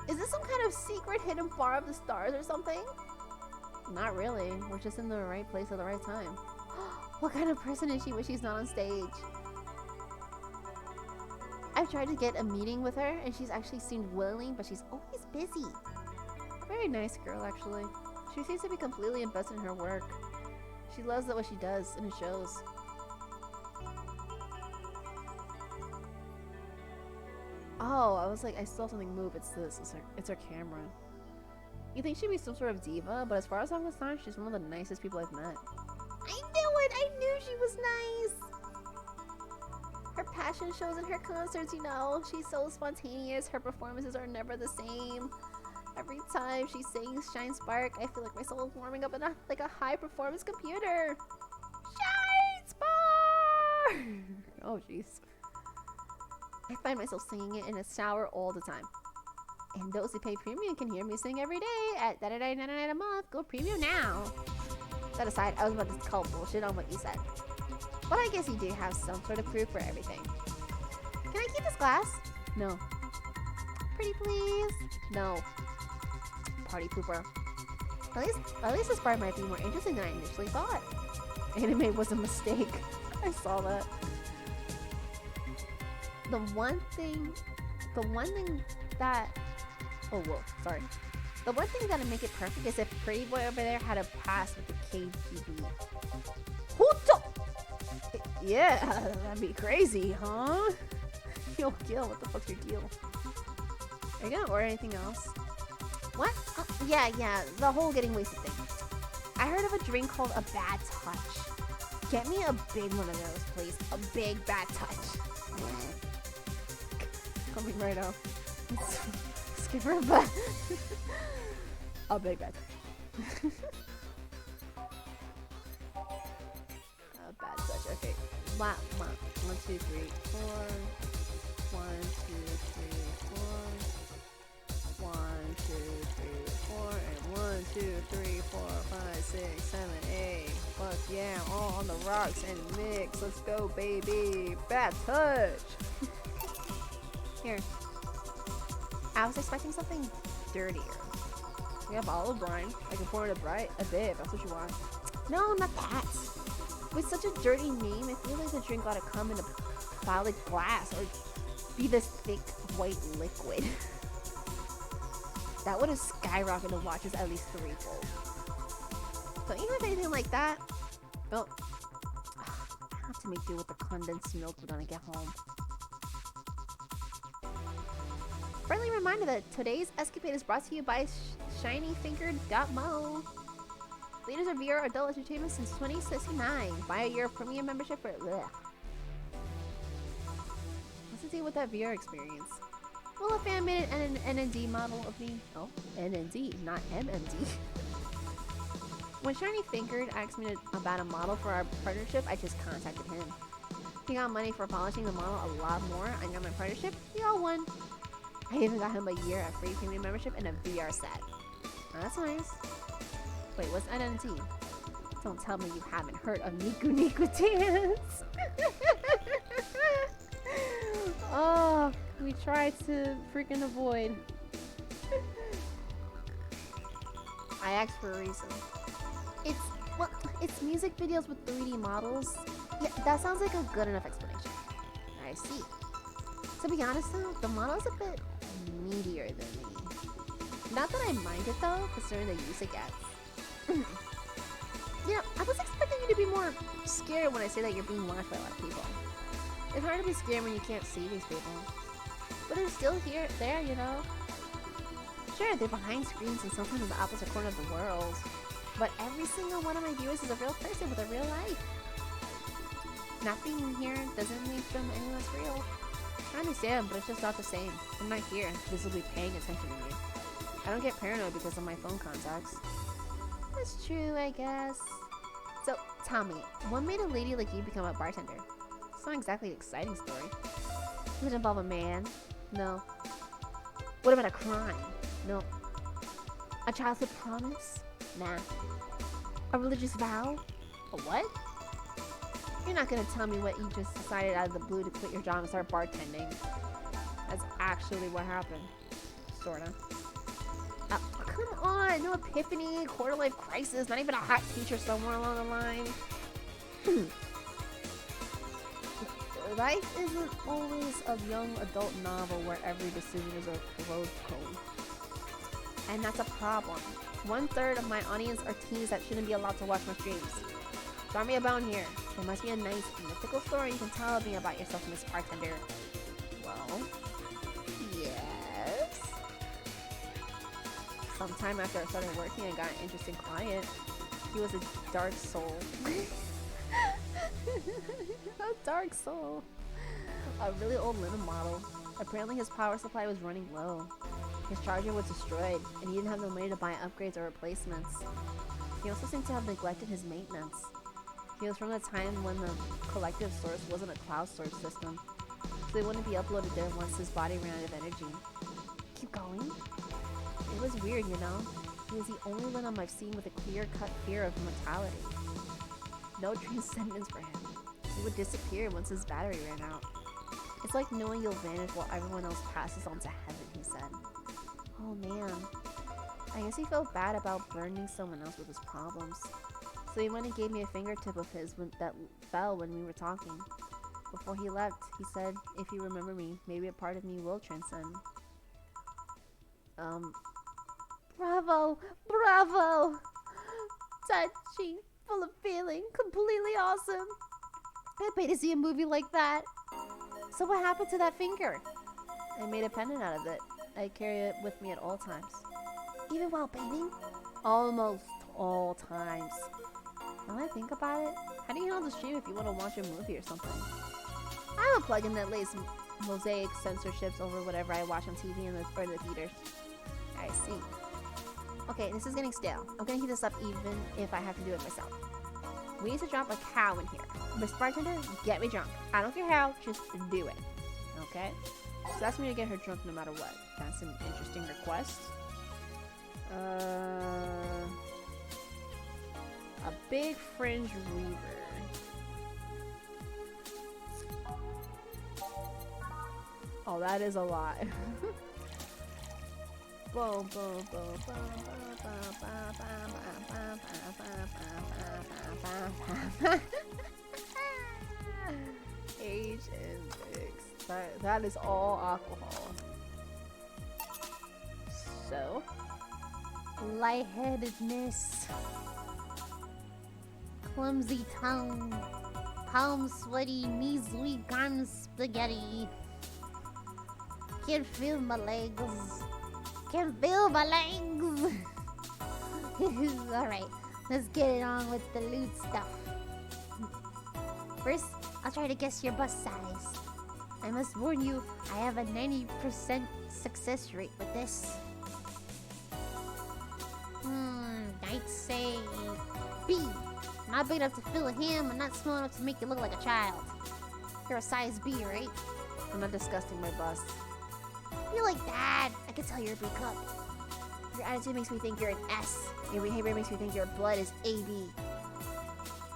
Speaker 1: Is this some kind of secret hidden bar of the stars or something? Not really. We're just in the right place at the right time. What kind of person is she when she's not on stage? I've tried to get a meeting with her and she's actually seemed willing, but she's always busy. Very nice girl, actually. She seems to be completely invested in her work. She loves what she does, and it shows. Oh, I was like, I saw something move. It's this. It's her camera. You think she'd be some sort of diva, but as far as I'm concerned, she's one of the nicest people I've met. I knew it! I knew she was nice! Her passion shows in her concerts, you know. She's so spontaneous. Her performances are never the same. Every time she sings Shine Spark, I feel like my soul is warming up enough like a high-performance computer. Shine Spark! Oh, jeez. I find myself singing it in a shower all the time. And those who pay premium can hear me sing every day at $99.99 a month. Go premium now. That aside, I was about to call bullshit on what you said. But I guess you do have some sort of proof for everything. Can I keep this glass? No. Pretty please? No. Party pooper. At least this part might be more interesting than I initially thought. Anime was a mistake. I saw that. The one thing that... Oh, whoa, sorry. The one thing that'd make it perfect is if Pretty Boy over there had a pass with the KGB. Yeah, that'd be crazy, huh? Yo, Gil, what the fuck's your deal? Are you gonna order anything else? What? Oh, yeah, the whole getting wasted thing. I heard of a drink called a Bad Touch. Get me a big one of those, please. A big Bad Touch. Coming right up. Skipper, but a big Bad Touch. A Bad Touch. Okay. 1, 2, 3, 4. 1, 2, 3, 4. 1, 2, 3, 4, and 1, 2, 3, 4, 5, 6, 7, 8. Fuck yeah, all on the rocks and mix. Let's go, baby. Bad touch. Here. I was expecting something dirtier. We have olive brine. I can pour it a bit if that's what you want. No, not that. With such a dirty name, I feel like the drink ought to come in a solid glass or be this thick white liquid. That would have skyrocketed the watches at least 3-fold. Don't you have anything like that? Oh, I have to make do with the condensed milk when I get home. Friendly reminder that today's escapade is brought to you by shinyfingered.mo. Leaders of VR adult entertainment since 2069. Buy a year premium membership for ugh. What's the deal with that VR experience? Well, a fan made an NND model of me. Oh, NND, not MMD. When Shiny Fingered asked me about a model for our partnership, I just contacted him. He got money for polishing the model a lot more. I got my partnership. We all won. I even got him a year of free premium membership and a VR set. That's nice. Wait, what's NNT? Don't tell me you haven't heard of Niku Niku Dance. Oh, we tried to freaking avoid. I asked for a reason. It's, well, it's music videos with 3D models. Yeah, that sounds like a good enough explanation. I see. To be honest though, the model's a bit meatier than me. Not that I mind it though, considering the use it gets. Yeah, I was expecting you to be more scared when I say that you're being watched by a lot of people. It's hard to be scared when you can't see these people. But they're still there, you know? Sure, they're behind screens and sometimes in the opposite corner of the world. But every single one of my viewers is a real person with a real life. Not being here doesn't make them any less real. I understand, but it's just not the same. I'm not here, visibly paying attention to you. I don't get paranoid because of my phone contacts. That's true, I guess. So, tell me, what made a lady like you become a bartender? It's not exactly an exciting story. Does it involve a man? No. What about a crime? No. A childhood promise? Nah. A religious vow? A what? You're not gonna tell me what you just decided out of the blue to quit your job and start bartending. That's actually what happened. Sorta. Come on, no epiphany, quarter-life crisis, not even a hot teacher somewhere along the line. Life isn't always a young adult novel where every decision is a road code. And that's a problem. 1/3 of my audience are teens that shouldn't be allowed to watch my streams. Drop me a bone here. There must be a nice mythical story you can tell me about yourself, Miss Bartender. Well, yes. Sometime after I started working, I got an interesting client. He was a dark soul. A dark soul. A really old linen model. Apparently his power supply was running low. His charger was destroyed, and he didn't have no money to buy upgrades or replacements. He also seemed to have neglected his maintenance. He was from the time when the collective source wasn't a cloud storage system, so they wouldn't be uploaded there once his body ran out of energy. Keep going. It was weird, you know? He was the only one I've seen with a clear-cut fear of mortality. No transcendence for him. He would disappear once his battery ran out. It's like knowing you'll vanish while everyone else passes on to heaven, he said. Oh man. I guess he felt bad about burdening someone else with his problems. So he went and gave me a fingertip of his that fell when we were talking. Before he left, he said, if you remember me, maybe a part of me will transcend. Bravo! Bravo! Touchy, full of feeling, completely awesome. I pay to see a movie like that. So what happened to that finger? I made a pendant out of it. I carry it with me at all times. Even while painting? Almost all times. Now I think about it, how do you handle the stream if you want to watch a movie or something? I have a plugin that lays mosaic censorships over whatever I watch on TV in the theaters. I see. Okay, this is getting stale. I'm gonna heat this up even if I have to do it myself. We need to drop a cow in here. Miss Bartender, get me drunk. I don't care how, just do it. Okay? So ask me to get her drunk no matter what. That's an interesting request. A big fringe weaver. Oh, that is a lot. Boom, boom, boom, Age and mix. That is all alcohol. So, lightheadedness, clumsy tongue, palms sweaty, knees weak, arms spaghetti. Can't feel my legs. Can't feel my legs. Alright, let's get it on with the loot stuff. First, I'll try to guess your bust size. I must warn you, I have a 90% success rate with this. I'd say B. Not big enough to fill a ham, and not small enough to make you look like a child. You're a size B, right? I'm not disgusting my bust. You're like that. I can tell you're a B cup. Your attitude makes me think you're an S. Your behavior makes me think your blood is AB.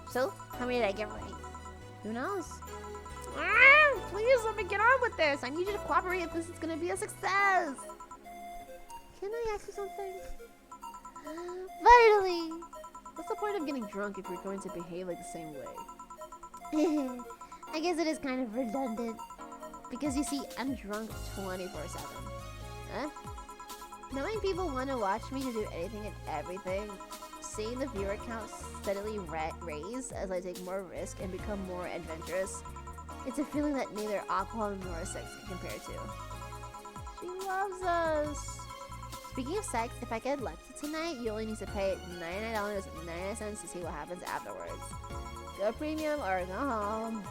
Speaker 1: So, how many did I get right? Who knows? Please let me get on with this. I need you to cooperate if this is gonna be a success. Can I ask you something? Finally! What's the point of getting drunk if you're going to behave like the same way? I guess it is kind of redundant. Because you see, I'm drunk 24/7. Huh? Knowing people want to watch me to do anything and everything, seeing the viewer count steadily raise as I take more risk and become more adventurous, it's a feeling that neither alcohol nor sex can compare to. She loves us! Speaking of sex, if I get lucky tonight, you only need to pay $99.99 to see what happens afterwards. Go premium or go home.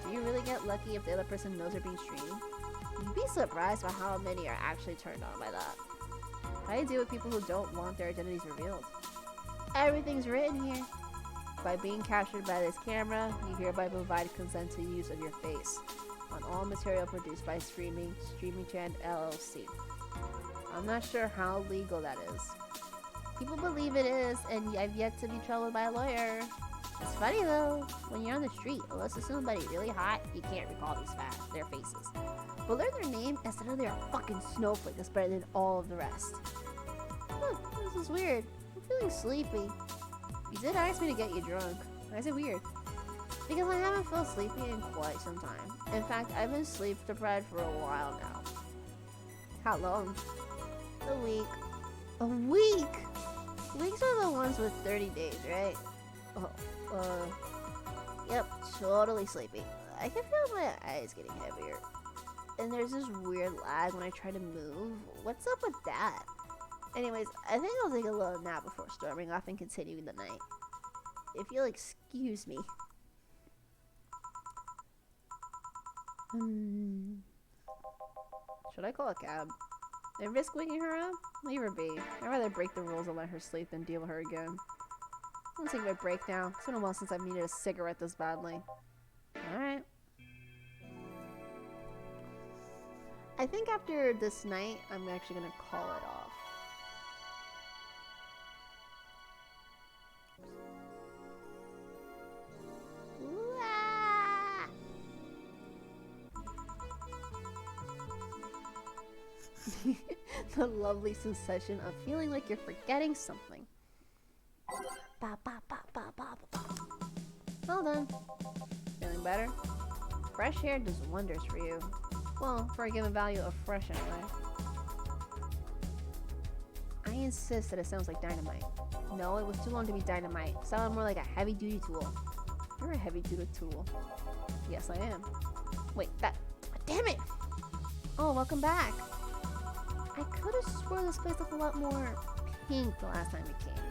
Speaker 1: Do you really get lucky if the other person knows they're being streamed? You'd be surprised by how many are actually turned on by that. How do you deal with people who don't want their identities revealed? Everything's written here. By being captured by this camera, you hereby provide consent to use of your face on all material produced by Streaming Trend LLC. I'm not sure how legal that is. People believe it is, and I've yet to be troubled by a lawyer. It's funny though, when you're on the street, unless it's somebody really hot, you can't recall their faces. But learn their name and suddenly they're a fucking snowflake that's better than all of the rest. Huh, this is weird. I'm feeling sleepy. You did ask me to get you drunk. Why is it weird? Because I haven't felt sleepy in quite some time. In fact, I've been sleep deprived for a while now. How long? A week. A week? Weeks are the ones with 30 days, right? Yep, totally sleepy. I can feel my eyes getting heavier. And there's this weird lag when I try to move. What's up with that? Anyways, I think I'll take a little nap before storming off and continuing the night. If you'll excuse me. Should I call a cab? And risk waking her up? Leave her be. I'd rather break the rules and let her sleep than deal with her again. I'm taking a break now. It's been a while since I've needed a cigarette this badly. Alright. I think after this night, I'm actually gonna call it off. The lovely sensation of feeling like you're forgetting something. Well done. Feeling better? Fresh air does wonders for you. Well, for a given value of fresh anyway. I insist that it sounds like dynamite. No, it was too long to be dynamite. It sounded more like a heavy-duty tool. You're a heavy-duty tool. Yes, I am. Wait, that... Damn it! Oh, welcome back. I could have sworn this place looked a lot more pink the last time we came.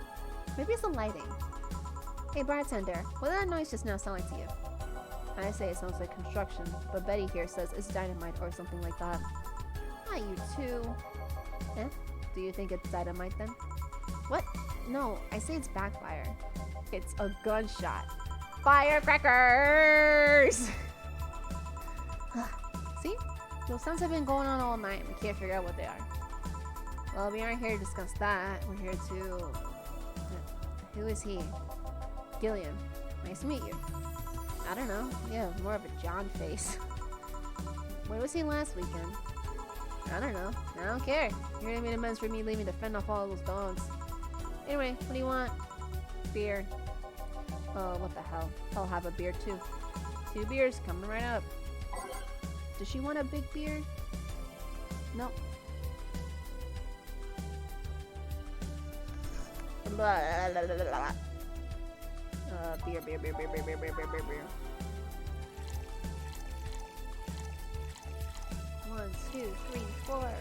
Speaker 1: Maybe it's the lighting. Hey bartender, what did that noise just now sound like to you? I say it sounds like construction, but Betty here says it's dynamite or something like that. Not you too. Eh? Do you think it's dynamite then? What? No, I say it's backfire. It's a gunshot. Firecrackers! See? Those sounds have been going on all night. We can't figure out what they are. Well, we aren't here to discuss that. We're here to... Who is he? Gilliam. Nice to meet you. I don't know. Yeah, more of a John face. Where was he last weekend? I don't know. I don't care. You're gonna make amends for me leaving to fend off all those dogs. Anyway, what do you want? Beer. Oh, what the hell. I'll have a beer too. 2 beers coming right up. Does she want a big beer? Nope. Beer. 1, 2, 3, 4.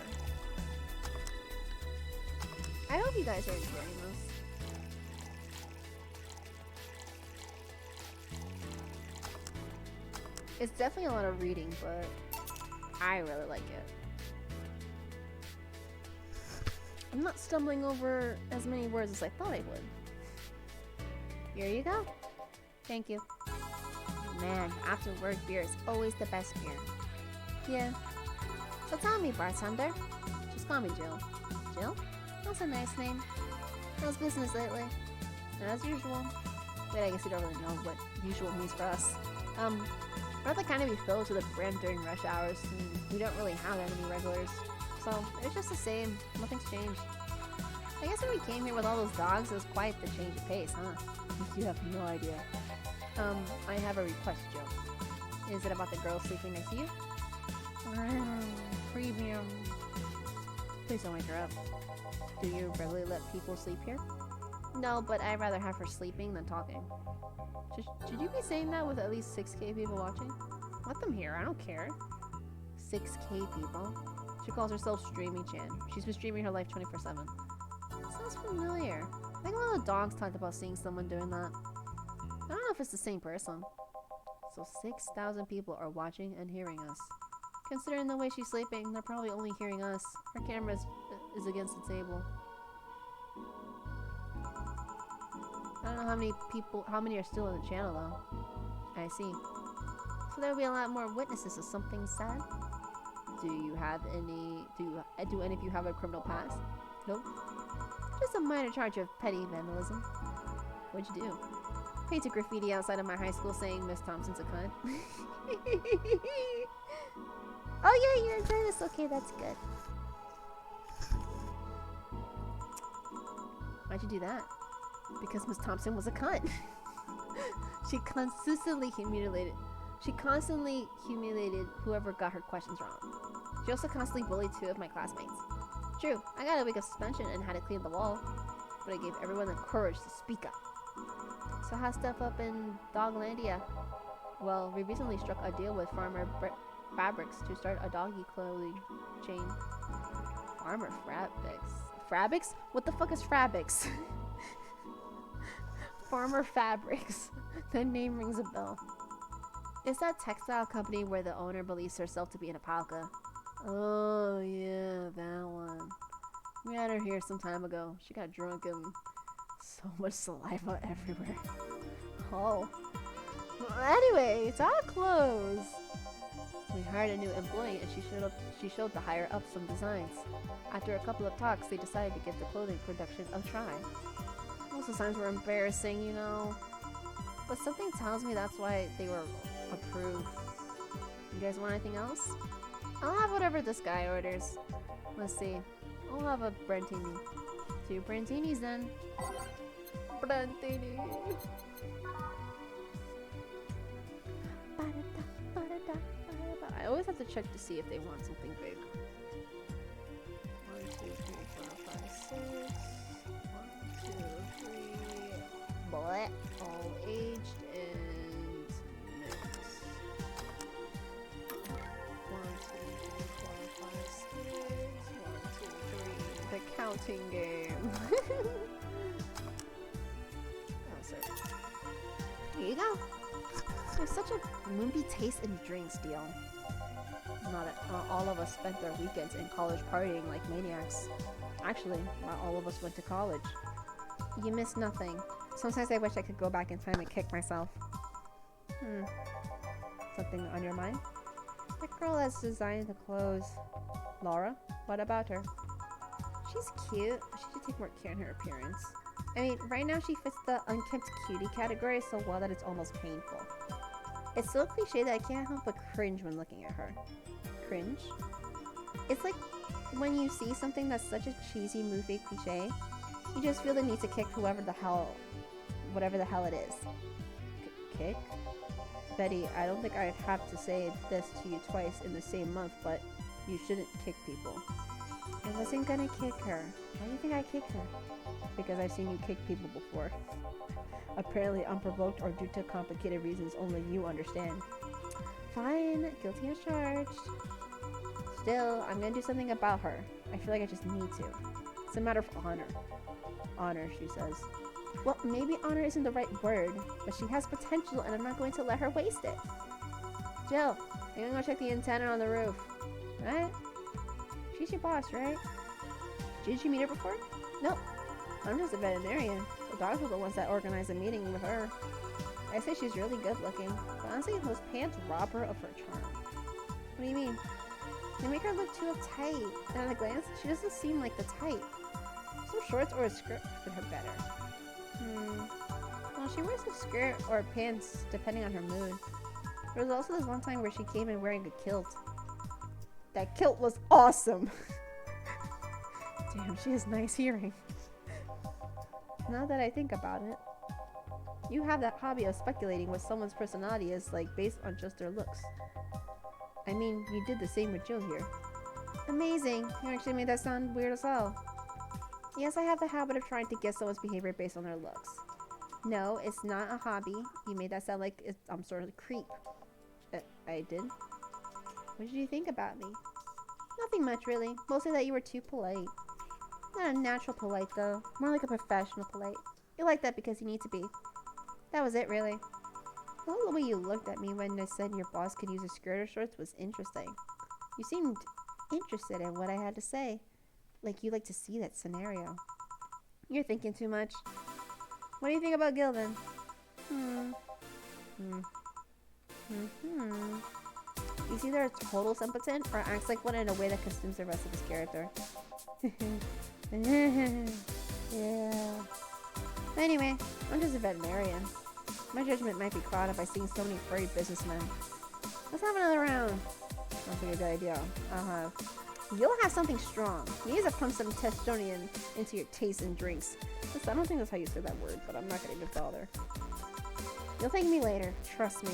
Speaker 1: I hope you guys are enjoying this. It's definitely a lot of reading, but I really like it. I'm not stumbling over as many words as I thought I would. Here you go. Thank you. Man, after work beer is always the best beer. Yeah. So tell me, bartender. Just call me Jill. Jill? That's a nice name. How's business lately? As usual. Wait, I guess you don't really know what usual means for us. I'd rather kind of be filled to the brim during rush hours, and we don't really have that many regulars. So, it's just the same. Nothing's changed. I guess when we came here with all those dogs, it was quite the change of pace, huh? You have no idea. I have a request, Joe. Is it about the girl sleeping next to you? Premium. Please don't wake her up. Do you really let people sleep here? No, but I'd rather have her sleeping than talking. Should you be saying that with at least 6K people watching? Let them hear, I don't care. 6K people? She calls herself Streamy Chan. She's been streaming her life 24/7. Sounds familiar. I think one of the dogs talked about seeing someone doing that. I don't know if it's the same person. So 6,000 people are watching and hearing us. Considering the way she's sleeping, they're probably only hearing us. Her camera is against the table. I don't know how many are still in the channel though. I see. So there'll be a lot more witnesses of something sad. Do any of you have a criminal past? Nope. Just a minor charge of petty vandalism. What'd you do? Painted graffiti outside of my high school saying Miss Thompson's a cunt. Oh yeah, you're enjoying this. Okay, that's good. Why'd you do that? Because Miss Thompson was a cunt. She constantly humiliated whoever got her questions wrong. She also constantly bullied 2 of my classmates. True, I got a week of suspension and had to clean the wall, but I gave everyone the courage to speak up. So how's stuff up in Doglandia? Well, we recently struck a deal with Farmer Fabrics to start a doggy clothing chain. Farmer Fabrics? Fabrics? What the fuck is Fabrics? Farmer Fabrics. That name rings a bell. It's that textile company where the owner believes herself to be an alpaca. Oh yeah, that one. We had her here some time ago. She got drunk and so much saliva everywhere. Oh. Anyway, it's all clothes. We hired a new employee and she showed the higher up some designs. After a couple of talks, they decided to give the clothing production a try. Most of the signs were embarrassing, you know. But something tells me that's why they were approved. You guys want anything else? I'll have whatever this guy orders. Let's see. I'll have a Brentini. 2 Brentinis then. Brentini. I always have to check to see if they want something big. 1, 2, 3, 4, 5, 6. 1, 2, 3. Boy, all aged and mixed. 1, 2, 3, 4, 5, 6. 1, 2, 3. The counting game. Oh, sorry. Here you go. There's such a moody taste in drinks, deal. Not all of us spent our weekends in college partying like maniacs. Actually, not all of us went to college. You missed nothing. Sometimes I wish I could go back in time and kick myself. Something on your mind? The girl has designed the clothes. Laura? What about her? She's cute. She should take more care in her appearance. I mean, right now she fits the unkempt cutie category so well that it's almost painful. It's so cliche that I can't help but cringe when looking at her. Cringe? It's like when you see something that's such a cheesy movie cliche, you just feel the need to kick whatever the hell it is. Kick? Betty, I don't think I'd have to say this to you twice in the same month, but you shouldn't kick people. I wasn't gonna kick her. Why do you think I kicked her? Because I've seen you kick people before. Apparently unprovoked or due to complicated reasons only you understand. Fine, guilty as charged. Still, I'm gonna do something about her. I feel like I just need to. It's a matter of honor. Honor, she says. Well, maybe honor isn't the right word, but she has potential and I'm not going to let her waste it. Jill, you're gonna go check the antenna on the roof. Right? She's your boss, right? Did you meet her before? Nope. I'm just a veterinarian. The dogs were the ones that organized a meeting with her. I say she's really good looking, but honestly those pants rob her of her charm. What do you mean? They make her look too uptight, and at a glance, she doesn't seem like the type. Some shorts or a skirt fit her better. Well, she wears a skirt or pants depending on her mood. There was also this one time where she came in wearing a kilt. That kilt was awesome. Damn, she has nice hearing. Now that I think about it, you have that hobby of speculating what someone's personality is like based on just their looks. I mean, you did the same with Jill here. Amazing. You actually made that sound weird as hell. Yes, I have the habit of trying to guess someone's behavior based on their looks. No, it's not a hobby. You made that sound like I'm sort of a creep. I did? What did you think about me? Nothing much, really. Mostly that you were too polite. Not a natural polite, though. More like a professional polite. You're like that because you need to be. That was it, really. Well, the way you looked at me when I said your boss could use a skirt or shorts was interesting. You seemed interested in what I had to say. Like you like to see that scenario. You're thinking too much. What do you think about Gil, then? He's either a total simpleton or acts like one in a way that consumes the rest of his character. Yeah. Anyway, I'm just a veterinarian. My judgment might be clouded by seeing so many furry businessmen. Let's have another round. Sounds like a good idea. I'll have. You'll have something strong. You need to pump some testosterone into your tastes and drinks. Listen, I don't think that's how you say that word, but I'm not gonna even bother. You'll thank me later. Trust me.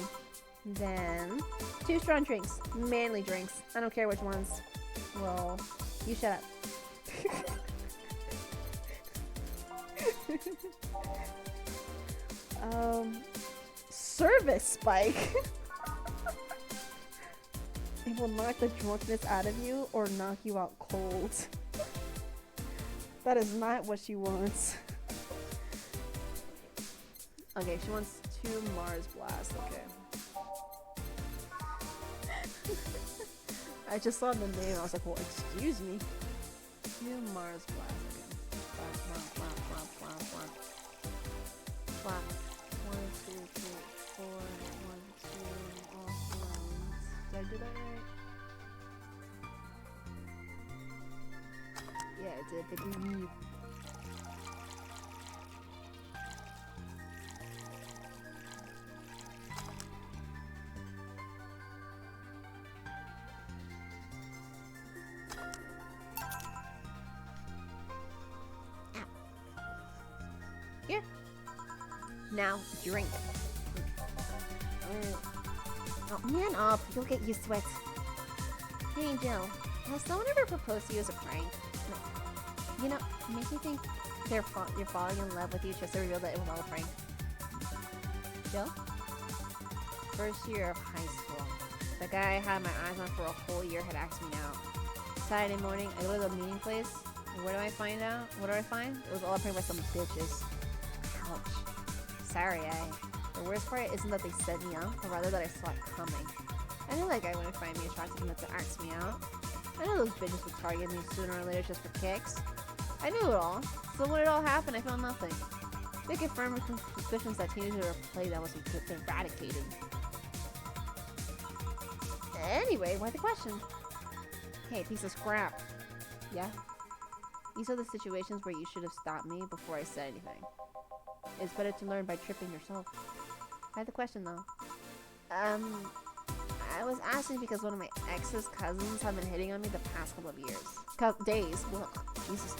Speaker 1: Then, 2 strong drinks. Manly drinks. I don't care which ones. Well, you shut up. Service spike. It will knock the drunkenness out of you or knock you out cold. That is not what she wants. Okay, she wants 2 Mars Blast. Okay. I just saw the name. I was like, well, excuse me. 2 Mars Blast. Okay. Flap. 1, 2, 3, 4. 1, 2. All rounds. Did I do that right? Yeah, it did. But here. Now, drink. Oh, man up. You'll get used to it. Hey, Jill. Has someone ever proposed to you as a prank? No. You know, make you think you're falling in love with you just to reveal that it was all a prank. Jill? First year of high school. The guy I had my eyes on for a whole year had asked me out. Saturday morning, I go to the meeting place. And where do I find out? What do I find? It was all a prank by some bitches. Ouch. Sorry, The worst part isn't that they set me up, but rather that I saw it coming. I knew that guy wouldn't find me attractive enough to ask me out. I know those bitches would target me sooner or later just for kicks. I knew it all. So when it all happened, I felt nothing. They confirmed with suspicions that teenagers were a play that was eradicated. Anyway, why the question? Hey, piece of scrap. Yeah? These are the situations where you should have stopped me before I said anything. It's better to learn by tripping yourself. I had the question though. I was asking because one of my ex's cousins have been hitting on me the past couple of days. Well, Jesus.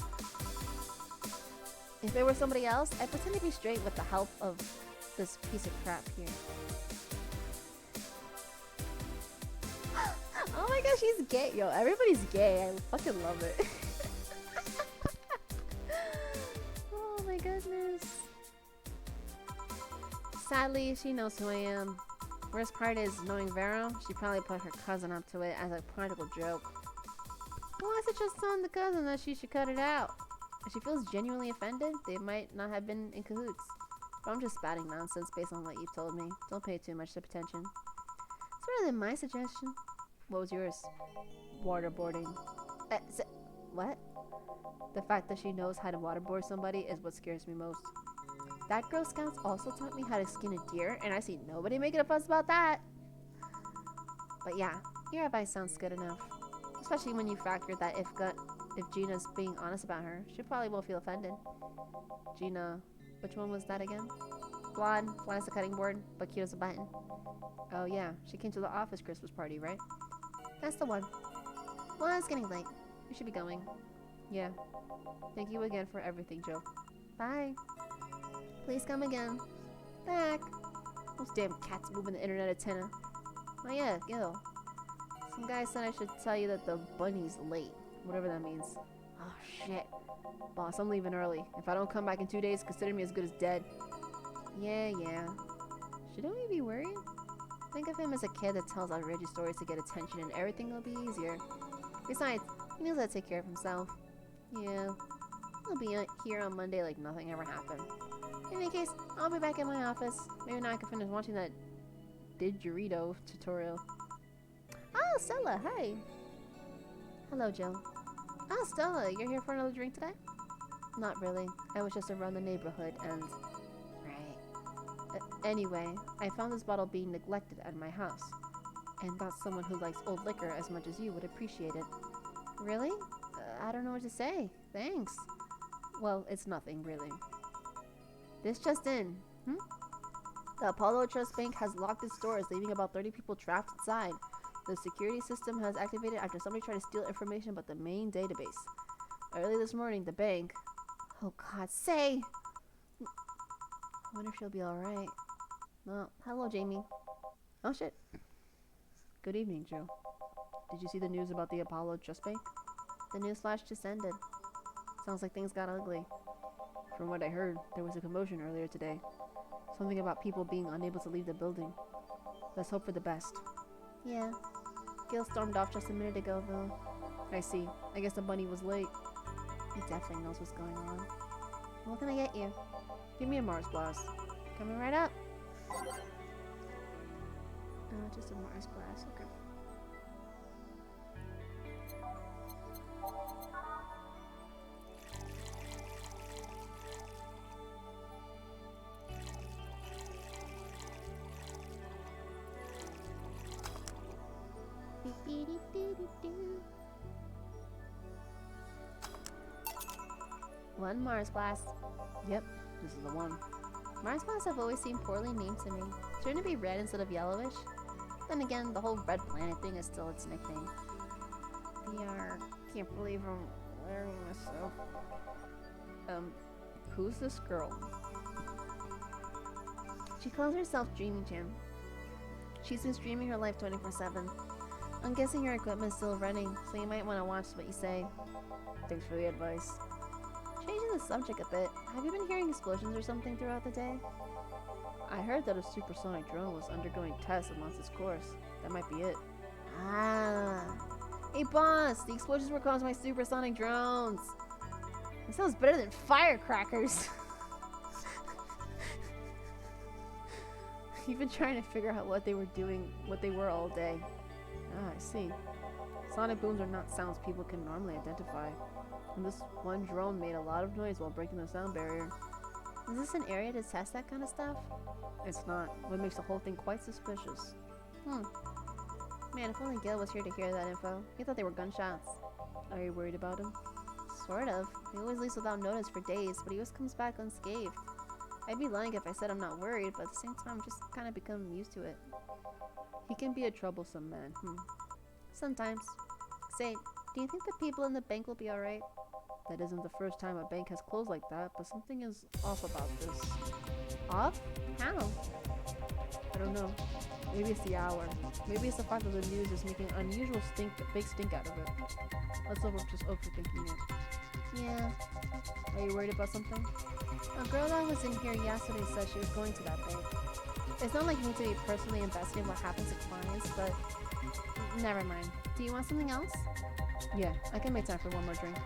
Speaker 1: If it were somebody else, I'd pretend to be straight with the help of this piece of crap here. Oh my gosh, she's gay. Yo, everybody's gay. I fucking love it. Oh my goodness. Sadly, she knows who I am. Worst part is, knowing Vero, she probably put her cousin up to it as a practical joke. Why is it just on the cousin that she should cut it out? If she feels genuinely offended, they might not have been in cahoots. But I'm just spouting nonsense based on what you've told me. Don't pay too much attention. It's rather than my suggestion. What was yours? Waterboarding. What? The fact that she knows how to waterboard somebody is what scares me most. That Girl Scouts also taught me how to skin a deer, and I see nobody making a fuss about that. But yeah, your advice sounds good enough. Especially when you factor that if Gina's being honest about her, she probably won't feel offended. Gina, which one was that again? Blonde as a cutting board, but cute as a button. Oh yeah, she came to the office Christmas party, right? That's the one. Well, it's getting late. We should be going. Yeah. Thank you again for everything, Joe. Bye. Please come again. Back. Those damn cats moving the internet antenna. Oh yeah, Gil. Some guy said I should tell you that the bunny's late. Whatever that means. Oh shit. Boss, I'm leaving early. If I don't come back in 2 days, consider me as good as dead. Yeah. Shouldn't we be worried? Think of him as a kid that tells outrageous stories to get attention and everything will be easier. Besides, he knows how to take care of himself. Yeah. He'll be here on Monday like nothing ever happened. In any case, I'll be back in my office. Maybe now I can finish watching that didgeridoo tutorial. Oh, Stella, hi. Hello, Joe. Oh, Stella, you're here for another drink today? Not really. I was just around the neighborhood and... Right. Anyway, I found this bottle being neglected at my house. And thought someone who likes old liquor as much as you would appreciate it. Really? I don't know what to say. Thanks. Well, it's nothing, really. This just in. The Apollo Trust Bank has locked its doors, leaving about 30 people trapped inside. The security system has activated after somebody tried to steal information about the main database. Early this morning, the bank... Oh God, say! I wonder if she'll be alright. Well, hello, Jamie. Oh shit. Good evening, Joe. Did you see the news about the Apollo Trust Bank? The news flash just ended. Sounds like things got ugly. From what I heard, there was a commotion earlier today. Something about people being unable to leave the building. Let's hope for the best. Yeah. Gil stormed off just a minute ago, though. I see. I guess the bunny was late. He definitely knows what's going on. What can I get you? Give me a Mars Blast. Coming right up. Just a Mars Blast. Okay. One Mars Blast. Yep, this is the one. Mars Blasts have always seemed poorly named to me. Shouldn't it be red instead of yellowish? Then again, the whole red planet thing is still its nickname. Can't believe I'm wearing myself. Who's this girl? She calls herself Dreamy Jam. She's been streaming her life 24/7. I'm guessing your equipment's still running, so you might want to watch what you say. Thanks for the advice. Changing the subject a bit, have you been hearing explosions or something throughout the day? I heard that a supersonic drone was undergoing tests amongst its course. That might be it. Ah. Hey boss, the explosions were caused by supersonic drones. That sounds better than firecrackers. You've been trying to figure out what they were all day. Ah, I see. Sonic booms are not sounds people can normally identify. And this one drone made a lot of noise while breaking the sound barrier. Is this an area to test that kind of stuff? It's not, what makes the whole thing quite suspicious. Man, if only Gil was here to hear that info. He thought they were gunshots. Are you worried about him? Sort of. He always leaves without notice for days, but he always comes back unscathed. I'd be lying if I said I'm not worried, but at the same time, I'm just kind of become used to it. He can be a troublesome man. Sometimes. Say, do you think the people in the bank will be alright? That isn't the first time a bank has closed like that, but something is off about this. Off? How? I don't know. Maybe it's the hour. Maybe it's the fact that the news is making an unusual big stink out of it. Let's hope we're just overthinking it. Yeah. Are you worried about something? A girl that was in here yesterday said she was going to that bank. It's not like me to be personally invested in what happens to clients, but never mind. Do you want something else? Yeah, I can make time for one more drink.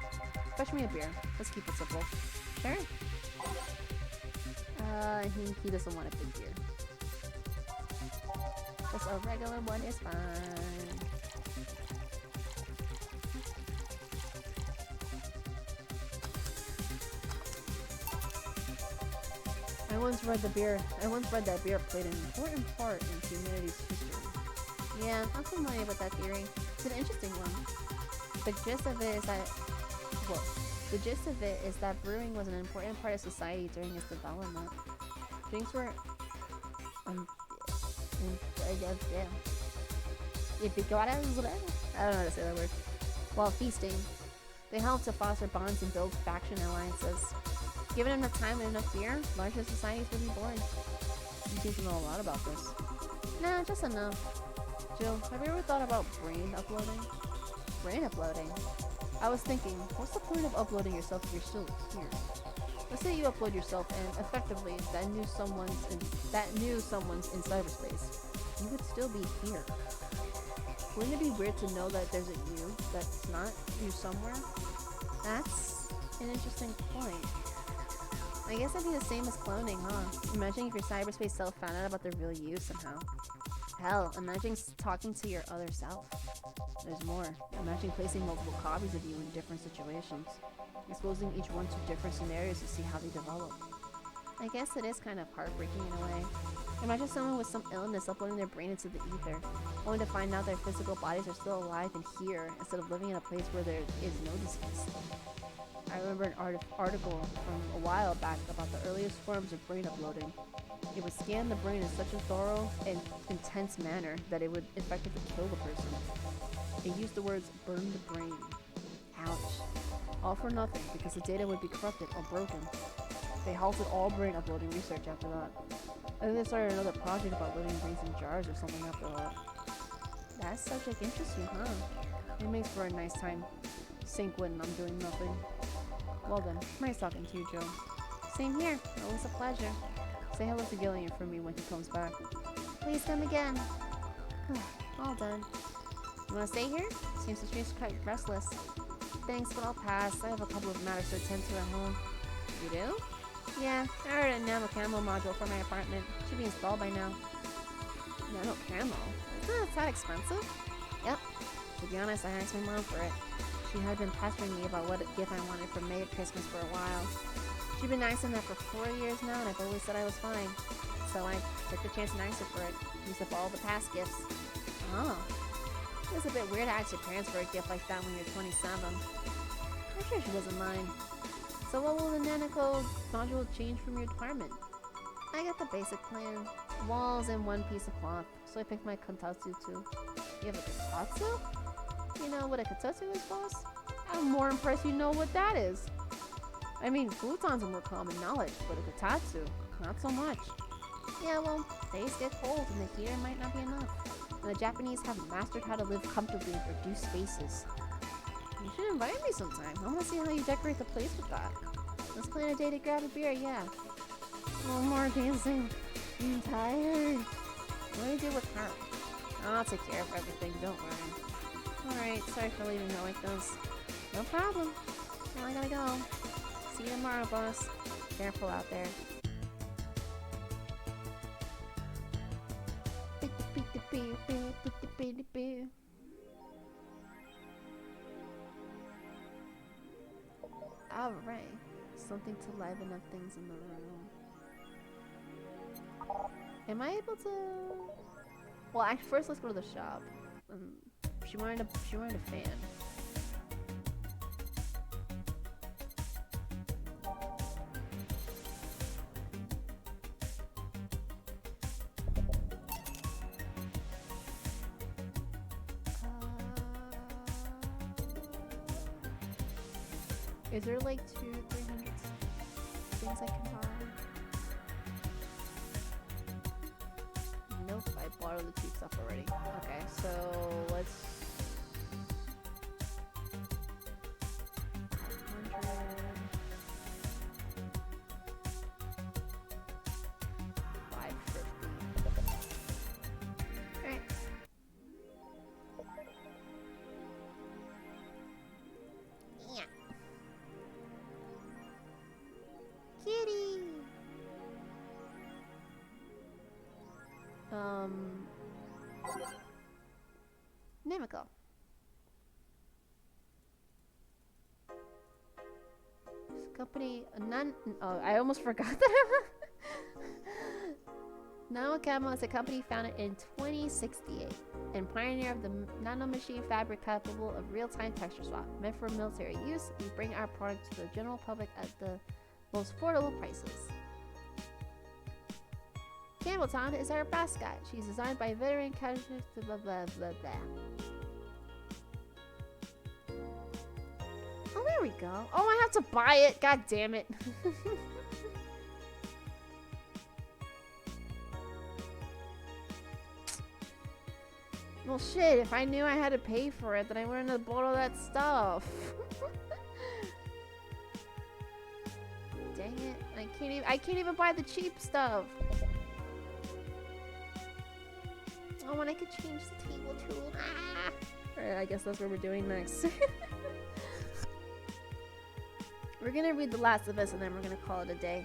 Speaker 1: Fetch me a beer. Let's keep it simple. Sure. He doesn't want a big beer. Just a regular one is fine. I once read that beer played an important part in humanity's history. Yeah, I'm familiar with that theory. It's an interesting one. The gist of it is that brewing was an important part of society during its development. Drinks were um, yeah. If you got it, I don't know how to say that word. While feasting, they helped to foster bonds and build faction alliances. Given enough time and enough beer, larger societies would be born. You seem to know a lot about this. Nah, just enough. Jill, have you ever thought about brain uploading? Brain uploading? I was thinking, what's the point of uploading yourself if you're still here? Let's say you upload yourself and effectively that knew someone's in cyberspace. You would still be here. Wouldn't it be weird to know that there's a you that's not you somewhere? That's an interesting point. I guess it'd be the same as cloning, huh? Imagine if your cyberspace self found out about the real you somehow. Hell, imagine talking to your other self. There's more. Imagine placing multiple copies of you in different situations, exposing each one to different scenarios to see how they develop. I guess it is kind of heartbreaking in a way. Imagine someone with some illness uploading their brain into the ether, only to find out their physical bodies are still alive and here, instead of living in a place where there is no disease. I remember an article from a while back about the earliest forms of brain uploading. It would scan the brain in such a thorough and intense manner that it would effectively kill the person. It used the words, burn the brain. Ouch. All for nothing, because the data would be corrupted or broken. They halted all brain uploading research after that. I think they started another project about living brains in jars or something after that. That subject interests you, huh? It makes for a nice time sink when I'm doing nothing. Well then, nice talking to you, Joe. Same here. Always a pleasure. Say hello to Gillian for me when he comes back. Please come again. All done. You want to stay here? Seems the street's quite restless. Thanks, but I'll pass. I have a couple of matters to attend to at home. You do? Yeah, I ordered a nano camo module for my apartment. Should be installed by now. Nano camo? Isn't that expensive? Yep. To be honest, I asked my mom for it. She had been pestering me about what gift I wanted for May at Christmas for a while. She'd been asking that for 4 years now, and I've always said I was fine. So I took the chance and asked her for it. Used up all the past gifts. Oh. It's a bit weird to ask your parents for a gift like that when you're 27. I'm sure she doesn't mind. So what will the Nanoco module change from your apartment? I got the basic plan. Walls and one piece of cloth. So I picked my kotatsu too. You have a kotatsu? You know what a kotatsu is, boss? I'm more impressed you know what that is. I mean, futons are more common knowledge, but a kotatsu, not so much. Yeah, well, days get cold and the heater might not be enough. And the Japanese have mastered how to live comfortably in reduced spaces. You should invite me sometime. I want to see how you decorate the place with that. Let's plan a day to grab a beer, yeah. No more dancing. I'm tired. What do you do with Carl? I'll take care of everything, don't worry. Alright, sorry for leaving it like this. No problem. Now I gotta go. See you tomorrow, boss. Careful out there. Alright. Something to liven up things in the room. Am I able to... Well, actually, first let's go to the shop. She wanted a fan. Is there like 200-300 things I can buy? Nope, I bought all the cheap stuff already. Okay, so let's... 550. Alright. Yeah. Kitty! Namiko. This company, I almost forgot that. Nanocamo is a company founded in 2068 and pioneer of the nanomachine fabric capable of real-time texture swap. Meant for military use, we bring our product to the general public at the most affordable prices. Campbelltown is our mascot. She's designed by veteran casualties. Blah blah blah blah. Oh, there we go. Oh, I have to buy it. God damn it. Well, shit. If I knew I had to pay for it, then I wouldn't have bought all that stuff. Dang it. I can't even buy the cheap stuff. Oh, and I could change the table too. Ah! Alright, I guess that's what we're doing next. We're gonna read The Last of Us and then we're gonna call it a day.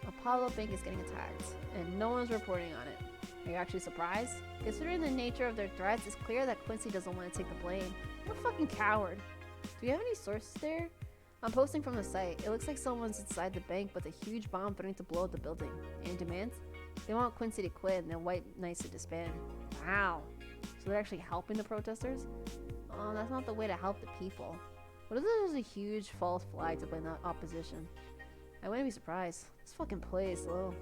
Speaker 1: Apollo Bank is getting attacked, and no one's reporting on it. Are you actually surprised? Considering the nature of their threats, it's clear that Quincy doesn't want to take the blame. What a fucking coward. Do you have any sources there? I'm posting from the site. It looks like someone's inside the bank with a huge bomb threatening to blow up the building. Any demands? They want Quincy to quit and the White Knights to disband. Wow. So they're actually helping the protesters? Oh, that's not the way to help the people. What if there's a huge false flag to blame the opposition? I wouldn't be surprised. This fucking play is slow.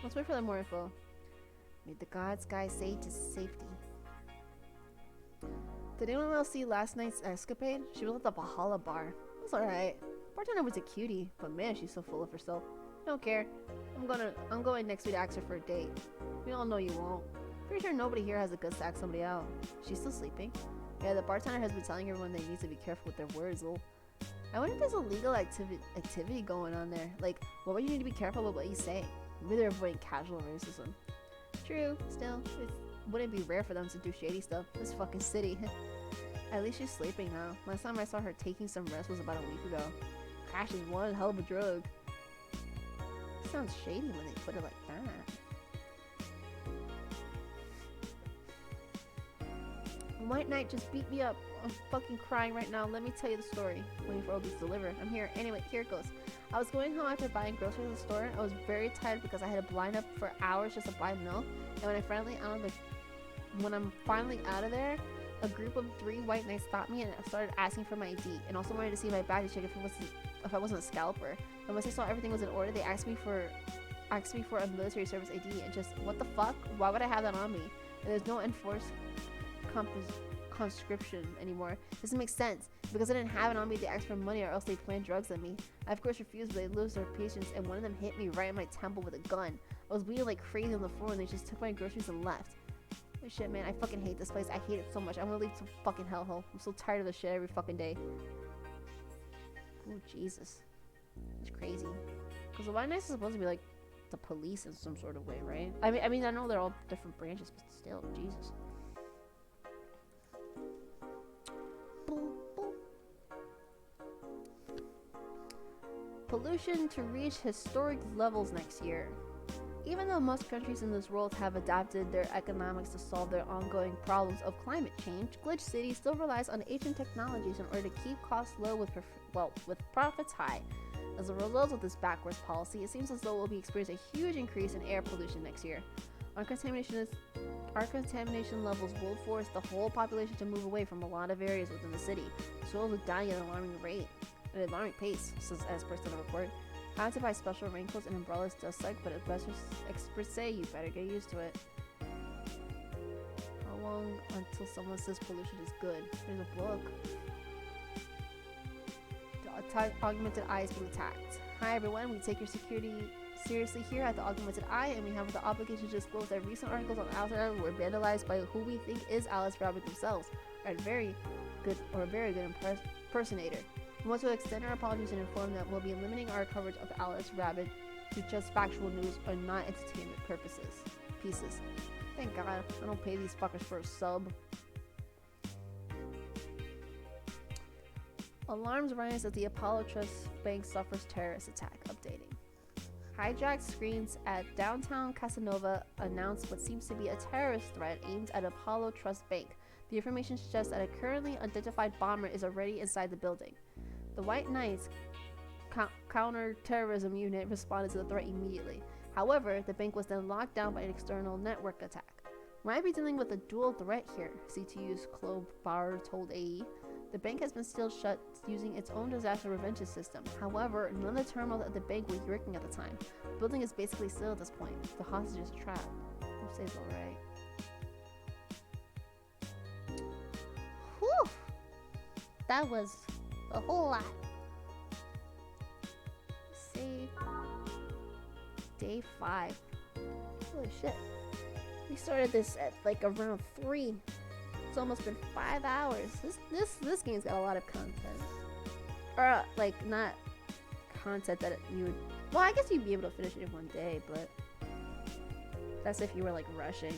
Speaker 1: Let's wait for more info. May the gods guide safe to safety. Did anyone else see last night's escapade? She was at the Valhalla bar. It's alright. Bartender was a cutie, but man, she's so full of herself. I don't care. I'm going next week to ask her for a date. We all know you won't. Pretty sure nobody here has the guts to ask somebody out. She's still sleeping? Yeah, the bartender has been telling everyone they need to be careful with their words, lol. I wonder if there's illegal activity going on there. Like, what would you need to be careful with what you say? Maybe they're avoiding casual racism. True, still, it wouldn't be rare for them to do shady stuff. This fucking city. At least she's sleeping now. Last time I saw her taking some rest was about a week ago. Crash is one hell of a drug. It sounds shady when they put it like that. White Knight just beat me up. I'm fucking crying right now. Let me tell you the story. Waiting for all these to deliver. I'm here. Anyway, here it goes. I was going home after buying groceries at the store. I was very tired because I had to line up for hours just to buy milk. And when I'm finally out of there, a group of 3 White Knights stopped me and started asking for my ID, and also wanted to see my badge to check if I wasn't a scalper. And once they saw everything was in order, they asked me for a military service ID, and just, what the fuck? Why would I have that on me? And there's no enforced conscription anymore. Doesn't make sense. Because I didn't have it on me, they asked for money, or else they planned drugs on me. I of course refused, but they lost their patience, and one of them hit me right in my temple with a gun. I was bleeding like crazy on the floor, and they just took my groceries and left. Oh, shit, man, I fucking hate this place. I hate it so much. I'm gonna leave to fucking hellhole. I'm so tired of this shit every fucking day. Oh, Jesus. It's crazy. Because the White Knights is supposed to be like the police in some sort of way, right? I mean, I know they're all different branches, but still, Jesus. Pollution to reach historic levels next year. Even though most countries in this world have adapted their economics to solve their ongoing problems of climate change, Glitch City still relies on ancient technologies in order to keep costs low with profits high. As a result of this backwards policy, it seems as though we'll be experiencing a huge increase in air pollution next year. Our contamination levels will force the whole population to move away from a lot of areas within the city. Soils are dying at an alarming pace, says as per the report. I have to buy special raincoats and umbrellas just like, but experts say you better get used to it. How long until someone says pollution is good? There's a book. The Augmented Eye is being attacked. Hi everyone, we take your security seriously here at the Augmented Eye, and we have the obligation to disclose that recent articles on Alice Rabbit were vandalized by who we think is Alice Rabbit themselves, or a very good impersonator. We want to extend our apologies and inform that we'll be limiting our coverage of Alice Rabbit to just factual news or not entertainment pieces. Thank God I don't pay these fuckers for a sub. Alarms rise as the Apollo Trust Bank suffers terrorist attack. Updating. Hijacked screens at downtown Casanova announced what seems to be a terrorist threat aimed at Apollo Trust Bank. The information suggests that a currently unidentified bomber is already inside the building. The White Knights counter-terrorism unit responded to the threat immediately. However, the bank was then locked down by an external network attack. We might be dealing with a dual threat here, CTU's Chloe Barr told AE. The bank has been still shut using its own disaster prevention system. However, none of the terminals at the bank were working at the time. The building is basically still at this point. The hostages are trapped. Hope stays alright. Whew! That was a whole lot. Save. Day 5. Holy shit. We started this at like around 3. It's almost been 5 hours. This game's got a lot of content. Or like not content that you would. Well, I guess you'd be able to finish it in one day, but that's if you were like rushing.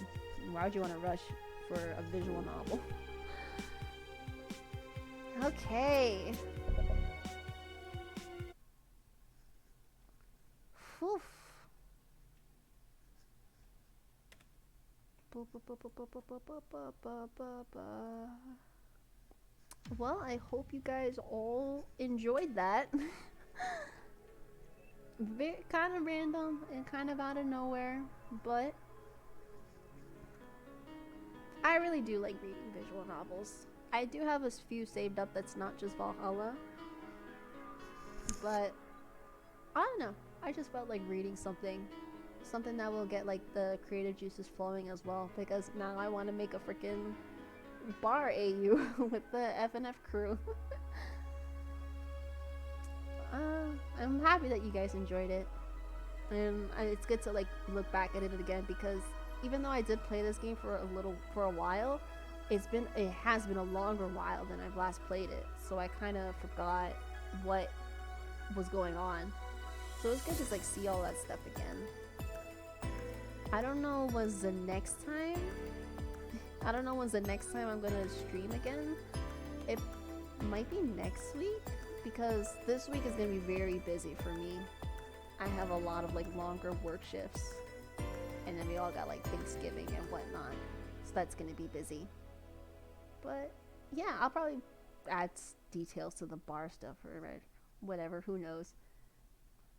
Speaker 1: Why would you want to rush for a visual novel? Okay. Whew. Well, I hope you guys all enjoyed that. Kind of random and kind of out of nowhere, but I really do like reading visual novels. I do have a few saved up that's not just Valhalla, but I don't know. I just felt like reading something that will get like the creative juices flowing as well, because now I want to make a freaking bar AU with the FNF crew. I'm happy that you guys enjoyed it, and it's good to like look back at it again, because even though I did play this game for a while, it has been a longer while than I've last played it, so I kind of forgot what was going on. So it's good to like see all that stuff again. I don't know when's the next time I'm gonna stream again. It might be next week, because this week is gonna be very busy for me. I have a lot of like longer work shifts, and then we all got like Thanksgiving and whatnot, so that's gonna be busy. But yeah, I'll probably add details to the bar stuff or whatever, who knows.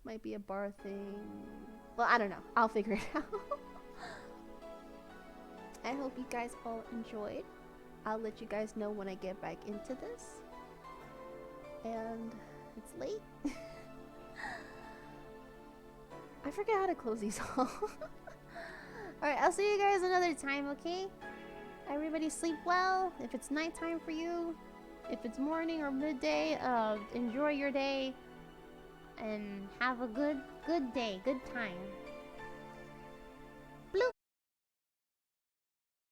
Speaker 1: Might be a bar thing. Well, I don't know. I'll figure it out. I hope you guys all enjoyed. I'll let you guys know when I get back into this. And it's late. I forget how to close these off. Alright, I'll see you guys another time, okay? Everybody sleep well. If it's nighttime for you, if it's morning or midday, enjoy your day. And have a good day, good time.